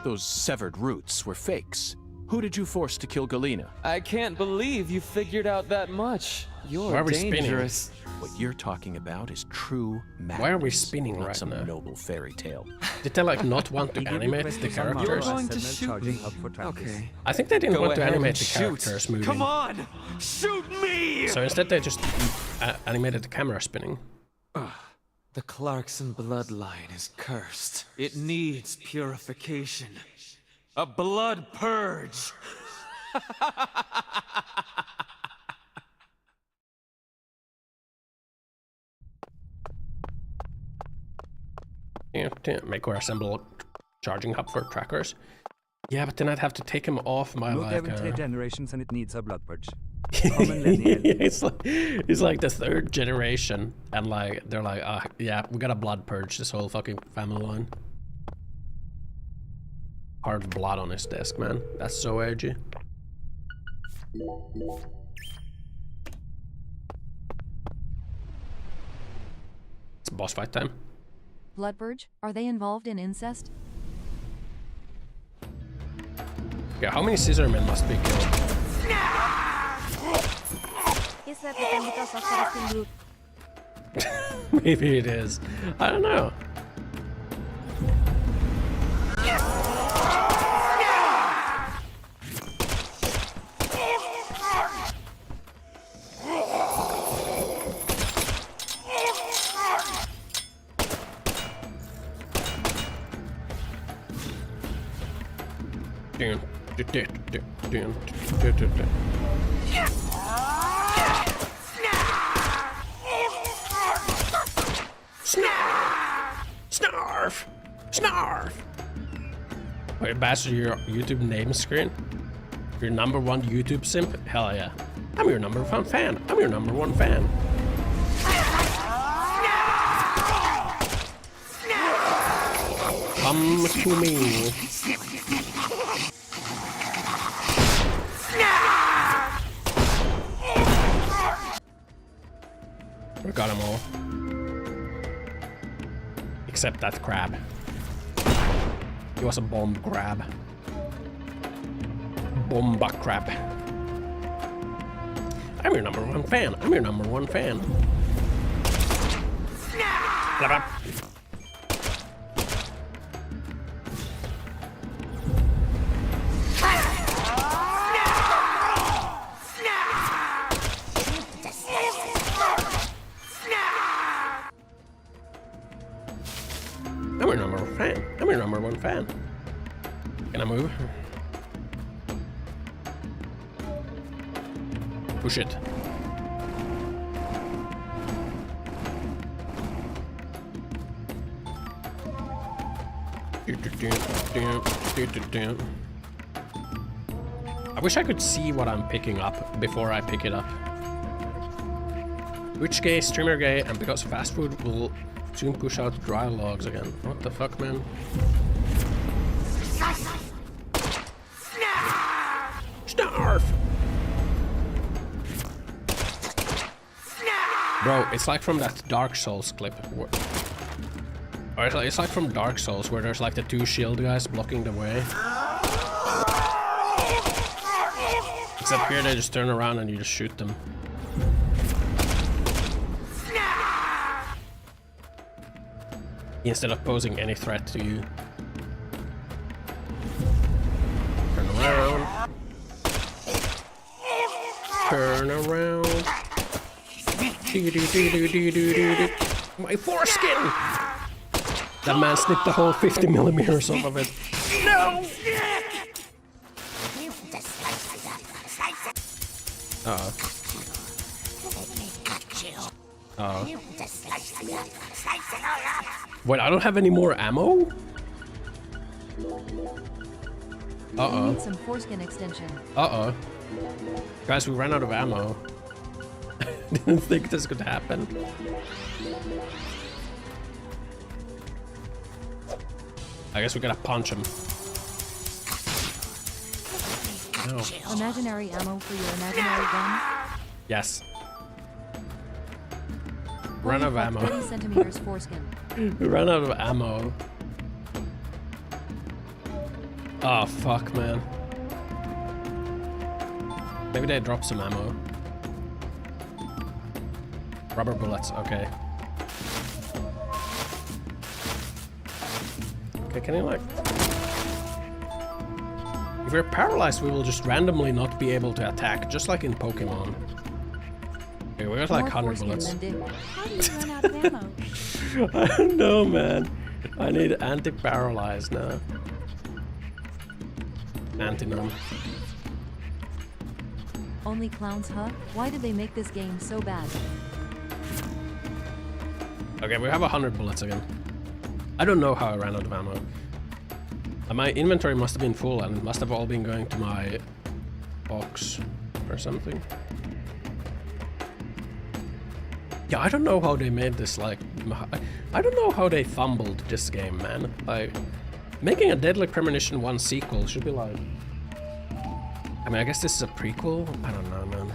Those severed roots were fakes. Who did you force to kill Galina? I can't believe you figured out that much. You're dangerous. What you're talking about is true madness. Why are we spinning not right some now? noble fairy tale. Did they like not want to animate the characters? You're going to shoot me. Okay. I think they didn't Go want to ahead animate and the shoot. characters moving. Come on! Shoot me! So instead they just animated the camera spinning. The Clarkson bloodline is cursed. It needs purification. A blood purge. Make or assemble charging hub for trackers. Yeah, but then I'd have to take him off my Look, like. every 3 generations and it needs a blood purge. It's like the 3rd generation, and like they're like, yeah, we gotta blood purge this whole fucking family line. Carved blood on his desk, man. That's so edgy. It's boss fight time. Bloodpurge? Are they involved in incest? Yeah, how many scissor men must be killed? Is that the because of Forest Blue? Maybe it is. I don't know. Snarf! Snarf! Wait, bastard, your YouTube name screen? Your #1 YouTube simp? Hell yeah. I'm your #1 fan. I'm your #1 fan. Come to me. We got them all. Except that crab. He was a bomb crab. Bomba crab. I'm your #1 fan. I'm your #1 fan. Blah, blah. I'm your #1 fan. I'm your #1 fan. Can I move? Push it. I wish I could see what I'm picking up before I pick it up. Twitch gay, streamer gay, and because fast food will soon push out dry logs again. What the fuck, man? Snarf! Bro, it's like from that Dark Souls clip. Or it's like from Dark Souls where there's like the 2 shield guys blocking the way. Except here they just turn around and you just shoot them. Instead of posing any threat to you. Turn around. Turn around. My foreskin! That man snipped the whole 50mm off of it. No! Uh-oh. Uh-oh. Wait, I don't have any more ammo? Uh-oh. Need some foreskin extension. Uh-oh. Guys, we ran out of ammo. Didn't think this could happen. I guess we gotta punch him. No. Imaginary ammo for your imaginary gun? Yes. Run out of ammo. 30 centimeters foreskin. We ran out of ammo. Oh, fuck, man. Maybe they dropped some ammo. Rubber bullets, okay. Okay, can you like... If we're paralyzed, we will just randomly not be able to attack, just like in Pokemon. Okay, we got like 100 bullets. How do you run out of ammo? I don't know, man. I need anti-paralyzed now. Anti-numb. Only clowns, huh? Why did they make this game so bad? Okay, we have 100 bullets again. I don't know how I ran out of ammo. My inventory must have been full and it must have all been going to my box or something. Yeah, I don't know how they made this, like... I don't know how they fumbled this game, man. Like, Making a Deadly Premonition 1 sequel should be like... I mean, I guess this is a prequel? I don't know, man.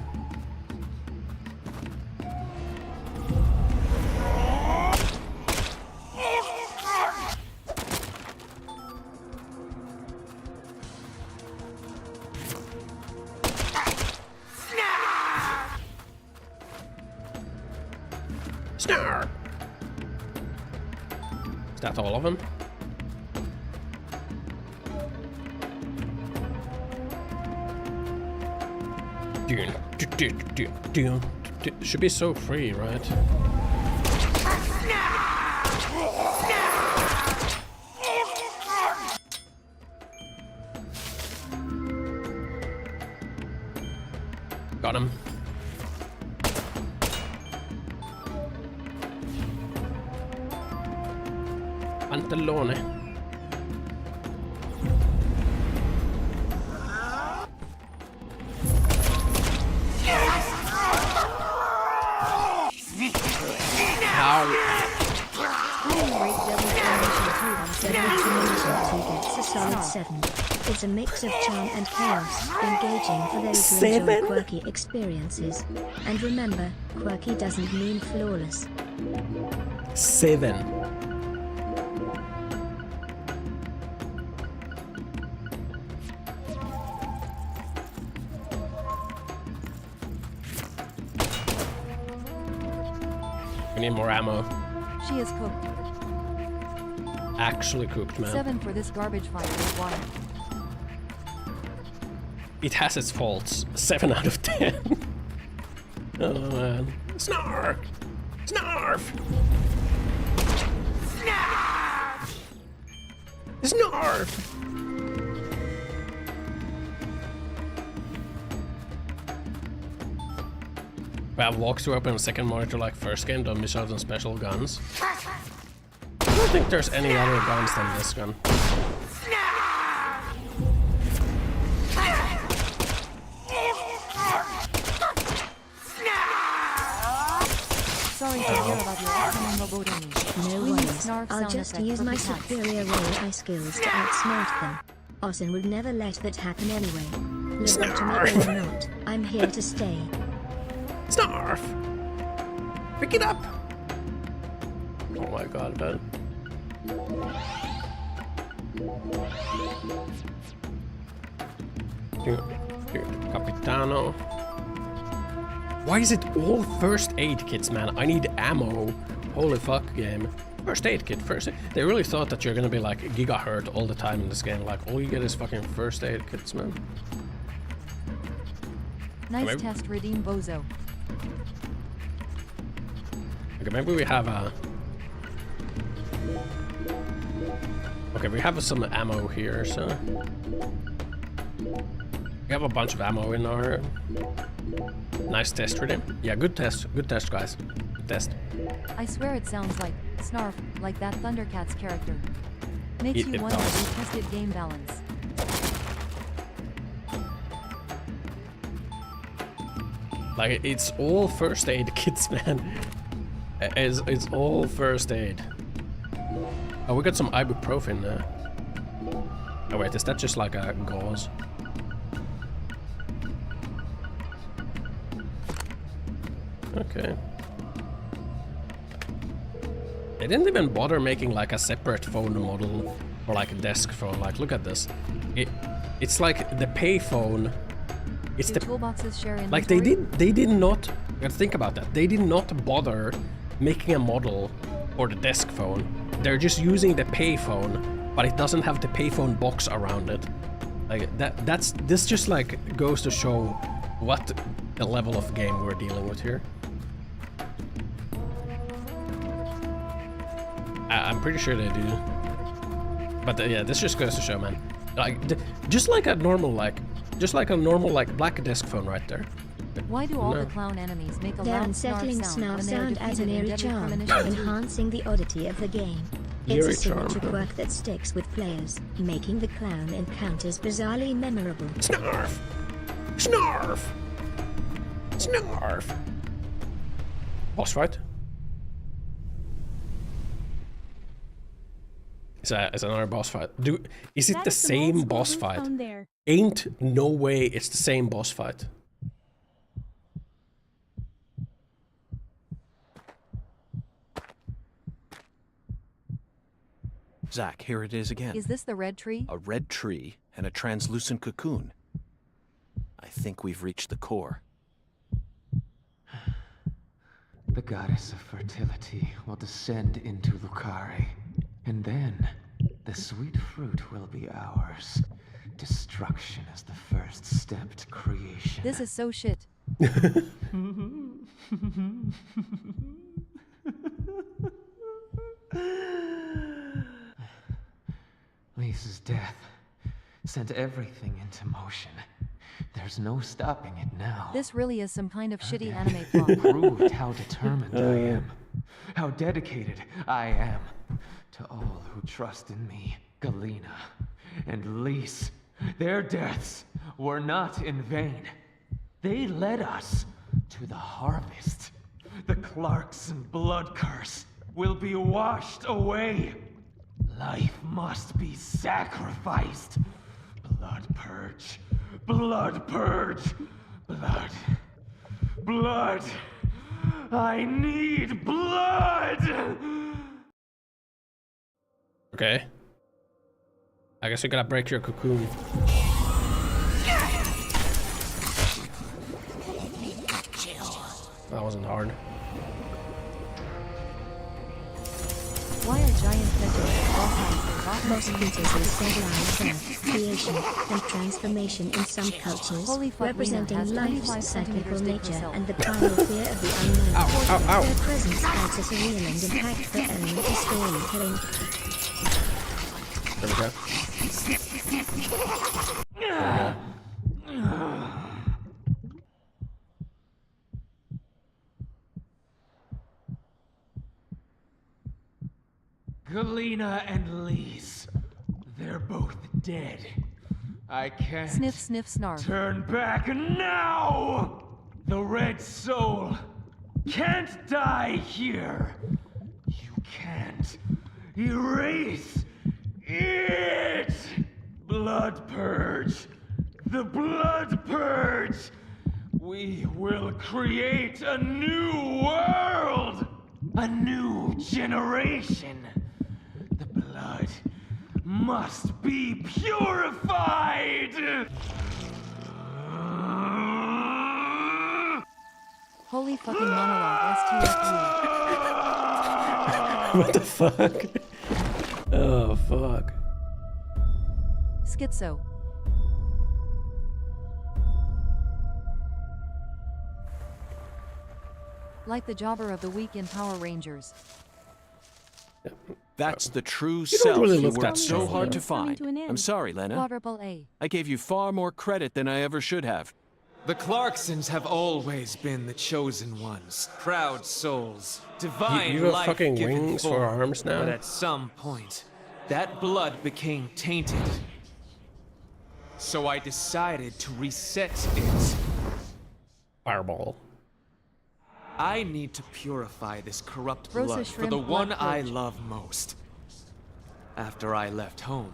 Snark! Is that all of them? Should be so free, right? Got him. Pantalone. It's a mix of charm and chaos, engaging for those who enjoy quirky experiences. And remember, quirky doesn't mean flawless. 7. We need more ammo. She is cooked. Actually cooked, man. 7 for this garbage fire with water. It has its faults. 7 out of 10. Oh man. Snarf! Snarf! Snarf! Snarf! We have walkthrough up in the second monitor like first game, don't miss out on special guns. I don't think there's any other guns than this gun. Sorry to hear about your Asmongold enemy. No worries, I'll just use my superior AI skills to outsmart them. Ossan would never let that happen anyway. Listen to me or not, I'm here to stay. Snarf! Pick it up! Oh my god, man. Capitano. Why is it all first aid kits, man? I need ammo. Holy fuck, game. First aid kit, first aid. They really thought that you're gonna be like gigahertz all the time in this game. Like, all you get is fucking first aid kits, man. Nice test, redeem bozo. Okay, maybe we have a... Okay, we have some ammo here, so... We have a bunch of ammo in our... Nice test redeem. Yeah, good test, guys. Good test. I swear it sounds like Snarf, like that Thundercats character. Makes you wonder if you tested game balance. Like, it's all first aid kits, man. It's all first aid. Oh, we got some ibuprofen there. Oh wait, is that just like a gauze? Okay. They didn't even bother making like a separate phone model or like a desk phone. Like, look at this. It's like the pay phone. It's the toolboxes share inventory? Like they did not. You gotta think about that. They did not bother making a model for the desk phone. They're just using the pay phone, but it doesn't have the payphone box around it. Like this just like goes to show what the level of game we're dealing with here. I'm pretty sure they do. But yeah, this just goes to show, man. Like just like a normal like black desk phone right there. Why do all the clown enemies make a Their loud unsettling snarf sound adds an eerie charm, enhancing the oddity of the game. It's a signature quirk that sticks with players, making the clown encounters bizarrely memorable. Snarf! Snarf! Snarf! Boss fight? It's another boss fight. Is it That the is the same multiple boss roof fight? down there. Ain't no way it's the same boss fight. Zach, here it is again. Is this the red tree? A red tree and a translucent cocoon. I think we've reached the core. The goddess of fertility will descend into Lucare, and then the sweet fruit will be ours. Destruction is the first step to creation. This is so shit. Lisa's death sent everything into motion. There's no stopping it now. This really is some kind of shitty anime plot. Proved how determined I am, how dedicated I am to all who trust in me. Galena and Lise, their deaths were not in vain. They led us to the harvest. The Clarkson blood curse will be washed away. Life must be sacrificed. Blood purge. Blood purge. Blood. Blood. I need blood! Okay. I guess we gotta break your cocoon. That wasn't hard. Why are giant vegetables Most fetuses symbolize death, creation, and transformation in some cultures, representing life's cyclical nature and the primal fear of the unknown. Their presence adds a surreal and impactful element to storytelling. There we go. Galena and Lise, they're both dead. I can't Sniff, sniff, snarf. turn back now! The Red Soul can't die here. You can't erase it! Blood Purge! The Blood Purge! We will create a new world! A new generation! The blood must be purified! Holy fucking monologue, STFU. What the fuck? Oh, fuck. Schizo. Like the jobber of the week in Power Rangers. That's the true don't self really you look worked that so strong, hard though. to find. I'm sorry, Lena. Quadruple A. I gave you far more credit than I ever should have. The Clarksons have always been the chosen ones, proud souls, divine You have life fucking given wings for form. arms now? But at some point, that blood became tainted. So I decided to reset it. Fireball. I need to purify this corrupt Rosa blood for shrimp, the one black I purge. love most. After I left home,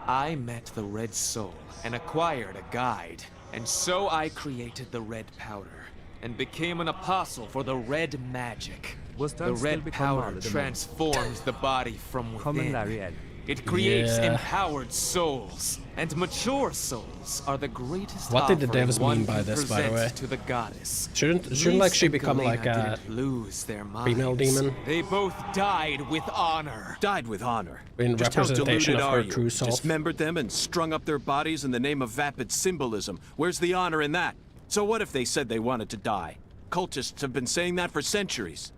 I met the Red Soul and acquired a guide. And so I created the red powder and became an apostle for the red magic. The red powder transforms the body from within. It creates Yeah. empowered souls, and mature souls are the greatest What did the offering devs one mean by can this, by the present way? to the goddess. Shouldn't Lise like she and become Galena like a didn't lose their female minds. demon? They both died with honor. Died with honor. in Just how representation deluded of are her you? true self? Dismembered them and strung up their bodies in the name of vapid symbolism. Where's the honor in that? So what if they said they wanted to die? Cultists have been saying that for centuries.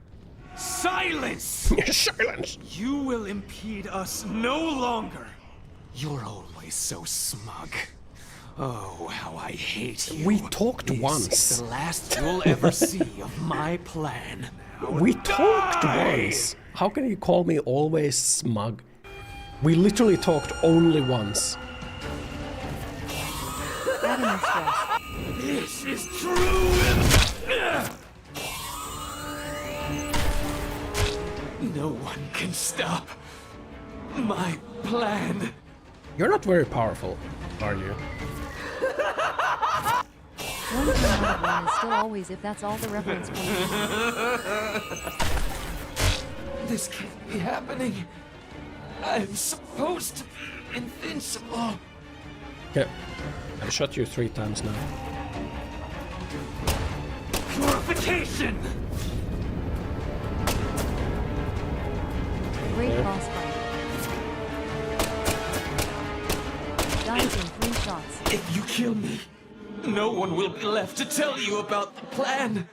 Silence! Silence! You will impede us no longer. You're always so smug. Oh, how I hate you. We talked This once. is the last you'll ever see of my plan. Now We talked die! once. How can you call me always smug? We literally talked only once. Adding in stress. This is true. No one can stop my plan. You're not very powerful, are you? One thing out of one is still always if that's all the reference point. This can't be happening. I'm supposed to be invincible. Okay, I've shot you 3 times now. Purification! Great boss fight. Dies in 3 shots. If you kill me, no one will be left to tell you about the plan.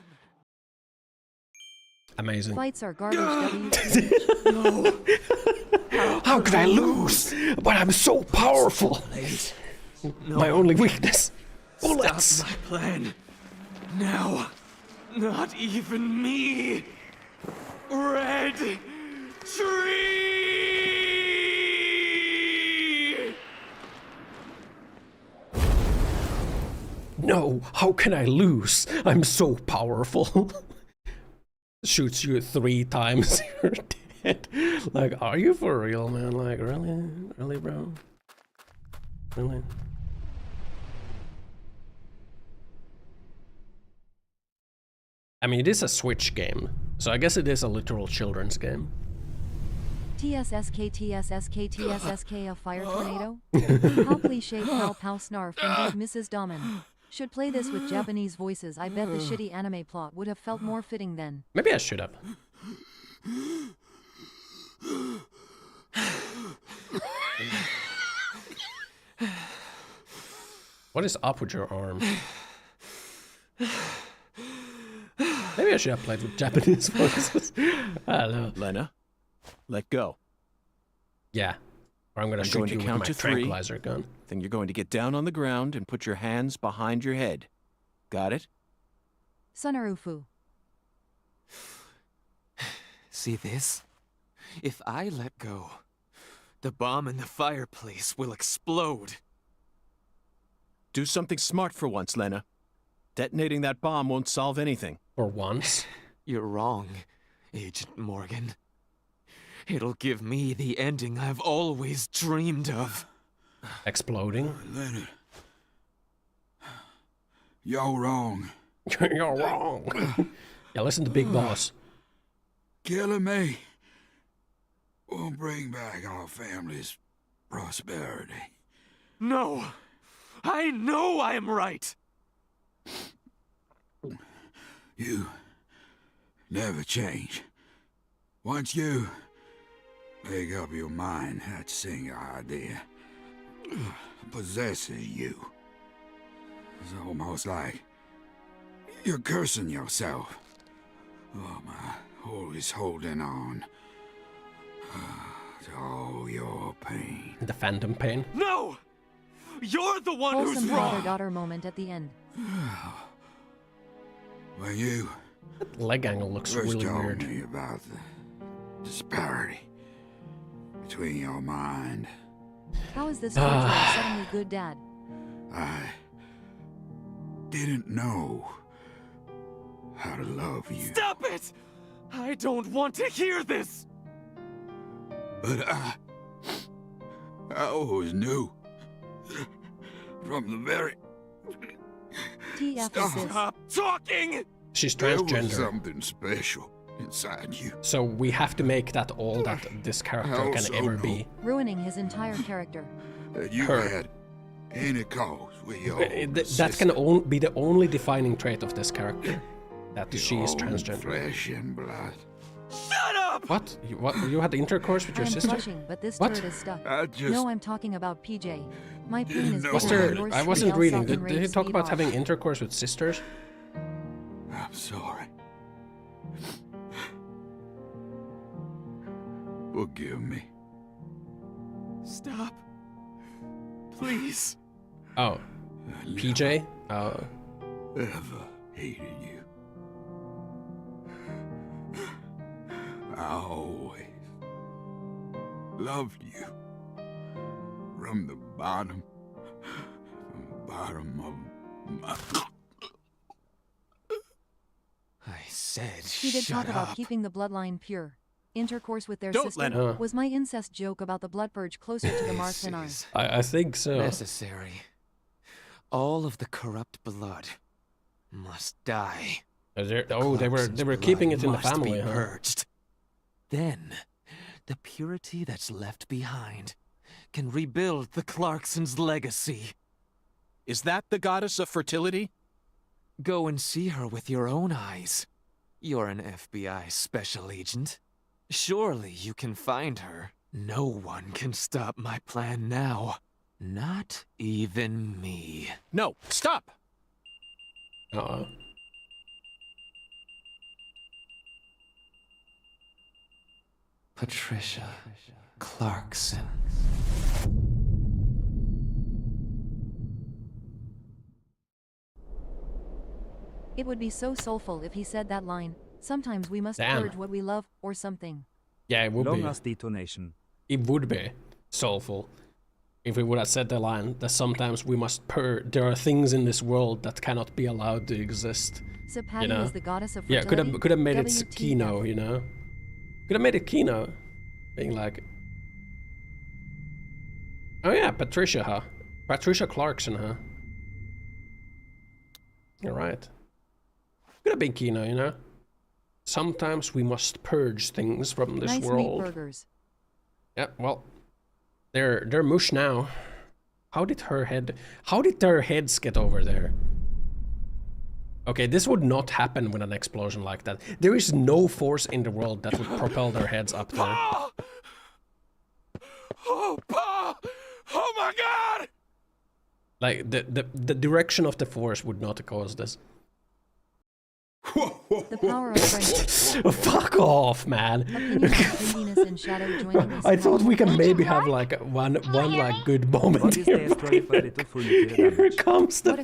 Amazing. Fights are garbage. No. How could I lose? But I'm so powerful. No. My only weakness. Bullets. Stop my plan. Now. Not even me. Red Tree! No, how can I lose? I'm so powerful. Shoots you 3 times, you're dead. Like, are you for real, man? Like, really? Really, bro? Really? I mean, it is a Switch game, so I guess it is a literal children's game. TSSK a fire tornado? How cliche how pow snarf indeed Mrs. Dahmen. Should play this with Japanese voices. I bet the shitty anime plot would have felt more fitting then. Maybe I should have. What is up with your arm? Maybe I should have played with Japanese voices. I don't know. Lena, let go. Yeah. Or I'm gonna shoot you with my tranquilizer gun. Then you're going to get down on the ground and put your hands behind your head. Got it? Sonarufu. See this? If I let go, the bomb in the fireplace will explode. Do something smart for once, Lena. Detonating that bomb won't solve anything. For once? You're wrong, Agent Morgan. It'll give me the ending I've always dreamed of. Exploding? Leonard. You're wrong. You're wrong. Yeah, listen to Big Boss. Killing me won't bring back our family's prosperity. No! I know I am right! You never change. Once you make up your mind, that single idea possesses you. It's almost like you're cursing yourself. Oh, my always holding on to all your pain. The phantom pain? No! You're the one Wholesome who's wrong! father-daughter moment at the end. When you leg angle looks really told weird. me about the disparity between your mind, How is this torturer suddenly good dad? I didn't know how to love you. Stop it! I don't want to hear this! But I always knew from the very Stop talking! She's there was transgender. something special inside you. So we have to make that all that this character I can also ever know be. Ruining his entire character. That you Her. had any cause with your That can be the only defining trait of this character. That she is transgender. Flesh and blood. Shut up! What? You had intercourse with your I'm sister? blushing, but this What? turd is stuck. I just No, I'm talking about PJ. My pain is What's bigger there? than yours. I wasn't Yell reading. self and Did he rage talk speed about off. having intercourse with sisters? I'm sorry. Forgive me. Stop. Please. Oh. PJ? Oh. Ever hated you. I always loved you. From the bottom of my... I said He did shut talk about up. keeping the bloodline pure. Intercourse with their Don't sister let her. was my incest joke about the blood purge closer to the mark than ours. I think so. Necessary. All of the corrupt blood must die. They were keeping it in the family, huh? Purged. Then, the purity that's left behind can rebuild the Clarksons' legacy. Is that the goddess of fertility? Go and see her with your own eyes. You're an FBI special agent. Surely you can find her. No one can stop my plan now. Not even me. No, stop! Uh-oh. Patricia Clarkson. It would be so soulful if he said that line. Sometimes we must Damn. purge what we love, or something. Yeah, it would Long be. as detonation. It would be soulful if we would have said the line that sometimes we must there are things in this world that cannot be allowed to exist. So Patty you know? is the goddess of Yeah, fertility? could have made it WTF. Kino, you know? Could have made it Kino. Being like... Oh yeah, Patricia, huh? Patricia Clarkson, huh? You're right. Could have been Kino, you know? Sometimes we must purge things from this Nice world. meat burgers. Yeah, well, they're mush now. How did their heads get over there? Okay, this would not happen with an explosion like that. There is no force in the world that would propel their heads up there. Oh, Pa! Oh my God! Like the direction of the force would not cause this. The power of friendship. Fuck off, man. And shadow joining us. I thought we can maybe have like one like good moment here. Here comes the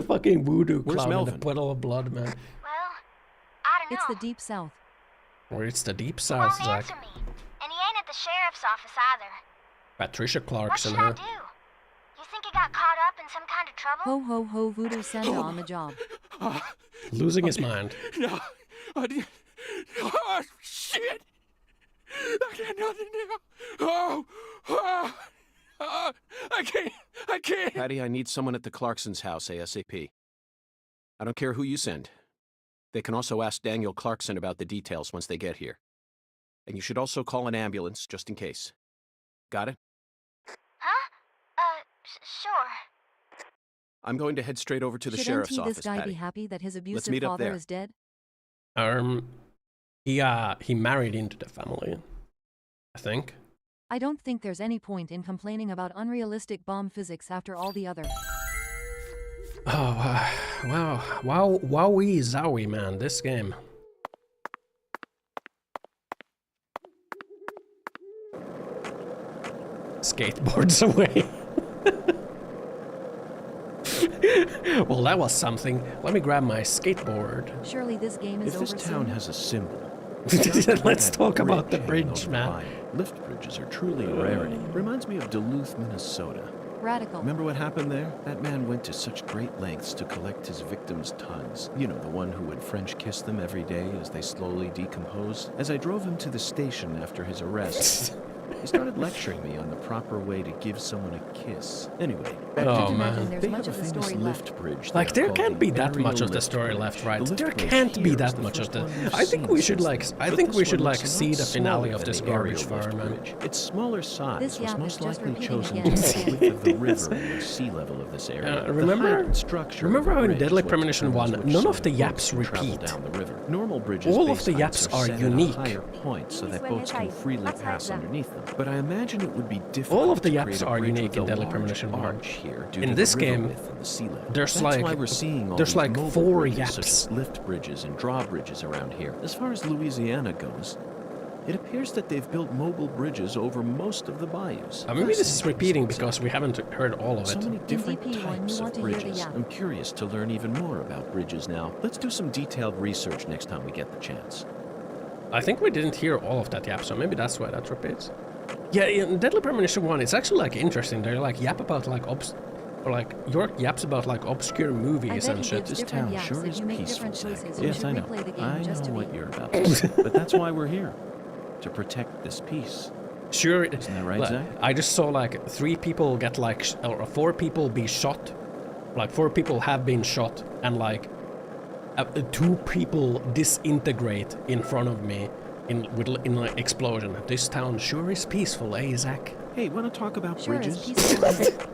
fucking voodoo clown and the puddle of blood, man. It's the deep south. Or it's the deep south, Zach. And he ain't at the sheriff's office either. Patricia What Clarkson, should I huh? do? You think he got caught up in some kind of trouble? Ho ho ho voodoo Santa on the job. Losing his mind. No, I did. Oh, shit! I got nothing now. I can't. Patty, I need someone at the Clarksons' house ASAP. I don't care who you send. They can also ask Daniel Clarkson about the details once they get here. And you should also call an ambulance, just in case. Got it? Huh? Sure. I'm going to head straight over to the sheriff's Shouldn't office, this guy Patty. be happy that his Let's abusive meet up father there. is dead? He married into the family, I think. I don't think there's any point in complaining about unrealistic bomb physics after all the other. Oh, wow, wowee zowie, man, this game. Skateboards away. Well, that was something. Let me grab my skateboard. Surely this game is If this over town soon. has a symbol... Let's talk about the bridge, man. Lift bridges are truly a rarity. Reminds me of Duluth, Minnesota. Radical. Remember what happened there? That man went to such great lengths to collect his victims' tongues. You know, the one who would French kiss them every day as they slowly decomposed. As I drove him to the station after his arrest, he started lecturing me on the proper way to give someone a kiss. Anyway, Oh, man. There's they much have a of the famous story lift left. bridge. Like, there called can't the be that Aerial much of the Lift story Bridge. left, right? The lift There bridge can't be here that is the much of first the... one we've I think we seen should since like... then. I But think this we should one like looks a see lot the finale smaller of than this the Aerial garbage Lift fire, man. Bridge. Its smaller size This was yap most is just likely repeating chosen again. because of the width of the river and the sea level of this area. The Remember height and structure of how the in bridge Deadly is what Premonition 1, determines which none of side the boats yaps can travel repeat. down the river. Normal bridges All of base the heights yaps are set unique. at a higher point so that boats can freely pass underneath them. But I imagine it would be difficult All of the to yaps create a are bridge unique with in a Deadly large Premonition 1. arch here due In to this the river game, width and the sea level. there's That's like why we're seeing all there's these like mobile 4 bridges, such yaps. as lift bridges and drawbridges around here. As far as Louisiana goes, it appears that they've built mobile bridges over most of the bayous. Maybe this is repeating because we haven't heard all of So it. many different DP1, types you of want to hear the bridges. yap. I'm curious to learn even more about bridges now. Let's do some detailed research next time we get the chance. I think we didn't hear all of that yap, so maybe that's why that repeats. Yeah, in Deadly Premonition 1, it's actually like interesting. They're like yap about like like York yaps about like obscure movies and shit. This town sure is peaceful, Zach. Yes, I know. I know what you're about to say, but that's why we're here. To protect this peace. Sure. Isn't that right, like, Zach? I just saw like 3 people get like, or 4 people be shot. Like 4 people have been shot, and like 2 people disintegrate in front of me in an explosion. This town sure is peaceful, eh, Zach? Hey, want to talk about Sure is bridges? peaceful.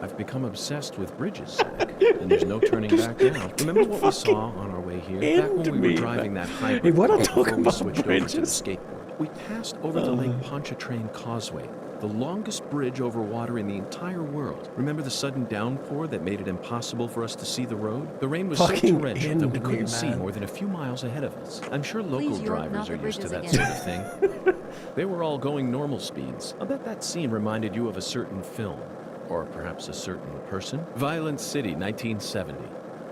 I've become obsessed with bridges, Zach, and there's no turning back now. Remember what we saw on our way here? Back when we were driving that hybrid Hey, what I'm before talking we about switched over to the bridges. skateboard. We passed over the Lake Pontchartrain Causeway, the longest bridge over water in the entire world. Remember the sudden downpour that made it impossible for us to see the road? The rain was so torrential that we couldn't see more than a few miles ahead of us. I'm sure local drivers are used to that sort of thing. They were all going normal speeds. I'll bet that scene reminded you of a certain film. Or perhaps a certain person. Violent City, 1970.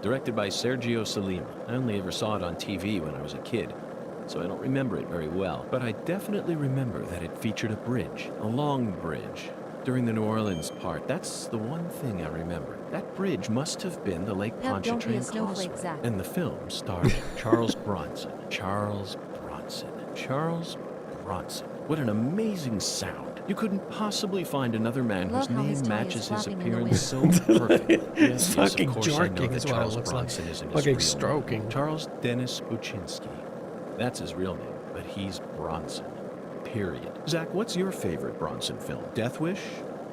Directed by Sergio Salima. I only ever saw it on TV when I was a kid, so I don't remember it very well. But I definitely remember that it featured a bridge. A long bridge. During the New Orleans part, that's the one thing I remember. That bridge must have been the Lake Pontchartrain Causeway. And the film starred Charles Bronson. Charles Bronson. Charles Bronson. What an amazing sound. You couldn't possibly find another man whose name matches his appearance so perfectly. Yes, fucking of course I know jerking that is what it Charles looks like. Bronson isn't his Fucking real stroking. name. Charles Dennis Buczynski. That's his real name, but he's Bronson. Period. Zach, what's your favorite Bronson film? Death Wish?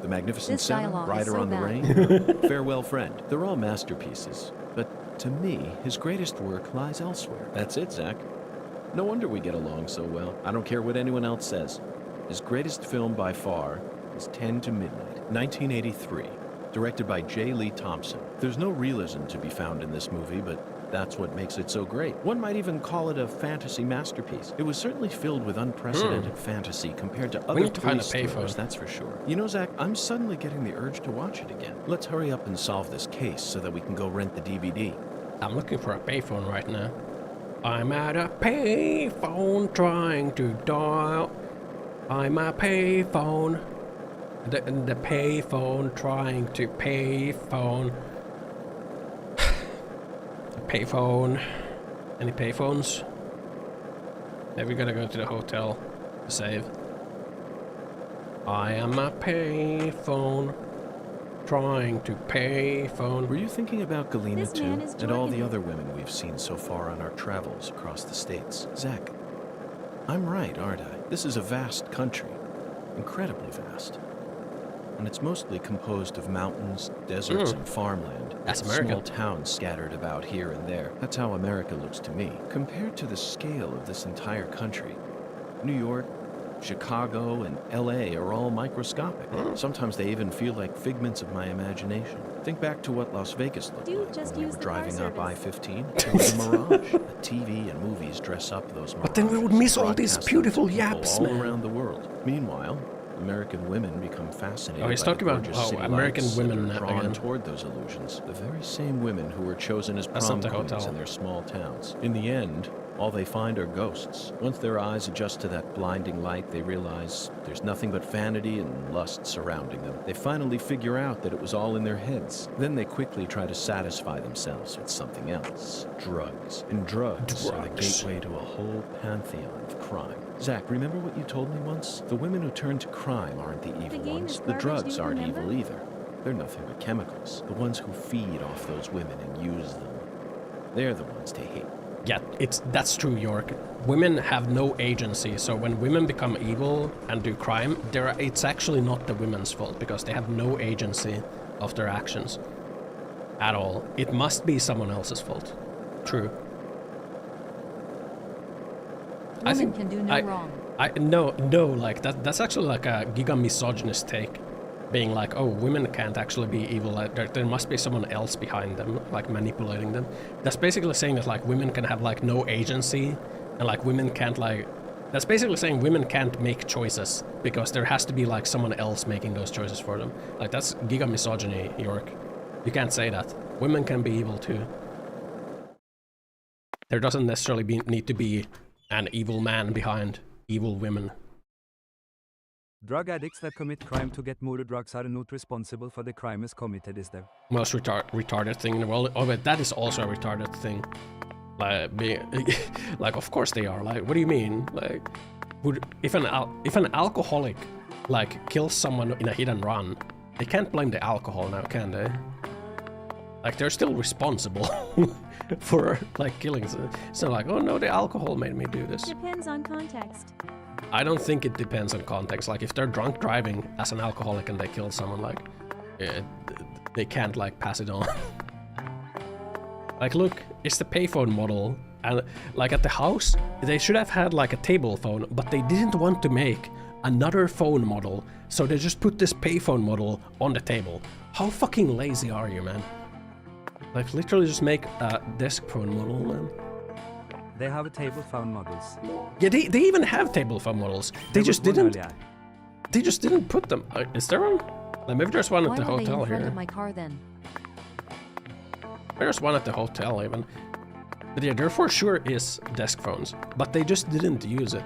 The Magnificent This Seven? dialogue is Rider so on the bad. Rain? Farewell Friend. They're all masterpieces. But to me, his greatest work lies elsewhere. That's it, Zach. No wonder we get along so well. I don't care what anyone else says. His greatest film by far is 10 to Midnight, 1983, directed by J. Lee Thompson. There's no realism to be found in this movie, but that's what makes it so great. One might even call it a fantasy masterpiece. It was certainly filled with unprecedented fantasy compared to other need to find a police thrillers, payphone. that's for sure. You know, Zach, I'm suddenly getting the urge to watch it again. Let's hurry up and solve this case so that we can go rent the DVD. I'm looking for a payphone right now. I'm at a payphone trying to dial. I'm a payphone. The payphone trying to payphone. Payphone. Any payphones? Maybe we gotta go to the hotel to save. I am a payphone. Trying to payphone. Were you thinking about Galena This too? man is And all the joking. other women we've seen so far on our travels across the states? Zach, I'm right, aren't I? This is a vast country. Incredibly vast. And it's mostly composed of mountains, deserts, and farmland. That's with America. Small towns scattered about here and there. That's how America looks to me. Compared to the scale of this entire country, New York, Chicago, and LA are all microscopic. Sometimes they even feel like figments of my imagination. Think back to what Las Vegas looked Dude, like just when we use were the car driving up service. I-15. It was a mirage. The TV and movies dress up those mirages. But then we would miss all these broadcast them to beautiful people yaps, all man. around the world. Meanwhile, American women become fascinated Oh, he's by talking the about gorgeous city American lights women and are drawn again. toward those illusions. The very same women who were chosen as That's prom not the queens hotel. in their small towns. In the end, all they find are ghosts. Once their eyes adjust to that blinding light, they realize there's nothing but vanity and lust surrounding them. They finally figure out that it was all in their heads. Then they quickly try to satisfy themselves with something else. Drugs. And drugs are the gateway to a whole pantheon of crime. Zach, remember what you told me once? The women who turn to crime aren't the evil game ones. is The garbage, drugs do you aren't remember? evil either. They're nothing but chemicals. The ones who feed off those women and use them. They're the ones to hate. Yeah, that's true, York. Women have no agency, so when women become evil and do crime, it's actually not the women's fault because they have no agency of their actions at all. It must be someone else's fault. True. Women can do no wrong. No, like that's actually like a giga misogynist take. Being like, oh, women can't actually be evil. Like, there must be someone else behind them, like manipulating them. That's basically saying that like women can have like no agency, and like women can't like. That's basically saying women can't make choices because there has to be like someone else making those choices for them. Like that's giga misogyny, York. You can't say that. Women can be evil too. There doesn't necessarily need to be an evil man behind evil women. Drug addicts that commit crime to get more drugs are not responsible for the crimes committed, is there? Most retarded thing in the world. Oh, but that is also a retarded thing. Like, like, of course they are. Like, what do you mean? Like, if an alcoholic like kills someone in a hit and run, they can't blame the alcohol now, can they? Like, they're still responsible for like killing. It's not like, oh no, the alcohol made me do this. Depends on context. I don't think it depends on context. Like, if they're drunk driving as an alcoholic and they kill someone, like, they can't like pass it on. Like, look, it's the payphone model, and like at the house, they should have had like a table phone, but they didn't want to make another phone model, so they just put this payphone model on the table. How fucking lazy are you, man? Like, literally just make a desk phone model, man. They have table phone models. Yeah, they even have table phone models. They just didn't. They just didn't put them. Is there one? Like, maybe there's one at the hotel here. Why were they in front of my car then? There's one at the hotel even. But yeah, there for sure is desk phones, but they just didn't use it.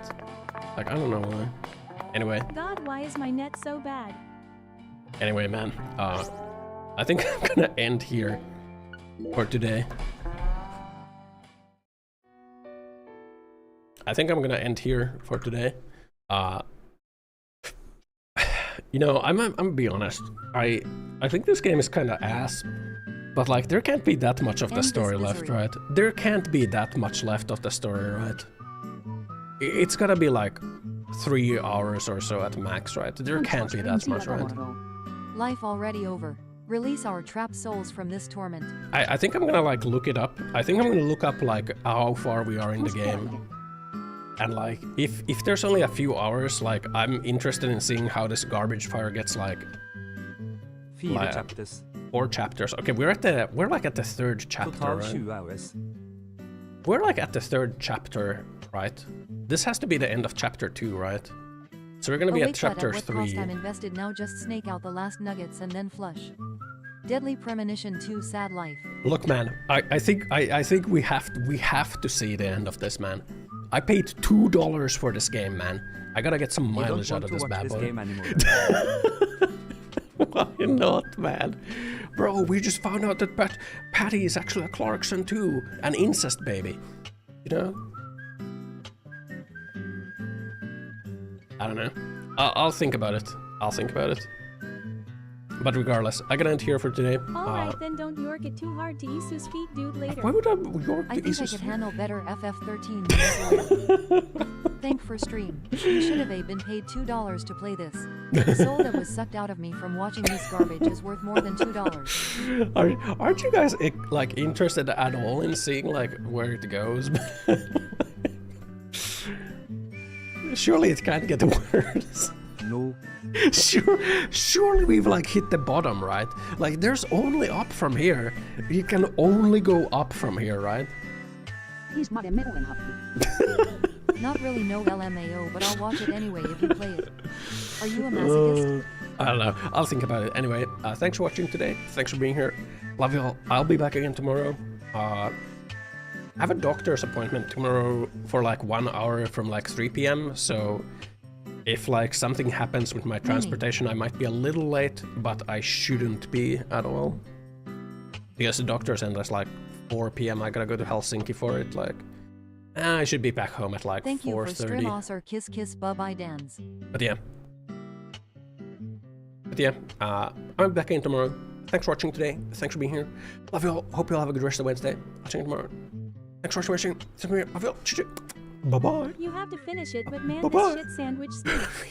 Like, I don't know why. Anyway. God, why is my net so bad? Anyway, man, I think I'm gonna end here for today. You know, I'm gonna be honest. I think this game is kind of ass. But like, there can't be that much of the story left, right? There can't be that much left of the story, right? It's gotta be like 3 hours or so at max, right? There can't be that much, right? Life already over. Release our trapped souls from this torment. I think I'm gonna like look it up. I think I'm gonna look up like how far we are in the game. And like, if there's only a few hours, like, I'm interested in seeing how this garbage fire gets like... 4 chapters. 4 chapters. Okay, we're like at the 3rd chapter, right? 2 hours. We're like at the 3rd chapter, right? This has to be the end of chapter 2, right? So we're gonna be at chapter 3. I'm invested now, just snake out the last nuggets and then flush. Deadly Premonition 2 sad life. Look, man, I think we have to see the end of this, man. I paid $2 for this game, man. I gotta get some mileage out of this bad boy. Why not, man? Bro, we just found out that Patty is actually a Clarkson too, an incest baby. You know? I don't know. I'll think about it. But regardless, I gotta end here for today. Alright, then don't york it too hard to Isu's feet, dude, later. Why would I york I think I could handle better FF13. Thank for stream. You should have been paid $2 to play this. The soul that was sucked out of me from watching this garbage is worth more than $2. Aren't you guys like interested at all in seeing like where it goes? Surely it can't get worse. No. Surely we've like hit the bottom, right? Like, there's only up from here. You can only go up from here, right? Not really no LMAO, but I'll watch it anyway if you play it. Are you a masochist? I don't know. I'll think about it. Anyway, thanks for watching today. Thanks for being here. Love you all. I'll be back again tomorrow. I have a doctor's appointment tomorrow for like 1 hour from like 3 p.m. So if like something happens with my transportation, I might be a little late, but I shouldn't be at all. Because the doctor's end is like 4 p.m. I gotta go to Helsinki for it. Like, I should be back home at like 4:30. Thank you for stream or kiss kiss bye dans. But yeah, I'm back in tomorrow. Thanks for watching today. Thanks for being here. Love you all. Hope you all have a good rest of Wednesday. I'll see you tomorrow. Thanks for watching. Love you all. Bye bye. You have to finish it, but man, this shit sandwich stinks.